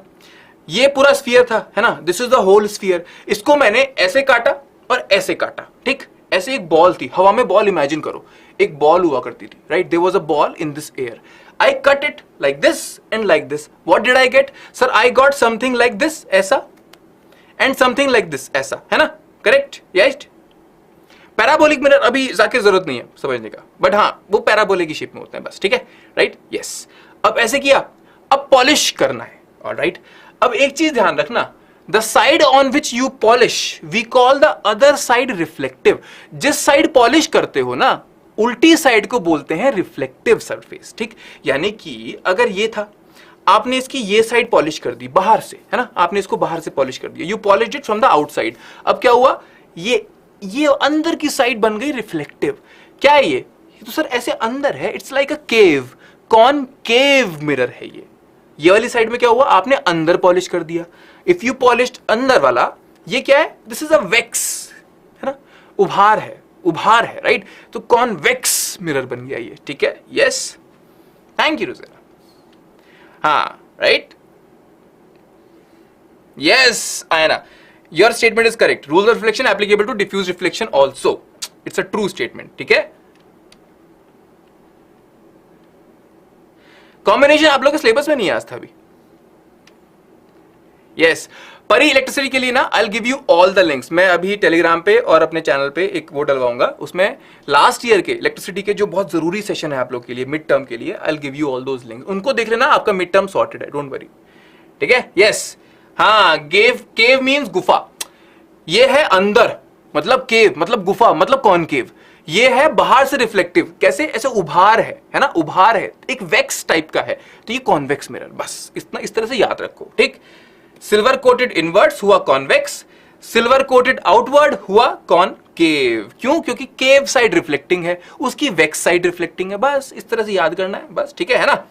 ये पूरा स्फीयर था, है ना? This is the whole sphere. इसको मैंने ऐसे काटा और ऐसे काटा, ठीक? ऐसे एक बॉल थी, हवा में बॉल इमेजिन करो, एक बॉल हुआ करती थी, right? There was a ball in this air. I cut it like this and like this. What did I get? Sir I got something like this, ऐसा, एंड समथिंग लाइक दिस, ऐसा, है ना? Correct, yes. Parabolic mirror अभी जाके जरूरत नहीं है समझने का, बट हाँ वो पैराबोलिक की शेप में होते हैं बस, ठीक है, राइट? यस. अब ऐसे किया, अब पॉलिश करना है, ऑलराइट? अब एक चीज ध्यान रखना, the side on which you polish we call the other side reflective. जिस साइड पॉलिश करते हो ना, उल्टी साइड को बोलते हैं रिफ्लेक्टिव सरफेस, ठीक? यानी कि अगर ये था, आपने इसकी ये साइड पॉलिश कर दी बाहर से, है ना? आपने इसको बाहर से पॉलिश कर दिया, you polished it from the outside. अब क्या हुआ? ये अंदर की साइड बन गई रिफ्लेक्टिव. क्या है ये तो सर ऐसे अंदर है, it's like a cave, concave mirror है ये वाली साइड में क्या हुआ? आपने अंदर पॉलिश कर दिया. इफ यू पॉलिश्ड अंदर वाला, ये क्या है? दिस इज अ वेक्स, है ना? उभार है, राइट? तो कॉन्वेक्स मिरर बन गया ये, ठीक है? Yes, thank you Rujena. हाँ, right. Yes, Ayana, your statement is correct. Rules of reflection applicable to diffuse reflection also. It's a true statement. ठीक है? कॉम्बिनेशन आप लोग के सिलेबस में नहीं आया था अभी. यस, परी इलेक्ट्रिसिटी के लिए ना आई will give you all the links. मैं अभी टेलीग्राम पे और अपने चैनल पे एक वो डलवाऊंगा, उसमें लास्ट ईयर के इलेक्ट्रिसिटी के जो बहुत जरूरी सेशन है आप लोग के लिए मिड टर्म के लिए, आई will give you all those links. उनको देख लेना, आपका मिड टर्म सॉर्टेड है, डोंट वरी. ठीक है? यस. हाँ, केव मीन्स गुफा. ये है अंदर, मतलब केव मतलब गुफा, मतलब कॉनकेव. ये है बाहर से रिफ्लेक्टिव. कैसे? ऐसे उभार है ना, उभार है, एक वैक्स टाइप का है, तो ये कॉन्वेक्स मिरर. बस इतना इस तरह से याद रखो. ठीक. सिल्वर कोटेड इनवर्ट्स हुआ कॉन्वेक्स, सिल्वर कोटेड आउटवर्ड हुआ कॉनकेव. क्यों? क्योंकि केव साइड रिफ्लेक्टिंग है, उसकी वैक्स साइड रिफ्लेक्टिंग है. बस इस तरह से याद करना है बस. ठीक है ना?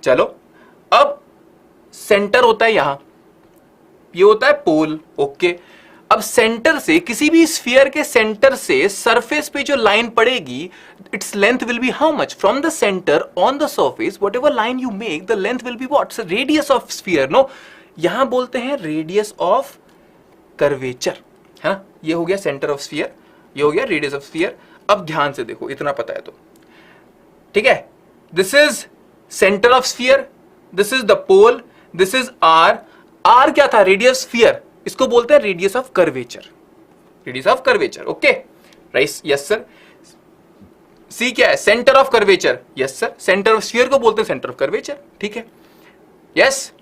चलो, अब सेंटर होता है यहां, ये होता है पोल. ओके. अब सेंटर से, किसी भी स्फीयर के सेंटर से सरफेस पे जो लाइन पड़ेगी, its length will be how much from the centre on the surface. Whatever line you make, the length will be what? Radius of sphere. No, यहां बोलते हैं रेडियस ऑफ कर्वेचर. हाँ, ये हो गया सेंटर ऑफ स्फीयर, ये हो गया रेडियस ऑफ स्फीयर. अब ध्यान से देखो, इतना पता है तो ठीक है. This is centre of sphere, this is the pole, this is R. R क्या था? Radius sphere. इसको बोलते हैं radius of curvature. Radius of curvature. Okay, right. Yes sir. C क्या है? Centre of curvature. Yes sir. Centre of sphere को बोलते हैं सेंटर ऑफ कर्वेचर. ठीक है? यस.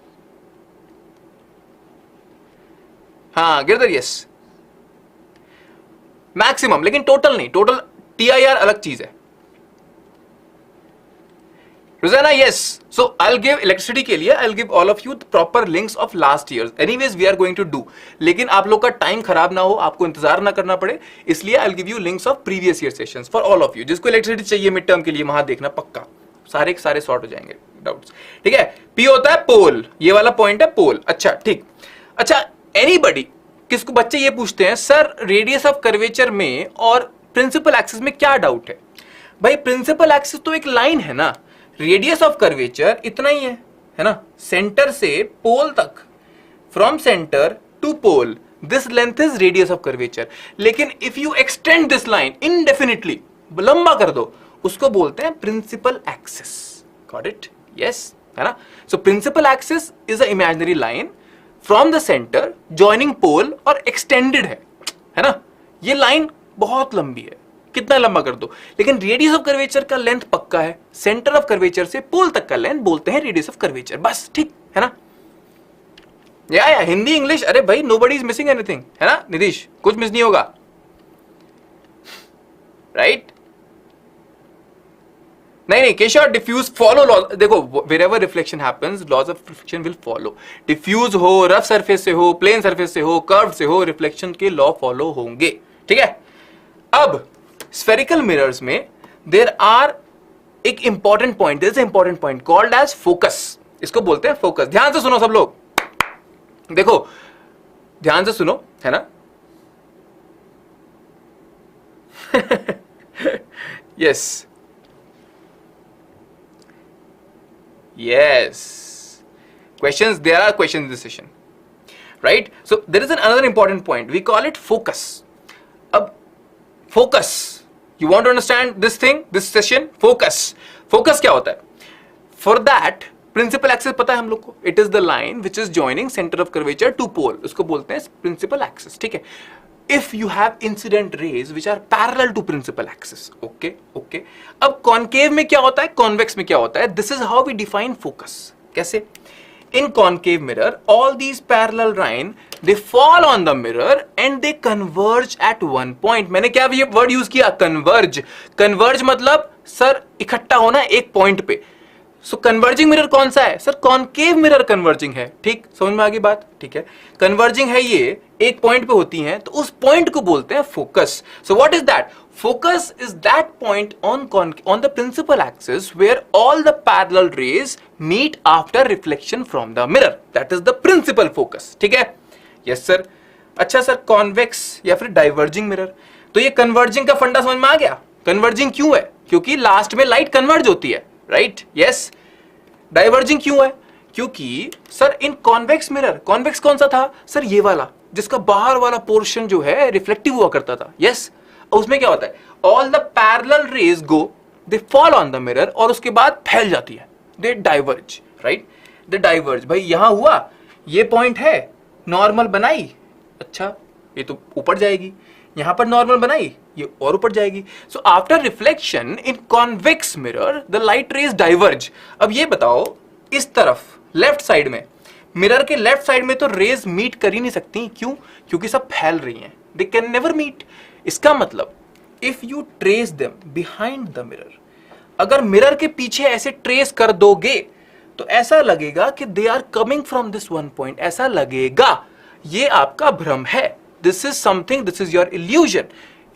हाँ गिरधर, यस. मैक्सिमम, लेकिन टोटल नहीं. टोटल TIR अलग चीज है. Rosanna, yes. So I'll give electricity के लिए I'll give all of you the proper links of last years. Anyways we are going to do. लेकिन आप लोग का टाइम खराब ना हो, आपको इंतजार ना करना पड़े, इसलिए I'll give you links of previous year sessions for all of you. जिसको electricity चाहिए मिड टर्म के लिए वहां देखना पक्का, सारे सारे सॉर्ट हो जाएंगे डाउट्स. ठीक है? P होता है पोल, ये वाला पॉइंट है पोल. अच्छा ठीक. अच्छा, एनीबडी, किसको बच्चे ये पूछते हैं सर रेडियस ऑफ कर्वेचर में और प्रिंसिपल एक्सिस में क्या डाउट है? भाई प्रिंसिपल एक्सिस तो एक लाइन है ना, रेडियस ऑफ कर्वेचर इतना ही है ना, सेंटर से पोल तक, from centre to pole, this length is radius of curvature. लेकिन if you extend this line indefinitely, लंबा कर दो, उसको बोलते हैं principal axis. Got it? Yes, है ना. So principal axis is a imaginary line from the centre joining pole और एक्सटेंडेड है ना. ये लाइन बहुत लंबी है, कितना लंबा कर दो, लेकिन रेडियस ऑफ कर्वेचर का लेंथ पक्का है. सेंटर ऑफ कर्वेचर से पोल तक का लेंथ बोलते हैं रेडियस ऑफ कर्वेचर. बस ठीक है ना. या हिंदी इंग्लिश, अरे भाई नोबडी इज मिसिंग एनीथिंग, है ना नितीश? कुछ मिस नहीं होगा, राइट? नहीं केशव, डिफ्यूज फॉलो लॉ. देखो, wherever reflection happens, laws of reflection will follow. Diffuse हो, रफ सरफेस से हो, प्लेन सरफेस से हो, कर्व से हो, रिफ्लेक्शन के लॉ फॉलो होंगे. ठीक है? अब स्फेरिकल मिरर्स में देयर आर एक important point, this important point called as focus. इसको बोलते हैं फोकस. ध्यान से सुनो सब लोग, देखो ध्यान से सुनो, है ना. Yes yes, questions, there are questions in this session, right? So there is another important point, we call it focus. Ab focus, you want to understand this thing, this session, focus kya hota hai? For that principal axis pata hai hum log ko, it is the line which is joining center of curvature to pole, usko bolte hain principal axis. ठीक है? If you have incident rays which are parallel to principal axis, okay. अब concave में क्या होता है, convex में क्या होता है? This is how we define focus. कैसे? In concave mirror, all these parallel line they fall on the mirror and they converge at one point. मैंने क्या ये word use किया? Converge. Converge मतलब सर इकट्ठा होना एक पॉइंट पे. सो कन्वर्जिंग मिरर कौन सा है? सर कॉनकेव मिरर कन्वर्जिंग है. ठीक, समझ में आ गई बात? ठीक है, कन्वर्जिंग है, ये एक पॉइंट पे होती हैं, तो उस पॉइंट को बोलते हैं focus. So what is that? Focus is that point on the principal axis where all the parallel rays meet after reflection from the mirror. That is the principal focus. ठीक है? Yes sir. अच्छा sir, convex या फिर diverging mirror, तो ये converging का फंडा समझ में आ गया. कन्वर्जिंग क्यों है? क्योंकि लास्ट में लाइट कन्वर्ज होती है, राइट? यस. डाइवर्जिंग क्यों है? क्योंकि सर इन कॉन्वेक्स मिरर, कॉन्वेक्स कौन सा था सर? ये वाला जिसका बाहर वाला पोर्शन जो है रिफ्लेक्टिव हुआ करता था। यस, उसमें क्या होता है, all the parallel raise go, they fall on the mirror और उसके बाद फैल जाती है, दे डाइवर्ज, राइट, दे डाइवर्ज। भाई यहां हुआ, ये पॉइंट है, नॉर्मल बनाई, अच्छा ये तो ऊपर जाएगी, यहां पर नॉर्मल बनाई, ये और ऊपर जाएगी। So after reflection in convex mirror the light rays diverge. अब ये बताओ, इस तरफ लेफ्ट साइड में, मिरर के लेफ्ट साइड में तो रेज मीट कर ही नहीं सकती, क्यों? क्योंकि सब फैल रही हैं, दे कैन नेवर मीट। इसका मतलब if you trace them behind the mirror, अगर मिरर के पीछे ऐसे ट्रेस कर दोगे तो ऐसा लगेगा कि they are coming from this one point, ऐसा लगेगा। ये आपका भ्रम है, this is something, this is your illusion.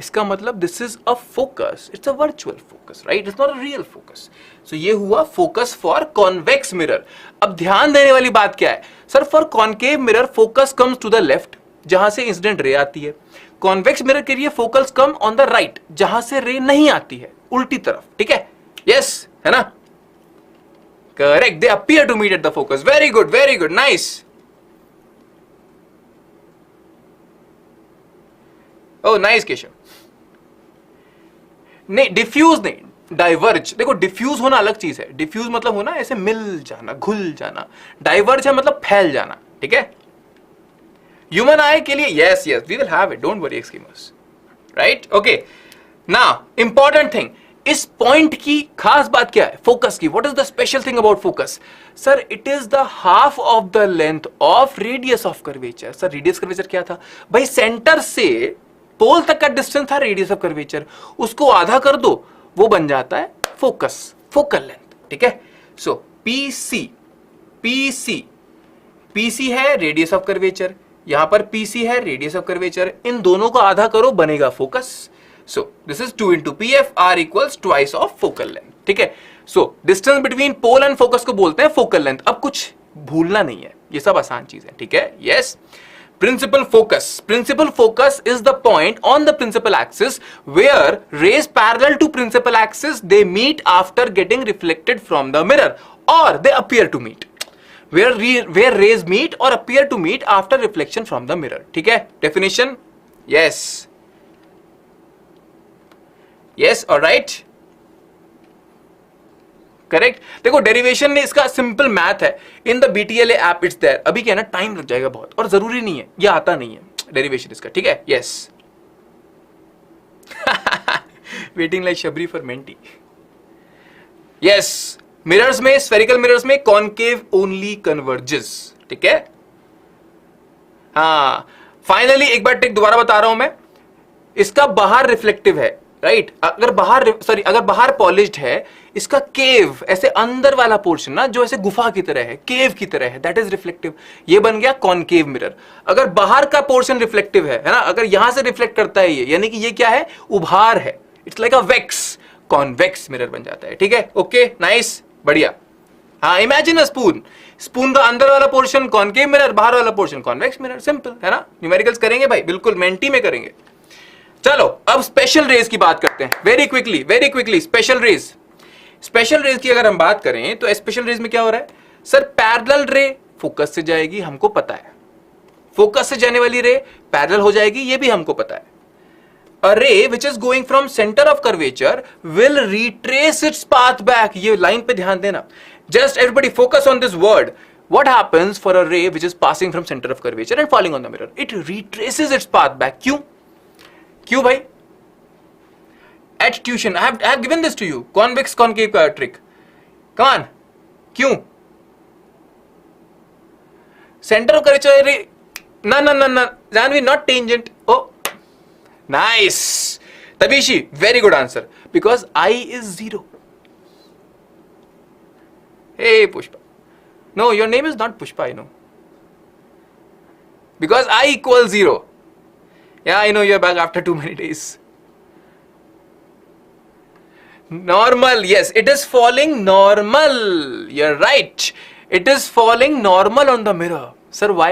इसका मतलब this is a focus, it's a virtual focus, right, it's not a real focus. So ये हुआ फोकस फॉर कॉन्वेक्स मिरर। अब ध्यान देने वाली बात क्या है sir? For concave mirror focus comes to the left, जहां से इंसिडेंट रे आती है। कॉन्वेक्स मिरर के लिए focus come on the right, जहां से रे नहीं आती है, उल्टी तरफ, ठीक है? यस, है ना? Correct, they appear to meet at the focus. Very good, very good, nice. Oh nice Keshav. नहीं, डिफ्यूज नहीं, डाइवर्ज। देखो डिफ्यूज होना अलग चीज है, डिफ्यूज मतलब होना ऐसे मिल जाना, घुल जाना, डाइवर्ज है मतलब फैल जाना, ठीक है? ह्यूमन आई के लिए yes yes we will have it, don't worry एक्सक्रीमर्स, right? Okay, now important thing, इस पॉइंट की खास बात क्या है फोकस की? What is the special thing about focus? Sir it is the half of the length of radius of curvature. Sir radius curvature क्या था भाई? सेंटर से पोल तक का डिस्टेंस था रेडियस ऑफ कर्वेचर, उसको आधा कर दो, वो बन जाता है फोकस, फोकल लेंथ, ठीक है? सो पीसी, पीसी, पीसी है रेडियस ऑफ कर्वेचर, यहां पर पीसी है रेडियस ऑफ कर्वेचर, इन दोनों को आधा करो बनेगा focus. So this is 2 into PF, R equals twice of focal length, ठीक है? So distance between pole and focus को बोलते हैं फोकल लेंथ। अब कुछ भूलना नहीं है, ये सब आसान चीज है, ठीक है? Yes. Principal focus. Principal focus is the point on the principal axis where rays parallel to principal axis they meet after getting reflected from the mirror, or they appear to meet. Where rays meet or appear to meet after reflection from the mirror. ठीक है? Definition? Yes. Yes, all right. Correct. देखो derivation ने इसका simple math है, in the BTLA app it's there. अभी क्या है ना, टाइम लग जाएगा बहुत और जरूरी नहीं है, ये आता नहीं है डेरिवेशन इसका, ठीक है? Yes. Waiting like Shabari for Menti. Yes, mirrors में, स्फेरिकल मिरर्स में कॉनकेव ओनली कन्वर्जेस, ठीक है? हाँ, फाइनली एक बार टिक दोबारा बता रहा हूं मैं, इसका बाहर रिफ्लेक्टिव है, राइट? अगर बाहर पॉलिश्ड है, इसका केव ऐसे अंदर वाला पोर्शन ना, जो ऐसे गुफा की तरह है, केव की तरह है, दैट इज रिफ्लेक्टिव। ये बन गया कॉनकेव मिरर। अगर बाहर का पोर्शन रिफ्लेक्टिव है ना, अगर यहां से रिफ्लेक्ट करता है ये, यानी कि ये क्या है, उभार है, इट्स लाइक अ वेक्स, कॉन्वेक्स मिरर बन जाता है, ठीक है? ओके, नाइस, बढ़िया। हाँ, इमेजिन अ स्पून, स्पून का अंदर वाला पोर्शन कॉनकेव मिरर, बाहर वाला पोर्शन कॉन्वेक्स मिरर, सिंपल है ना? न्यूमेरिकल्स करेंगे भाई, बिल्कुल मेंटी में करेंगे। चलो अब स्पेशल रेज की बात करते हैं, very quickly. Special rays, special rays की अगर हम बात करें तो स्पेशल रेज में क्या हो रहा है सर? पैरेलल रे फोकस से जाएगी, हमको पता है। फोकस से जाने वाली रे पैरेलल हो जाएगी, ये भी हमको पता है। A ray which is going from center of curvature will retrace its path back. ये लाइन पे ध्यान देना, just everybody focus on this word. What happens for a ray which is passing from center of curvature and falling on the mirror? It retraces its path back. क्यों भाई? At tuition I have given this to you, convex concave का trick. Come on, क्यों? Center of curvature ray, ना, Janvi, not tangent. Oh, nice, Tabishi, very good answer. Because I is 0. Hey Pushpa, no, your name is not Pushpa, I know. Because I equals 0. Yeah, I know you're back after too many days. Normal, yes, it is falling normal. You're right. It is falling normal on the mirror. Sir, why?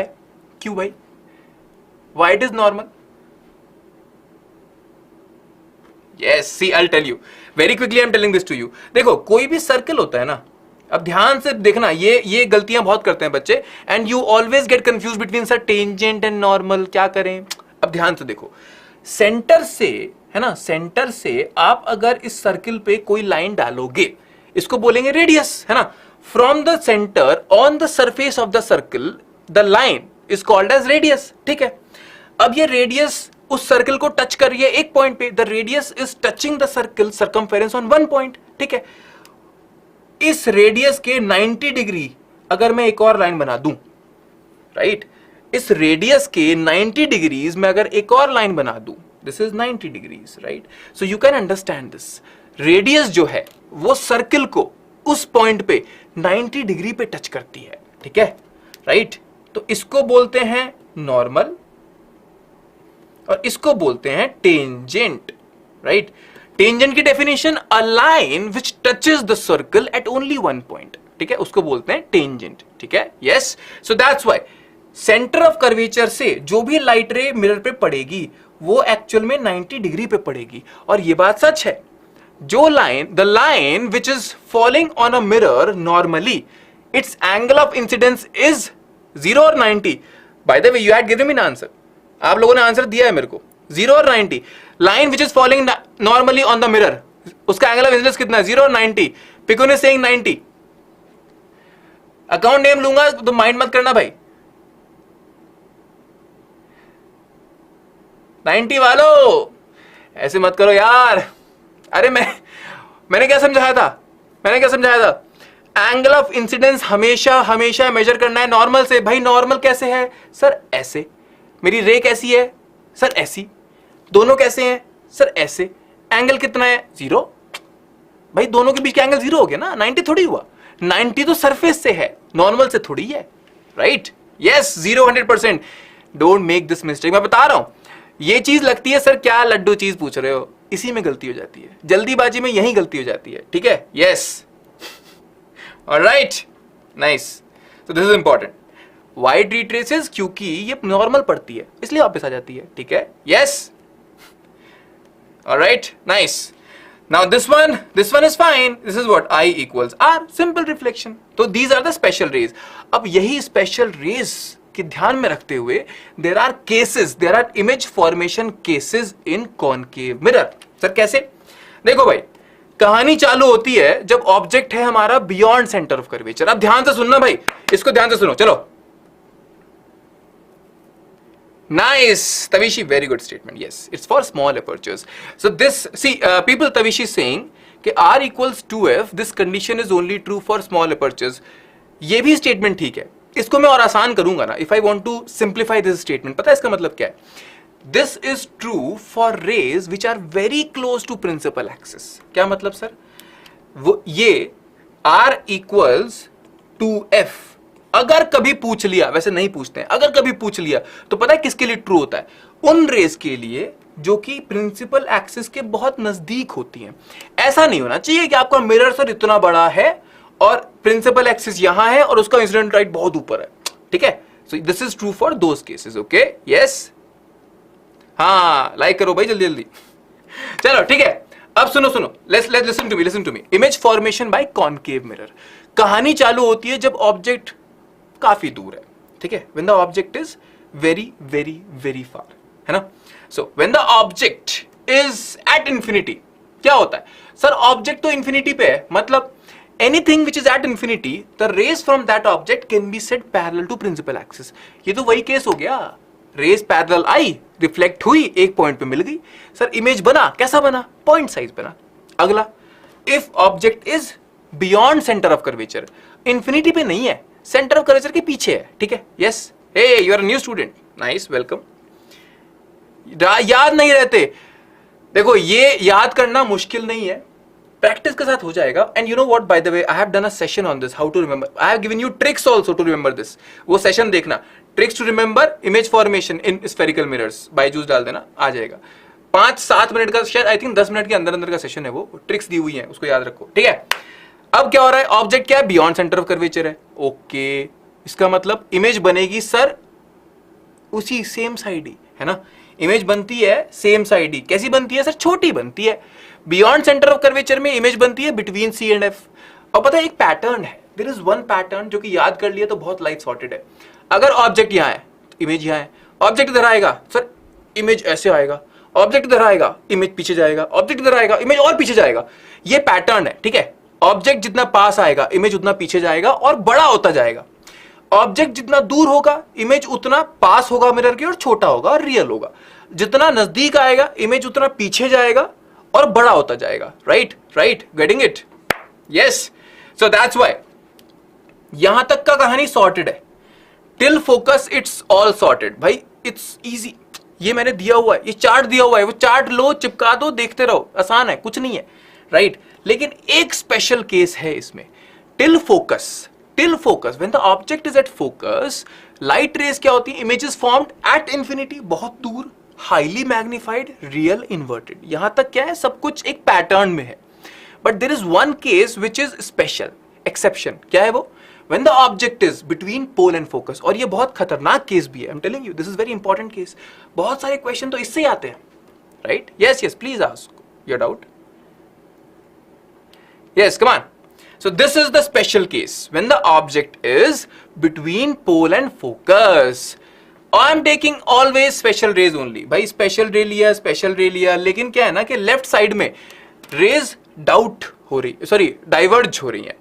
क्यों भाई? Why it is normal? Yes, see, I'll tell you. Very quickly I'm telling this to you. देखो, कोई भी circle होता है ना, अब ध्यान से देखना, ये गलतियां बहुत करते हैं बच्चे, and you always get confuse between sir tangent and normal, क्या करें? अब ध्यान से देखो, सेंटर से, है ना, सेंटर से आप अगर इस सर्किल पे कोई लाइन डालोगे, इसको बोलेंगे रेडियस, है ना। From the centre on the surface of the circle the line is called as radius, ठीक है। अब ये रेडियस उस सर्किल को टच कर रही है एक पॉइंट पे, the radius is touching the circle circumference on one point, ठीक है। इस रेडियस के 90 डिग्री अगर मैं एक और लाइन बना दूं, राइट, इस रेडियस के 90 डिग्रीज में अगर एक और लाइन बना दूं, this is 90 degrees, right. So you can understand this, radius जो है वो सर्किल को उस पॉइंट पे 90 डिग्री पे टच करती है, ठीक है, राइट। तो इसको बोलते हैं नॉर्मल और इसको बोलते हैं टेंजेंट, राइट। टेंजेंट की definition, a line which touches the circle eight only one point, ठीक है, उसको बोलते हैं टेंजेंट, ठीक है, yes. So that's why centre of curvature से जो भी लाइट रे मिरर पे पड़ेगी वो एक्चुअल में 90 डिग्री पे पड़ेगी। और ये बात सच है, जो line, the line which is falling on a mirror normally, it's angle of incidence is 0 और 90। Bye the way you had given me an answer, आप लोगों ने आंसर दिया है मेरे को, 0 और 90। Line which is falling normally on the mirror, उसका एंगल ऑफ इंसिडेंस कितना है? 0 और 90। पिकुन इज सेइंग 90। अकाउंट नेम लूंगा तो माइंड मत करना भाई। 90 वालों ऐसे मत करो यार। अरे मैंने क्या समझाया था? एंगल ऑफ इंसिडेंस हमेशा मेजर करना है नॉर्मल से। भाई नॉर्मल कैसे है सर? ऐसे। मेरी रे कैसी है सर? ऐसी। दोनों कैसे हैं सर? ऐसे। एंगल कितना है? 0। भाई दोनों के बीच का एंगल 0 हो गया ना, 90 थोड़ी हुआ। 90 तो सरफेस से है, नॉर्मल से थोड़ी है, right? Yes, 0 100%। Don't make this mistake. मैं बता रहा हूं, ये चीज लगती है सर क्या लड्डू चीज पूछ रहे हो, इसी में गलती हो जाती है, जल्दीबाजी में यही गलती हो जाती है, ठीक है? Yes, alright, nice. तो this is important. Wide retraces, क्योंकि ये नॉर्मल पड़ती है इसलिए वापस आ जाती है, ठीक है? Yes, alright, nice. Now this one is fine. This is what I equals R, simple reflection. तो these are the special rays. अब यही special rays के ध्यान में रखते हुए there are image formation cases in concave mirror. Sir कैसे? देखो भाई, कहानी चालू होती है जब ऑब्जेक्ट है हमारा बियॉन्ड सेंटर ऑफ कर्वेचर। अब ध्यान से सुनना भाई, इसको ध्यान से सुनो, चलो। Nice, Tavishi, very good statement. Yes, it's for small apertures. So this, see, people, Tavishi is saying कि R equals 2F, this condition is only true for small apertures. ये भी statement ठीक है, इसको मैं और आसान करूंगा ना, if I want to simplify this statement, पता है इसका मतलब क्या है? This is true for rays which are very close to principal axis. क्या मतलब सर? वो ये R equals 2F अगर कभी पूछ लिया, वैसे नहीं पूछते हैं, अगर कभी पूछ लिया तो पता है किसके लिए ट्रू होता है? उन रेस के लिए जो कि प्रिंसिपल एक्सिस के बहुत नजदीक होती हैं। ऐसा नहीं होना चाहिए कि आपका मिरर सर इतना बड़ा है और प्रिंसिपल एक्सिस यहां है और उसका इंसिडेंट राइट बहुत ऊपर है, ठीक है? So this is true for those cases, okay? Yes, हाँ, लाइक करो भाई जल्दी जल्दी। चलो ठीक है, अब सुनो, let's listen to me. Image formation by concave mirror. कहानी चालू होती है जब ऑब्जेक्ट काफी दूर है, ठीक है? when the object is very very very far, है ना? so when the object is at infinity, क्या होता है सर? ऑब्जेक्ट तो इंफिनिटी पे है, मतलब anything which is at infinity, the rays from that object can be set parallel to principal axis. ये तो वही केस हो गया, रेज पैरेलल आई, रिफ्लेक्ट हुई, एक पॉइंट पे मिल गई सर, इमेज बना, कैसा बना? पॉइंट साइज बना। अगला, if object is beyond centre of curvature, infinity पे नहीं है, सेंटर ऑफ कर्वेचर के पीछे है, ठीक है? Yes, hey you are new student, nice, welcome. याद नहीं रहते, देखो ये याद करना मुश्किल नहीं है, प्रैक्टिस के साथ हो जाएगा। And you know what, by the way I have done a session on this, how to remember. I have given you tricks also to remember this, वो सेशन देखना, tricks to remember image formation in spherical mirrors, BYJU'S डाल देना, आ जाएगा। 5-7 minute का, शायद I think 10 minute के अंदर का सेशन है वो, ट्रिक्स दी हुई है, उसको याद रखो, ठीक है? अब क्या हो रहा है? ऑब्जेक्ट क्या है? बियॉन्ड सेंटर ऑफ कर्वेचर है, ओके। इसका मतलब इमेज बनेगी सर उसी सेम साइड ही, है ना? इमेज बनती है सेम साइड ही। कैसी बनती है सर? छोटी बनती है। बियॉन्ड सेंटर ऑफ कर्वेचर में इमेज बनती है बिटवीन सी एंड एफ। और पता है एक पैटर्न है, देयर इज वन पैटर्न जो कि याद कर लिया तो बहुत लाइफ सॉर्टेड है. अगर ऑब्जेक्ट यहाँ है, इमेज यहाँ है, ऑब्जेक्ट इधर आएगा, सर इमेज ऐसे आएगा, ऑब्जेक्ट इधर आएगा, इमेज पीछे जाएगा, ऑब्जेक्ट इधर आएगा, इमेज और पीछे जाएगा. ये पैटर्न है, ठीक है. ऑब्जेक्ट जितना पास आएगा, इमेज उतना पीछे जाएगा और बड़ा होता जाएगा. ऑब्जेक्ट जितना दूर होगा, इमेज उतना पास होगा मिरर के और छोटा होगा और रियल होगा. जितना नजदीक आएगा, इमेज उतना पीछे जाएगा और बड़ा होता जाएगा. Right right, getting it? Yes. So that's why यहां तक का कहानी सॉर्टेड है. Till focus it's all sorted. भाई इट्स इजी. ये मैंने दिया हुआ है, ये चार्ट दिया हुआ है, वो चार्ट लो, चिपका दो, देखते रहो. आसान है, कुछ नहीं है. राइट. लेकिन एक स्पेशल केस है इसमें. Till focus, when the object is at focus, light rays क्या होती है? इमेजेस फॉर्म्ड एट इंफिनिटी, बहुत दूर, हाईली मैग्निफाइड, रियल, इन्वर्टेड. यहां तक क्या है, सब कुछ एक पैटर्न में है. But there is one case which is special, exception. क्या है वो? When the object is between pole and focus. और ये बहुत खतरनाक केस भी है. I'm telling you, this is very important case. बहुत सारे क्वेश्चन तो इससे ही आते हैं. Right? Yes, yes, please ask your doubt. Yes, come on. So this is the special case when the object is between pole and focus. I am taking always special rays only. भाई special ray लिया, लेकिन क्या है ना कि left side में rays diverge हो रही है.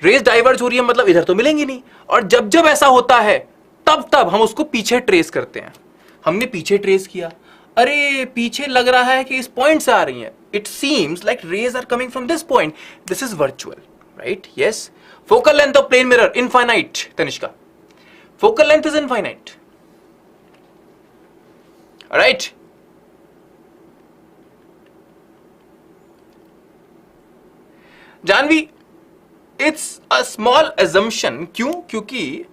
रेज डाइवर्ज हो रही है मतलब इधर तो मिलेंगी नहीं. और जब जब ऐसा होता है तब हम उसको पीछे ट्रेस करते हैं. हमने पीछे ट्रेस किया, अरे पीछे लग रहा है कि इस पॉइंट से आ रही हैं. It seems like rays are coming from this point. This is virtual. Right? Yes. Focal length of plane mirror infinite. Tanishka, focal length is infinite. Right? Janhvi, it's a small assumption. क्यों? क्योंकि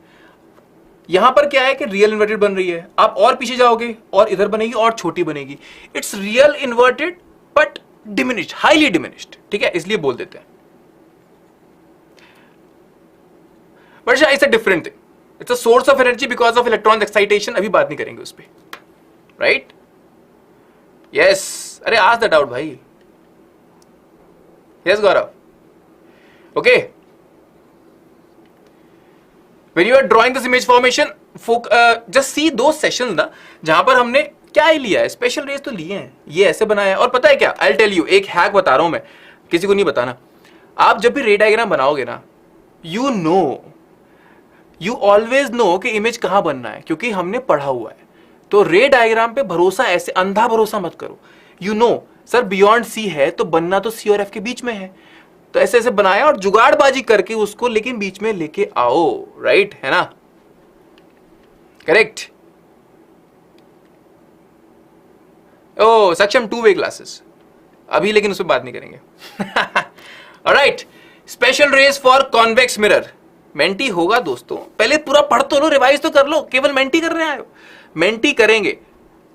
यहां पर क्या है कि रियल इन्वर्टेड बन रही है. आप और पीछे जाओगे और इधर बनेगी और छोटी बनेगी. It's real inverted but diminished, highly diminished. ठीक है, इसलिए बोल देते हैं. But it's a different thing. It's a source of energy because of electron excitation. अभी बात नहीं करेंगे उस पर. राइट? यस. अरे आज द डाउट भाई. Yes Gaurav. Okay. When you are drawing this image formation, just see those sessions ना, जहां पर हमने क्या ही लिया है, स्पेशल रेज तो लिए हैं, ये ऐसे बनाया है. और पता है क्या, I'll tell you, एक हैक बता रहा हूं मैं, किसी को नहीं बताना. आप जब भी रे डायग्राम बनाओगे ना, you always know कि इमेज कहां बनना है, क्योंकि हमने पढ़ा हुआ है. तो रे डायग्राम पे भरोसा, ऐसे अंधा भरोसा मत करो. सर बियॉन्ड सी है तो बनना तो सी और एफ के बीच में है. तो ऐसे ऐसे बनाया और जुगाड़बाजी करके उसको लेकिन बीच में लेके आओ. राइट है ना? करेक्ट. ओ सक्षम, 2-way क्लासेस अभी, लेकिन उस पर बात नहीं करेंगे. Alright. Special rays for convex mirror. Menti होगा दोस्तों, पहले पूरा पढ़ तो लो, रिवाइज तो कर लो. केवल मेंटी कर रहे हैं, मेंटी करेंगे,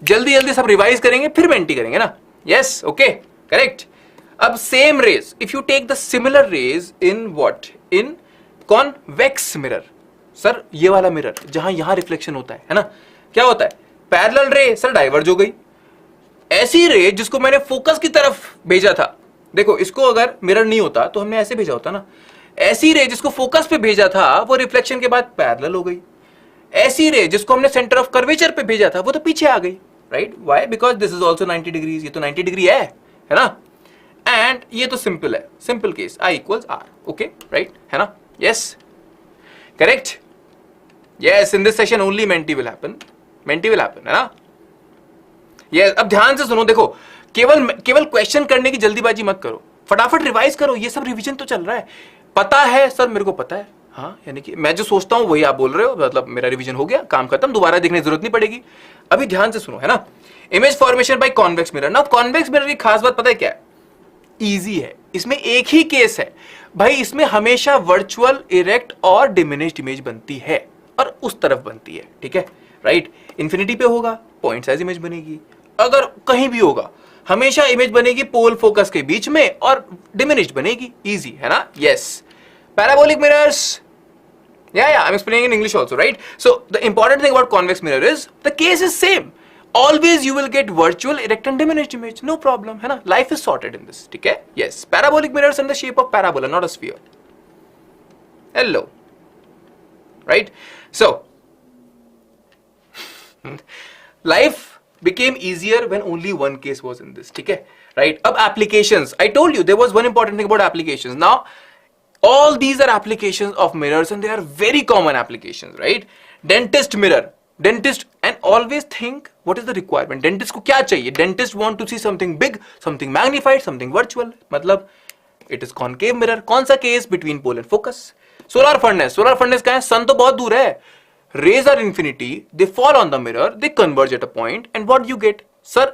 जल्दी जल्दी सब रिवाइज करेंगे, फिर मेंटी करेंगे ना. Yes, okay, correct. अब same rays, if you take the similar rays in what, in convex mirror. Sir ये वाला मिरर जहां यहां रिफ्लेक्शन होता है ना, क्या होता है? पैरेलल रे. सर डाइवर्ज हो गई. ऐसी रे जिसको मैंने फोकस की तरफ भेजा था, देखो इसको अगर मिरर नहीं होता तो हमने ऐसे भेजा होता ना. ऐसी रे जिसको फोकस पे भेजा था वो रिफ्लेक्शन के बाद पैरेलल हो गई. ऐसी रे जिसको हमने सेंटर ऑफ कर्वेचर पे भेजा था वो तो पीछे आ गई. Right? Why? Because this is also 90 degrees. ये तो 90 डिग्री है ना. एंड ये तो सिंपल है, simple case, I equals R. Okay, right है ना? Yes, correct. Yes, in this session only Menti will happen. है ना? यस. अब ध्यान से सुनो, देखो केवल क्वेश्चन करने की जल्दीबाजी मत करो, फटाफट रिवाइज करो. ये सब रिवीजन तो चल रहा है. पता है सर, मेरे को पता है. हाँ, यानी कि मैं जो सोचता हूं वही आप बोल रहे हो, मतलब मेरा रिवीजन हो गया, काम खत्म, दोबारा देखने की जरूरत नहीं पड़ेगी. अभी ध्यान से सुनो, है ना? Image formation by convex mirror. ना कॉन्वेक्स मिरर की खास बात पता है क्या है? इजी है. इसमें एक ही केस है भाई, इसमें हमेशा वर्चुअल, इरेक्ट और डिमिनिश्ड इमेज बनती है और उस तरफ बनती है. ठीक है? राइट? इंफिनिटी पे होगा, पॉइंट साइज इमेज बनेगी. अगर कहीं भी होगा, हमेशा इमेज बनेगी पोल फोकस के बीच में और डिमिनिश्ड बनेगी. इजी है ना? Yes. Parabolic mirrors. Yeah, I'm explaining in English also, right? So the important thing about convex mirror is the case is same. Always you will get virtual, erect and diminished image. No problem, है ना? Life is sorted in this. ठीक है? Yes. Parabolic mirrors in the shape of parabola, not a sphere. Hello. Right? So, life became easier when only one case was in this. ठीक है? Right? अब applications. I told you there was one important thing about applications. Now, all these are applications of mirrors and they are very common applications, right? Dentist mirror. Dentist, and always think what is the requirement. Dentist को क्या चाहिए? Dentist want to see something big, something magnified, something virtual. मतलब it is concave mirror. कौन सा case? Between pole and focus. Solar furnace. Solar furnace कहाँ है? Sun तो बहुत दूर है. Rays are infinity. They fall on the mirror. They converge at a point. And what you get? Sir,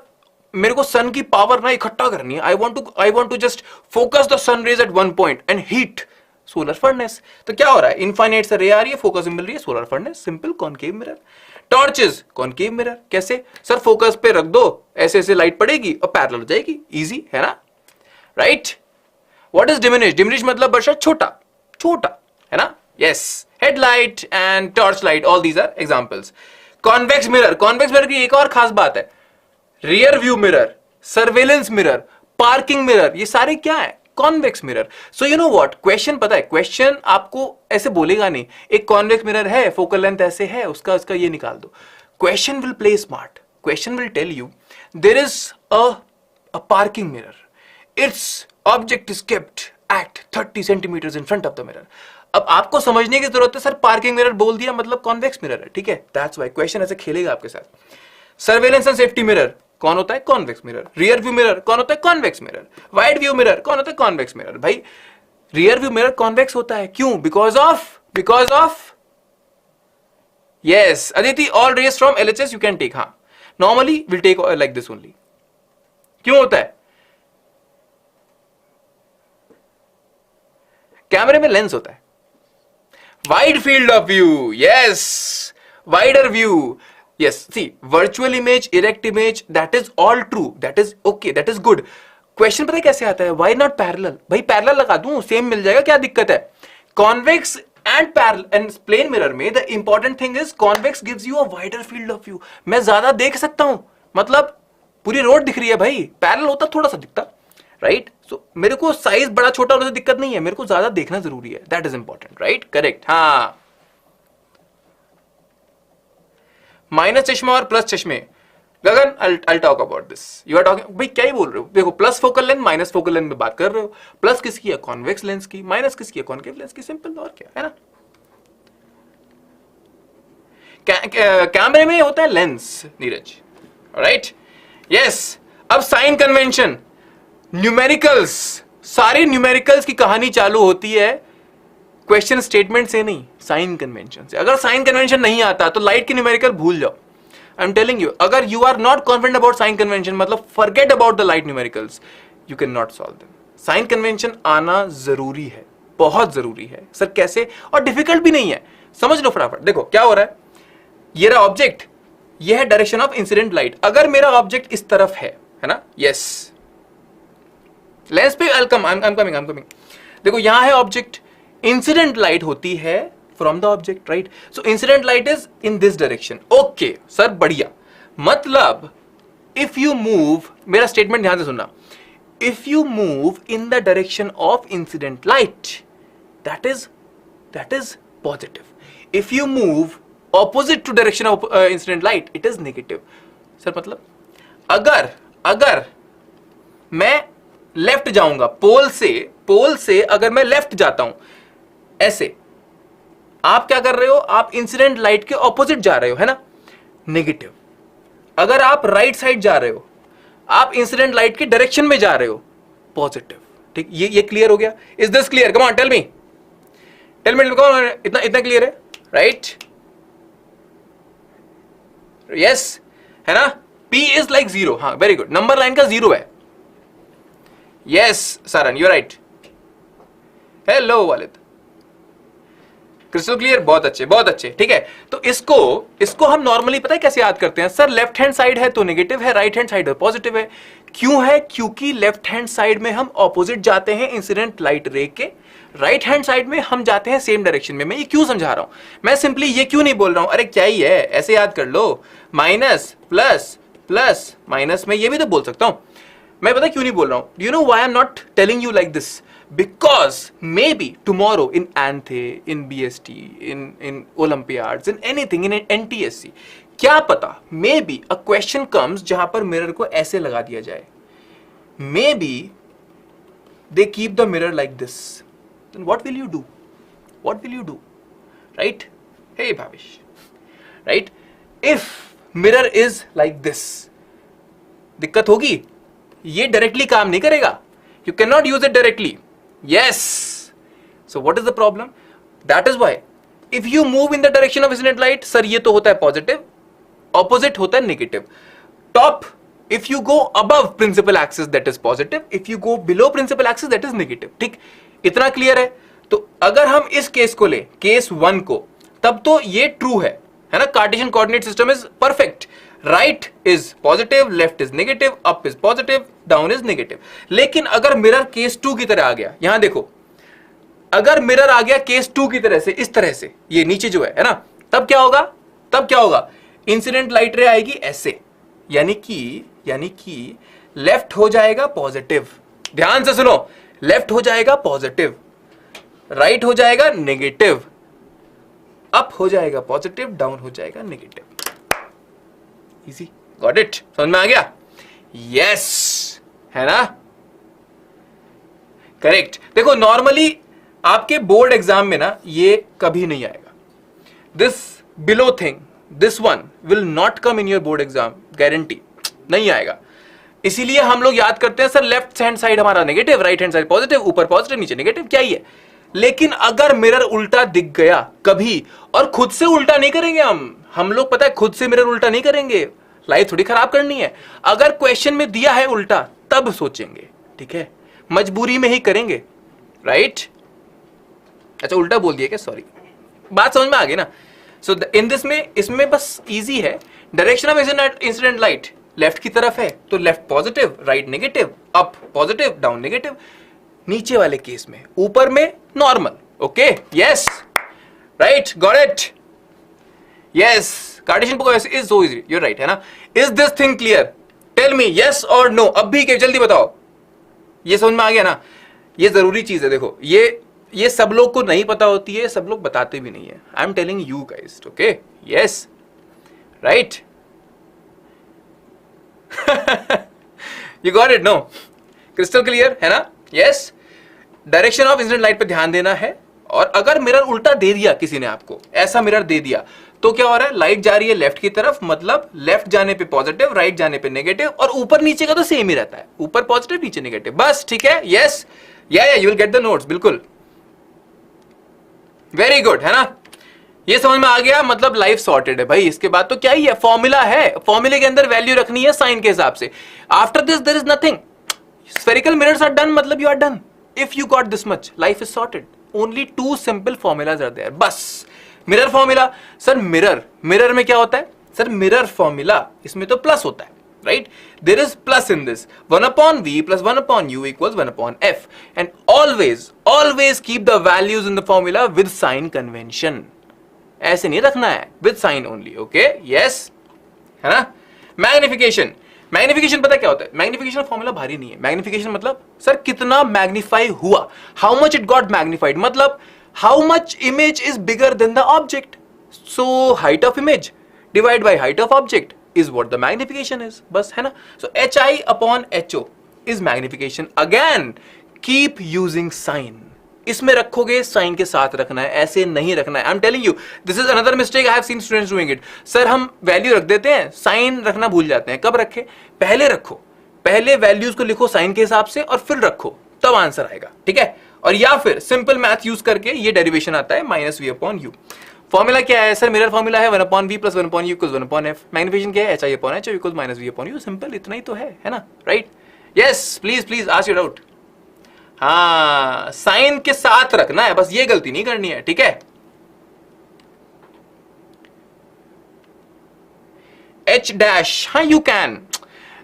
मेरे को sun की power ना इकट्ठा करनी है. I want to just focus the sun rays at one point and heat. Solar furnace. तो क्या हो रहा है? इनफाइनाइट से रे आ रही है, फोकस मिल रही है, solar furnace. Simple concave mirror. Torches concave mirror. कैसे? सर फोकस पे रख दो, ऐसे ऐसे लाइट पड़ेगी और पैरेलल हो जाएगी. इजी है ना? Right. What is diminish? Diminish मतलब बर्षा छोटा, छोटा है ना? Yes. Headlight and torch light, all these are examples. Convex mirror. Convex mirror की एक और खास बात है, rear view mirror, surveillance mirror, parking mirror, ये सारे क्या है? Convex mirror. So you know what, question पता है, क्वेश्चन आपको ऐसे बोलेगा नहीं एक कॉन्वेक्स मिरर है, फोकल लेंथ ऐसे है, उसका ये निकाल दो. Question will play smart. Question will tell you there is a parking mirror. It's object is kept at 30 centimetres in front of the mirror. अब आपको समझने की जरूरत है, सर पार्किंग मिरर बोल दिया मतलब कॉन्वेक्स मिरर है. ठीक है, दैट्स व्हाई क्वेश्चन ऐसे खेलेगा आपके साथ. सर्वेलेंस एंड सेफ्टी मिरर कौन होता है? Convex mirror. Rear view mirror कौन होता है? Convex mirror. Wide view mirror कौन होता है? Convex mirror. भाई रियर व्यू मिरर कॉन्वेक्स होता है, क्यों? Because of yes Aditi, all rays from LHS you can take. हाँ, normally will take like this only. क्यों होता है? कैमरे में लेंस होता है. Wide field of view. Yes, wider view. Yes, see, virtual image, erect image, that is all true. That is okay, that is good. Question पता है कैसे आता है? Why not parallel? भाई parallel लगा दूं, same मिल जाएगा, क्या दिक्कत है? Convex and parallel and plane mirror में the important thing is convex gives you a wider field of view. मैं ज्यादा देख सकता हूं, मतलब पूरी रोड दिख रही है भाई. Parallel होता थोड़ा सा दिखता, right? So मेरे को साइज बड़ा छोटा होने से दिक्कत नहीं है, मेरे को ज्यादा देखना जरूरी है. That is important, right? Correct. हाँ. माइनस चश्मा और प्लस चश्मे. गगन, I'll talk about this. You are talking, भाई क्या ही बोल रहे हो? देखो, plus focal length minus focal length में बात कर रहे हो. प्लस किसकी है? कॉन्वेक्स लेंस की. माइनस किसकी है? कॉन्केव लेंस की. सिंपल, और क्या है ना? कैमरे में होता है लेंस, नीरज. राइट. यस. अब साइन कन्वेंशन, न्यूमेरिकल्स, सारे न्यूमेरिकल्स की कहानी चालू होती है क्वेश्चन स्टेटमेंट से नहीं, साइन कन्वेंशन से. अगर साइन कन्वेंशन नहीं आता तो लाइट की न्यूमेरिकल भूल जाओ. आई एम टेलिंग यू, अगर you are not confident about sign convention, मतलब forget about the light numericals, you can not solve them. Sign convention आना जरूरी है, बहुत जरूरी है. सर कैसे? और डिफिकल्ट भी नहीं है, समझ लो फटाफट. देखो क्या हो रहा है, ये रहा ऑब्जेक्ट, ये है डायरेक्शन ऑफ इंसिडेंट लाइट. अगर मेरा ऑब्जेक्ट इस तरफ है ना? यस, लेंस पे आई एम कमिंग. देखो यहां है ऑब्जेक्ट, इंसिडेंट लाइट होती है from the object, right? So incident light is in this direction. Okay sir, बढ़िया. मतलब इफ यू मूव, मेरा स्टेटमेंट ध्यान से सुनना, if you move in the direction of incident light, that is positive. If you move opposite to direction of incident light, it is negative. Sir मतलब अगर मैं left जाऊंगा, पोल से अगर मैं लेफ्ट जाता हूं ऐसे, आप क्या कर रहे हो? आप इंसिडेंट लाइट के ऑपोजिट जा रहे हो, है ना? नेगेटिव. अगर आप राइट साइड जा रहे हो, आप इंसिडेंट लाइट के डायरेक्शन में जा रहे हो, पॉजिटिव. ठीक, ये क्लियर हो गया? Is this clear? Come on, tell me, इतना क्लियर है? राइट? यस, है ना? P is like 0. हाँ, वेरी गुड. नंबर लाइन का 0 है. Yes Saran, you right. Hello Walid, crystal clear, बहुत अच्छे बहुत अच्छे. ठीक है, तो इसको हम नॉर्मली पता है कैसे याद करते हैं? सर लेफ्ट हैंड साइड है तो नेगेटिव है, राइट हैंड साइड है पॉजिटिव है. क्यों है? क्योंकि लेफ्ट हैंड साइड में हम ऑपोजिट जाते हैं इंसिडेंट लाइट रे के, राइट हैंड साइड में हम जाते हैं सेम डायरेक्शन में. मैं ये क्यों समझा रहा हूं? मैं सिंपली ये क्यों नहीं बोल रहा हूं अरे क्या ही है, ऐसे याद कर लो, माइनस प्लस माइनस में ये भी तो बोल सकता हूं. मैं पता क्यों नहीं बोल रहा हूं? You know why I am not telling you like this? because maybe tomorrow in ANTHE, in BST, in Olympiads, in anything, in NTSC, क्या पता maybe a question comes जहां पर मिरर को ऐसे लगा दिया जाए. Maybe they keep the mirror like this. Then what will you do? What will you do? Right? Hey Bhavish. Right? If mirror is like this, दिक्कत होगी. ये डायरेक्टली काम नहीं करेगा. You cannot use it directly. Yes. So what is the problem? That is why if you move in the direction of incident light, sir ये तो होता है positive, opposite होता है negative. Top, if you go above principal axis that is positive, if you go below principal axis that is negative. ठीक, इतना clear है. तो अगर हम इस केस को ले, केस 1 को, तब तो ये ट्रू है ना. Cartesian coordinate system is perfect. Right is positive, left is negative, up is positive, down is negative. लेकिन अगर मिरर केस 2 की तरह आ गया, यहां देखो, अगर मिरर आ गया केस 2 की तरह से, इस तरह से, ये नीचे जो है ना, तब क्या होगा? तब क्या होगा? इंसिडेंट लाइट रे आएगी ऐसे, यानी कि लेफ्ट हो जाएगा पॉजिटिव. ध्यान से सुनो, लेफ्ट हो जाएगा पॉजिटिव, राइट हो जाएगा नेगेटिव, अप हो जाएगा पॉजिटिव, डाउन हो जाएगा नेगेटिव. Easy, got it? समझ में आ गया? यस, है ना? करेक्ट. देखो नॉर्मली आपके बोर्ड एग्जाम में ना ये कभी नहीं आएगा. This below thing, this one will not come in your board exam, guarantee नहीं आएगा. इसीलिए हम लोग याद करते हैं सर लेफ्ट हैंड साइड हमारा negative, right hand side positive, ऊपर पॉजिटिव नीचे नेगेटिव, क्या ही है. लेकिन अगर मिरर उल्टा दिख गया कभी, और खुद से उल्टा नहीं करेंगे हम लोग, पता है खुद से मिरर उल्टा नहीं करेंगे, लाइफ थोड़ी खराब करनी है. अगर क्वेश्चन में दिया है उल्टा तब सोचेंगे, ठीक है, मजबूरी में ही करेंगे. राइट? अच्छा उल्टा बोल दिया क्या? सॉरी, बात समझ में आ गई ना. सो इन दिस में, इसमें बस इजी है. Direction of incident light left की तरफ है तो left positive, right negative, up positive, down negative. नीचे वाले केस में, ऊपर में normal. Okay, yes, right, got it. Yes, Cartesian coordinate is so easy, you are right, है ना. Is this thing clear? Tell me yes और no, अभी के जल्दी बताओ. ये समझ में आ गया ना? ये जरूरी चीज है. देखो ये सब लोग को नहीं पता होती है, सब लोग बताते भी नहीं है. I am telling you guys. Okay, yes, right. You got it? No, crystal clear है ना? Yes. Direction of incident light पे ध्यान देना है. और अगर मिरर उल्टा दे दिया किसी ने आपको, ऐसा मिरर दे दिया, तो क्या हो रहा है? लाइट जा रही है लेफ्ट की तरफ, मतलब लेफ्ट जाने पे पॉजिटिव, राइट जाने पे नेगेटिव, और ऊपर नीचे का तो सेम ही रहता है, ऊपर पॉजिटिव नीचे नेगेटिव, बस. ठीक है, यस, या you will get the notes. बिल्कुल, वेरी गुड, है ना. ये समझ में आ गया, मतलब लाइफ सॉर्टेड है भाई. इसके बाद तो क्या ही है, फॉर्मूला है, फॉर्मूले के अंदर वैल्यू रखनी है साइन के हिसाब से. After this there is nothing. Spherical mirrors are done, मतलब you are done. If you got this much, life is sorted. Only 2 simple formulas are there. बस मिरर फॉर्मूला. सर मिरर में क्या होता है? सर मिरर फॉर्मूला, इसमें तो plus होता है, right? There is plus in this. 1/v plus 1/u equals 1/f. And always keep the values in the formula with sign convention. ऐसे नहीं रखना है, with sign only. Okay? Yes, है ना. मैग्निफिकेशन पता क्या होता है? मैग्निफिकेशन फॉर्मूला भारी नहीं है. मैग्निफिकेशन मतलब सर कितना मैग्नीफाई हुआ, how much it got magnified, मतलब how much image is bigger than the object. So height of image divide by height of object is what the magnification is. बस, है ना. So HI/HO is magnification. Again keep using sign. इसमें रखोगे sign के साथ रखना है, ऐसे नहीं रखना है. I am telling you, this is another mistake I have seen students doing it. Sir हम वैल्यू रख देते हैं, साइन रखना भूल जाते हैं. कब रखे? पहले रखो, पहले वैल्यूज को लिखो साइन के हिसाब से और फिर रखो, तब आंसर आएगा. ठीक है? और या फिर सिंपल मैथ यूज करके ये डेरिवेशन आता है -v/u. फॉर्मूला क्या है? सर मिरर फॉर्मूला है 1/v plus 1/u equals 1/f. Magnification क्या है? HI/HO equals -v/u. सिंपल, इतना ही तो है ना. Right? Yes, please ask your doubt. हाँ, साइन के साथ रखना है, बस ये गलती नहीं करनी है. ठीक है? H', हाँ यू कैन.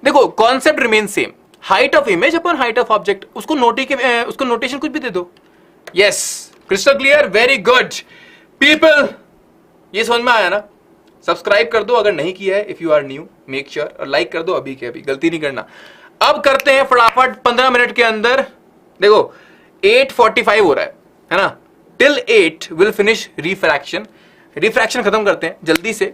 देखो concept remain same, height of image upon height of object. उसको नोटेशन कुछ भी दे दो. Yes, crystal clear, very good people. ये समझ में आया ना? सब्सक्राइब कर दो अगर नहीं किया है, if you are new make sure, और लाइक कर दो अभी के अभी, गलती नहीं करना. अब करते हैं फटाफट 15 मिनट के अंदर. देखो 8:45 हो रहा है ना, till 8 will finish refraction. Refraction खत्म करते हैं जल्दी से,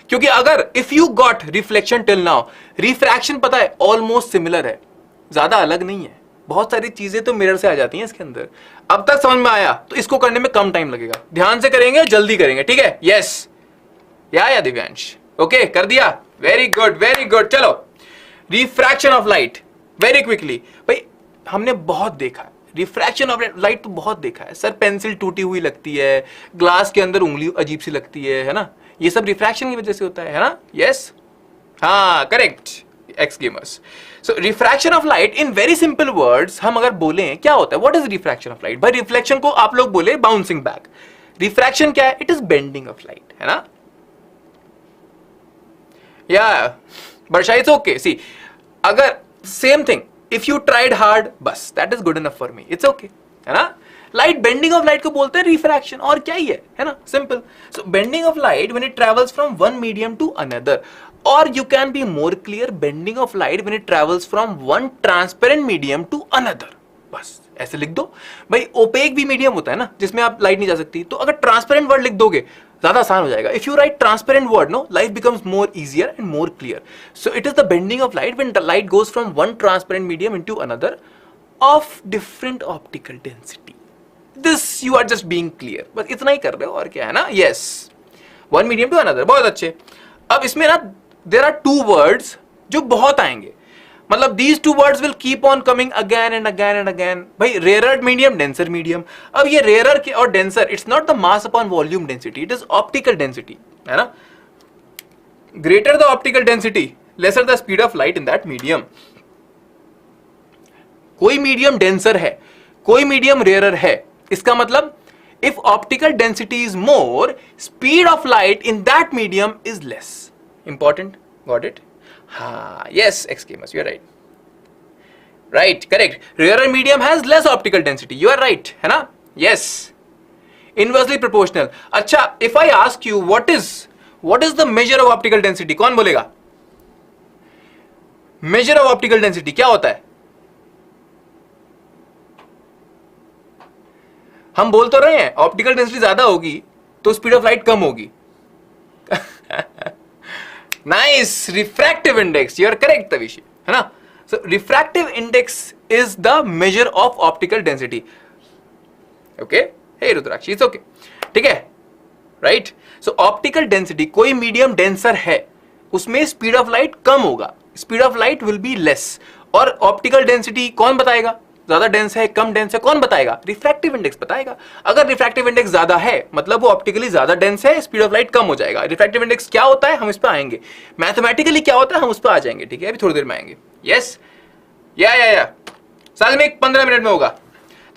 क्योंकि अगर if you got reflection till now, refraction पता है ऑलमोस्ट सिमिलर है, ज्यादा अलग नहीं है, बहुत सारी चीजें तो मिरर से आ जाती हैं इसके अंदर। अब तक समझ में आया तो इसको करने में कम टाइम लगेगा, ध्यान से करेंगे, जल्दी करेंगे, ठीक है? यस या दिव्यांश, ओके कर दिया, वेरी गुड वेरी गुड। चलो refraction of light very quickly, भाई हमने बहुत देखा है रिफ्रैक्शन ऑफ लाइट, तो बहुत देखा है सर, पेंसिल टूटी हुई लगती है, ग्लास के अंदर उंगली अजीब सी लगती है ना, ये सब रिफ्रैक्शन की वजह से होता है ना? यस, हाँ correct ex gamers. So refraction of light in very simple words हम अगर बोलें क्या होता है, what is refraction of light? भाई रिफ्लेक्शन को आप लोग बोले बाउंसिंग बैक, रिफ्रैक्शन क्या है? It is bending of light, है ना? या बर्षा इट्स ओके, सी अगर same thing if you tried hard, बस that is good enough for me, it's okay, है ना? लाइट, बेंडिंग ऑफ लाइट को बोलते हैं रिफ्रैक्शन, और क्या ही है ना? Simple. So bending of light when it travels from one medium to another, और you can be more clear, bending of light when it travels from one transparent medium to another, बस ऐसे लिख दो। भाई ओपेक भी medium होता है ना जिसमें आप लाइट नहीं जा सकती, तो अगर ट्रांसपेरेंट वर्ड लिख दोगे ज्यादा आसान हो जाएगा। If you write transparent word, no, life becomes more easier and more clear. So it is the bending of light when the light goes from one transparent medium into another of different optical density. This you are just being clear, बस इतना ही कर रहे हो, और क्या है ना? Yes, one medium to another, बहुत अच्छे। अब इसमें ना देयर आर टू वर्ड्स जो बहुत आएंगे, मतलब these two words will keep on coming again and again and again। भाई रेयर मीडियम, डेंसर मीडियम। अब ये रेयर और denser, it's not the mass upon volume density, it is optical density, है ना? Greater the optical density, lesser the speed of light in that medium. कोई medium denser है, कोई medium rare है, इसका मतलब if optical density is more, speed of light in that medium is less. Important, got it? हाँ, yes, Excretion, you are right. Right, correct. Rarer medium has less optical density. You are right, है ना? Yes. Inversely proportional. अच्छा, if I ask you what is the measure of optical density? कौन बोलेगा? Measure of optical density क्या होता है? हम बोल तो रहे हैं ऑप्टिकल डेंसिटी ज्यादा होगी तो स्पीड ऑफ लाइट कम होगी। Nice, refractive index, you are correct तविशी, है ना? So refractive index is the measure of optical density. Okay? Hey रुद्राक्षी, it's okay. ठीक है? Right? So optical density, कोई medium denser है, उसमें speed of light कम होगा, speed of light will be less। और optical density कौन बताएगा? ज्यादा डेंस है, कम डेंस है, कौन बताएगा? रिफ्रैक्टिव इंडेक्स बताएगा। अगर रिफ्रैक्टिव इंडेक्स ज्यादा है मतलब वो ऑप्टिकली ज्यादा डेंस है, स्पीड ऑफ लाइट कम हो जाएगा। रिफ्रैक्टिव इंडेक्स क्या होता है हम इस पर आएंगे, मैथमेटिकली क्या होता है हम उस पर आ जाएंगे, ठीक है? अभी थोड़ी देर में आएंगे। यस, या साल में 15 मिनट में होगा।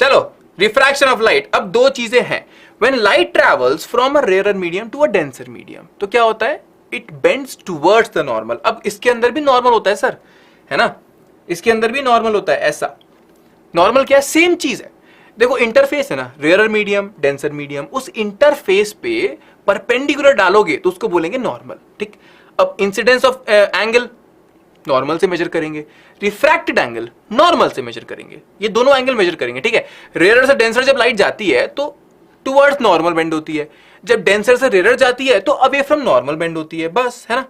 चलो, रिफ्रैक्शन ऑफ लाइट। अब दो चीजें हैं, when light travels from a rare medium to a denser medium, तो क्या होता है? It bends towards the normal. अब इसके अंदर भी नॉर्मल होता है सर, है ना? इसके अंदर भी नॉर्मल होता है, ऐसा नॉर्मल क्या है? सेम चीज है। देखो इंटरफेस है ना, रेयर मीडियम, डेंसर मीडियम, उस इंटरफेस पे परपेंडिकुलर डालोगे तो उसको बोलेंगे नॉर्मल, ठीक? अब इंसिडेंस ऑफ एंगल नॉर्मल से मेजर करेंगे, रिफ्रैक्टेड एंगल नॉर्मल से मेजर करेंगे, ये दोनों एंगल मेजर करेंगे, ठीक है? रेयर से डेंसर जब लाइट जाती है तो टुवर्ड्स नॉर्मल बेंड होती है, जब डेंसर से रेयर जाती है तो अवे फ्रॉम नॉर्मल बेंड होती है, बस, है ना?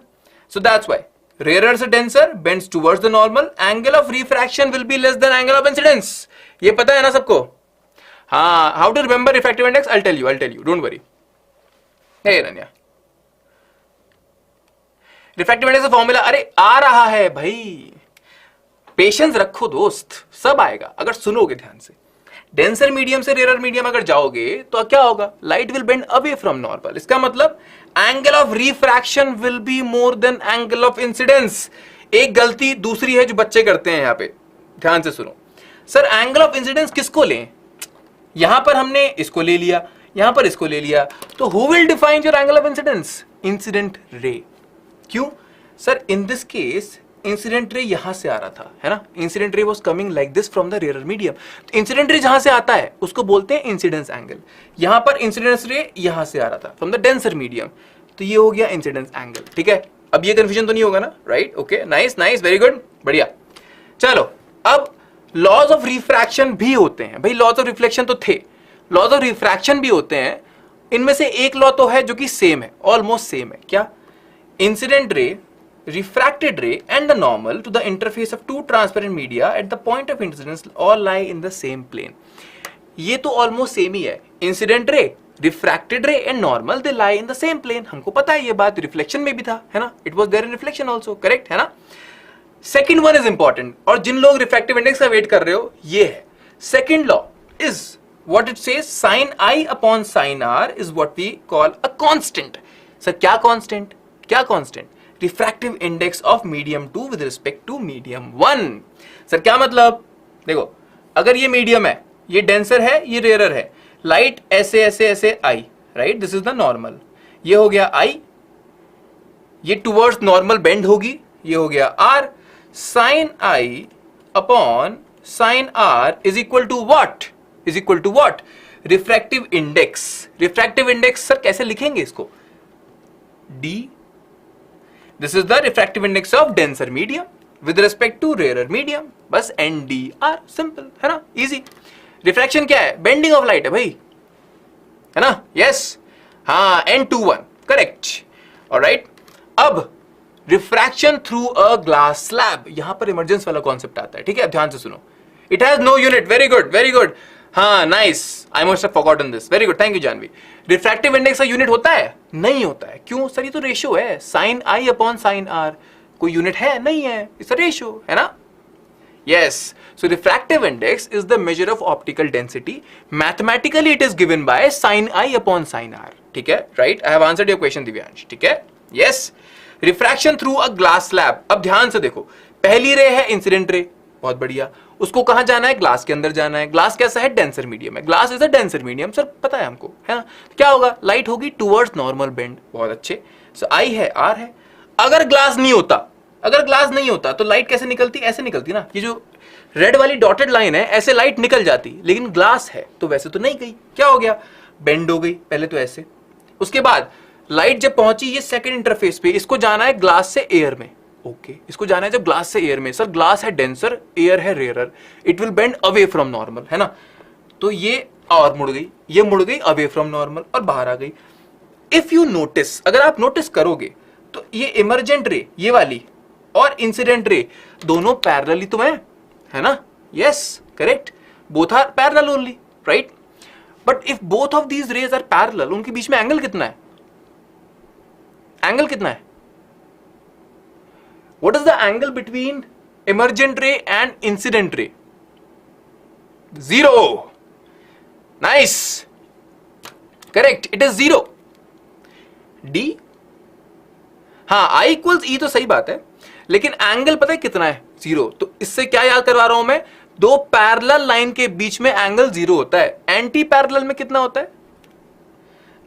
सो दैट्स व्हाई रेयर से denser bends towards the normal, angle of refraction will be less than angle of incidence. ये पता है ना सबको? हाँ, how to remember refractive index? I'll tell you, don't worry. Hey Ranya, refractive index का formula अरे आ रहा है भाई, पेशेंस रखो दोस्त, सब आएगा अगर सुनोगे ध्यान से। डेंसर मीडियम से रेयर मीडियम अगर जाओगे तो क्या होगा? Light will bend away from normal. इसका मतलब angle of refraction will B more then angle of incidence. एक गलती दूसरी है जो बच्चे करते हैं, यहां पे ध्यान से सुनो। सर एंगल ऑफ इंसिडेंस किसको लें? यहां पर हमने इसको ले लिया, यहां पर इसको ले लिया, तो who will define your angle of incidence? Incident ray. क्यों sir? In this case incident ray यहां से आ रहा था, है ना? Incident ray was coming like this from the rare medium. तो इंसिडेंट रे जहां से आता है उसको बोलते हैं इंसिडेंस एंगल। यहां पर इंसिडेंस रे यहां से आ रहा था फ्रॉम द डेंसर मीडियम, तो ये हो गया इंसिडेंस एंगल, ठीक है? अब ये कंफ्यूजन तो नहीं होगा ना? Right, okay, nice nice, very good, बढ़िया। चलो अब लॉज ऑफ रिफ्रैक्शन भी होते हैं भाई, लॉज ऑफ रिफ्लेक्शन तो थे, लॉज ऑफ रिफ्रैक्शन भी होते हैं। इनमें से एक लॉ तो है जो कि सेम है, ऑलमोस्ट सेम है। क्या? Incident ray, refracted ray and the normal to the interface of two transparent media at the point of incidence all lie in the same plane. ये तो ऑलमोस्ट सेम ही है। Incident ray, refracted ray and normal they lie in the same plane. हमको पता है ये बात, reflection में भी था, है ना, it was there in reflection also, correct है ना। सेकंड वन इज इंपॉर्टेंट, और जिन लोग रिफ्रैक्टिव इंडेक्स का वेट कर रहे हो, ये है second law is what it says, sin I upon sin R is what we call a constant. Sir क्या कांस्टेंट? क्या constant? Refractive index of medium 2 with respect to medium 1। Sir क्या मतलब? देखो, अगर ये मीडियम है, ये डेंसर है, ये रेयरर है, लाइट ऐसे ऐसे ऐसे आई, right, this is the normal, ये हो गया आई, ये टुवर्ड्स नॉर्मल बेंड होगी, ये हो गया R. Sine I upon sine R is equal to what? Is equal to what? Refractive index. Refractive index sir कैसे लिखेंगे इसको? D, this is the refractive index of denser medium with respect to rarer medium, बस N D R, simple है ना, easy. Refraction क्या है? Bending of light है भाई, है ना, यस, हाँ, N21, करेक्ट, ऑलराइट। अब refraction through a glass slab, यहां पर इमरजेंस वाला कॉन्सेप्ट आता है, ठीक है, ध्यान से सुनो। It has no unit, very good, very good, हाँ, nice, I must have forgotten this, very good, thank you Janvi. Refractive index का यूनिट होता है? नहीं होता है। क्यों सर? ये तो रेशियो है, sine I upon sine R, कोई यूनिट है? नहीं है, इट्स अ रेशियो, है ना, yes. So refractive index is the measure of optical density. Mathematically it is given by sin I upon sin R. ठीक है, right? I have answered your question, Divyansh, ठीक है, yes. Refraction through a glass slab. अब ध्यान से देखो, पहली रे है इंसिडेंट रे, बहुत बढ़िया, उसको कहां जाना है? ग्लास के अंदर जाना है। ग्लास कैसा है? डेंसर मीडियम है, glass is a denser medium, sir पता है हमको, है ना। क्या होगा? लाइट होगी टुवर्ड्स नॉर्मल बेंड, बहुत अच्छे। सो आई है, आर है। अगर ग्लास नहीं होता, अगर ग्लास नहीं होता तो लाइट कैसे निकलती? ऐसे निकलती ना, ये जो रेड वाली डॉटेड लाइन है, ऐसे लाइट निकल जाती, लेकिन ग्लास है तो वैसे तो नहीं गई, क्या हो गया? बेंड हो गई, पहले तो ऐसे, उसके बाद लाइट जब पहुंची ये सेकंड इंटरफेस पे, इसको जाना है ग्लास से एयर में, ओके, इसको जाना है जब ग्लास से एयर में, सर ग्लास है डेंसर, एयर है rarer, it will bend away from normal, है ना, तो ये और मुड़ गई, ये मुड़ गई अवे फ्रॉम नॉर्मल और बाहर आ गई। इफ यू नोटिस, अगर आप नोटिस करोगे तो ये इमर्जेंट रे, ये वाली, और इंसिडेंट रे दोनों पैरेलल ही तो है ना, yes, correct, both are parallel only, right. But if both of these rays are parallel, उनके बीच में एंगल कितना है? एंगल कितना है? What is the angle between emergent ray and incident ray? 0, nice, correct, it is 0। D, हाँ, I equals E तो सही बात है, लेकिन एंगल पता है कितना है? 0। तो इससे क्या याद करवा रहा हूं मैं? दो पैरेलल लाइन के बीच में एंगल 0 होता है। एंटी पैरेलल में कितना होता है?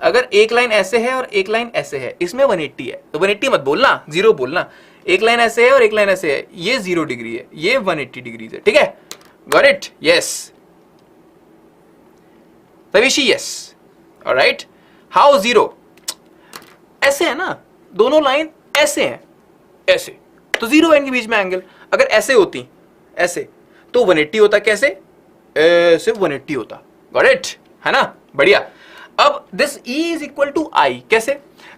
अगर एक लाइन ऐसे है और एक लाइन ऐसे है, इसमें 180 है, तो 180 मत बोलना, 0 बोलना। एक लाइन ऐसे है और एक लाइन ऐसे है, ये 0 डिग्री है, ये 180 डिग्री है, ठीक है, got it, yes, Tavishi, yes, alright. How 0? ऐसे है ना, दोनों लाइन ऐसे हैं, ऐसे, तो 0 है इनके बीच में एंगल। अगर ऐसे होती, ऐसे, तो 180 होता, कैसे? ऐसे 180 होता, गॉट इट, है ना, बढ़िया। अब this E is equal to I, कैसे?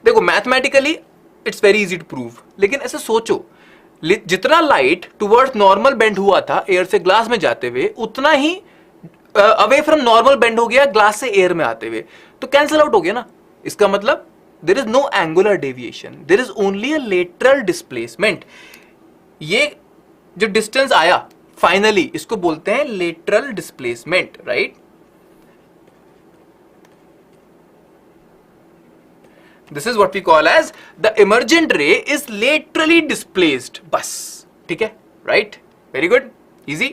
देखो mathematically it's very easy to prove, लेकिन ऐसे सोचो, जितना लाइट टुवर्ड्स नॉर्मल बेंड हुआ था एयर से ग्लास में जाते हुए, उतना ही अवे फ्रॉम नॉर्मल बेंड हो गया ग्लास से एयर में आते हुए, तो कैंसिल आउट हो गया ना। इसका मतलब there is no angular deviation, there is only a lateral displacement. ये जो डिस्टेंस आया फाइनली, इसको बोलते हैं lateral displacement, right? This is what we call as the emergent ray is laterally displaced, बस, ठीक है, right? Very good, easy,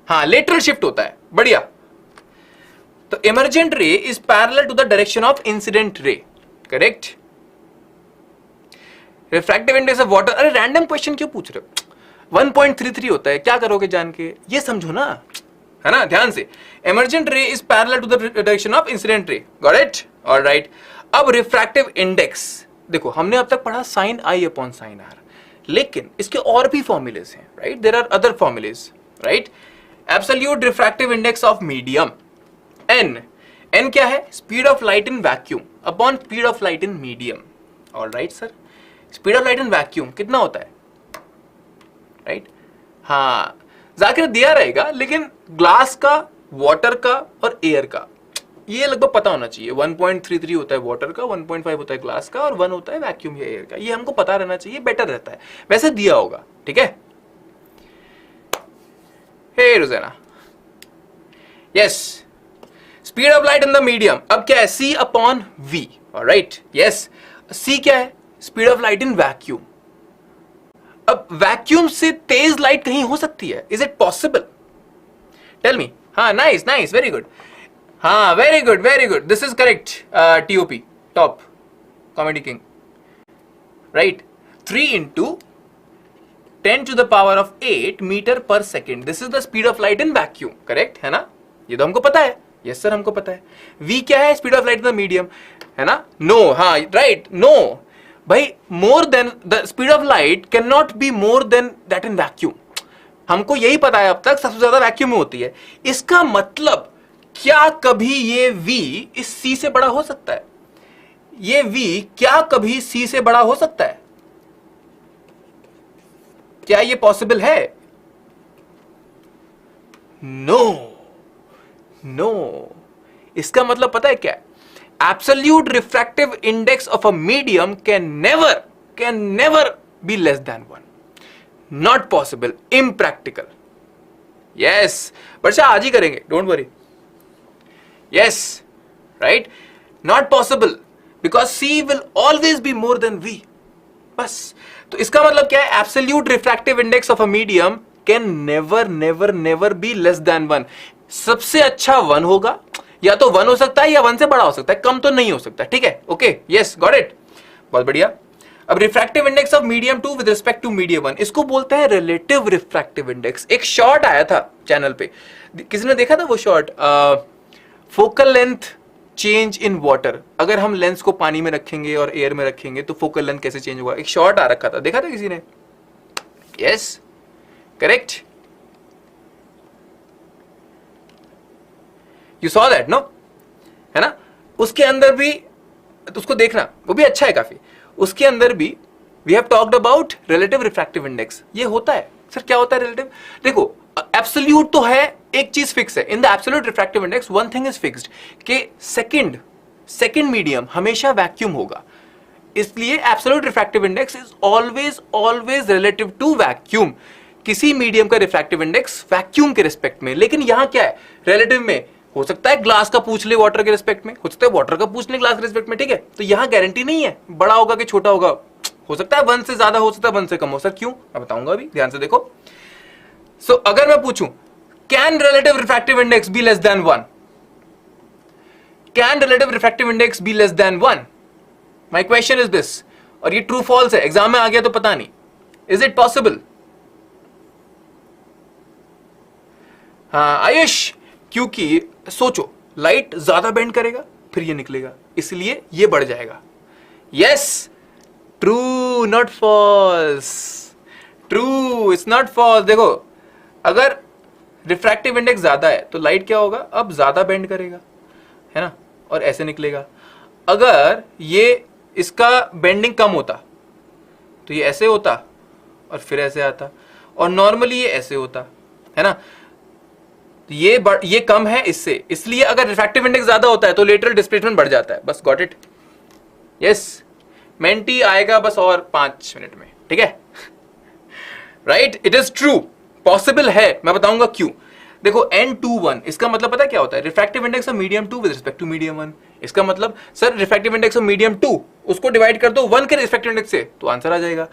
हाँ, lateral shift होता है, बढ़िया। तो emergent ray is parallel to the direction of incident ray, correct. Refractive index of water, अरे random question क्यों पूछ रहे हो? 1.33 होता है, क्या करोगे जान के? ये समझो ना, है ना, ध्यान से। Emergent ray is parallel to the direction of incident ray, got it, alright. अब रिफ्रैक्टिव इंडेक्स देखो, हमने अब तक पढ़ा sine I upon sine R, लेकिन इसके और भी फॉर्मूलेस हैं, right, there are other formulas, right. Absolute refractive index of medium N, N क्या है? Speed of light in vacuum upon speed of light in medium. Alright sir, speed of light in vacuum कितना होता है? Right हाँ, जाकिर दिया रहेगा, लेकिन glass का, वाटर का और एयर का ये लगभग पता होना चाहिए। 1.33 होता है वाटर का, 1.5 होता है ग्लास का और 1 होता है वैक्यूम या एयर का। ये हमको पता रहना चाहिए, बेटर रहता है। वैसे दिया होगा, ठीक है। Hey Rozana, yes, speed of light in the medium अब क्या है? c upon v। Alright, yes, c क्या है? Speed of light in vacuum. अब वैक्यूम से तेज लाइट कहीं हो सकती है? Is it possible? Tell me. हाँ, नाइस नाइस, वेरी गुड। हाँ, very good very good, this is correct. TOP, top comedy king, right. 3 into 10 to the power of 8 metre पर second, this is the speed of light in vacuum, correct है ना? ये तो हमको पता है। Yes sir, हमको पता है। v क्या है? Speed of light in the medium, है ना? नो, हाँ राइट, नो भाई, more than the speed of light can not B more than that in vacuum. हमको यही पता है अब तक, सबसे ज्यादा वैक्यूम में होती है। इसका मतलब क्या कभी ये v इस c से बड़ा हो सकता है? ये v क्या कभी c से बड़ा हो सकता है? क्या ये पॉसिबल है? No no. इसका मतलब पता है क्या? Absolute refractive index of a medium can never be less than 1। Not possible, impractical. Yes, Varsha आज ही करेंगे, don't worry. Yes, right, not possible because c will always be more than v। बस, तो इसका मतलब क्या है? Absolute refractive index of a medium can never never never be less than 1। सबसे अच्छा 1 होगा, या तो 1 हो सकता है या 1 से बड़ा हो सकता है, कम तो नहीं हो सकता, ठीक है? ओके, यस, गॉट इट, बहुत बढ़िया। अब refractive index of medium 2 with respect to medium 1, इसको बोलते हैं रिलेटिव रिफ्रैक्टिव इंडेक्स। एक शॉर्ट आया था चैनल पे, किसी ने देखा था वो short? Focal length change in water. अगर हम लेंस को पानी में रखेंगे और एयर में रखेंगे तो फोकल लेंथ कैसे चेंज होगा? एक शॉर्ट आ रखा था, देखा था किसी ने? Yes, correct, you saw that, no? है ना? उसके अंदर भी, उसको देखना, वो भी अच्छा है काफी। उसके अंदर भी we have talked about relative refractive index. ये होता है सर, क्या होता है रिलेटिव? देखो, एब्सोल्यूट तो है, एक चीज फिक्स है। In the absolute refractive index one thing is fixed कि सेकंड मीडियम हमेशा वैक्यूम होगा। इसलिए absolute refractive index is always relative to vacuum. किसी मीडियम का रिफ्रैक्टिव इंडेक्स वैक्यूम के रिस्पेक्ट में, लेकिन यहां क्या है? रिलेटिव में हो सकता है ग्लास का पूछ ले वाटर के रिस्पेक्ट में, हो सकता है वाटर का पूछ ले ग्लास के रिस्पेक्ट में, ठीक है? तो यहां गारंटी नहीं है बड़ा होगा कि छोटा होगा। हो सकता है 1 से ज्यादा, हो सकता है 1 से कम हो। सर क्यों? मैं बताऊंगा अभी, ध्यान से देखो। सो अगर मैं पूछूं can relative refractive index B less than 1? Can relative refractive index B less than 1? My question is this, और ये ट्रू फॉल्स है, एग्जाम में आ गया तो पता नहीं। Is it possible? हाँ आयुष, क्योंकि सोचो लाइट ज्यादा बेंड करेगा फिर ये निकलेगा, इसलिए ये बढ़ जाएगा। Yes, true not false, true, it's not false. देखो, अगर रिफ्रैक्टिव इंडेक्स ज्यादा है तो लाइट क्या होगा? अब ज्यादा बेंड करेगा, है ना, और ऐसे निकलेगा। अगर ये इसका बेंडिंग कम होता तो ये ऐसे होता और फिर ऐसे आता, और नॉर्मली ये ऐसे होता, है ना। ये कम है इससे, इसलिए अगर रिफ्रैक्टिव इंडेक्स ज्यादा होता है तो लेटरल डिस्प्लेसमेंट बढ़ जाता है। बस, गॉट इट? यस, मेंटी आएगा बस और 5 मिनट में, ठीक है? Right, it is true, possible है, मैं बताऊंगा क्यों। देखो N21, इसका मतलब पता है क्या होता है? Refractive index of medium 2 with respect to medium 1। इसका मतलब sir refractive index of medium 2 उसको डिवाइड कर दो 1 के रिफ्रैक्टिव इंडेक्स से तो आंसर आ जाएगा।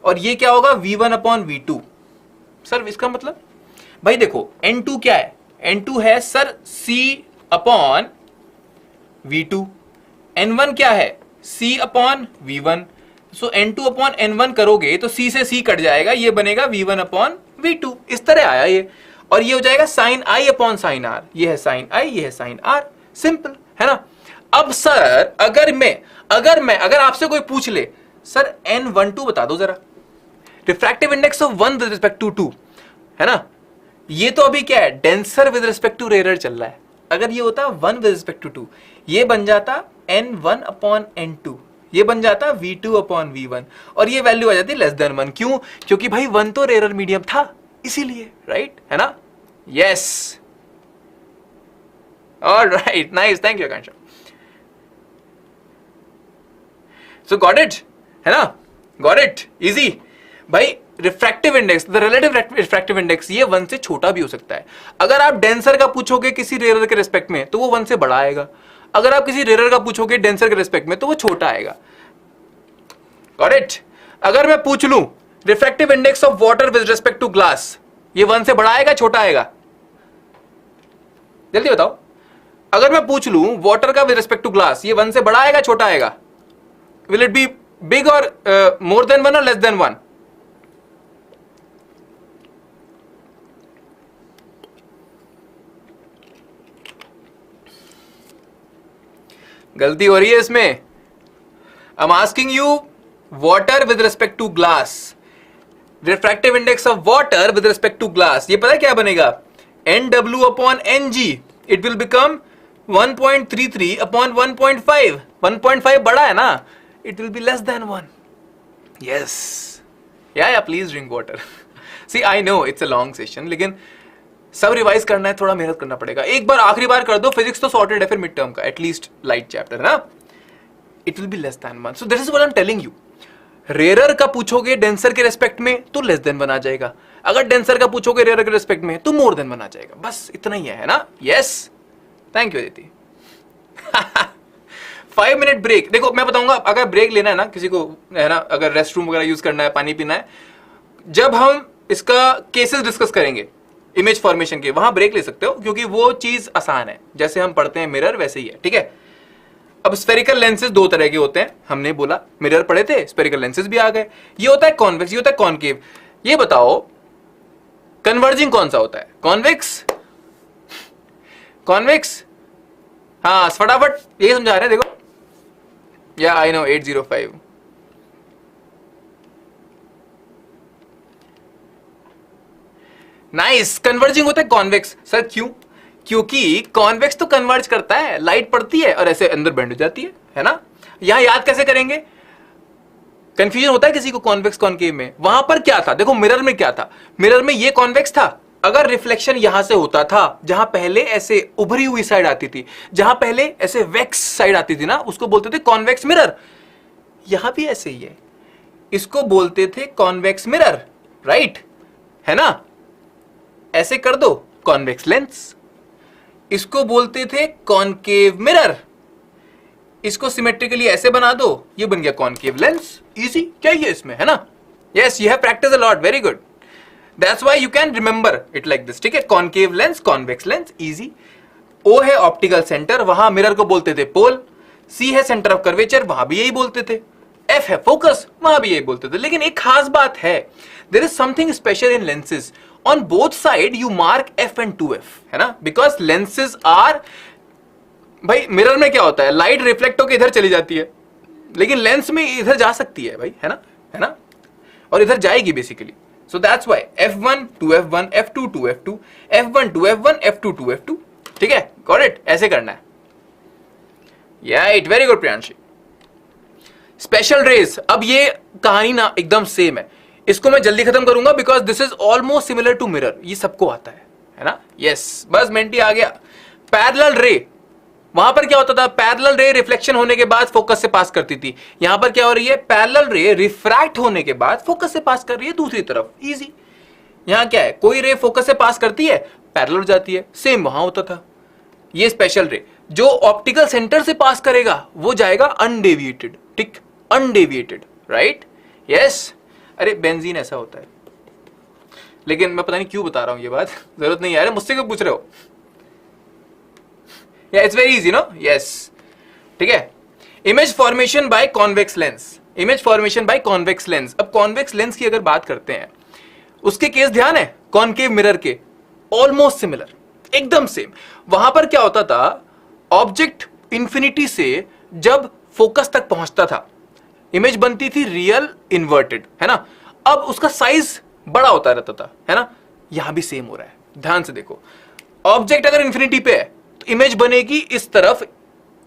और ये क्या होगा? V1 upon V2। सर इसका मतलब भाई देखो, N2 क्या है? N2 है sir C upon V2। N1 क्या है? C upon V1। सो N2 अपॉन N1 करोगे तो C से C कट जाएगा, ये बनेगा V1 अपॉन V2। इस तरह आया ये, और ये हो जाएगा sine I upon sine R। ये है साइन I, ये है साइन R, सिंपल है ना। अब सर अगर आपसे कोई पूछ ले सर N12 बता दो जरा, refractive index of 1 with respect to 2, है ना, ये तो अभी क्या है, denser with respect to rare चल रहा है। अगर ये होता 1 विद रिस्पेक्ट टू 2, ये बन जाता n1 अपॉन n2, ये बन जाता v2 अपॉन v1, और ये वैल्यू आ जाती लेस देन 1। क्यों? क्योंकि भाई 1 तो रेयर मीडियम था, इसीलिए, राइट, है ना? Yes, alright, nice, thank you Akanksha. So got it, है ना? गॉट इट, इजी भाई। Refractive index, the relative refractive index, ये 1 से छोटा भी हो सकता है। अगर आप डेंसर का पूछोगे किसी रेयर के रिस्पेक्ट में तो वो 1 से बड़ा आएगा, अगर आप किसी रेयर का पूछोगे डेंसर के रिस्पेक्ट में तो वो छोटा आएगा। Got it? अगर मैं पूछ लूं refractive index of water with respect to glass, ये 1 से बड़ा आएगा छोटा आएगा? जल्दी बताओ। अगर मैं पूछ लूं वाटर का विद रिस्पेक्ट टू ग्लास, ये 1 से बड़ा आएगा छोटा आएगा? विल इट बी बिग और मोर देन 1 और लेस देन 1? गलती हो रही है इसमें। I am asking you water with respect to glass, refractive index of water with respect to glass, ये पता है क्या बनेगा? NW upon NG, it will become 1.33 upon 1.5। 1.5 बड़ा है ना, it will be less than 1। Yes, या please drink water. See I know it's a long session, लेकिन सब रिवाइज करना है, थोड़ा मेहनत करना पड़ेगा। एक बार आखिरी बार कर दो, फिजिक्स तो सॉर्टेड है फिर मिड टर्म का, एटलीस्ट लाइट चैप्टर है ना। It will be less than 1। So this is what I am telling you. Rare का पूछोगे डेंसर के रेस्पेक्ट में तो लेस देन 1 आ जाएगा, अगर डेंसर का पूछोगे रेयर के रेस्पेक्ट में तो मोर देन 1 आ जाएगा। बस इतना ही है ना? Yes, thank you Aditi. 5 minute break. देखो मैं बताऊंगा, अगर ब्रेक लेना है ना किसी को, है ना, अगर रेस्ट रूम वगैरह यूज करना है, पानी पीना है, जब हम इसका केसेस डिस्कस करेंगे इमेज फॉर्मेशन के, वहां ब्रेक ले सकते हो, क्योंकि वो चीज आसान है। जैसे हम पढ़ते हैं मिरर वैसे ही है, ठीक है? अब स्फेरिकल लेंसेज 2 तरह के होते हैं, हमने बोला मिरर पढ़े थे, स्फेरिकल लेंसेज भी आ गए। ये होता है कॉन्वेक्स, ये होता है कॉनकेव। ये बताओ कन्वर्जिंग कौन सा होता है? कॉन्वेक्स, कॉन्वेक्स, हाँ फटाफट यही समझा रहे हैं, देखो। या आई नो 805। नाइस, कन्वर्जिंग होता है कॉन्वेक्स। सर क्यों? क्योंकि कॉन्वेक्स तो कन्वर्ज करता है, लाइट पड़ती है और ऐसे अंदर बेंड हो जाती है ना? यहां याद कैसे करेंगे? कंफ्यूजन होता है किसी को कॉन्वेक्स कॉनकेव में। वहां पर क्या था? देखो मिरर में क्या था, मिरर में ये कॉन्वेक्स था। अगर रिफ्लेक्शन यहां से होता था, जहां पहले ऐसे उभरी हुई साइड आती थी, जहां पहले ऐसे वेक्स साइड आती थी ना, उसको बोलते थे कॉन्वेक्स मिरर। यहां भी ऐसे ही है, इसको बोलते थे कॉन्वेक्स मिरर, राइट, है ना? ऐसे कर दो कॉन्वेक्स लेंस, इसको बोलते थे कॉनकेव मिरर। इसको सिमेट्रिकली ऐसे बना दो, ये बन गया कॉनकेव लेंस। इजी, क्या ये इसमें, है ना? Yes, you have practice a lot, very good, that's why you can remember it like this, ठीक है? Concave lens, convex lens, easy. O है ऑप्टिकल सेंटर, वहां मिरर को बोलते थे पोल। सी है सेंटर ऑफ कर्वेचर, वहां भी यही बोलते थे। एफ है फोकस, वहां भी यही बोलते थे। लेकिन एक खास बात है, there is something special in lenses. On both side you mark F and 2f, है ना? बिकॉज लेंसेज आर, भाई मिरर में क्या होता है, लाइट रिफ्लेक्ट होकर इधर चली जाती है, लेकिन लेंस में इधर जा सकती है भाई, है ना? है ना? और इधर जाएगी basically. So that's why f1 2f1 f2 2f2 f1 2f1 f2 2f2, ठीक है? Got it? ऐसे करना है। या it, very good Priyanshi. Special rays, अब ये कहानी ना एकदम सेम है, इसको मैं जल्दी खत्म करूंगा because this is almost similar to mirror, ये सबको आता है ना? यस, बस मेंटी आ गया। पैरेलल रे, वहां पर क्या होता था? पैरेलल रे रिफ्लेक्शन होने के बाद फोकस से पास करती थी। यहां पर क्या हो रही है? पैरेलल रे रिफ्रैक्ट होने के बाद फोकस से पास कर रही है दूसरी तरफ। इजी। यहां क्या है, कोई रे फोकस से पास करती है, पैरेलल हो जाती है, सेम वहां होता था। ये स्पेशल रे जो ऑप्टिकल सेंटर से पास करेगा वो जाएगा अनडेविएटेड, ठीक, अनडेविएटेड, राइट? यस। अरे बेंजीन ऐसा होता है, लेकिन मैं पता नहीं क्यों बता रहा हूं ये बात, जरूरत नहीं है, मुझसे क्यों पूछ रहे हो? It's very easy, no? Yes, ठीक है। Image formation by convex lens, image formation by convex lens. अब कॉन्वेक्स लेंस की अगर बात करते हैं, उसके केस ध्यान है कॉनकेव मिरर के, ऑलमोस्ट सिमिलर, एकदम सेम। वहां पर क्या होता था, ऑब्जेक्ट इंफिनिटी से जब फोकस तक पहुंचता था, इमेज बनती थी रियल इन्वर्टेड, है ना? अब उसका साइज बड़ा होता रहता था, है ना? यहां भी सेम हो रहा है, ध्यान से देखो, ऑब्जेक्ट अगर इन्फिनिटी पे है तो इमेज बनेगी इस तरफ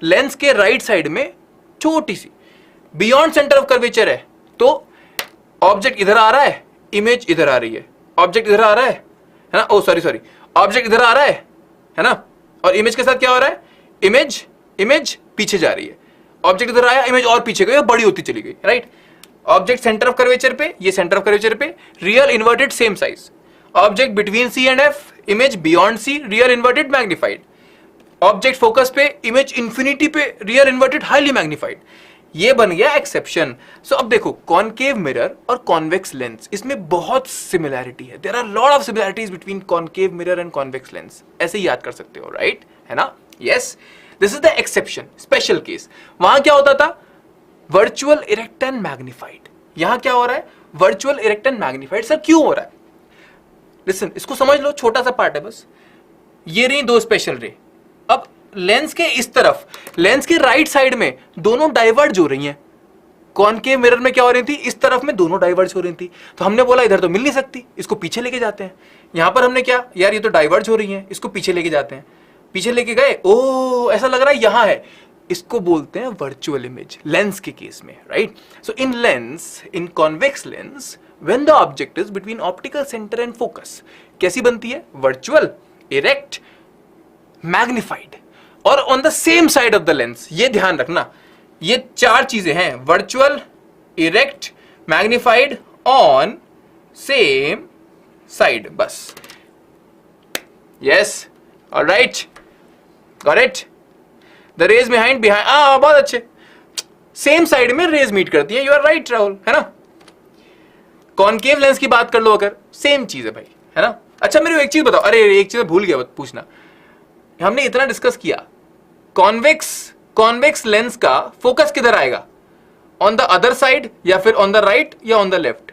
लेंस के राइट साइड में छोटी सी, बियॉन्ड सेंटर ऑफ कर्वेचर है तो ऑब्जेक्ट इधर आ रहा है, इमेज इधर आ रही है, ऑब्जेक्ट इधर आ रहा है ना, ओ सॉरी ऑब्जेक्ट इधर आ रहा है ना, और इमेज के साथ क्या हो रहा है, इमेज पीछे जा रही है, ऑब्जेक्ट इधर आया, इमेज और पीछे गई, बड़ी होती चली गई, right. Object centre of curvature पे, ये सेंटर ऑफ कर्वेचर पे, real inverted same size, object between C and F, image beyond C, real inverted magnified, object focus पे, इमेज इंफिनिटी पे, रियल इन्वर्टेड हाईली मैग्नीफाइड। ये बन गया exception. So अब देखो, कॉनकेव मिरर और कॉन्वेक्स लेंस, इसमें बहुत सिमिलैरिटी है, there are lot of similarities between concave mirror and convex lens, ऐसे ही याद कर सकते हो, राइट, है ना, yes. This is the exception, special case. वहां क्या होता था, वर्चुअल इरेक्ट एंड मैग्नीफाइड, यहां क्या हो रहा है, virtual erect and magnified. Sir क्यों हो रहा है, लिसन, इसको समझ लो, छोटा सा पार्ट है बस। ये रही दो स्पेशल रे, अब लेंस के इस तरफ, लेंस के राइट साइड में दोनों डाइवर्ज हो रही हैं, कॉनकेव मिरर में क्या हो रही थी, इस तरफ में दोनों डाइवर्ज हो रही थी, तो हमने बोला इधर तो मिल नहीं सकती, इसको पीछे लेके जाते हैं। यहां पर हमने क्या, यार ये तो डाइवर्ज हो रही हैं, इसको पीछे लेके जाते हैं, पीछे लेके गए, ओ ऐसा लग रहा है यहां है, इसको बोलते हैं वर्चुअल इमेज, लेंस के केस में, right. So in lens, in convex lens, when the object is between optical centre and focus, कैसी बनती है, वर्चुअल, इरेक्ट, मैग्नीफाइड, और on the same side of the lens. ये ध्यान रखना, ये चार चीजें हैं, virtual, erect, magnified, on same side, बस, yes, alright, got it. The rays behind, बहुत अच्छे, सेम साइड में रेज मीट करती है, यू आर राइट राहुल, है ना। कॉनकेव लेंस की बात कर लो अगर, सेम चीज है भाई, है ना। अच्छा मेरे को एक चीज बताओ, अरे एक चीज भूल गया पूछना, हमने इतना डिस्कस किया, कॉन्वेक्स लेंस का फोकस किधर आएगा, ऑन द अदर साइड या फिर ऑन द राइट या ऑन द लेफ्ट,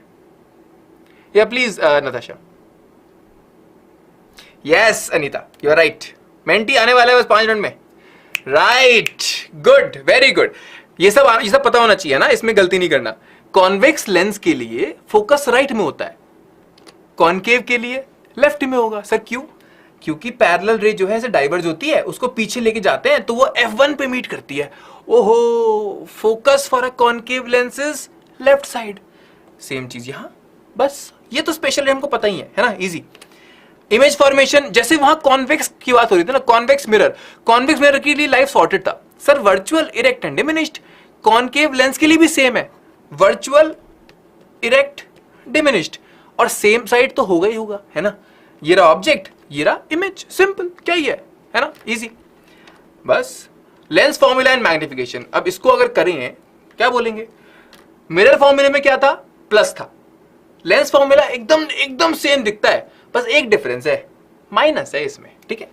या please Natasha. Yes Anita, you are right, Menti आने वाला है बस 5 मिनट में, राइट, गुड, वेरी गुड। ये सब पता होना चाहिए ना, इसमें गलती नहीं करना। कॉन्वेक्स लेंस के लिए फोकस राइट में होता है, कॉनकेव के लिए लेफ्ट में होगा। सर क्यों, क्योंकि पैरेलल रे जो है ऐसे डाइवर्ज होती है, उसको पीछे लेके जाते हैं तो वो F1 पे मीट करती है। ओहो, focus for a concave lens is left side, same चीज यहां, बस ये तो स्पेशल हमको पता ही है ना, इजी। इमेज फॉर्मेशन, जैसे वहां कॉन्वेक्स की बात हो रही थी ना, कॉन्वेक्स मिरर के लिए लाइफ सॉर्टेड था। Sir virtual, erect and diminished, concave lens के लिए भी सेम है, वर्चुअल, इरेक्ट, डिमिनिश्ड, और सेम साइड तो होगा ही होगा, है ना। ये रहा ऑब्जेक्ट, ये रहा इमेज, सिंपल, क्या ही है ना, इजी, बस। लेंस फॉर्मूला एंड मैग्निफिकेशन, अब इसको अगर करें क्या बोलेंगे, मिरर फॉर्मूले में क्या था, प्लस था, लेंस फॉर्मूला एकदम सेम दिखता है, बस एक डिफरेंस है, माइनस है इसमें, ठीक है,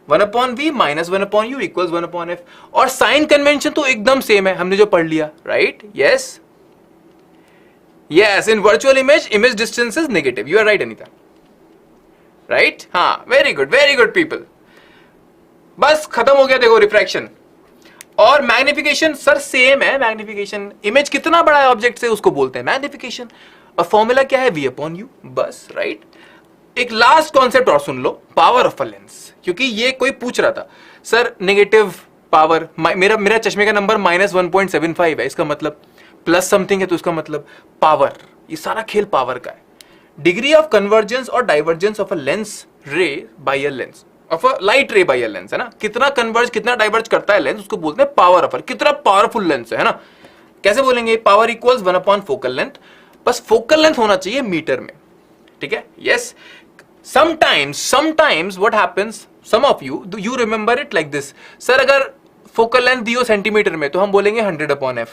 1/v minus 1/u equals 1/f, और साइन कन्वेंशन तो एकदम सेम है, हमने जो पढ़ लिया, right, yes in virtual image distance is negative, you are right Anita, right, हाँ, वेरी गुड पीपल, बस खत्म हो गया। देखो रिफ्रैक्शन और मैग्निफिकेशन, सर सेम है, मैग्निफिकेशन, इमेज कितना बड़ा है ऑब्जेक्ट से उसको बोलते हैं मैग्निफिकेशन, और फॉर्मूला क्या है, v/u, बस, राइट। एक लास्ट कॉन्सेप्ट और सुन लो, पावर ऑफ अ लेंस, क्योंकि ये कोई पूछ रहा था, सर नेगेटिव पावर, मेरा चश्मे का नंबर -1.75 है, इसका मतलब प्लस समथिंग है, तो इसका मतलब पावर, ये सारा खेल पावर का है। डिग्री ऑफ कन्वर्जेंस और divergence of a lens ray by a lens, of a light ray by a lens, है ना, कितना कन्वर्ज, कितना डाइवर्ज करता है लेंस, उसको बोलते हैं पावर ऑफ, कितना पावरफुल लेंस है ना। कैसे बोलेंगे, पावर इक्वल्स 1/फोकल लेंथ, बस फोकल लेंथ होना चाहिए मीटर में, ठीक है, yes. sometimes what happens, some of you remember it like this, sir अगर फोकल लेंथ दियो सेंटीमीटर में तो हम बोलेंगे 100/f,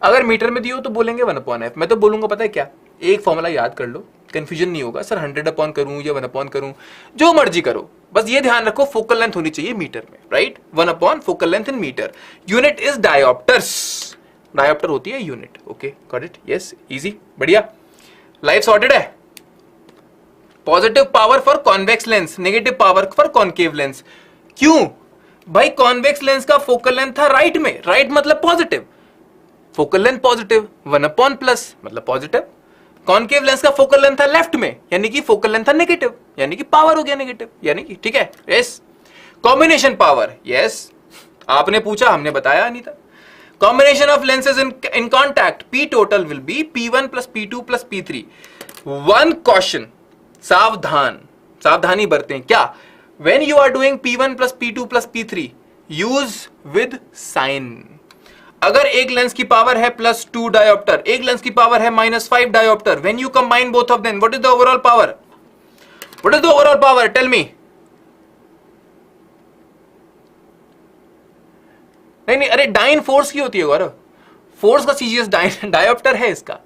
अगर मीटर में दियो तो बोलेंगे 1/f। मैं तो बोलूंगा पता है क्या, एक फॉर्मूला याद कर लो, कंफ्यूजन नहीं होगा, सर 100/ करूं या 1/ करूं, जो मर्जी करो, बस ये ध्यान रखो फोकल लेंथ होनी चाहिए मीटर में, right, 1/ focal length in metre, unit is dioptres, dioptre होती है unit, okay, got it, yes, easy, बढ़िया, लाइफ सॉर्टेड है। Positive power for convex lens, negative power for concave lens, क्यों भाई, कॉन्वेक्स लेंस का फोकल लेंथ था right में, right मतलब पॉजिटिव, फोकल लेंथ पॉजिटिव, 1/+ मतलब पॉजिटिव, कॉन्केव लेंस का फोकल लेंथ है लेफ्ट में, यानी कि फोकल लेंथ है नेगेटिव, यानी कि पावर हो गया नेगेटिव, यानी कि ठीक है। यस, कॉम्बिनेशन पावर, यस आपने पूछा हमने बताया नहीं था। Combination of lenses in contact, P total will be P1 plus P2 plus P3। One question, सावधानी बरतें, क्या when you are doing P1 plus P2 plus P3 use with sign. अगर एक लेंस की पावर है +2 डायोप्टर, एक lens की power है -5 dioptre, when you combine both of them what is the overall power? What is the overall power? Tell me. नहीं, अरे dyne force की होती है गौरव, फोर्स का सीजीएस डायोप्टर है इसका,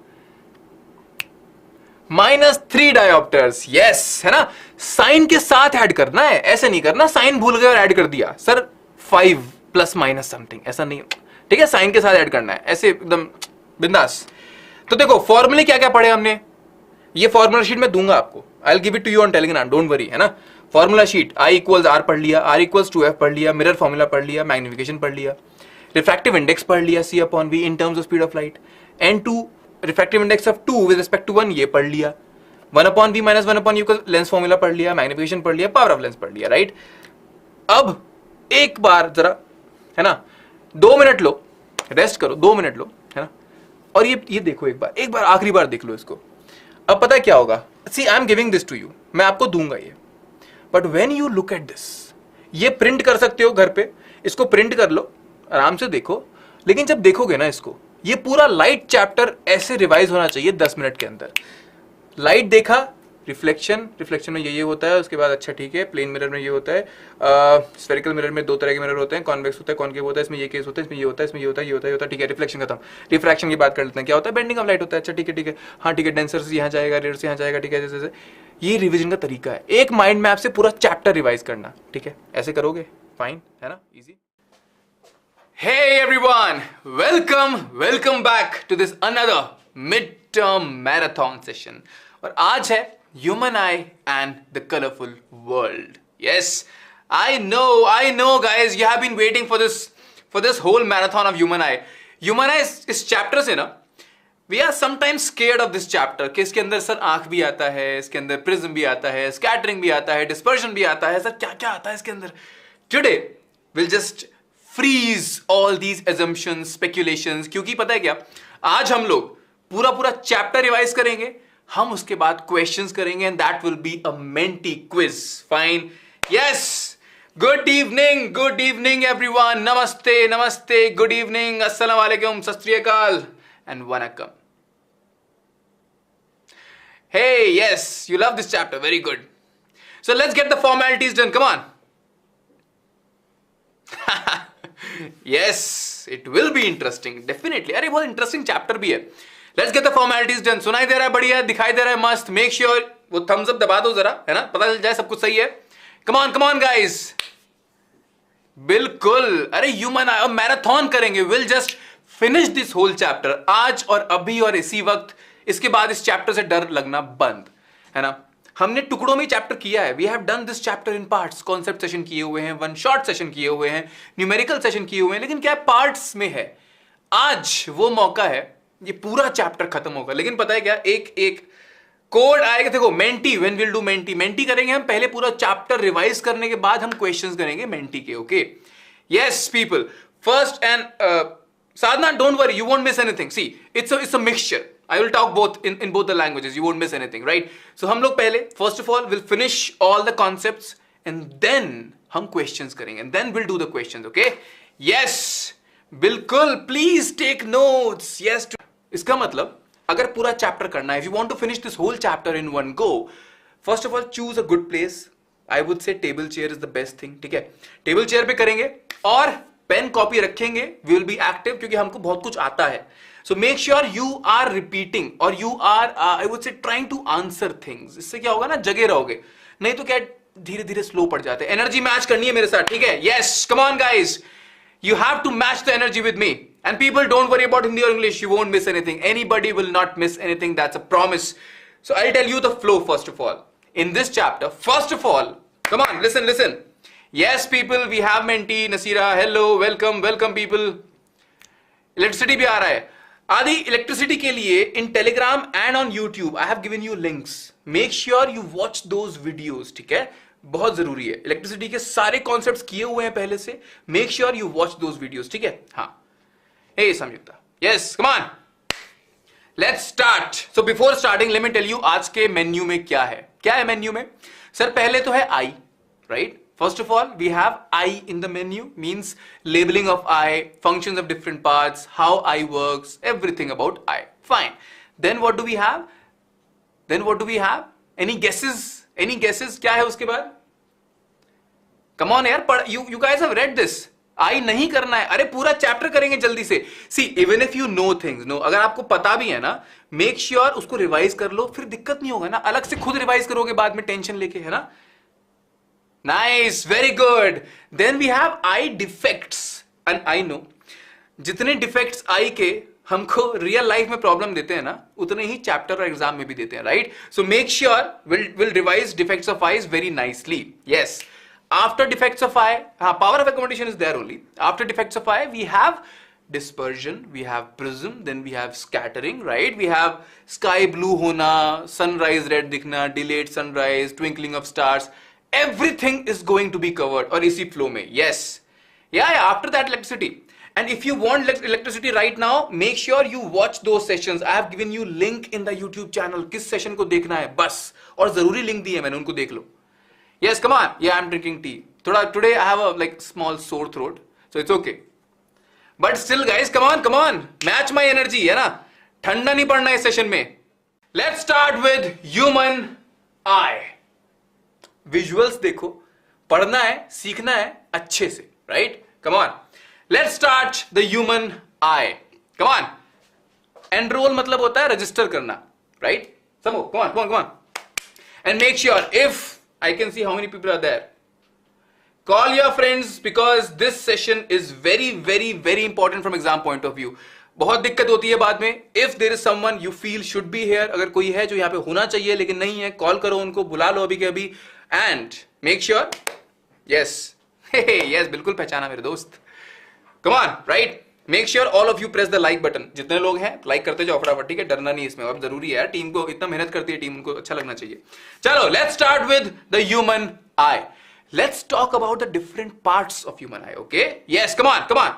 -3 डायोप्टर्स, यस है ना। साइन के साथ ऐड करना है, ऐसे नहीं करना साइन भूल गए और ऐड कर दिया सर 5 प्लस माइनस समथिंग, ऐसा नहीं, ठीक है, साइन के साथ ऐड करना है, ऐसे एकदम बिंदास। तो देखो फॉर्मूले क्या क्या पढ़े हमने, ये फॉर्मूला शीट मैं दूंगा आपको, I will give it to you on Telegram, don't worry, है ना। फॉर्मूला शीट I = R पढ़ लिया, R = 2F पढ़ लिया, मिरर फॉर्मूला पढ़ लिया, मैग्निफिकेशन पढ़ लिया, रिफ्रैक्टिव इंडेक्स पढ़ लिया C/V in terms of speed of light, N2 refractive index of 2 with respect to 1 ये पढ़ लिया, 1/V - 1/U का लेंस फॉर्मूला पढ़ लिया, मैग्निफिकेशन पढ़ लिया, पावर ऑफ लेंस पढ़ लिया, राइट। अब एक बार जरा, है ना, 2 मिनट लो, रेस्ट करो, 2 मिनट लो, है ना, और ये देखो एक बार आखिरी बार देख लो इसको। अब पता है क्या होगा, see I am giving this to you, मैं आपको दूंगा ये, but when you look at this, ये प्रिंट कर सकते हो घर पे, इसको प्रिंट कर लो, आराम से देखो, लेकिन जब देखोगे ना इसको, ये पूरा लाइट चैप्टर ऐसे रिवाइज होना चाहिए 10 मिनट के अंदर। लाइट देखा, रिफ्लेक्शन में ये होता है, उसके बाद अच्छा ठीक है, प्लेन मिरर में ये होता है, स्फेरिकल मिरर में 2 तरह के मिरर होते हैं, कॉन्वेक्स होता है, कॉनकेव होता है, इसमें ये केस होता है, इसमें ये होता है, इसमें ये होता है, ये होता है, ठीक है, रिफ्लेक्शन खत्म। रिफ्रैक्शन की बात कर लेते हैं, क्या होता है, बेंडिंग ऑफ लाइट होता है, अच्छा ठीक है, हाँ ठीक है, डेंसर से यहाँ जाएगा, रेयर से यहाँ जाएगा, ठीक है, जैसे ये रिविजन का तरीका है, एक माइंड मैप से पूरा चैप्टर रिवाइज करना, ठीक है, ऐसे करोगे फाइन, है ना, easy. Hey everyone, welcome back to this another midterm marathon session. और आज है Human Eye and the Colorful World. Yes, I know guys, you have been waiting for this whole marathon of Human Eye. Human Eye इस chapter से ना, we are sometimes scared of this chapter कि इसके अंदर sir आंख भी आता है, इसके अंदर प्रिज्म भी आता है, स्कैटरिंग भी आता है, डिस्पर्शन भी आता है, सर क्या क्या आता है इसके अंदर। Today we'll just freeze all these assumptions, speculations, क्योंकि पता है क्या, आज हम लोग पूरा चैप्टर रिवाइज करेंगे, हम उसके बाद क्वेश्चंस करेंगे, and that will be a Menti quiz, fine, yes. Good evening everyone, नमस्ते, गुड इवनिंग, अस्सलाम वालेकुम, सत श्री अकाल and Vanakkam. Hey, yes, you love this chapter, very good. So let's get the formalities done, come on. Yes, it will be interesting, definitely. अरे बहुत interesting chapter भी है। Let's get the formalities done. सुनाई दे रहा है बढ़िया, दिखाई दे रहा है मस्त, मेक श्योर वो थम्स अप दबा दो जरा, है ना, पता चल जाए सब कुछ सही है। Come on guys, बिल्कुल, अरे ह्यूमन आई मैराथन करेंगे, will just finish this whole chapter आज और अभी और इसी वक्त, इसके बाद इस चैप्टर से डर लगना बंद, है ना। हमने टुकड़ों में चैप्टर किया है, we have done this chapter in parts, concept session किए हुए हैं, वन शॉट सेशन किए हुए हैं, न्यूमेरिकल सेशन किए हुए हैं, लेकिन क्या पार्ट्स में है। आज वो मौका है, ये पूरा चैप्टर खत्म होगा, लेकिन पता है क्या, एक कोड आएगा, देखो Menti, when will do Menti करेंगे हम, पहले पूरा चैप्टर रिवाइज करने के बाद हम क्वेश्चंस करेंगे मेंटी के, okay. Yes people, first and Sadhana, don't worry, you won't miss anything. See, it's a mixture. I will talk both in both the languages. You won't miss anything, right? So हम लोग पहले, first of all, we'll finish all the concepts and then हम questions करेंगे and then we'll do the questions, okay? Yes, बिल्कुल, please take notes. Yes. इसका मतलब अगर पूरा चैप्टर करना है, if you want to finish this whole chapter in one go, first of all choose a good place. I would say table chair is the best thing, ठीक है? Table chair पे करेंगे और पेन कॉपी रखेंगे, we will be active, क्योंकि हमको बहुत कुछ आता है। So make sure you are repeating और you are I would say trying to answer things. इससे क्या होगा ना, जगे रहोगे, नहीं तो क्या धीरे धीरे स्लो पड़ जाते हैं। एनर्जी मैच करनी है मेरे साथ, ठीक है? Yes, come on guys, you have to match the energy with me, and people don't worry about Hindi or English, you won't miss anything, anybody will not miss anything, that's a promise. So I'll tell you the flow first of all in this chapter. First of all, come on, listen. Yes people, we have mentee Nasira, hello, welcome people. Electricity भी आ रहा है। आदि electricity के लिए इन Telegram and on YouTube I have given you links, make sure you watch those videos, ठीक है, बहुत जरूरी है। इलेक्ट्रिसिटी के सारे कॉन्सेप्ट्स किए हुए हैं पहले से, make sure you watch those videos, ठीक है। हाँ, hey Sanyukta, yes, come on, let's start. So before starting let me tell you आज के मेन्यू में क्या है। क्या है मेन्यू में? सर पहले तो है आई, right? First of all, we have eye in the menu, means labeling of eye, functions of different parts, how eye works, everything about eye. Fine. Then what do we have? Any guesses? Any guesses? क्या है उसके बाद? Come on यार, you guys have read this. आई नहीं करना है, अरे पूरा चैप्टर करेंगे जल्दी से। See even if you know things, no, अगर आपको पता भी है ना, मेक श्योर उसको रिवाइज कर लो, फिर दिक्कत नहीं होगा ना, अलग से खुद रिवाइज करोगे बाद में टेंशन लेके, है ना। Nice, very good. Then we have eye defects, and I know जितने डिफेक्ट्स आई के हमको रियल लाइफ में प्रॉब्लम देते हैं ना, उतने ही चैप्टर और एग्जाम में भी देते हैं, right? So make sure will revise defects of eyes very nicely. Yes, after defects of eye, हाँ, power of accommodation is there only. After defects of eye we have dispersion, we have prism, then we have scattering, right? We have sky blue होना, sunrise red दिखना, delayed sunrise, twinkling of stars, everything is going to be covered और इसी flow में, yes, yeah, after that electricity. And if you want electricity right now, make sure you watch those sessions. I have given you link in the YouTube channel, किस session को देखना है बस, और जरूरी लिंक दी है मैंने, उनको देख लो। Yes, come on, yeah, I'm drinking tea. Today I have a like small sore throat, so it's okay. But still guys, come on, match my energy, है ना, ठंडा नहीं पड़ना इस सेशन में। Let's start with human eye. Visuals देखो, पढ़ना है, सीखना है अच्छे से, right? Come on. Let's start the human eye. Come on. Enroll मतलब होता है रजिस्टर करना, right? समझो, come on. And make sure if I can see how many people are there. Call your friends because this session is very important from exam point of view. बहुत दिक्कत होती है बाद में। If there is someone you feel should be here, अगर कोई है जो यहाँ पे होना चाहिए लेकिन नहीं है, कॉल करो उनको, बुला लो अभी के अभी, and make sure, yes, yes, बिल्कुल पहचाना मेरे दोस्त। Come on, right? Make sure all of you press the like button. जितने लोग हैं लाइक करते जाओ फटाफट, ठीक है, डरना नहीं इसमें, अब जरूरी है, टीम को इतना मेहनत करती है टीम, उनको अच्छा लगना चाहिए। चलो, let's start with the human eye. Let's talk about the different parts of human eye, okay? Yes, come on.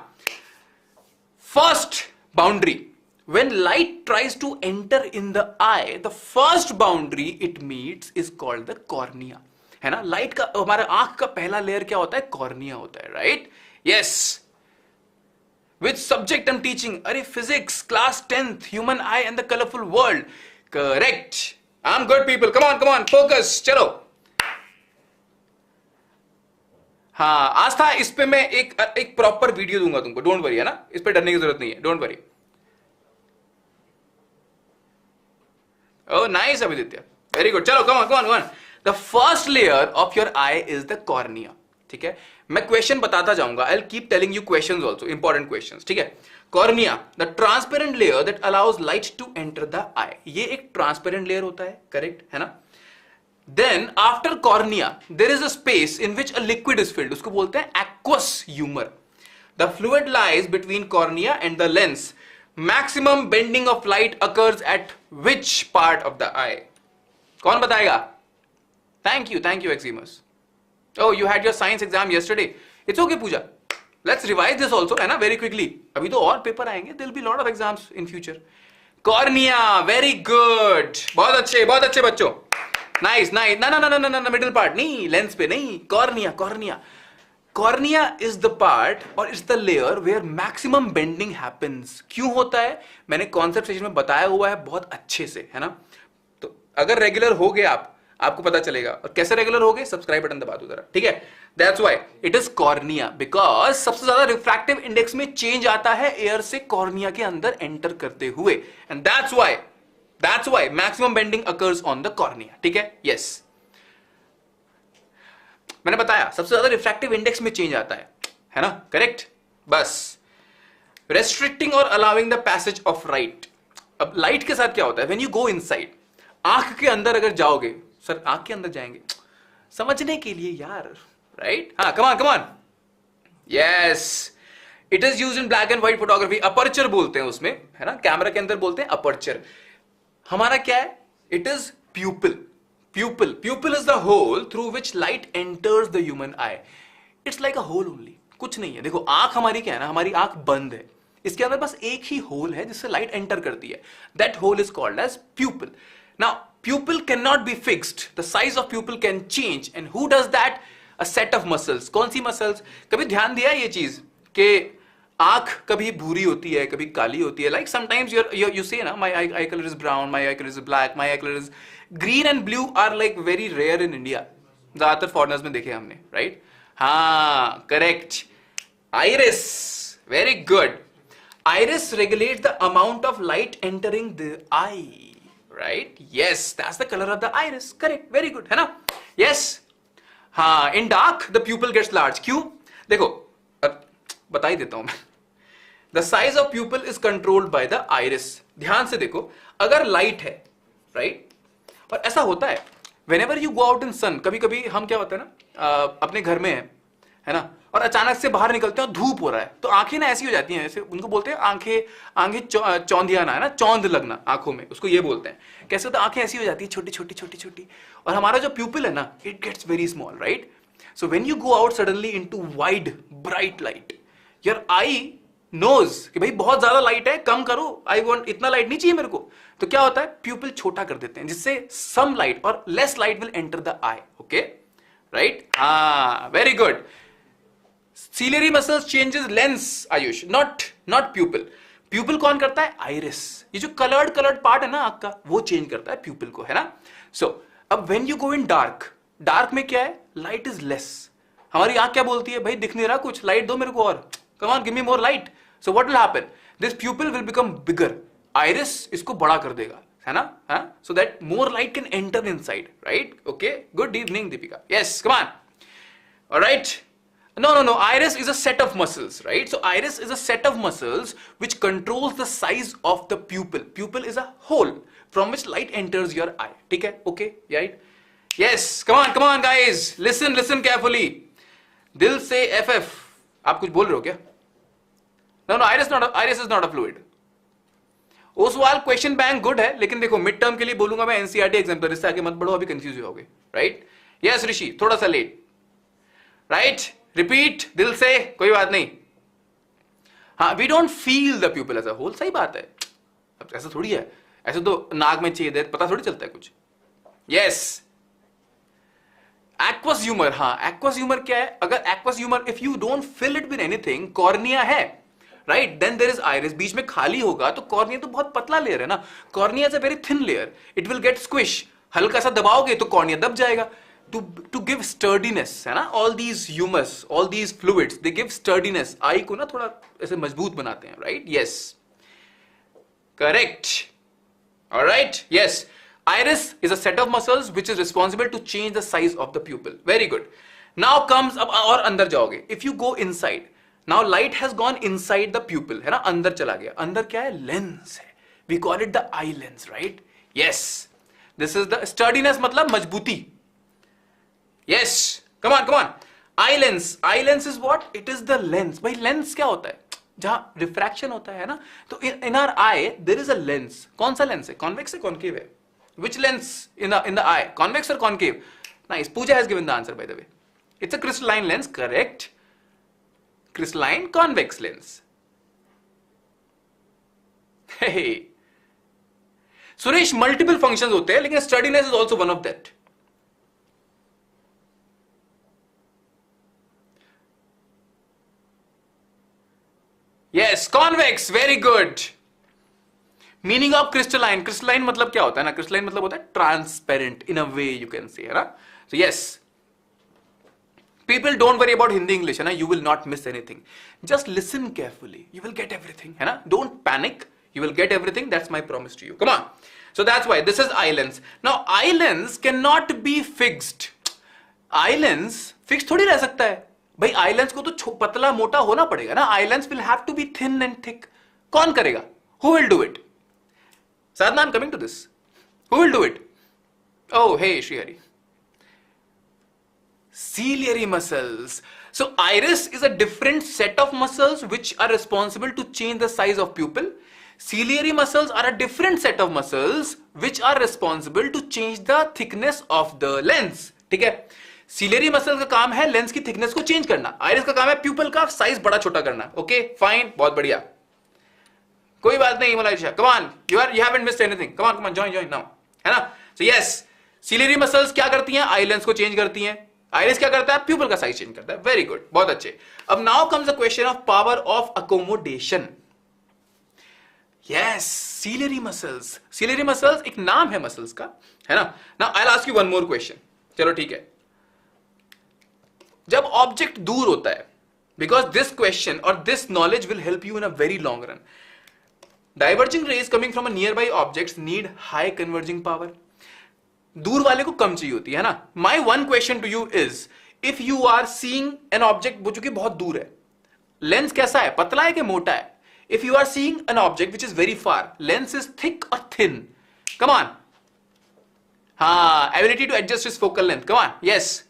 First boundary. When light tries to enter in the eye, the first boundary it meets is called the cornea. है ना, light का, हमारा आंख का पहला layer क्या होता है? कॉर्निया होता है, right? Yes. Which subject I'm teaching? अरे physics, class 10th, human eye and the colorful world. Correct. I'm good people. Come on, focus. चलो। हाँ, आज था, इस पे मैं एक प्रॉपर वीडियो दूंगा तुमको, डोंट वरी, है ना, इस पे डरने की जरूरत नहीं है, don't worry. Oh nice Abhiditya, very good. चलो, come on. The first layer of your eye is the cornea, ठीक है? मैं क्वेश्चन बताता जाऊंगा, I will keep telling you questions also, important questions, ठीक है? Cornea, the transparent layer that allows light to enter the eye, ये एक transparent layer होता है, करेक्ट है ना? Then after cornea there is a space in which a liquid is filled, उसको बोलते हैं aqueous humor. The fluid lies between cornea and the lens. Maximum bending of light occurs at which part of the eye? कौन बताएगा? Thank you Eximus. Oh, you had your science exam yesterday. It's okay Pooja. Let's revise this also, है ना, very quickly. अभी तो और paper आएंगे, there will be lot of exams in future. Cornea, very good. बहुत अच्छे बच्चों। Nice ना मिडिल पार्ट नहीं, लेंस पे नहीं, कॉर्निया इज द पार्ट और it's the layer where maximum bending happens. क्यों होता है मैंने कॉन्सेप्ट सेशन में बताया हुआ है बहुत अच्छे से, है ना? तो अगर रेगुलर हो गए आपको पता चलेगा, और कैसे रेगुलर हो गए, सब्सक्राइब बटन दबा दो जरा, ठीक है? That's why it is cornea, because सबसे ज्यादा रिफ्रैक्टिव इंडेक्स में चेंज आता है एयर से कॉर्निया के अंदर एंटर करते हुए, and That's why maximum bending occurs on the cornea, ठीक है? Yes. मैंने बताया सबसे ज्यादा रिफ्रैक्टिव इंडेक्स में चेंज आता है ना? करेक्ट? बस restricting और allowing the passage of light. अब लाइट के साथ क्या होता है? When you go inside, आंख के अंदर अगर जाओगे, सर आंख के अंदर जाएंगे समझने के लिए यार, राइट? हाँ, come on. Yes. It is use in black and white photography. Aperture बोलते हैं उसमें, है ना, कैमरा के अंदर बोलते हैं अपर्चर. हमारा क्या है? It is pupil. Pupil is the hole through which light enters the human eye. It's like a hole only, कुछ नहीं है. देखो आंख हमारी क्या है ना, हमारी आंख बंद है, इसके अंदर बस एक ही होल है जिससे लाइट एंटर करती है. That hole is called as pupil. Now pupil can not be fixed, the size of pupil can change. And who does that? A set of muscles. कौन सी मसल्स? कभी ध्यान दिया ये चीज कि आंख कभी भूरी होती है, कभी काली होती है. लाइक समटाइम्स you say ना, my eye color is brown, my eye color is black, my eye color is green and blue are like very rare in India. ज्यादातर फॉरेनर्स में देखे हमने, राइट? हाँ, correct. Iris, very good. Iris regulates the amount of light entering the eye, right? Yes, that's the color of the iris. Correct, very good, है ना? Yes. हाँ, in dark the pupil gets large. क्यों? देखो, बता ही देता हूं मैं. The size of pupil is controlled by the iris. ध्यान से देखो, अगर लाइट है, right? और ऐसा होता है, whenever you go out in sun, कभी कभी हम क्या होता है ना, अपने घर में है ना, और अचानक से बाहर निकलते हैं और धूप हो रहा है, तो आंखें ना ऐसी हो जाती हैं, ऐसे उनको बोलते हैं आंखें चौंधियाना, है ना, चौंध लगना आंखों में, उसको ये बोलते हैं. कैसे होता है? आंखें ऐसी हो जाती है, छोटी छोटी छोटी छोटी, और हमारा जो प्यूपिल है ना, it gets very small, right? So when you go out suddenly into wide bright light, your eye knows कि भाई बहुत ज्यादा लाइट है, कम करो, आई वांट, इतना लाइट नहीं चाहिए मेरे को. तो क्या होता है? प्यूपिल छोटा कर देते हैं, जिससे सम लाइट और less light will enter the eye. Okay, right? हाँ, very good. Ciliary muscles changes lens, Ayush, not pupil. Pupil कौन करता है? Iris. ये जो colored part है ना आंख का, वो change करता है pupil को, है ना? So, अब when you go in dark में क्या है? Light is less. हमारी आंख क्या बोलती है? भाई दिख नहीं रहा कुछ, लाइट दो मेरे को और. Come on, give me more light. So what will happen? This pupil will become bigger. Iris इसको बड़ा कर देगा, है ना? हाँ? So that more light can enter inside, right? Okay. Good evening, Deepika. Yes, come on. All right. No. Iris is a set of muscles, right? So iris is a set of muscles which controls the size of the pupil. Pupil is a hole from which light enters your eye. ठीक है? Okay, right? Yes. Come on, guys. Listen carefully. दिल से FF. आप कुछ बोल रहे हो क्या? No. Iris is not a fluid. Oswal question bank good है, लेकिन देखो मिड टर्म के लिए बोलूंगा मैं NCERT एग्जाम्पलर, इससे आगे मत बढ़ो, अभी कंफ्यूज होगे, राइट? यस ऋषि, थोड़ा सा लेट, राइट? रिपीट दिल से, कोई बात नहीं. हाँ, we don't feel the pupil as a hole. सही बात है. अब ऐसा थोड़ी है, ऐसे तो नाक में छेद है, पता थोड़ी चलता है कुछ. यस. Aqueous humour. हाँ, एक्वस ह्यूमर क्या है? अगर aqueous humour, if you don't fill it with anything, cornea है, right, then there is iris. बीच में खाली होगा तो कॉर्निया तो बहुत पतला लेयर है ना. Cornea is a very thin layer, it will get squish. हल्का सा दबाओगे तो कॉर्निया दब जाएगा. To give sturdiness, है ना, all these humus, all these fluids, they give sturdiness. आई को ना थोड़ा ऐसे मजबूत बनाते हैं, right? Yes, correct. All right, yes. Iris is a set of muscles which is responsible to change the size of the pupil. Very good. Now comes, अब और अंदर जाओगे. If you go inside, now light has gone inside the pupil, है ना, अंदर चला गया. अंदर क्या है? Lens है. We call it the eye lens, right? Yes. This is the sturdiness, मतलब मजबूती. Yes, come on. Eye lens is what? It is the lens. भाई lens क्या होता है? जहां रिफ्रैक्शन होता है ना, तो in our eye there is a lens. कौन सा लेंस है? कॉन्वेक्स है, कॉन्केव है? Which lens in the eye? Convex or concave? Nice. Pooja has given the answer, by the way. It's a crystalline lens, correct? Crystalline convex lens. Hey. Suresh, multiple functions होते हैं, लेकिन sturdiness is also one of that. Yes, convex, very good. Meaning of crystalline. Crystalline मतलब क्या होता है ना? Crystalline मतलब होता है transparent in a way, you can say, है ना? So yes, people don't worry about Hindi English, है ना? You will not miss anything. Just listen carefully. You will get everything, है ना? Don't panic. You will get everything. That's my promise to you. Come on. So that's why this is eye lens. Now eye lens cannot be fixed. Eye lens fixed थोड़ी रह सकता है. भाई eye lens को तो पतला मोटा होना पड़ेगा ना. Eye lens will have to be thin and thick. कौन करेगा? Who will do it? Sadhana, I am coming to this. Who will do it? Oh hey Shrihari. Ciliary muscles. So iris is a different set of muscles which are responsible to change the size of pupil. Ciliary muscles are a different set of muscles which are responsible to change the thickness of the lens. ठीक है, ciliary muscle का काम है lens की thickness को change करना, iris का काम है प्यूपल का साइज बड़ा छोटा करना. ओके फाइन, बहुत बढ़िया, कोई बात नहीं Malaisha. Come on, you haven't missed anything. Come on join now, है ना. सो यस, सिलेरी मसल्स क्या करती हैं, आई लेंस को चेंज करती हैं. आइरिस क्या करता है, प्यूपल का साइज चेंज करता है. वेरी गुड, बहुत अच्छे. अब now comes the question of power of accommodation. Yes, ciliary muscles. Ciliary muscles एक नाम है मसल्स का, है ना. Now I will ask you one more question. चलो ठीक है, जब ऑब्जेक्ट दूर होता है, बिकॉज दिस क्वेश्चन और this knowledge will help you in a very long run. Diverging rays coming from a nearby objects need high converging power. दूर वाले को कम चाहिए होती है ना. My one question to you is, if you are seeing an object जो कि बहुत दूर है, लेंस कैसा है, पतला है कि मोटा है. If you are seeing an object which is very far, lens is thick और थिन. कम ऑन, हाँ, ability to adjust is focal length. Come on, yes,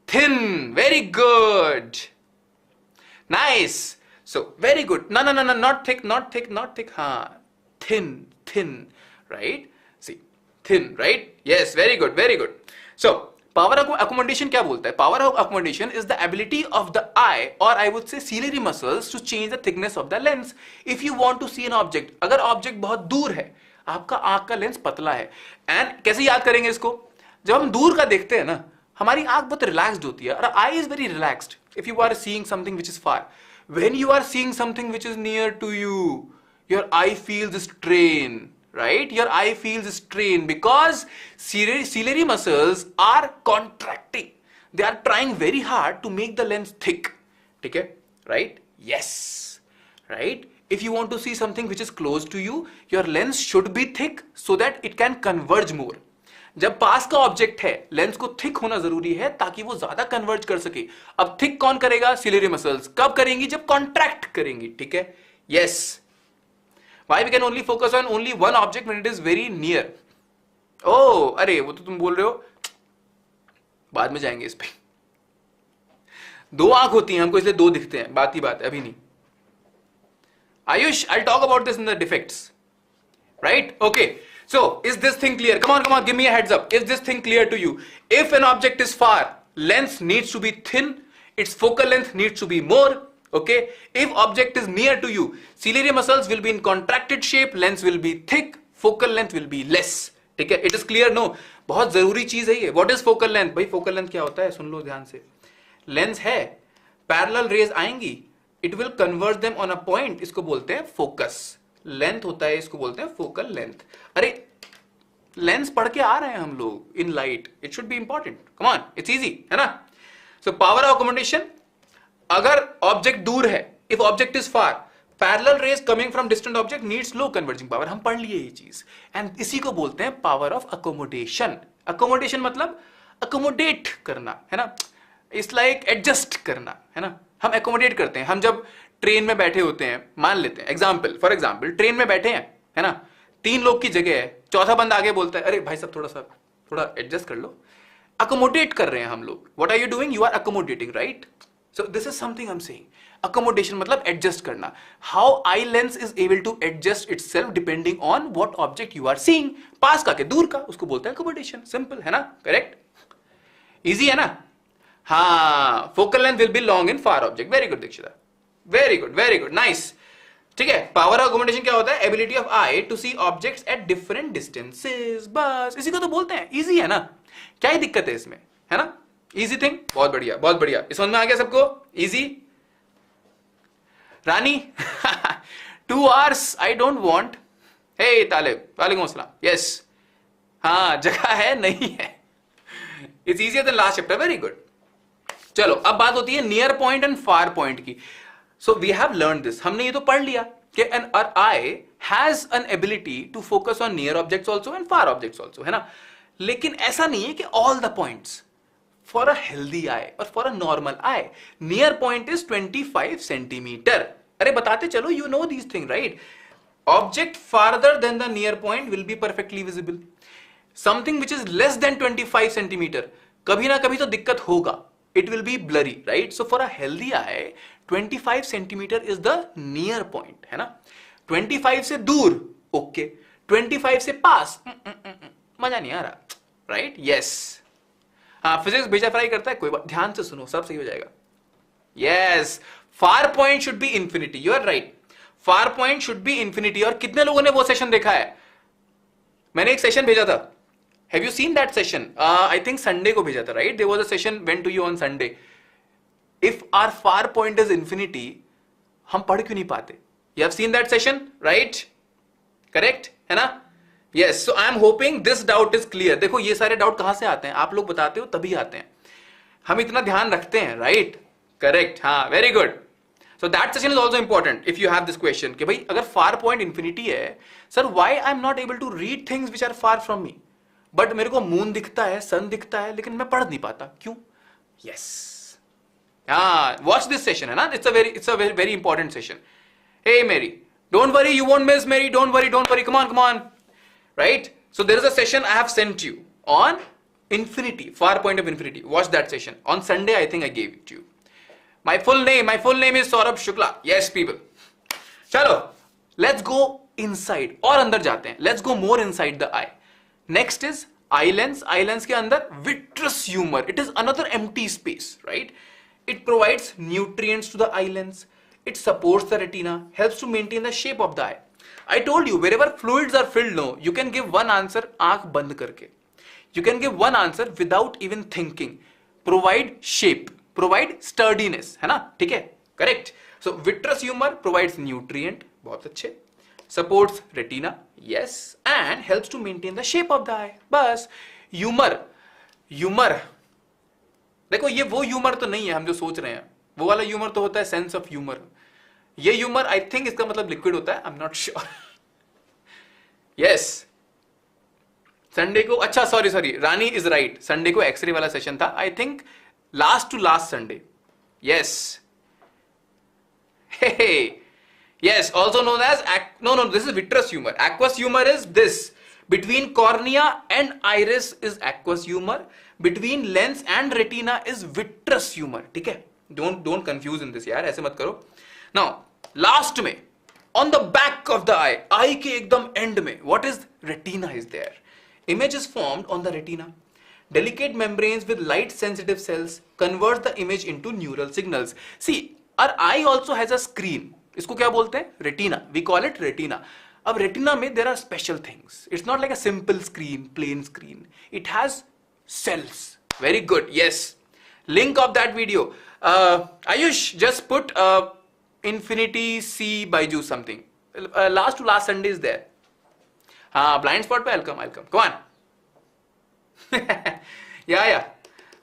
thin, very good, nice. So very good. No, not thick, हाँ, thin, right? See, thin, right? Yes, very good. So power accommodation क्या बोलता है? Power of accommodation is the ability of the eye, or I would say ciliary muscles, to change the thickness of the lens if you want to see an object. अगर object बहुत दूर है, आपका आंख का लेंस पतला है, and कैसे याद करेंगे इसको, जब हम दूर का देखते हैं ना, हमारी आंख बहुत रिलैक्स्ड होती है, और eye is very relaxed if you are seeing something which is far. When you are seeing something which is near to you, your eye feels strain, right? Your eye feels strain because ciliary muscles are contracting. They are trying very hard to make the lens thick. ठीक है, right? Yes, right? If you want to see something which is close to you, your lens should be thick so that it can converge more. जब पास का object है, lens को thick होना जरूरी है ताकि वो ज्यादा कन्वर्ज कर सके. अब थिक कौन करेगा, सिलेरी मसल्स. कब करेंगी, जब कॉन्ट्रैक्ट करेंगी. ठीक है, yes. Why we can only focus on only one object when it is very near. Oh अरे, वो तो तुम बोल रहे हो, बाद में जाएंगे इस पे. दो आंख होती हैं हमको, इसलिए दो दिखते हैं, बात ही बात है, अभी नहीं. Ayush, I talk about this in the defects, right? Okay. So, is this thing clear? Come on, give me a heads up. Is this thing clear to you? If an object is far, lens needs to be thin, its focal length needs to be more. Okay? If object is near to you, ciliary muscles will be in contracted shape, lens will be thick, focal length will be less. ठीक है? It is clear? No? बहुत जरूरी चीज है ये. What is focal length? भाई focal length क्या होता है? सुन लो ध्यान से. Lens है, parallel rays आएंगी, it will converge them on a point. इसको बोलते हैं focus. लेंथ होता है, इसको बोलते हैं फोकल लेंथ. अरे लेंस पढ़ के आ रहे हैं हम लोग in light, it should be important. Come on, it's easy, है ना. सो पावर ऑफ अकोमोडेशन, अगर ऑब्जेक्ट दूर है, if object is far, parallel raise coming from distant object needs low converging power. हम पढ़ लिए ये चीज, एंड इसी को बोलते हैं पावर ऑफ अकोमोडेशन. अकोमोडेशन मतलब अकोमोडेट करना, है ना. इट्स लाइक एडजस्ट करना, है ना. हम अकोमोडेट करते हैं. हम जब ट्रेन में बैठे होते हैं, मान लेते हैं फॉर एग्जाम्पल ट्रेन में बैठे हैं, है ना, 3 लोग की जगह है, चौथा बंदा आगे बोलता है, अरे भाई साहब थोड़ा एडजस्ट कर लो. अकोमोडेट कर रहे हैं हम लोग. What are you doing, you are accommodating, right? So this is something I am saying. Accommodation मतलब एडजस्ट करना. How eye lens is able to adjust itself depending on what object you are seeing. पास का के दूर का, उसको बोलते हैं अकोमोडेशन. सिंपल है ना, करेक्ट, इजी है ना. हाँ, focal length will be long in far object. Very good Dikshita, very good, nice. ठीक है, पावर ऑफ अकोमोडेशन क्या होता है, ability of eye to see objects at different distances. बस इसी को तो बोलते हैं. इजी है ना, क्या ही दिक्कत है इसमें, है ना. इजी थिंग, बहुत बढ़िया. इस समझ में आ गया सबको? Easy. Rani 2 hours I don't want. Hey Talib, वालेकुम अस्सलाम. यस, हाँ, जगह है नहीं है. It's easier than last chapter. Very good. चलो, अब बात होती है near point and far point की. So we have learn this. हमने ये तो पढ़ लिया कि an our eye has an ability to focus on near objects also and far objects also, है ना. लेकिन ऐसा नहीं है कि all the points. For a healthy eye or for a normal eye, near point is 25 centimeter. अरे बताते चलो, you know these things, right? Object farther than the near point will be perfectly visible. Something which is less than 25 centimeter, कभी ना कभी तो दिक्कत होगा. it will be blurry, right? So for a healthy eye, 25 centimeter is the near point, है ना? 25 से दूर, okay. 25 से पास, मजा नहीं आ रहा, right? Yes. हाँ, फिजिक्स भेजा फ्राई करता है, कोई बात, ध्यान से सुनो, सब सही हो जाएगा. Yes, far point should be infinity. You are right. Far point should be infinity. और कितने लोगों ने वो सेशन देखा है? मैंने एक सेशन भेजा था. Have you seen that session? I think Sunday को भेजा था, right? There was a session went to you on Sunday. If our far point is infinity, हम पढ़ क्यों नहीं पाते? You have seen that session, right? Correct? है ना? Yes. So I am hoping this doubt is clear. देखो ये सारे डाउट कहाँ से आते हैं? आप लोग बताते हो तभी आते हैं. हम इतना ध्यान रखते हैं, right? Correct. हाँ, very good. So that session is also important if you have this question कि भाई अगर far point infinity है, sir why I am not able to read things which are far from me? But मेरे को moon दिखता है, सन दिखता है, लेकिन मैं पढ़ नहीं पाता. क्यों? Yes. हाँ, watch this session है ना? It's a very important session. Hey Mary, don't worry, you won't miss Mary. Don't worry. Come on. Right? So there is a session I have sent you on infinity, far point of infinity. Watch that session. On Sunday, I think I gave it to you. My full name is Saurabh Shukla. Yes, people. Chalo, let's go inside. और अंदर जाते हैं. Let's go more inside the eye. Next is eye lens. Eye lens के अंदर vitreous humor. It is another empty space, right? It provides nutrients to the eye lens. It supports the retina, helps to maintain the shape of the eye. I told you, wherever fluids are filled, no, you can give one answer आँख बंद करके. You can give one answer without even thinking. Provide shape, provide sturdiness, है ना? ठीक है? Correct. So vitreous humor provides nutrient, बहुत अच्छे. Supports retina, yes, and helps to maintain the shape of the eye. बस humor. देखो ये वो humor तो नहीं है हम जो सोच रहे हैं. वो वाला humor तो होता है sense of humor. ये humor I think इसका मतलब liquid होता है. I'm not sure. Yes. Sunday को अच्छा sorry Rani is right. Sunday को एक्सरे वाला सेशन था. I think last to last Sunday. Yes. Yes, also known as this is vitreous humor. Aqueous humor is this. Between cornea and iris is aqueous humor. Between lens and retina is vitreous humor. ठीक है? Don't confuse in this यार. ऐसे मत करो. Now, last में on the back of the eye के एकदम end में, what is retina is there. Image is formed on the retina. Delicate membranes with light sensitive cells convert the image into neural signals. See, our eye also has a screen. इसको क्या बोलते हैं? Retina. We call it retina. अब retina में there are special things. It's not like a simple screen, plain screen. It has cells. Very good. Yes. Link of that video. Ayush, just put Infinity C BYJU'S something. Last to last Sunday is there. Blind spot पे I'll come. Come on. Yeah.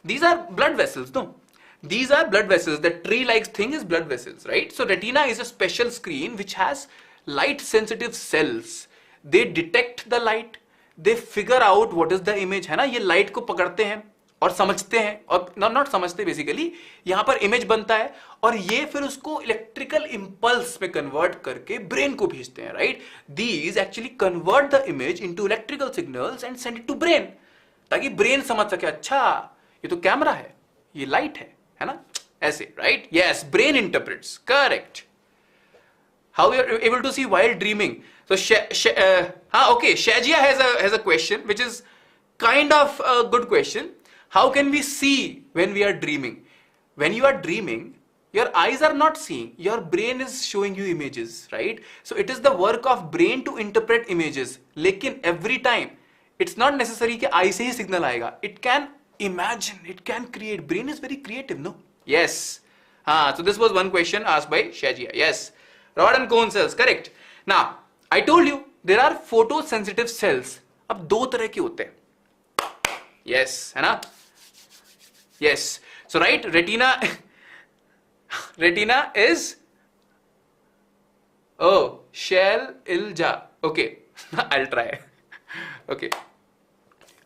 These are blood vessels, no? These are blood vessels. The tree-like thing is blood vessels, right? So retina is a special screen which has light-sensitive cells. They detect the light. They figure out what is the image, है ना? ये light को पकड़ते हैं और समझते हैं और not समझते basically. यहाँ पर image बनता है और ये फिर उसको electrical impulse में convert करके brain को भेजते हैं, right? These actually convert the image into electrical signals and send it to brain. ताकि brain समझ सके, अच्छा ये तो कैमरा है, ये लाइट है ना? ऐसे, right? Yes, brain interprets. Correct. How we are able to see while dreaming? So, okay. Shajia has a question which is kind of a good question. How can we see when we are dreaming? When you are dreaming, your eyes are not seeing. Your brain is showing you images, right? So it is the work of brain to interpret images. लेकिन every time, it's not necessary कि eye से ही signal आएगा. It can imagine, it can create. Brain is very creative, no? Yes. So this was one question asked by Shajia. Yes. Rod and cone cells, correct. Now, I told you there are photosensitive cells. अब दो तरह के होते हैं. Yes, है ना? Yes. So right, retina is shell ilja. Okay. I'll try. Okay.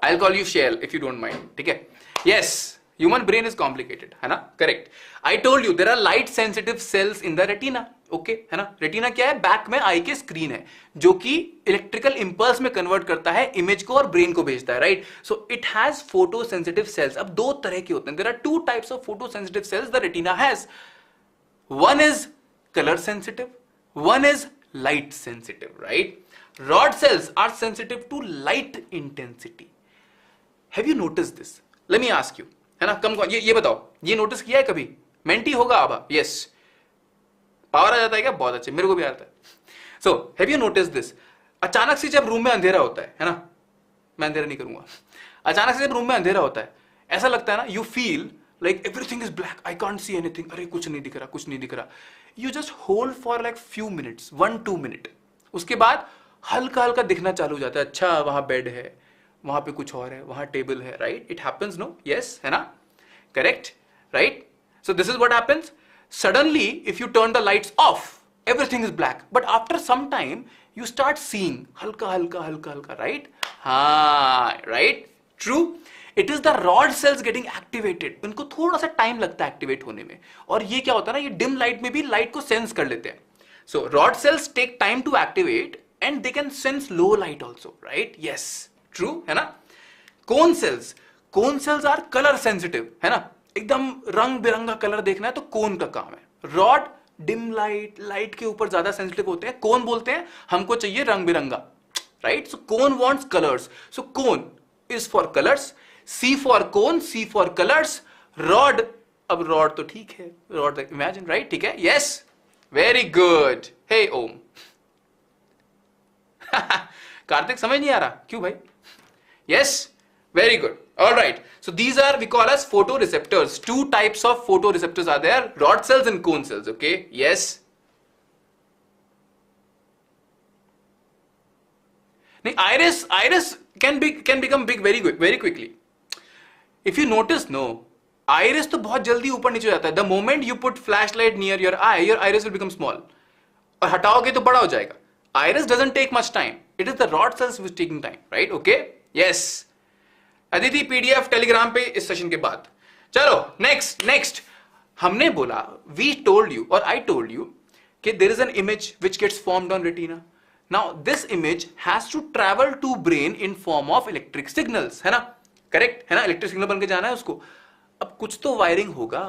I'll call you shell if you don't mind. ठीक है? Yes. Human brain is complicated, है ना? Correct. I told you there are light sensitive cells in the retina. Okay है ना. Retina क्या है? Back में आई के स्क्रीन है जो कि इलेक्ट्रिकल इंपल्स में कन्वर्ट करता है इमेज को और ब्रेन को भेजता है, right. So it has photo sensitive cells. अब दो तरह के होते हैं. There are two types of photo sensitive cells the retina has. One is colour sensitive, one is light sensitive, right? Rod cells are sensitive to light intensity. Have you noticed this? Let me ask you, है ना. कम ये बताओ, ये notice किया है कभी? Mentee होगा अब. यस, पावर आ जाता है क्या? बहुत अच्छे, मेरे को भी आता है. So have you notice this? अचानक से जब रूम में अंधेरा होता है ना, मैं अंधेरा नहीं करूंगा, अचानक से जब रूम में अंधेरा होता है, ऐसा लगता है ना, you feel like everything is black, I can't see anything. अरे कुछ नहीं दिख रहा, कुछ नहीं दिख रहा. You just hold for like few minutes, 1-2 minutes. उसके बाद हल्का हल्का दिखना चालू हो जाता है. अच्छा वहां बेड है, वहां पे कुछ और है, वहां टेबल है, right. It happens, no? Yes, है ना. Correct, right. So this is what happens. Suddenly if you turn the lights off, everything is black, but after some time you start seeing हल्का हल्का हल्का हल्का, राइट. हाँ, right, true. It is the rod sales getting activated. इनको थोड़ा सा time लगता है एक्टिवेट होने में. और ये क्या होता है ना, ये डिम लाइट में भी लाइट को सेंस कर लेते हैं. So rod cells take time to activate and they can sense low light also, right. Yes, true, है ना. Cone cells are colour sensitive, है ना. एकदम रंग बिरंगा कलर देखना है तो कोन का काम है. रॉड डिम लाइट के ऊपर ज्यादा सेंसिटिव होते हैं. कोन बोलते हैं हमको चाहिए रंग बिरंगा, right. So cone wants colours. So cone is for colours. C for cone, C for colors. Rod, अब rod तो ठीक है, rod imagine, right? ठीक है, yes, very good. Hey Om. Kartik समझ नहीं आ रहा क्यों भाई? Yes, very good. All right. So these are we call as photoreceptors. Two types of photoreceptors are there: rod cells and cone cells. Okay, yes. Now, iris can become big very quickly. If you notice, no, iris तो बहुत जल्दी ऊपर नीचे हो जाता है. The moment you put flashlight near your eye, your iris will become small. और हटाओगे तो बड़ा हो जाएगा. Iris doesn't take much time. It is the rod cells which is taking time, right? Okay? Yes. Aditi PDF Telegram पे इस session के बाद. चलो next. हमने बोला, we told you or I told you कि there is an image which gets formed on retina. Now this image has to travel to brain in form of electric signals, है ना. Correct है ना. Electric signal बन के जाना है उसको. अब कुछ तो वायरिंग होगा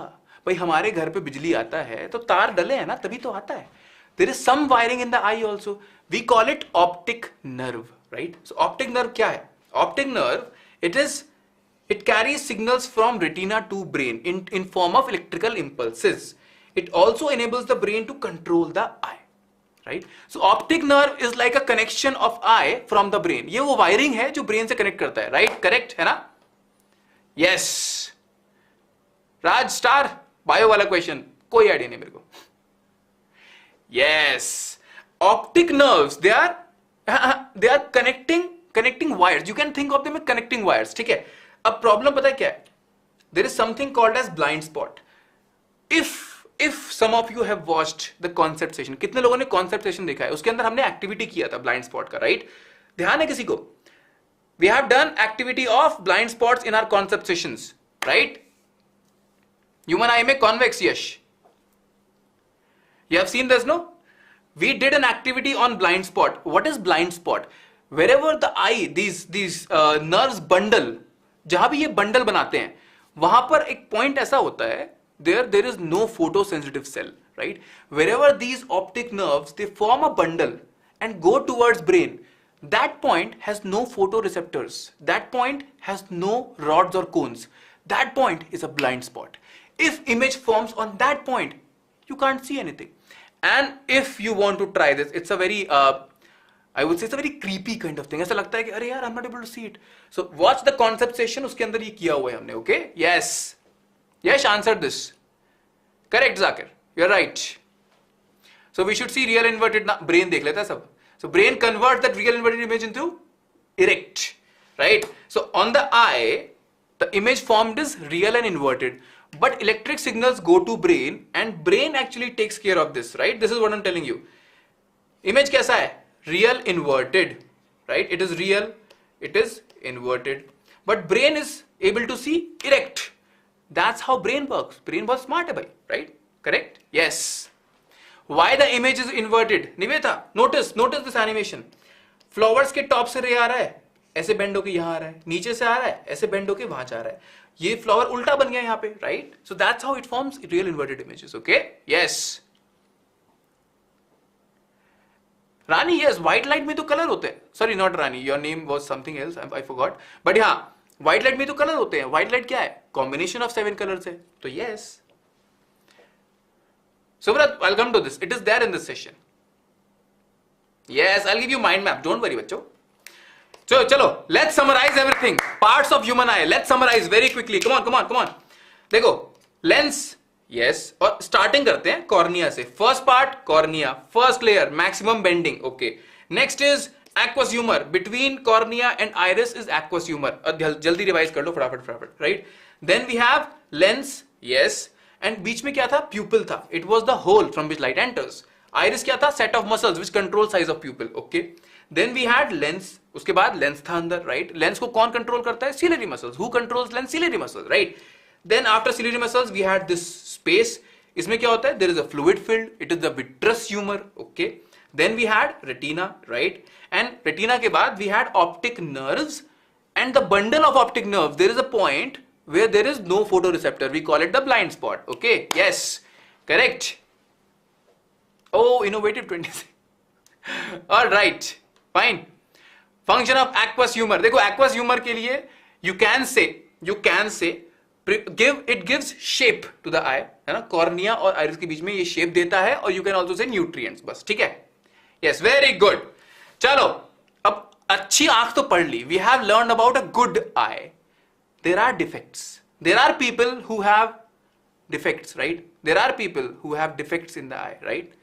भाई. हमारे घर पे बिजली आता है तो तार डले है ना, तभी तो आता है. There is some wiring in the eye also. We call it optic nerve, right. So optic nerve क्या है? Optic nerve it carries signals from retina to brain in form of electrical impulses. It also enables the brain to control the eye, right? So optic nerve is like a connection of eye from the brain. ये वो wiring है जो brain से connect करता है, right. Correct है ना. Yes. Raj star bio वाला क्वेश्चन कोई आइडिया नहीं मेरे को. Yes, optic nerves they are connecting wires. You can think of them connecting wires, ठीक है. अब प्रॉब्लम पता है क्या है? There is something called as blind spot. If some of you have watched the concept session, कितने लोगों ने concept session देखा है? उसके अंदर हमने एक्टिविटी किया था ब्लाइंड स्पॉट का, राइट. ध्यान है किसी को? We have done activity of blind spots in our concept sessions, right? Human eye में convex, yes. You have seen this, no? We did an activity on blind spot. What is blind spot? Wherever the eye, these nerves bundle, जहां भी ये bundle बनाते हैं, वहां पर एक point ऐसा होता है, there is no photosensitive cell, right? Wherever these optic nerves, they form a bundle and go towards brain, that point has no photoreceptors. That point has no rods or cones. That point is a blind spot. If image forms on that point, you can't see anything. And if you want to try this, it's a very I would say it's a very creepy kind of thing. ऐसा लगता है कि अरे यार I'm not able to see it. So watch the concept session, उसके अंदर ये किया हुआ है हमने, okay? Yes. Yes, answered this. Correct, Zakir. You're right. So we should see real inverted brain देख लेता है सब. So brain converts that real inverted image into erect, right? So on the eye, the image formed is real and inverted. But electric signals go to brain and brain actually takes care of this, right? This is what I'm telling you. Image कैसा है? Real inverted, right? It is real, it is inverted. But brain is able to see erect. That's how brain works. Brain बहुत smart है भाई, right? Correct? Yes. Why the image is inverted? Niveta, notice this animation. Flowers के top से रे आ रहा है, ऐसे bend होके यहां आ रहा है, नीचे से आ रहा है, ऐसे बेंड होके वहां जा रहा है. ये फ्लावर उल्टा बन गया यहाँ पे, right? So that's how it forms real inverted images. Okay? Yes. Rani, yes, white light में तो कलर होते हैं. Sorry, not Rani. Your name was something else. I forgot. But हाँ, white light में तो कलर होते हैं. White light क्या है? Combination of 7 colors है. तो yes. Subrat, I'll come to this. It is there in this session. Yes, I'll give you mind map. Don't worry, बच्चों. चलो, let's summarize everything. Parts of human eye. Let's summarize very quickly. Come on. देखो, lens. Yes, और starting करते हैं cornea से. First part cornea, first layer, maximum bending. Okay. Next is aqueous humor. Between cornea and iris is aqueous humor. जल्दी revise कर लो फटाफट. Right? Then we have lens. Yes. And बीच में क्या था? Pupil था. It was the hole from which light enters. Iris क्या था? Set of muscles which control size of pupil. Okay. Then we had lens. उसके बाद lens था अंदर. Right? Lens को कौन control करता है? Ciliary muscles. Who controls lens? Ciliary muscles. Right? Then after ciliary muscles we had this space. इसमें क्या होता है? There is a fluid filled. It is the vitreous humor. Okay. Then we had retina, right? And retina के बाद we had optic nerves, and the bundle of optic nerves. There is a point where there is no photoreceptor. We call it the blind spot. Okay. Yes. Correct. Oh, innovative 26. All right. Fine. Function of aqueous humor. देखो aqueous humor के लिए you can say it gives shape to the eye, है ना? Cornea और iris के बीच में ये shape देता है, और you can also say nutrients. बस ठीक है. Yes, very good. चलो, अब अच्छी आंख तो पढ़ ली. We have learned about a good eye. There are defects. There are people who have defects, right? There are people who have defects in the eye, right?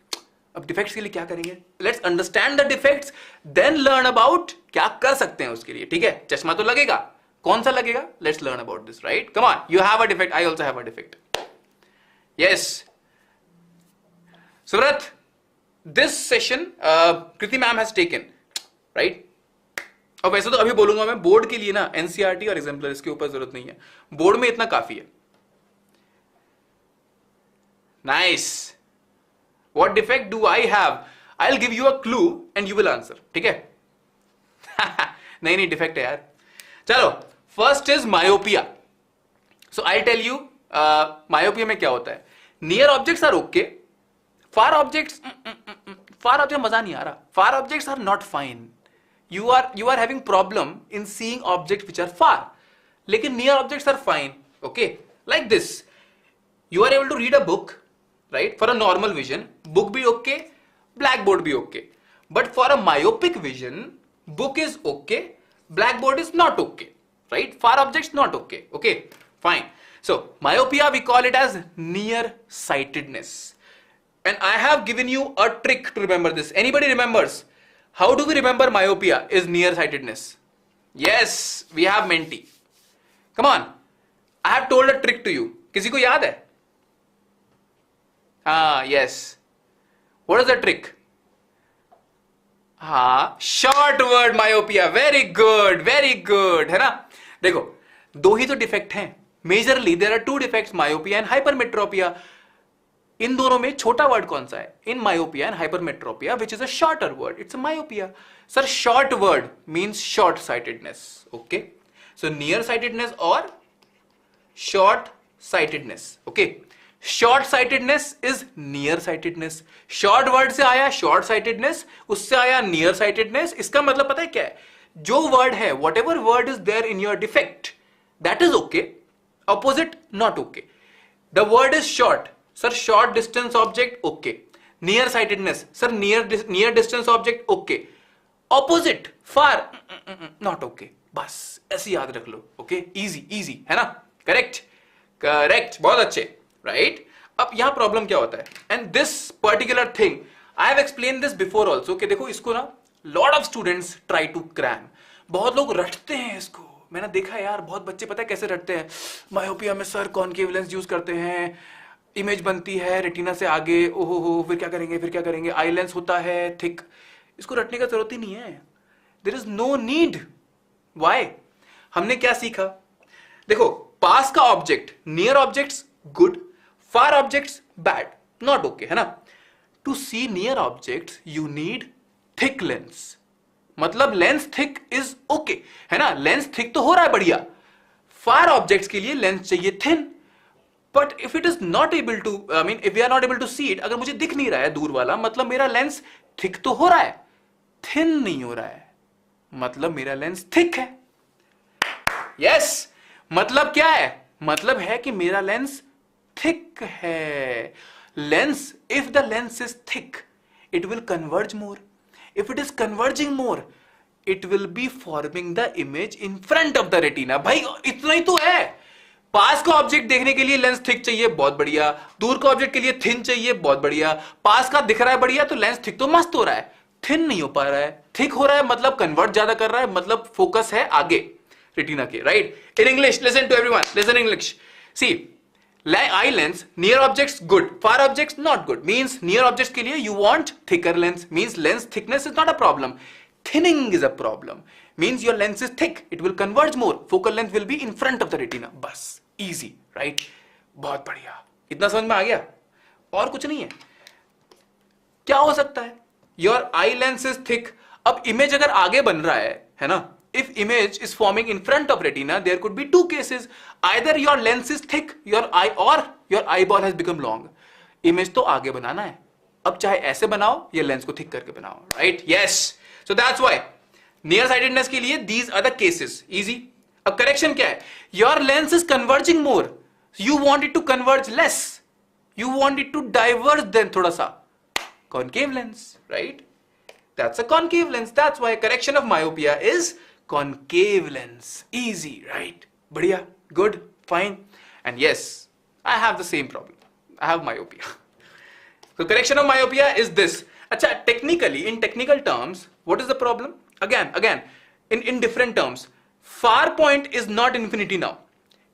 अब defects के लिए क्या करेंगे? Let's understand the defects, then learn about क्या कर सकते हैं उसके लिए. ठीक है? चश्मा तो लगेगा. कौन सा लगेगा? Let's learn about this, right? Come on, you have a defect. I also have a defect. Yes. Surat, this session Kriti ma'am has taken, right? अब वैसे तो अभी बोलूंगा मैं बोर्ड के लिए ना एनसीईआरटी और एग्जाम्पलर इसके ऊपर जरूरत नहीं है. बोर्ड में इतना काफी है. Nice. What defect do I have? I'll give you a clue and you will answer. ठीक है? नहीं defect है यार. चलो, first is myopia. So I'll tell you myopia में क्या होता है. Near objects are okay. Far objects मजा नहीं आ रहा. Far objects are not fine. You are having problem in seeing objects which are far. लेकिन near objects are fine. Okay? Like this. You are able to read a book, right? For a normal vision, book be okay, blackboard be okay. But for a myopic vision, book is okay, blackboard is not okay, right? Far objects not okay. Okay, fine. So myopia, we call it as nearsightedness. And I have given you a trick to remember this. Anybody remembers? How do we remember myopia is nearsightedness? Yes, we have Menti. Come on. I have told a trick to you. किसी को याद है? Yes. What is the trick? Short word myopia. Very good, है ना? देखो, दो ही तो defect हैं. Majorly there are two defects, myopia and hypermetropia. इन दोनों में छोटा वर्ड कौन सा है? In myopia and hypermetropia, which is a shorter word, it's a myopia. Sir, short word means short-sightedness. Okay? So near-sightedness or short-sightedness. Okay? Short-sightedness is near-sightedness. Short word से आया short-sightedness, उससे आया near-sightedness. इसका मतलब पता है क्या है? जो word है, whatever word is there in your defect, that is okay. Opposite, not okay. The word is short. Sir, short distance object, okay. Near-sightedness, sir, near distance object, okay. Opposite, far, not okay. बस ऐसे याद रख लो. Okay? Easy, है ना? Correct, बहुत अच्छे. Right? अब यहाँ प्रॉब्लम क्या होता है? And this particular thing, I have explained this before also, कि देखो इसको ना lot of students try to cram. बहुत लोग रटते हैं इसको. मैंने देखा यार, बहुत बच्चे पता है कैसे रटते हैं. मायोपिया में सर कॉनकेव लेंस यूज करते हैं, इमेज बनती है रेटिना से आगे, ओहो फिर क्या करेंगे, आई लेंस होता है थिक. इसको रटने का जरूरत ही नहीं है. There is no need. Why? हमने क्या सीखा? देखो, पास का object, near objects good, far objects bad, not okay, है ना? To see near objects you need thick lens. मतलब लेंस थिक इज ओके, है ना, लेंस थिक तो हो रहा है बढ़िया. फार ऑब्जेक्ट्स के लिए लेंस चाहिए thin. But if it is not able to, I mean if we are not able to see it, अगर मुझे दिख नहीं रहा है दूर वाला, मतलब मेरा लेंस थिक तो हो रहा है, थिन नहीं हो रहा है, मतलब मेरा लेंस थिक है. यस, मतलब क्या है? मतलब है कि मेरा लेंस थिक है. Lens, if the lens is thick, it will converge more. If it is converging more, it will be forming the image in front of the retina. भाई इतना ही तो है. पास का ऑब्जेक्ट देखने के लिए लेंस थिक चाहिए, बहुत बढ़िया. दूर का ऑब्जेक्ट के लिए थिन चाहिए, बहुत बढ़िया. पास का दिख रहा है बढ़िया, तो लेंस थिक तो मस्त हो रहा है. थिन नहीं हो पा रहा है. थिक हो रहा है मतलब कन्वर्ट ज्यादा कर रहा है, मतलब फोकस है आगे रेटिना के. Right? In English, listen to everyone, listen English. See, eye lens, near objects good, far objects not good. Means near objects के लिए you want thicker lens. Means lens thickness is not a problem. Thinning is a problem. Means your lens is thick. It will converge more. Focal length will be in front of the retina. बस easy, right? बहुत बढ़िया. इतना समझ में आ गया? और कुछ नहीं है. क्या हो सकता है? Your eye lens is thick. अब image अगर आगे बन रहा है ना? If image is forming in front of retina, there could be two cases. Either your lens is thick, your eyeball has become long. Image तो आगे बनाना है. अब चाहे ऐसे बनाओ या लेंस को थिक करके बनाओ. Right? Yes. So that's why near sightedness के लिए these are the cases. Easy. अब correction क्या है? Your lens is converging more. You want it to converge less. You want it to diverge then थोड़ा सा. Concave lens. Right? That's a concave lens. That's why correction of myopia is concave lens. Easy, right? Badhiya, good, fine. And yes, I have the same problem. I have myopia. So correction of myopia is this. Acha, technically, in technical terms, what is the problem? Again, in different terms. Far point is not infinity now.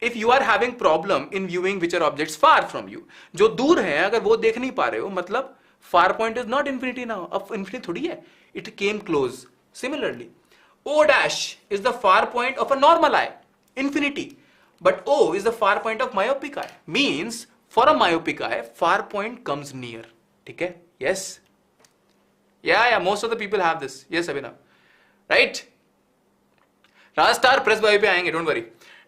If you are having problem in viewing which are objects far from you, जो दूर हैं अगर वो देख नहीं पा रहे हो, मतलब far point is not infinity now. अब infinity थोड़ी है. It came close. Similarly, O dash is the far point of a normal eye, infinity. But O is the far point of myopic eye. Means for a myopic eye, far point comes near. ठीक है? Yes. Yeah. Most of the people have this. Yes, Abhinav. Right? Star press by पे आएंगे. Don't worry.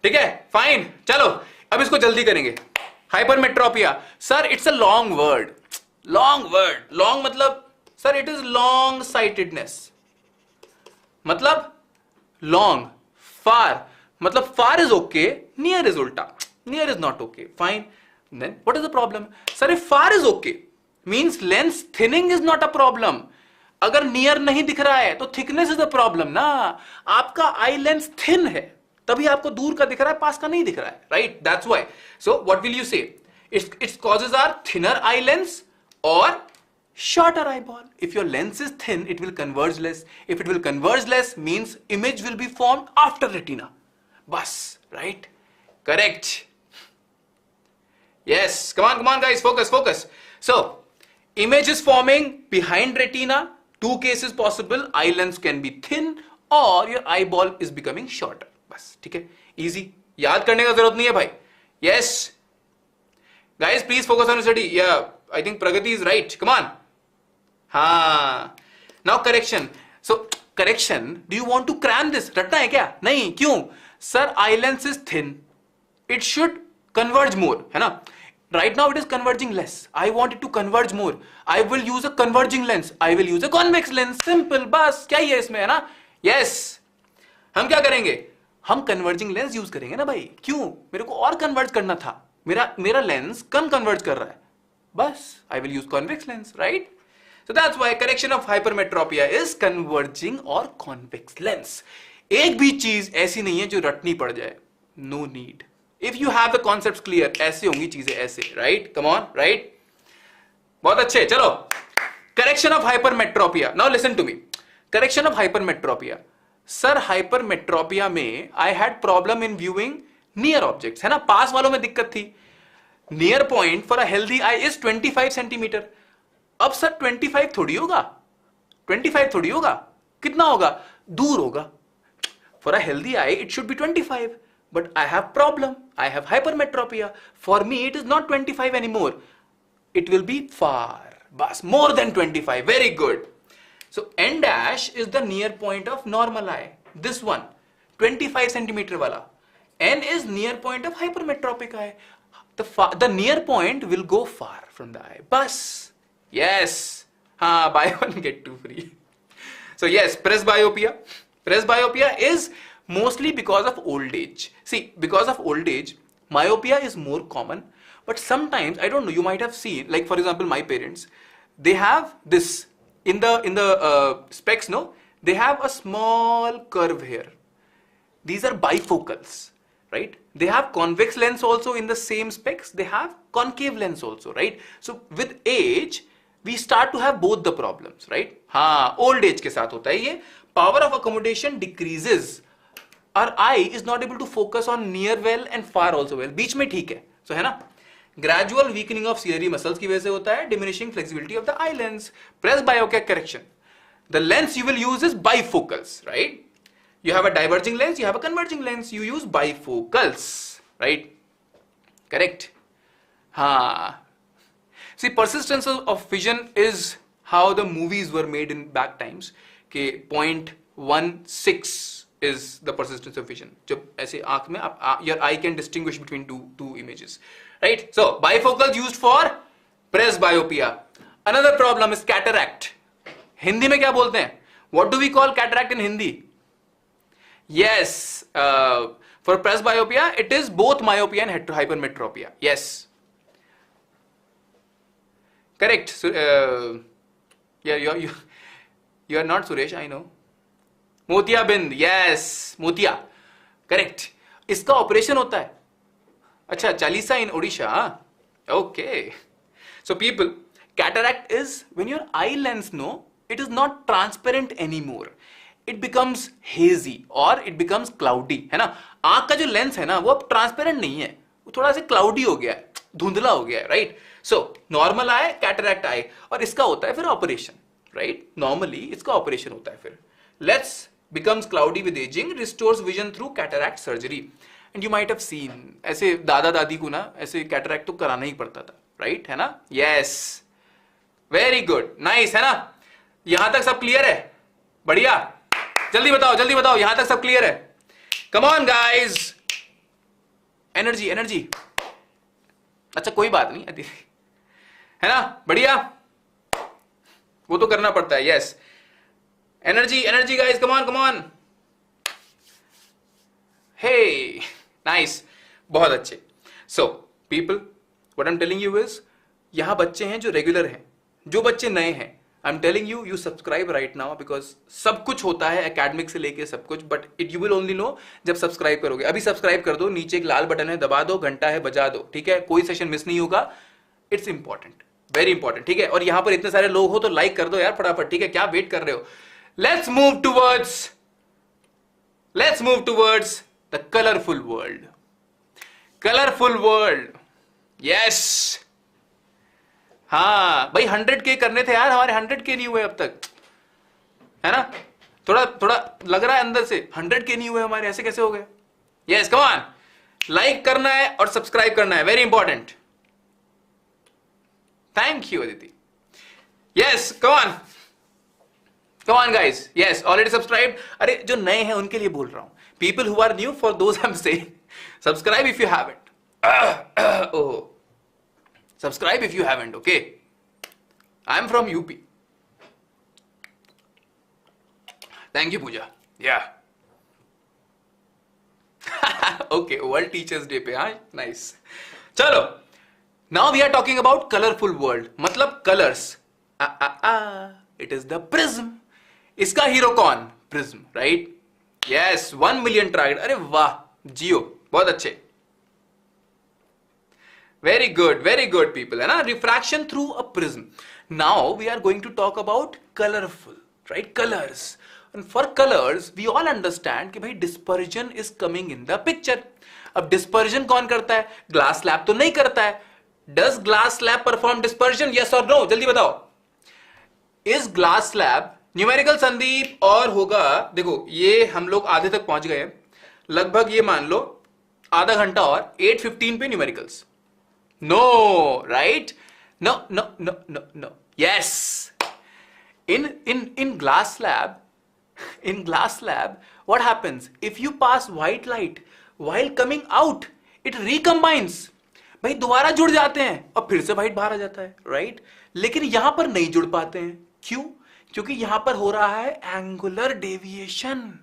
ठीक है? Fine. चलो. अब इसको जल्दी करेंगे. Hypermetropia. Sir, it's a long word. Long word. Long मतलब, sir, it is long sightedness. मतलब long, far, मतलब far is okay, near is ulta, near is not okay. Fine. Then what is the problem? Sir, if far is okay, means lens thinning is not a problem. अगर near नहीं दिख रहा है तो thickness is the problem ना. आपका eye lens thin है, तभी आपको दूर का दिख रहा है, पास का नहीं दिख रहा है. Right? That's why. So what will you say? Its causes are thinner eye lens or shorter eyeball. If your lens is thin, it will converge less. If it will converge less, means image will be formed after retina. Bas, right? Correct. Yes, come on guys, focus. So, image is forming behind retina. Two cases possible. Eye lens can be thin or your eyeball is becoming shorter. बस, ठीक है? Easy. याद करने का जरूरत नहीं है भाई. Yes. Guys, please focus on your study. Yeah, I think Pragati is right. Come on. हाँ. Now correction. So correction. Do you want to cram this? रटना है क्या? नहीं. क्यों? Sir, eye lens is thin. It should converge more. है ना? Right now it is converging less. I want it to converge more. I will use a converging lens. I will use a convex lens. Simple. बस क्या ही है इसमें, है ना? Yes. हम क्या करेंगे? हम converging lens use करेंगे ना भाई. क्यों? मेरे को और converge करना था. मेरा lens कम converge कर रहा है. बस. I will use convex lens. Right? So that's why correction of hypermetropia is converging or convex lens. एक भी चीज ऐसी नहीं है जो रटनी पड़ जाए. No need. If you have the concepts clear, ऐसे होंगी चीजें ऐसे. Right? Come on. Right? बहुत अच्छे. चलो. Correction of hypermetropia. Now listen to me. Correction of hypermetropia. Sir, hypermetropia में I had problem in viewing near objects. है ना? पास वालों में दिक्कत थी. Near point for a healthy eye is 25 centimeter. अब सर 25 थोड़ी होगा. 25 थोड़ी होगा. कितना होगा? दूर होगा. For a healthy eye, it should be 25. But I have problem. I have hypermetropia. For me, it is not 25 anymore. It will be far. बस more than 25. Very good. So n dash is the near point of normal eye. This one 25 centimeter wala. N is near point of hypermetropic eye. The near point will go far from the eye. Bus. Yes. Buy one get two free. So yes, presbyopia. Presbyopia is mostly because of old age. See, because of old age, myopia is more common. But sometimes, I don't know, you might have seen, like for example, my parents, they have this in the specs, no? They have a small curve here. These are bifocals, right? They have convex lens also in the same specs. They have concave lens also, right? So with age, we start to have both the problems, right? Old age के साथ होता है ये. Power of accommodation decreases. Our eye is not able to focus on near well and far also well. बीच में ठीक है, so है ना? Gradual weakening of ciliary muscles की वजह से होता है. Diminishing flexibility of the eye lens. Presbyopia correction. The lens you will use is bifocals, right? You have a diverging lens, you have a converging lens. You use bifocals, right? Correct. See, persistence of vision is how the movies were made in back times. Okay, 0.16 is the persistence of vision. जब ऐसे आँख में your eye can distinguish between two images, right? So bifocals used for presbyopia. Another problem is cataract. Hindi में क्या बोलते हैं? What do we call cataract in Hindi? Yes, for presbyopia, it is both myopia and hypermetropia. Yes, correct. So, yeah, you are not Suresh, I know. मोतिया बिंद, yes, मोतिया, correct. इसका operation होता है. अच्छा, Chalisa in Odisha. Okay. So people, cataract is when your eye lens, no, it is not transparent anymore. It becomes hazy or it becomes cloudy, है ना? आँख का जो लेंस है ना, वो अब ट्रांसपेरेंट नहीं है, वो थोड़ा सा क्लाउडी हो गया है, धुंधला हो गया है, राइट? सो नॉर्मल आई, कैटरैक्ट आई, और इसका होता है फिर ऑपरेशन, राइट? नॉर्मली इसका ऑपरेशन होता है फिर. Let's becomes cloudy with aging, restores vision through cataract surgery. And you might have seen, ऐसे दादा दादी को ना ऐसे कैटरैक्ट तो कराना ही पड़ता था, राइट? है ना? यस, वेरी गुड, नाइस, है ना? यहां तक सब क्लियर है? बढ़िया, जल्दी बताओ, यहां तक सब क्लियर है? Come on guys, energy energy. अच्छा कोई बात नहीं, है ना? बढ़िया, वो तो करना पड़ता है. Yes, energy guys, come on. Hey, nice, बहुत अच्छे. So people, what I am telling you is, यहां बच्चे हैं जो रेगुलर हैं, जो बच्चे नए हैं, I am telling you subscribe right now, because सब कुछ होता है एकेडमिक से लेके सब कुछ, but it you will only know जब सब्सक्राइब करोगे. अभी सब्सक्राइब कर दो, नीचे एक लाल बटन है, दबा दो, घंटा है, बजा दो, ठीक है? कोई सेशन मिस नहीं होगा. इट्स इंपॉर्टेंट, वेरी इंपॉर्टेंट, ठीक है? और यहां पर इतने सारे लोग हो तो लाइक कर दो यार फटाफट, ठीक है? क्या वेट कर रहे हो? Let's move towards the colorful world. Colorful world. Yes. हाँ भाई, 100K करने थे यार, हमारे 100K नहीं हुए अब तक, है ना? थोड़ा लग रहा है अंदर से 100K नहीं हुए हमारे, ऐसे कैसे हो गए? Yes, come on. लाइक करना है और सब्सक्राइब करना है, very important. Thank you Aditi. Yes, come on guys. Yes, already subscribed. अरे जो नए हैं उनके लिए बोल रहा हूं. People who are new, for those I'm saying, subscribe if you haven't. Oh, subscribe if you haven't. Okay, I'm from UP. Thank you, Pooja. Yeah. Okay, World Teachers Day पे, हाँ, nice. चलो, now we are talking about colorful world. मतलब colors. It is the prism. इसका hero कौन? Prism, right? Yes, 1 million target. अरे वाह, जियो, बहुत अच्छे, वेरी गुड पीपल, है ना? Refraction through a prism. Now we are going to talk about colourful, right? Colours. And for colours we all understand कि भाई dispersion is coming in the picture. अब dispersion कौन करता है? ग्लास स्लैब तो नहीं करता है. Does glass slab perform dispersion? Yes और नो, जल्दी बताओ. Is glass slab numerical Sandeep और होगा? देखो, ये हम लोग आधे तक पहुंच गए हैं लगभग, ये मान लो आधा घंटा और, 8:15 पे numericals. No, right? No, Yes. In glass slab, what happens? If you pass white light while coming out, it recombines. भाई दोबारा जुड़ जाते हैं और फिर से व्हाइट बाहर आ जाता है, राइट? लेकिन यहां पर नहीं जुड़ पाते हैं. क्यों? क्योंकि यहां पर हो रहा है angular deviation.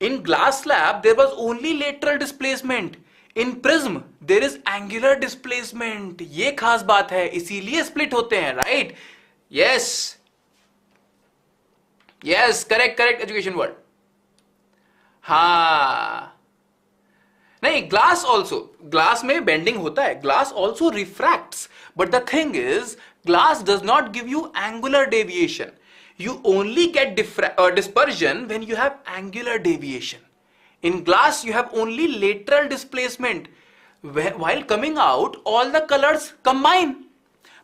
In glass slab there was only lateral displacement. In prism there is angular displacement. ये खास बात है, इसीलिए स्प्लिट होते हैं, right? Yes yes, correct education word. हाँ नहीं, ग्लास ऑल्सो, ग्लास में बेंडिंग होता है, glass also refracts, but the thing is glass does not give you angular deviation. You only get dispersion when you have angular deviation. In glass, you have only lateral displacement. While coming out, all the colors combine.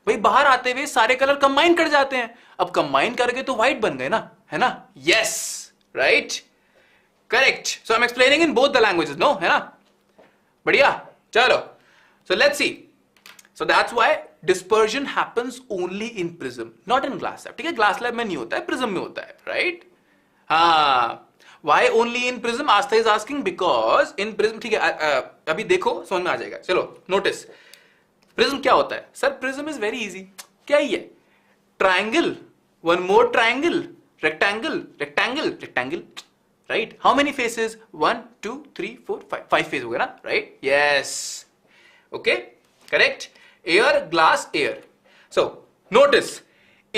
भाई बाहर आते हुए सारे colour combine कर जाते हैं. अब combine करके तो व्हाइट बन गए ना, है ना? Yes, right? Correct. So I'm explaining in both the languages, no? है ना? बढ़िया. चलो. So let's see. So that's why dispersion happens only in prism, not in glass lab. ठीक है, glass lab में नहीं होता है, prism में होता है, right? हाँ. Why only in prism? Astha is asking because in prism, ठीक है, अभी देखो समझ में आ जाएगा. चलो, notice. Prism क्या होता है? Sir, prism is very easy. क्या ही है? Triangle, one more triangle, rectangle, rectangle, rectangle, right? How many faces? 1, 2, 3, 4, 5. 5 faces हो गया ना, right? Yes. Okay, correct. Air, glass, air. So notice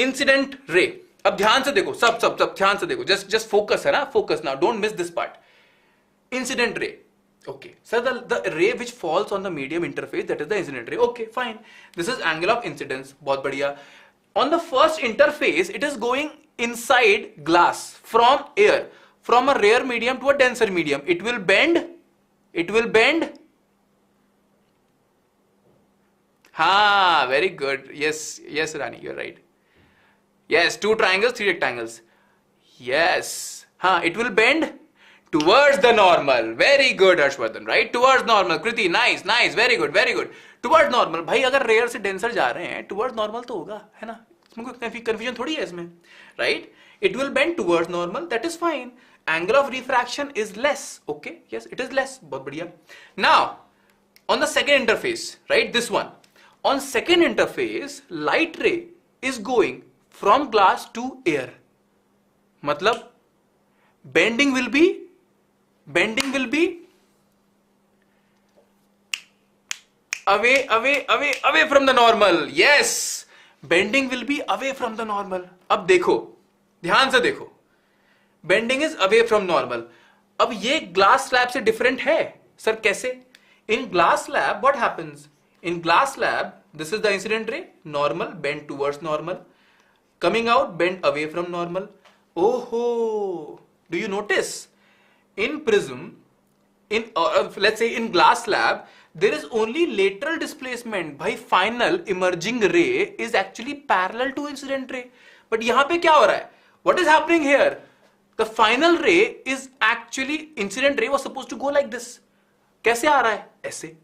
incident ray. अब ध्यान से देखो, सब ध्यान से देखो. Just focus है ना, focus now. Don't miss this part. Incident ray. Okay. So the ray which falls on the medium interface, that is the incident ray. Okay, fine. This is angle of incidence. बहुत बढ़िया. On the first interface, it is going inside glass from air, from a rare medium to a denser medium. It will bend. It will bend. हाँ, very good. Yes, Rani, you're right. Yes, 2 triangles, 3 rectangles. Yes. हाँ, it will bend towards the normal. Very good, Harshvardhan, right? Towards normal. Kriti, nice, very good. Towards normal. भाई अगर rare से denser जा रहे हैं, towards normal तो होगा, है ना? इसमें कोई confusion थोड़ी है इसमें, right? It will bend towards normal. That is fine. Angle of refraction is less. Okay, yes, it is less. बहुत बढ़िया. Now, on the second interface, right? This one. On second interface, light ray is going from glass to air. मतलब bending will be away from the normal. Yes, bending will be away from the normal. अब देखो, ध्यान से देखो, bending is away from normal. अब ये glass slab से different है. सर कैसे? In glass slab, what happens? In glass slab, this is the incident ray, normal, bend towards normal. Coming out, bend away from normal. Oh, do you notice? In prism, let's say in glass slab, there is only lateral displacement. By final emerging ray is actually parallel to incident ray. But यहाँ पे क्या हो रहा है? What is happening here? The final ray is actually, incident ray was supposed to go like this. कैसे आ रहा है? ऐसे.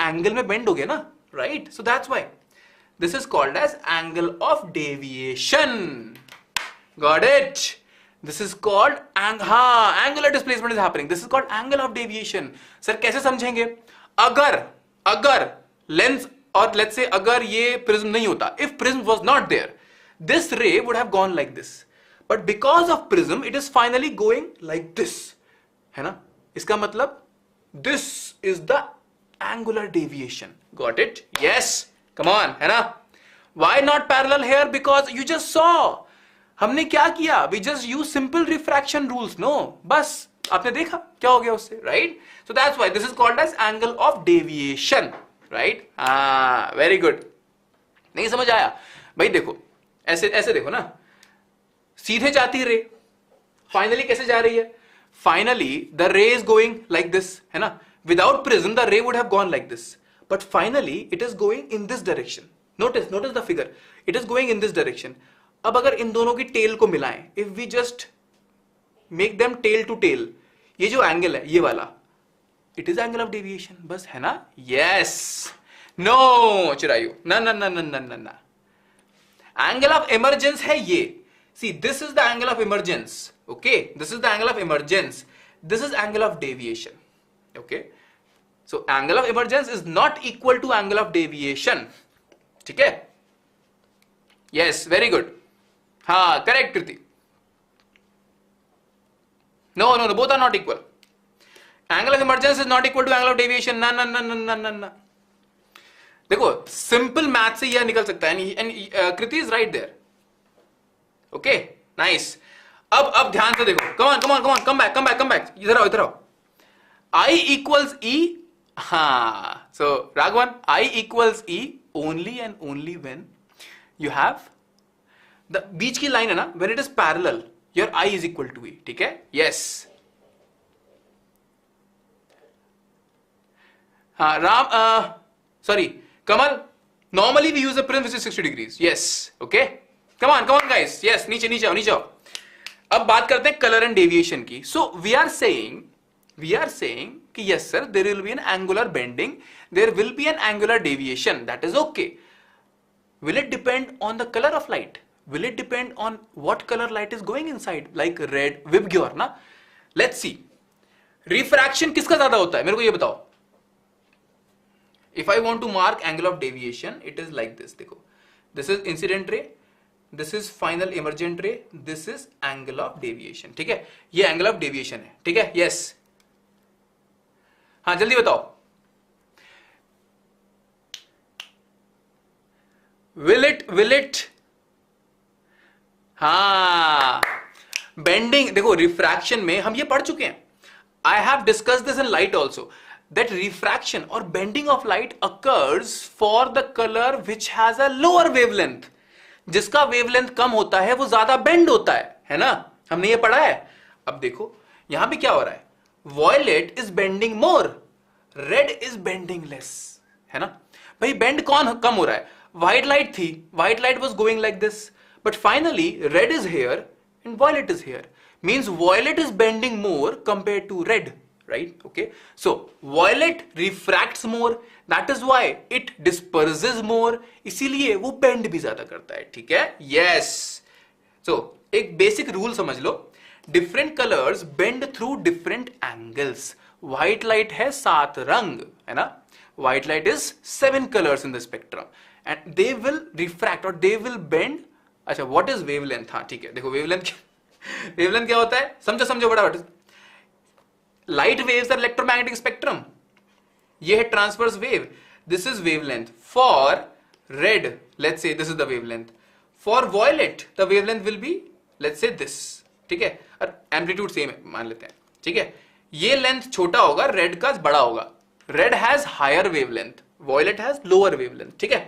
Angle में bend हो गया ना, right? So that's why this is called as angle of deviation. Got it? This is called angular displacement is happening. This is called angle of deviation. Sir कैसे समझेंगे? अगर lens और let's say अगर ये prism नहीं होता, if prism was not there, this ray would have gone like this. But because of prism, it is finally going like this. है ना? इसका मतलब this is the angular deviation. Got it? Yes. Come on, है ना? Why not parallel here? Because you just saw. हमने क्या किया? We just use simple refraction rules. No, बस आपने देखा क्या हो गया उससे, right? So that's why this is called as angle of deviation, right? Very good. नहीं समझ आया? भाई देखो, ऐसे देखो ना, सीधे जाती रे, फाइनली कैसे जा रही है? Finally, the ray is going like this, है ना? Without prism, the ray would have gone like this. But finally, it is going in this direction. Notice the figure. It is going in this direction. अब अगर इन दोनों की tail को मिलाएं, if we just make them tail to tail, ये जो angle है, ये वाला, it is angle of deviation. बस है ना? Yes. No, चिरायु. ना. एंगल ऑफ इमर्जेंस है ये, see this is the angle of emergence, okay, this is the angle of emergence, this is angle of deviation, okay, so angle of emergence is not equal to angle of deviation, ठीक है, yes, very good, हाँ correct Kriti, no no no, both are not equal, angle of emergence is not equal to angle of deviation, ना ना ना ना ना ना, देखो सिंपल मैथ से यह निकल सकता है, and Kriti is right there, okay, nice, अब ध्यान से देखो, come on come on come on, come back, इधर आओ इधर आओ, I equals E, हाँ, so Raghavan, I equals E only and only when you have the बीच की लाइन है ना, when it is parallel, your I is equal to E, ठीक है, yes, हाँ Ram, sorry, Kamal, normally we use a prism which is 60 degrees, yes, okay, come on guys, yes, नीचे आओ, अब बात करते हैं कलर एंड डेविएशन की, so we are saying कि yes sir, there will be an angular bending, there will be an angular deviation, that is okay. Will it depend on the color of light? Will it depend on what color light is going inside, like red, VIBGYOR ना? Let's see. Refraction किसका ज्यादा होता है, मेरे को ये बताओ. If I want to mark angle of deviation, it is like this, देखो. This is incident ray, this is final emergent ray, this is angle of deviation, ठीक है? ये angle of deviation है, ठीक है? Yes. हाँ जल्दी बताओ. Will it हाँ बेंडिंग, देखो रिफ्रैक्शन में हम ये पढ़ चुके हैं. I have discussed this in light also, that refraction or bending of light occurs for the color which has a lower wavelength. जिसका wavelength कम होता है वो ज्यादा बेंड होता है ना, हमने ये पढ़ा है. अब देखो यहां भी क्या हो रहा है, violet is bending more, red is bending less, है ना भाई. बेंड कौन कम हो रहा है, white light थी, white light was going like this, but finally red is here and violet is here, means violet is bending more compared to red, right? Okay, so violet refracts more, that is why it disperses more, इसीलिए वो bend भी ज्यादा करता है, ठीक है. Yes, so एक basic rule समझ लो, different colors bend through different angles. White light है 7 रंग, है ना, white light is 7 colors in the spectrum and they will refract or they will bend. अच्छा, what is wavelength? हाँ ठीक है, देखो wavelength क्या होता है, समझो फटाफट. Light waves are electromagnetic spectrum. ये है transverse wave. This is wavelength. For red, let's say this is the wavelength. For violet, the wavelength will be, let's say this. ठीक है, और amplitude same है मान लेते हैं, ठीक है. ये लेंथ छोटा होगा, रेड का बड़ा होगा. Red has higher wavelength, violet has lower wavelength, ठीक है.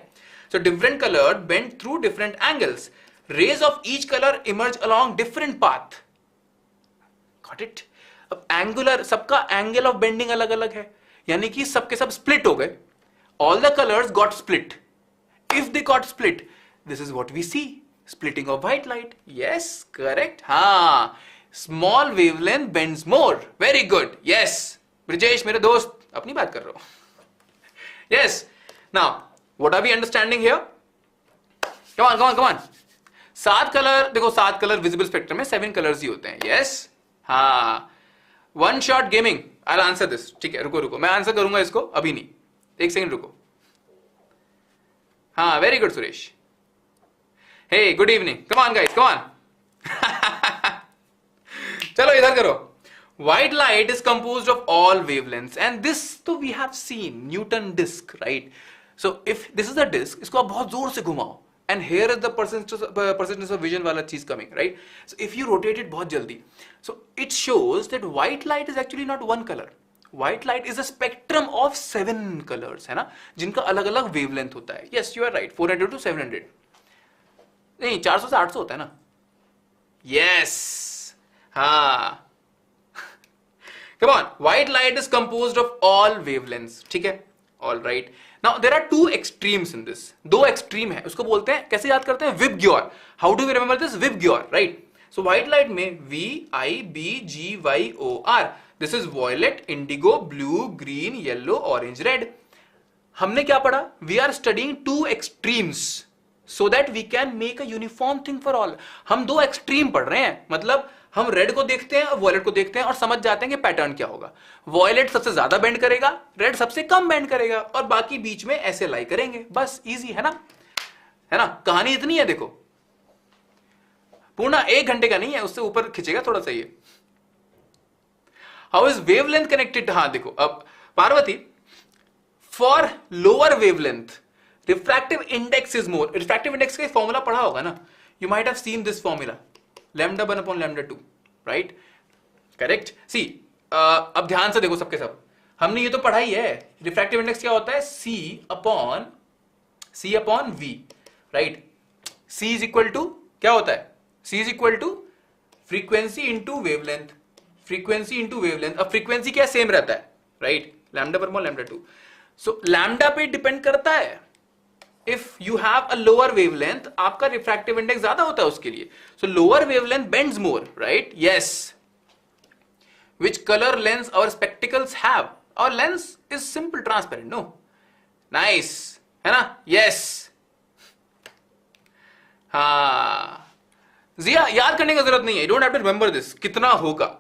So different color bend through different angles. Rays of each color emerge along different path. Got it? अब एंगुलर, सबका एंगल ऑफ बेंडिंग अलग अलग है, यानी कि सबके सब स्प्लिट हो गए. All the colours got split. If they got split, this is what we see, splitting of white light. Yes correct, हाँ, small wavelength bends more. Very good, yes Brijesh मेरे दोस्त, अपनी बात कर रहा हूं. Yes, now what are we understanding here? Come on. 7 colour, देखो 7 colour visible spectrum में 7 कलर्स ही होते हैं. यस, हाँ, one shot gaming, I will answer this. ठीक है, रुको मैं आंसर करूंगा इसको, अभी नहीं, एक सेकंड रुको. हाँ, very good Suresh. Hey good evening, come on guys, come on. चलो इधर करो. White light is composed of all wavelengths and this तो we have seen Newton disk, right? So if this is a disk, इसको आप बहुत जोर से घुमाओ and here is the percentage of vision वाला चीज coming, right? So if you rotate it बहुत जल्दी, so it shows that white light is actually not one color. White light is a spectrum of 7 colors, है ना, जिनका अलग अलग wavelength होता है. Yes, you are right, 400 to 700. नहीं, 400 से 800 होता है ना. Yes, हाँ. Come on, white light is composed of all wavelengths, ठीक है? All right. Now there are 2 extremes in this. 2 extreme है, उसको बोलते हैं, कैसे याद करते हैं? VIBGYOR. How do we remember this? VIBGYOR, right? So white light में VIBGYOR. This is violet, indigo, blue, green, yellow, orange, red. हमने क्या पढ़ा? We are studying 2 extremes. so that we can make a uniform thing for all. हम दो extreme पढ़ रहे हैं, मतलब हम रेड को देखते हैं और वॉयलेट को देखते हैं और समझ जाते हैं कि पैटर्न क्या होगा. वॉयलेट सबसे ज्यादा बेंड करेगा, रेड सबसे कम बेंड करेगा और बाकी बीच में ऐसे लाई करेंगे. बस इजी है ना, है ना. कहानी इतनी है देखो, पूर्ण 1 घंटे का नहीं है, उससे ऊपर खींचेगा थोड़ा सा ये. How is wavelength connected? हाँ देखो अब Parvati, for lower wavelength refractive index is more. Refractive index का फॉर्मूला पढ़ा होगा ना, you might have seen this formula, λ1 upon λ2, right? Correct. See अब ध्यान से देखो सबके सब, हमने ये तो पढ़ाई है. रिफ्रैक्टिव इंडेक्स क्या होता है? C upon V, right? C is equal to क्या होता है? C is equal to frequency into wavelength. Frequency into wavelength. अब फ्रीक्वेंसी क्या सेम रहता है, राइट? λ पर मोल λ2. सो लैम्डा पे डिपेंड करता है. If you have a lower wavelength, आपका रिफ्रैक्टिव इंडेक्स ज्यादा होता है उसके लिए. So lower wavelength bends more, right? Yes. Which colour lens our spectacles have? Our lens is simple transparent. No, nice है ना. यस. हाँ जिया, याद करने की जरूरत नहीं है. You don't have to remember this कितना होगा,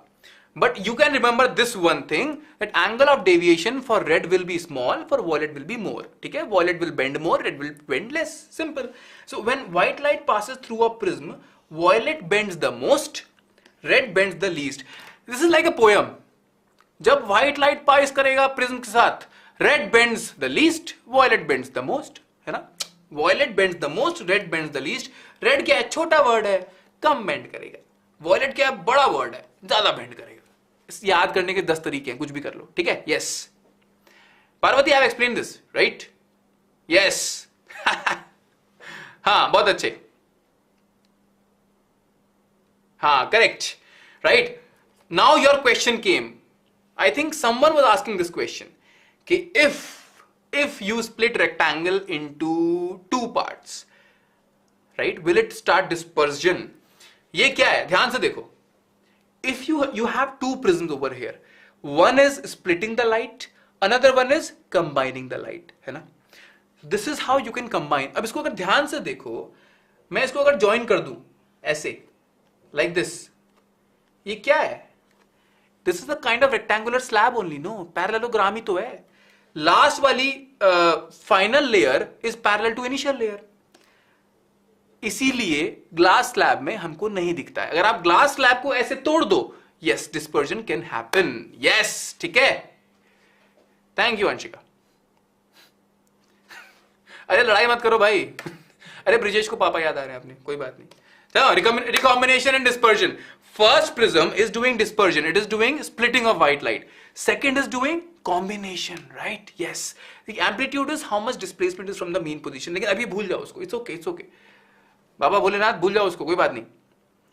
but you can remember this one thing, that angle of deviation for red will be small, for violet will be more. ठीक है? Violet will bend more, red will bend less. Simple. So when white light passes through a prism, violet bends the most, red bends the least. This is like a poem. जब white light pass करेगा prism के साथ, red bends the least, violet bends the most, है ना? Violet bends the most, red bends the least. Red क्या है? छोटा word है, कम bend करेगा. Violet क्या है? बड़ा word है, ज्यादा bend करेगा. याद करने के 10 तरीके हैं, कुछ भी कर लो. ठीक है? Yes. Parvati, I have explain this, right? Yes. हाँ बहुत अच्छे. हाँ correct, right. Now your question came. I think someone was asking this question कि if you split rectangle into 2 parts, right, will it start dispersion? ये क्या है? ध्यान से देखो. If you have 2 prisms over here, one is splitting the light, another one is combining the light, है ना? This is how you can combine. अब इसको अगर ध्यान से देखो, मैं इसको अगर join कर दूं ऐसे, like this, ये क्या है? This is a kind of rectangular slab only, no? Parallelogram ही तो है. Last वाली final layer is parallel to initial layer. इसीलिए ग्लास स्लैब में हमको नहीं दिखता है. अगर आप ग्लास स्लैब को ऐसे तोड़ दो, yes dispersion can happen. Yes, ठीक है. Thank you Anshika. अरे लड़ाई मत करो भाई. अरे ब्रिजेश को पापा याद आ रहे हैं अपने, कोई बात नहीं. चलो, recombination and dispersion. First prism is doing dispersion, it is doing splitting of white light. Second is doing combination, right? Yes. The amplitude is how much displacement is from the mean position. लेकिन अभी भूल जाओ उसको. It's okay, it's okay. Baba Bholenath भूल जाओ उसको, कोई बात नहीं,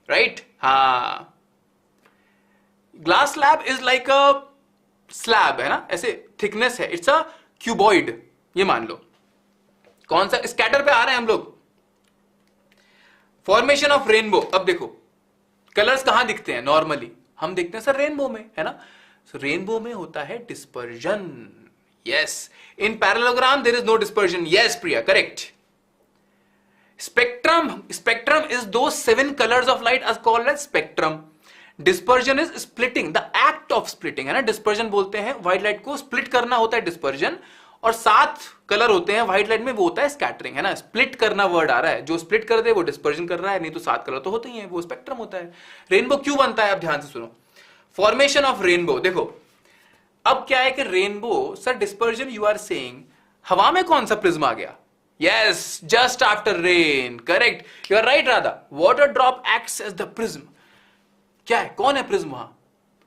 राइट? हाँ. Glass slab is like a slab, है ना? ऐसे थिकनेस है. इट्स अ क्यूबॉइड, ये मान लो. कौन सा स्कैटर पे आ रहे हैं हम लोग? Formation of rainbow. अब देखो कलर्स कहां दिखते हैं नॉर्मली? हम देखते हैं सर रेनबो में, है ना? सो रेनबो में होता है dispersion. Yes. In parallelogram there is no dispersion. Yes Priya, correct. Spectrum is those 7 colors of light as called as spectrum. Dispersion is splitting, the act of splitting, है ना? Dispersion बोलते हैं व्हाइट लाइट को split करना होता है dispersion. और 7 colour होते हैं व्हाइट लाइट में, वो होता है स्कैटरिंग, है ना? स्प्लिट करना वर्ड आ रहा है. जो स्प्लिट कर दे वो डिस्पर्जन कर रहा है, नहीं तो 7 कलर तो होते ही हैं, वो स्पेक्ट्रम होता है. रेनबो क्यों बनता है? अब ध्यान से सुनो. Formation of rainbow. देखो अब क्या है कि rainbow, sir dispersion you are saying, हवा में कौन सा प्रिज्म आ गया? Yes, just after rain. Correct. You are right, Radha. Water drop acts as the prism. क्या है? कौन है प्रिज्म वहां?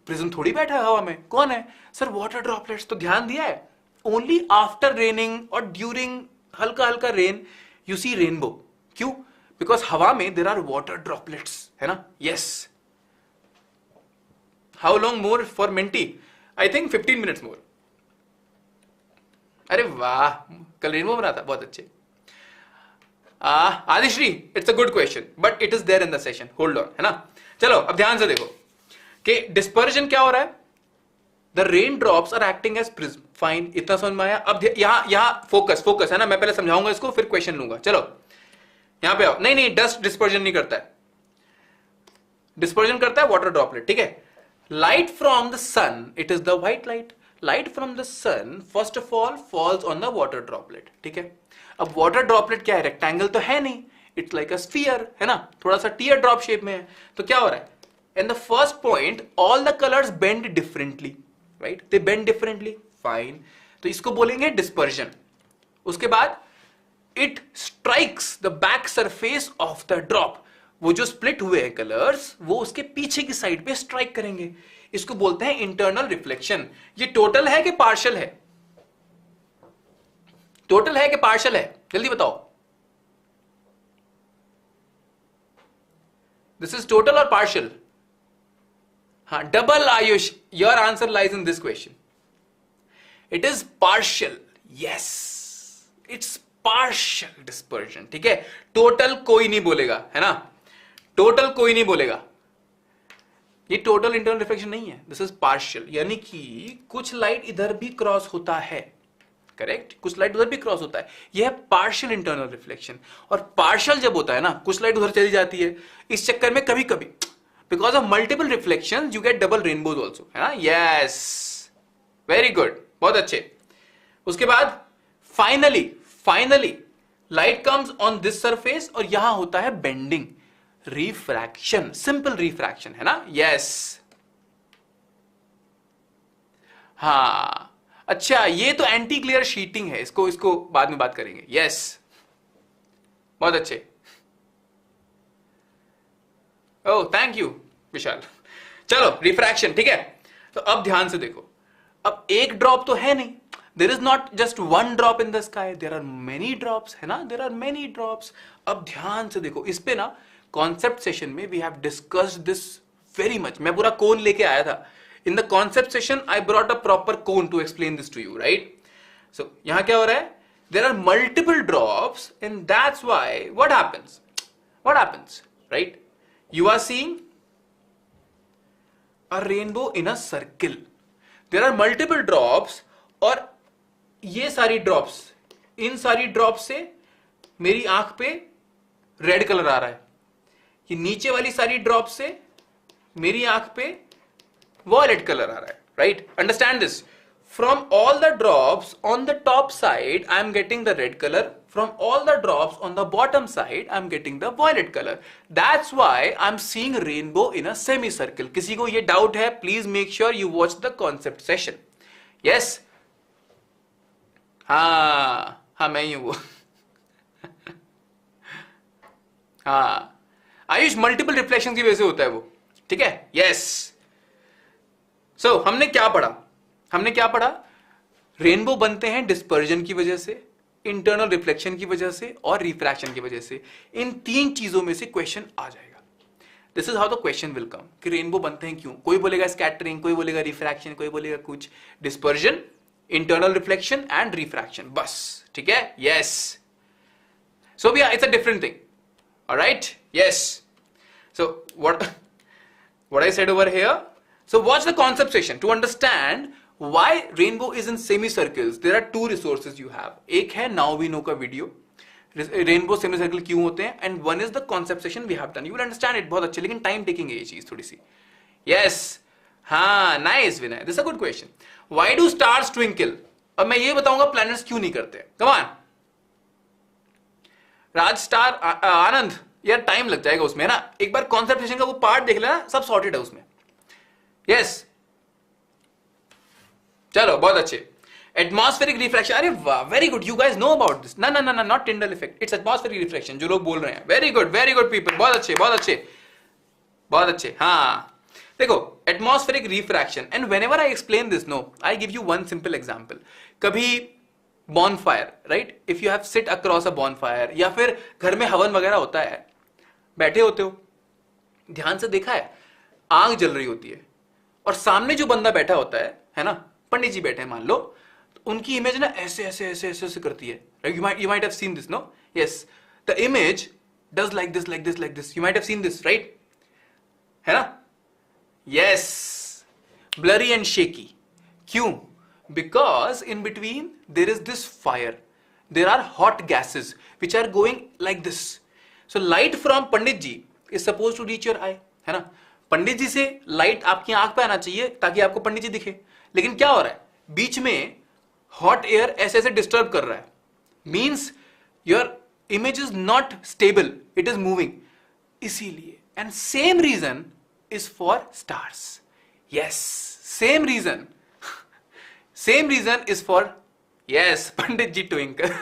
प्रिज्म थोड़ी बैठा है हवा में. कौन है? Sir water droplets. तो ध्यान दिया है, ओनली आफ्टर रेनिंग और ड्यूरिंग हल्का हल्का रेन यू सी रेनबो. क्यों? बिकॉज हवा में देर आर वाटर ड्रॉपलेट्स, है ना? Yes. How long more for mentee? I think 15 minutes more. अरे वाह, कल रेनबो बना था, बहुत अच्छे. Aadishri, it's a good question but it is there in the session. Hold on, है ना? चलो अब ध्यान से देखो कि डिस्पर्जन क्या हो रहा है. The rain drops are acting as prism. Fine, इतना समझ में आया? अब यहां फोकस है ना? मैं पहले समझाऊंगा इसको, फिर क्वेश्चन लूंगा. चलो यहां पे आओ, नहीं नहीं डस्ट डिस्पर्जन नहीं करता है, डिस्पर्जन करता है वाटर ड्रॉपलेट, ठीक है। Light from the sun, it is the white light, light from the sun first of all falls on the water droplet, ठीक है। अब वाटर ड्रॉपलेट क्या है, रेक्टेंगल तो है नहीं, इट्स लाइक अ स्फीयर, है ना, थोड़ा सा टीयर ड्रॉप शेप में है। तो क्या हो रहा है, in the first point all the colours bend differently, right, they bend differently, fine, तो इसको बोलेंगे डिस्पर्जन। उसके बाद it strikes the back surface of the drop, वो जो स्प्लिट हुए हैं कलर्स वो उसके पीछे की साइड पे स्ट्राइक करेंगे, इसको बोलते हैं इंटरनल रिफ्लेक्शन। ये टोटल है कि पार्शियल है, टोटल है कि पार्शियल है, जल्दी बताओ। दिस इज टोटल और पार्शियल? हाँ, double Ayush, your answer lies in this question, it is partial, yes, it's partial dispersion, ठीक है। टोटल कोई नहीं बोलेगा, है ना, टोटल कोई नहीं बोलेगा, ये टोटल इंटरनल रिफ्लेक्शन नहीं है, दिस इज पार्शियल, यानी कि कुछ लाइट इधर भी क्रॉस होता है, करेक्ट, कुछ लाइट उधर भी क्रॉस होता है, यह है पार्शियल इंटरनल रिफ्लेक्शन। और पार्शियल जब होता है ना, कुछ लाइट उधर चली जाती है, इस चक्कर में कभी कभी because of multiple reflection you get double rainbows also, है ना, यस, वेरी गुड, बहुत अच्छे। उसके बाद finally light comes on this surface और यहां होता है बेंडिंग, रिफ्रैक्शन, सिंपल रिफ्रैक्शन, है ना, यस। हाँ अच्छा, ये तो एंटी ग्लेयर शीटिंग है, इसको बाद में बात करेंगे, यस, बहुत अच्छे, ओह थैंक यू विशाल। चलो रिफ्रैक्शन, ठीक है। तो अब ध्यान से देखो, अब एक ड्रॉप तो है नहीं, there is not just one drop in the sky, there are many drops, है ना, देयर आर मेनी ड्रॉप्स। अब ध्यान से देखो, इस पे ना कॉन्सेप्ट सेशन में we have discussed this very much, मैं पूरा कोन लेके आया था। In the concept session I brought a proper cone to explain this to you, right. So यहां क्या हो रहा है, there are multiple drops and that's why what happens, right, you are seeing a rainbow in a circle, there are multiple drops, और ये सारी drops, इन सारी drops से मेरी आंख पे रेड कलर आ रहा है, ये नीचे वाली सारी ड्रॉप से मेरी आंख पे वॉयलेट कलर आ रहा है, right, understand this. From all the drops on the top side, I am getting the red color. From all the drops on the bottom side, I am getting the violet color. That's why I am seeing a rainbow in a semicircle. किसी को ये doubt है, please make sure you watch the concept session. Yes? हाँ मैं ही हूँ वो। हाँ, Ayush multiple reflection की वजह से होता है वो, ठीक है, यस। सो हमने क्या पढ़ा, रेनबो बनते हैं डिस्पर्जन की वजह से, इंटरनल रिफ्लेक्शन की वजह से और रिफ्रैक्शन की वजह से। इन तीन चीजों में से क्वेश्चन आ जाएगा। This is how the question will come कि रेनबो बनते हैं क्यों, कोई बोलेगा स्कैटरिंग, कोई बोलेगा रिफ्रैक्शन, कोई बोलेगा कुछ, dispersion, internal reflection and refraction, बस, ठीक है, यस। सो भी it's a different thing, alright, yes. So what I said over here, so watch the concept session to understand why rainbow is in semicircles. There are two resources you have. एक है now we know का video, rainbow semicircle क्यों होते हैं, and one is the concept session we have done, you will understand it, बहुत अच्छे, लेकिन time taking है ये चीज थोड़ी सी, यस। हाँ nice Vinay, this a good question. Why do stars twinkle, अब मैं ये बताऊंगा प्लैनेट्स क्यों नहीं करते, कम ऑन राज स्टार, आनंद, यार टाइम लग जाएगा उसमें, है ना, एक बार कॉन्सेप्ट सेशन का वो पार्ट देख लेना, सब सॉर्टेड है उसमें, यस। चलो बहुत अच्छे। एटमॉस्फेरिक रिफ्रैक्शन, अरे वाह, very good, you guys know about this, ना not Tyndall effect, it's atmospheric refraction, जो लोग बोल रहे हैं, वेरी गुड पीपल, बहुत अच्छे। हाँ देखो, atmospheric refraction, and whenever I explain this, no, I give you one simple example. कभी bonfire, right, if you have sit across a bonfire, या फिर घर में हवन वगैरह होता है, बैठे होते हो, ध्यान से देखा है, आग जल रही होती है और सामने जो बंदा बैठा होता है ना, पंडित जी बैठे हैं मान लो, तो उनकी इमेज ना ऐसे करती है, you might have seen this, no? Yes, the image does like this, you might have seen this, right? है ना, yes, blurry and shaky, क्यों? Because in between there is this fire, there are hot gases which are going like this, so light from Pandit ji is suppose to reach your eye, है ना? पंडित जी से light आपकी आंख पे आना चाहिए ताकि आपको पंडित जी दिखे, लेकिन क्या हो रहा है, बीच में हॉट एयर ऐसे ऐसे डिस्टर्ब कर रहा है, means your image is not stable, it is moving, इसीलिए. And same reason is for stars. Yes, same reason is for, yes, Pandit ji twinkle.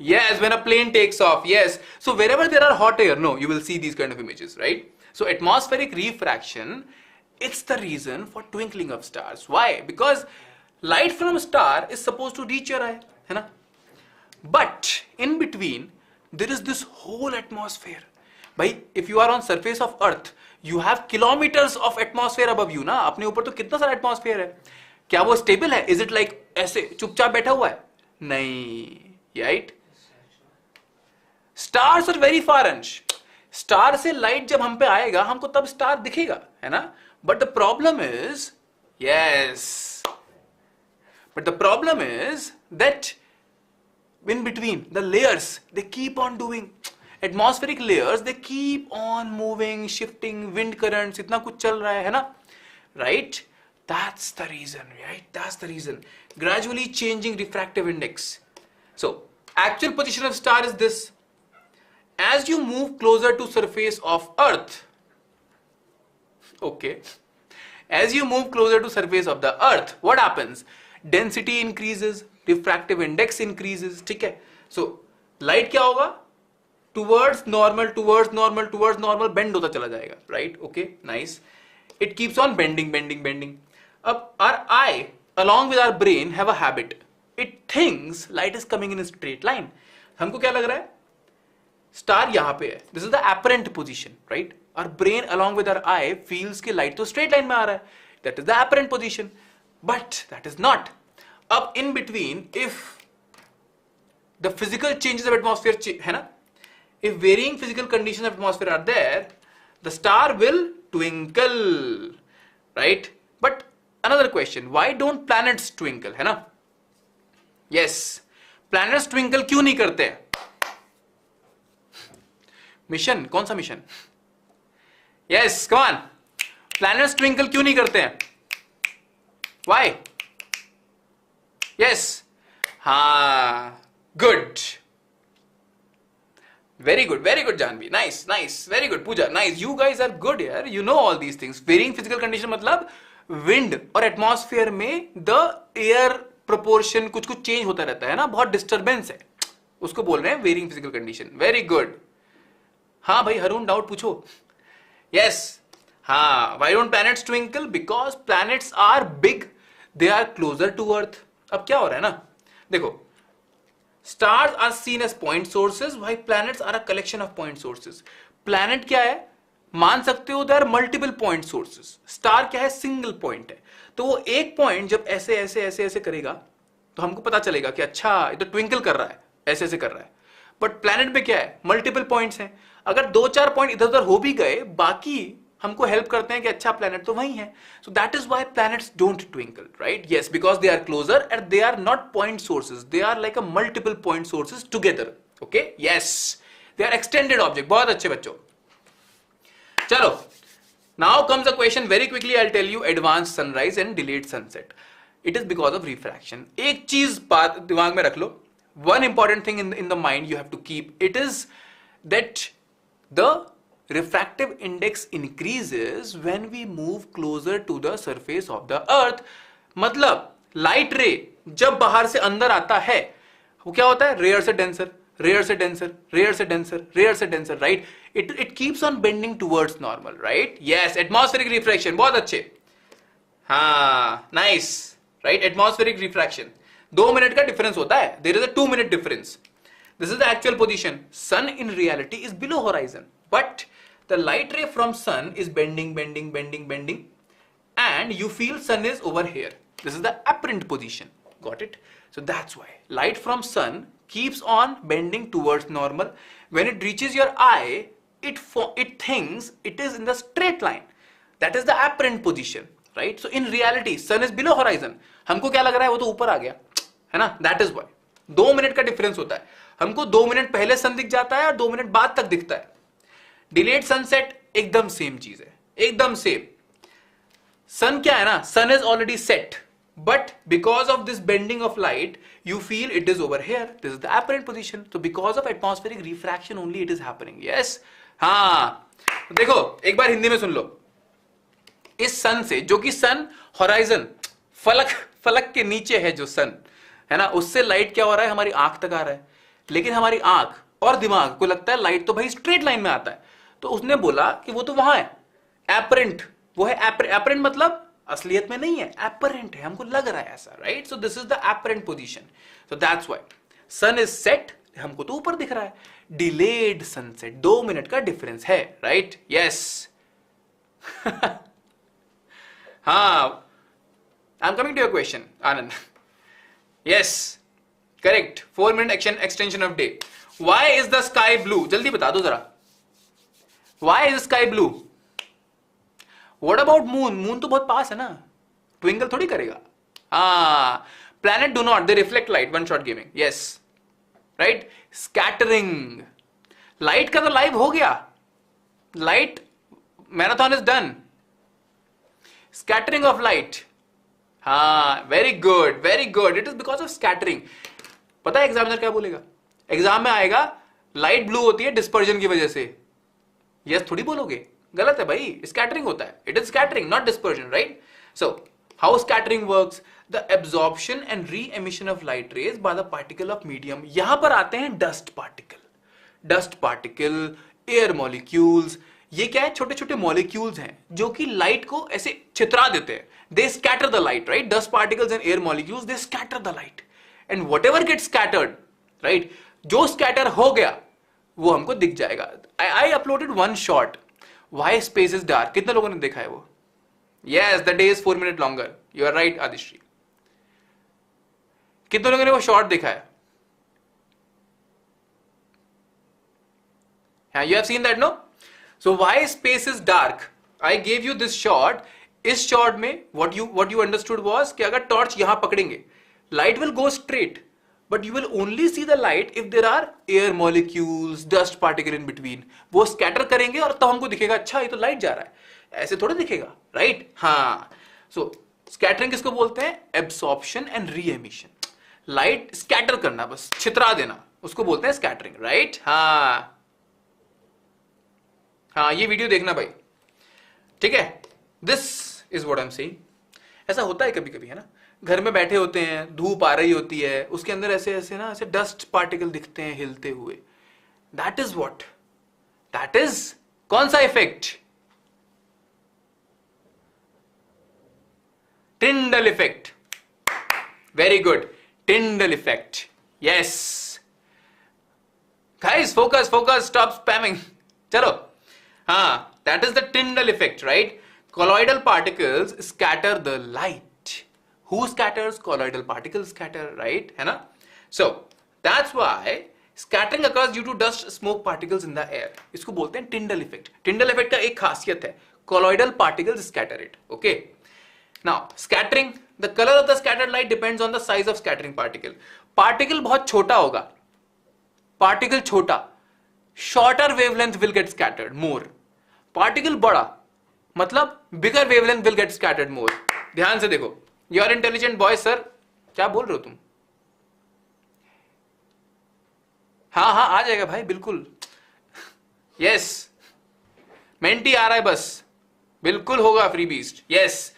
Yes, when a plane takes off, yes. So wherever there are hot air, no, you will see these kind of images, right? So atmospheric refraction, it's the reason for twinkling of stars. Why? Because light from a star is supposed to reach your eye, है ना? But in between, there is this whole atmosphere. भाई, if you are on surface of earth, you have kilometers of atmosphere above you, ना? अपने ऊपर तो कितना सारा atmosphere है. क्या वो stable है? Is it like ऐसे चुपचाप बैठा हुआ है? नहीं, right? Stars are very far, अंश. Star से light जब हम पे आएगा, हमको तब star दिखेगा, है ना? But the problem is, yes, but the problem is that in between the layers, they keep on doing. Atmospheric layers, they keep on moving, shifting, wind currents, इतना कुछ चल रहा है ना? Right? That's the reason, right? That's the reason. Gradually changing refractive index. So, actual position of star is this. As you move closer to surface of Earth, okay, as you move closer to surface of the Earth, what happens? Density increases, refractive index increases, ठीक है? So, light क्या होगा? Towards normal, towards normal, towards normal, bend होता चला जाएगा, right? Okay, nice. It keeps on bending, bending, bending. अब our eye, along with our brain, have a habit. It thinks light is coming in a straight line. हमको क्या लग रहा है? Star यहाँ पे है. This is the apparent position, right? Our brain, along with our eye, feels कि light तो straight line में आ रहा है. That is the apparent position. But that is not. Up in between, if the physical changes of atmosphere, है ना? If varying physical conditions of atmosphere are there, the star will twinkle, right? But another question, why don't planets twinkle, है ना? Yes, planets twinkle क्यों नहीं करते? Mission, कौन सा mission? Yes, come on. Planets twinkle क्यों नहीं करते हैं? Why? Yes. हाँ, good. Very good, Janvi. Nice, nice, very good, Pooja. Nice, you guys are good here. You know all these things. Varying physical condition मतलब wind और atmosphere में the air proportion कुछ कुछ change होता रहता है ना, बहुत disturbance है, उसको बोल रहे हैं varying physical condition. Very good. हाँ भाई, हरून डाउट पूछो. Yes. हाँ, why don't planets twinkle? Because planets are big. They are closer to Earth. अब क्या हो रहा है ना, देखो. Stars are seen as point sources, while planets are a collection of point sources. Planet क्या है? मान सकते हो there are multiple point sources. Star क्या है? Single point है. तो वो एक point जब ऐसे ऐसे ऐसे ऐसे करेगा, तो हमको पता चलेगा कि अच्छा ये तो twinkle कर रहा है, ऐसे ऐसे कर रहा है. But planet पे क्या है? Multiple points हैं. अगर दो चार point इधर उधर हो भी गए, बाकी हमको हेल्प करते हैं कि अच्छा प्लैनेट तो वही है. So that is why planets don't twinkle, right? Yes, because they are closer and they are not point sources, they are like a multiple point sources together. Okay, yes, they are extended object. बहुत अच्छे बच्चों. चलो, now comes a question very quickly. I will tell you advance sunrise and delayed sunset. It is because of refraction. एक चीज बात दिमाग में रख लो. One important thing in the mind you have to keep, it is that the refractive index increases when we move closer to the surface of the earth. मतलब light ray जब बाहर से अंदर आता है, वो क्या होता है? रेयर से डेंसर, रेयर से डेंसर, रेयर से डेंसर, रेयर से denser, right? It keeps on bending towards normal, right? Yes, atmospheric refraction. बहुत अच्छे. हाँ, nice, right? Atmospheric refraction. 2 minute का डिफरेंस होता है. There is a 2 minute difference. This is the actual position. Sun in reality is below horizon, but the light ray from sun is bending, bending, bending, bending, and you feel sun is over here. This is the apparent position. Got it? So that's why light from sun keeps on bending towards normal. When it reaches your eye, it thinks it is in the straight line. That is the apparent position, right? So in reality, sun is below horizon. हमको क्या लग रहा है? वो तो ऊपर आ गया, है ना? That is why 2 मिनट का डिफरेंस होता है. हमको 2 मिनट पहले सन दिख जाता है और 2 मिनट बाद तक दिखता है। डिलेड सनसेट एकदम सेम चीज है, एकदम सेम। सन क्या है ना, sun is already set, but because of this bending of light you feel it is over here, this is the apparent position, so because of atmospheric refraction only it is happening. yes हाँ, देखो एक बार हिंदी में सुन लो। इस सन से, जो कि सन horizon, फलक के नीचे है जो सन है ना, उससे लाइट क्या हो रहा है, हमारी आंख तक आ रहा है। लेकिन हमारी आंख और दिमाग को लगता है लाइट तो भाई स्ट्रेट लाइन में आता है, तो उसने बोला कि वो तो वहां है, एपरेंट, वो है एपरेंट मतलब असलियत में नहीं है, एपरेंट है, हमको लग रहा है ऐसा, right. So this is the apparent position, so that's why sun is set, हमको तो ऊपर दिख रहा है। डिलेड सनसेट, 2 मिनट का डिफरेंस है, राइट, यस। हाँ, I am coming to your question Anand. Yes, correct, 4 minute extension of day. Why is the sky blue, जल्दी बता दो जरा, why is sky blue? What about moon? Moon तो बहुत पास है ना, ट्विंकल थोड़ी करेगा। हाँ, planet do not, they reflect light, one shot giving, yes, right? Scattering, light का तो लाइव हो गया, light marathon is done. Scattering of light, हाँ, very good, very good, it is because of scattering. पता है एग्जामिनर क्या बोलेगा? Exam में आएगा लाइट ब्लू होती है डिस्पर्जन की वजह से, यस थोड़ी बोलोगे, गलत है भाई, स्कैटरिंग होता है, it is scattering not dispersion, right. So how scattering works, the absorption and re emission of light rays by the particle of medium. यहां पर आते हैं डस्ट पार्टिकल, एयर मॉलिक्यूल्स। ये क्या है, छोटे छोटे मॉलिक्यूल्स हैं जो कि लाइट को ऐसे छितरा देते हैं, they scatter the light, right. Dust particles and air molecules, they scatter the light, and whatever get scattered, right, जो स्कैटर हो गया वो हमको दिख जाएगा। I uploaded one shot, Why space is dark, कितने लोगों ने देखा है वो? Yes, the day is 4 minutes longer. You are right, Adishree. कितने लोगों ने वो शॉर्ट देखा है? Yeah, you have seen that, no? So why space is dark? I gave you this shot. इस शॉट में what you understood was कि अगर टॉर्च यहां पकड़ेंगे, light will go straight, but you will only see the light if there are air molecules, dust particle in between. वो scatter करेंगे और तब हमको दिखेगा, अच्छा ये तो लाइट जा रहा है, ऐसे थोड़ा दिखेगा, राइट। हाँ, सो स्कैटरिंग किसको बोलते हैं? Absorption and re emission, light scatter करना, बस छितरा देना, उसको बोलते हैं स्कैटरिंग, राइट। हाँ हाँ, ये वीडियो देखना भाई, ठीक है। This is what I am saying. ऐसा होता है कभी कभी, है ना, घर में बैठे होते हैं, धूप आ रही होती है, उसके अंदर ऐसे ऐसे ना ऐसे डस्ट पार्टिकल दिखते हैं हिलते हुए, that is what, that is कौन सा effect? Tyndall effect, very good, Tyndall effect, yes. Guys focus, stop spamming, चलो। हाँ, that is the Tyndall effect, right. Colloidal particles scatter the light. Who scatters? Colloidal particles scatter, right? है ना? So that's why scattering occurs due to dust, smoke particles in the air. इसको बोलते हैं Tyndall effect. Tyndall effect का एक खासियत है, colloidal particles scatter it. Okay. Now scattering, the color of the scattered light depends on the size of scattering particle. Particle बहुत छोटा होगा, particle छोटा, shorter wavelength will get scattered more. Particle बड़ा, मतलब bigger wavelength will get scattered more. ध्यान से देखो, You are intelligent boy, sir. क्या बोल रहे हो तुम? हाँ हाँ, आ जाएगा भाई, बिल्कुल। यस, मेंटी आ रहा है बस, बिल्कुल होगा फ्री बीस्ट, यस,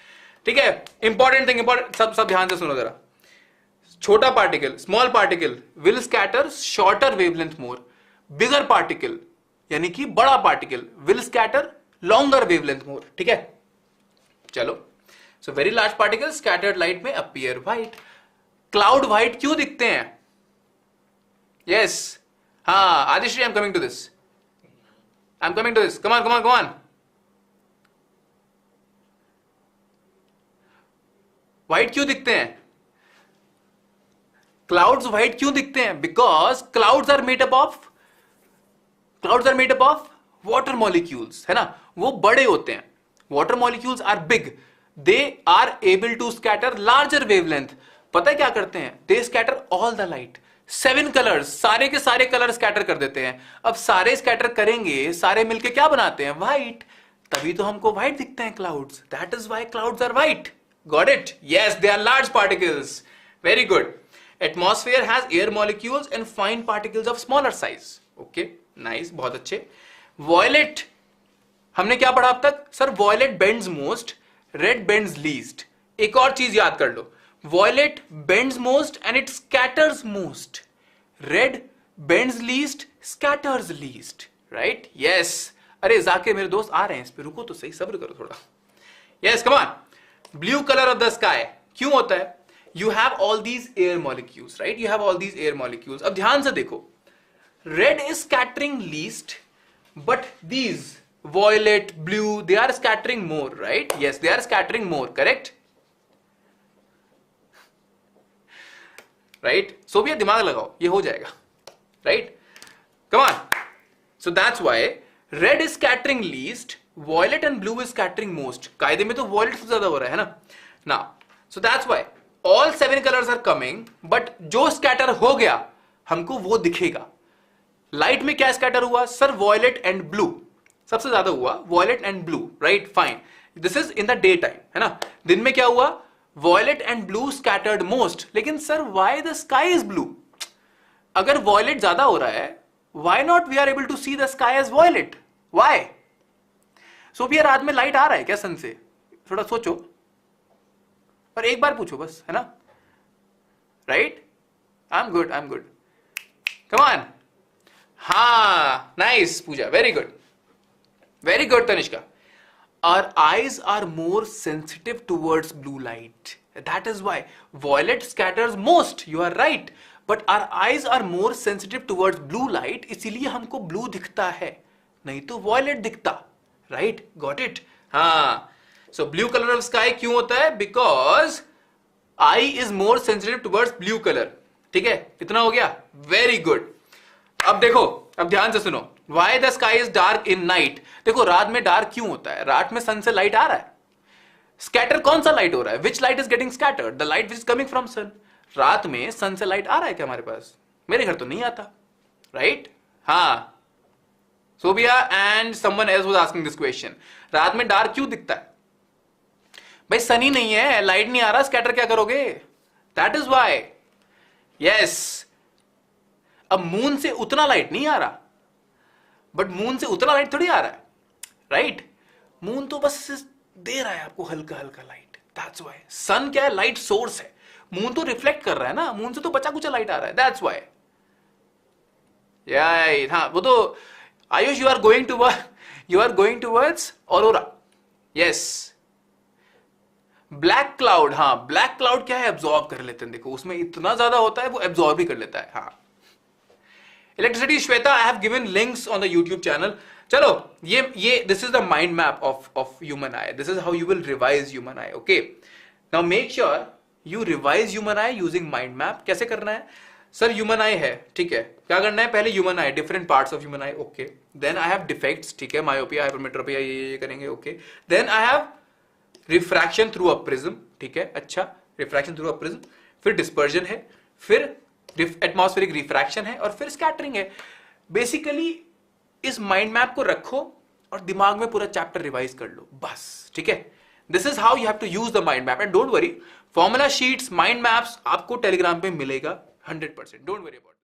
ठीक है। इंपॉर्टेंट थिंग, इंपॉर्टेंट, सब ध्यान से सुनो जरा। छोटा particle, small particle will scatter shorter wavelength more, bigger particle यानी कि बड़ा particle will scatter longer wavelength more, ठीक है। चलो, So very large particles scattered light में appear white. Cloud white क्यों दिखते हैं? Yes. हाँ, Adishree, I'm coming to this. I'm coming to this. Come on. White क्यों दिखते हैं? Clouds white क्यों दिखते हैं? Because clouds are made up of water molecules, है ना? वो बड़े होते हैं. Water molecules are big. They are able to scatter larger wavelength. पता है क्या करते हैं? They scatter all the light. 7 colours, सारे के सारे कलर स्कैटर कर देते हैं। अब सारे स्कैटर करेंगे, सारे मिलके क्या बनाते हैं? व्हाइट। तभी तो हमको व्हाइट दिखते हैं clouds. That is why clouds are white. Got it? Yes, they are large particles. Very good. Atmosphere has air molecules and fine particles of smaller size. Okay, nice, बहुत अच्छे। वॉयलेट हमने क्या पढ़ा अब तक? Sir violet bends most, red bends least. एक और चीज याद कर लो, violet bends most and it scatters most. Red bends least, scatters least. Right? Yes. अरे जाके मेरे दोस्त आ रहे हैं इस पे, रुको तो सही, सब्र करो थोड़ा। Yes, come on. Blue color of the sky. क्यों होता है? You have all these air molecules, right? You have all these air molecules. अब ध्यान से देखो, red is scattering least, but these violet, blue, they are scattering more, right? Yes, they are scattering more, correct? Right? So भी दिमाग लगाओ, ये हो जाएगा, right? Come on. So that's why red is scattering least, violet and blue is scattering most. कायदे में तो violet सबसे ज्यादा हो रहा है ना। Now so that's why all 7 colours are coming, but जो स्कैटर हो गया हमको वो दिखेगा। लाइट में क्या स्कैटर हुआ? सर वॉयलेट एंड ब्लू सबसे ज्यादा हुआ, violet and blue, right? Fine, this is in the day time, है ना। दिन में क्या हुआ? Violet and blue scattered most. लेकिन sir why the sky is blue? अगर violet ज्यादा हो रहा है, why not we are able to see the sky as violet? Why? So भैया रात में लाइट आ रहा है क्या सन से? थोड़ा सोचो और एक बार पूछो बस, है ना? Right? I'm good. Come on. हाँ, nice Pooja, very good Tanishka. Our eyes are more sensitive towards blue light. That is why violet scatters most. You are right. But our eyes are more sensitive towards blue light. इसीलिए हमको blue दिखता है, नहीं तो violet दिखता. Right? Got it? हाँ. So blue color of sky क्यों होता है? Because eye is more sensitive towards blue color. ठीक है? इतना हो गया? Very good. अब देखो, अब ध्यान से सुनो। Why the sky is dark in night? देखो रात में डार्क क्यों होता है? रात में सन से लाइट आ रहा है। स्कैटर कौन सा लाइट हो रहा है? Which light is getting scattered? The light which is coming from sun. रात में सन से लाइट आ रहा है क्या हमारे पास? मेरे घर तो नहीं आता, राइट? हाँ। Sobia and someone else was asking this question. रात में डार्क क्यों दिखता है? भाई सन ही नहीं है, लाइट नहीं आ रहा, स्कैटर क्या करोगे? That is why. यस, अब मून से उतना लाइट नहीं आ रहा, बट मून से उतना लाइट थोड़ी आ रहा है, राइट? मून तो बस दे रहा है आपको हल्का हल्का लाइट। That's why. सन क्या है? लाइट सोर्स है। मून तो रिफ्लेक्ट कर रहा है ना, मून से तो बचा कुचा लाइट आ रहा है। That's why. हाँ, वो तो Ayush you are going towards aurora. Yes, black cloud. हाँ, ब्लैक क्लाउड क्या है? एब्जॉर्ब कर लेते हैं। देखो उसमें इतना ज्यादा होता है, वो एब्जॉर्ब भी कर लेता है। हाँ, electricity Shweta, I have given links on the YouTube channel. चलो ये this is the mind map of human I. This is how you will revise human eye. Okay, now make sure you revise human I using mind map. कैसे करना है? Sir human आई है, ठीक है, क्या करना है? पहले human eye, different parts of human eye. Okay, then I have defects, ठीक है, मायोपिया, हाइपरमेट्रोपिया, ये करेंगे। Okay, then I have refraction through a prism, ठीक है, अच्छा, रिफ्रैक्शन थ्रू अ प्रिज्म, फिर डिस्पर्जन है, फिर एटमॉस्फेरिक रिफ्रैक्शन है, और फिर स्कैटरिंग है। बेसिकली इस माइंड मैप को रखो और दिमाग में पूरा चैप्टर रिवाइज कर लो, बस, ठीक है। This is how you have to use the mind map. And don't worry, formula sheets, mind maps आपको टेलीग्राम पे मिलेगा 100%। Don't worry about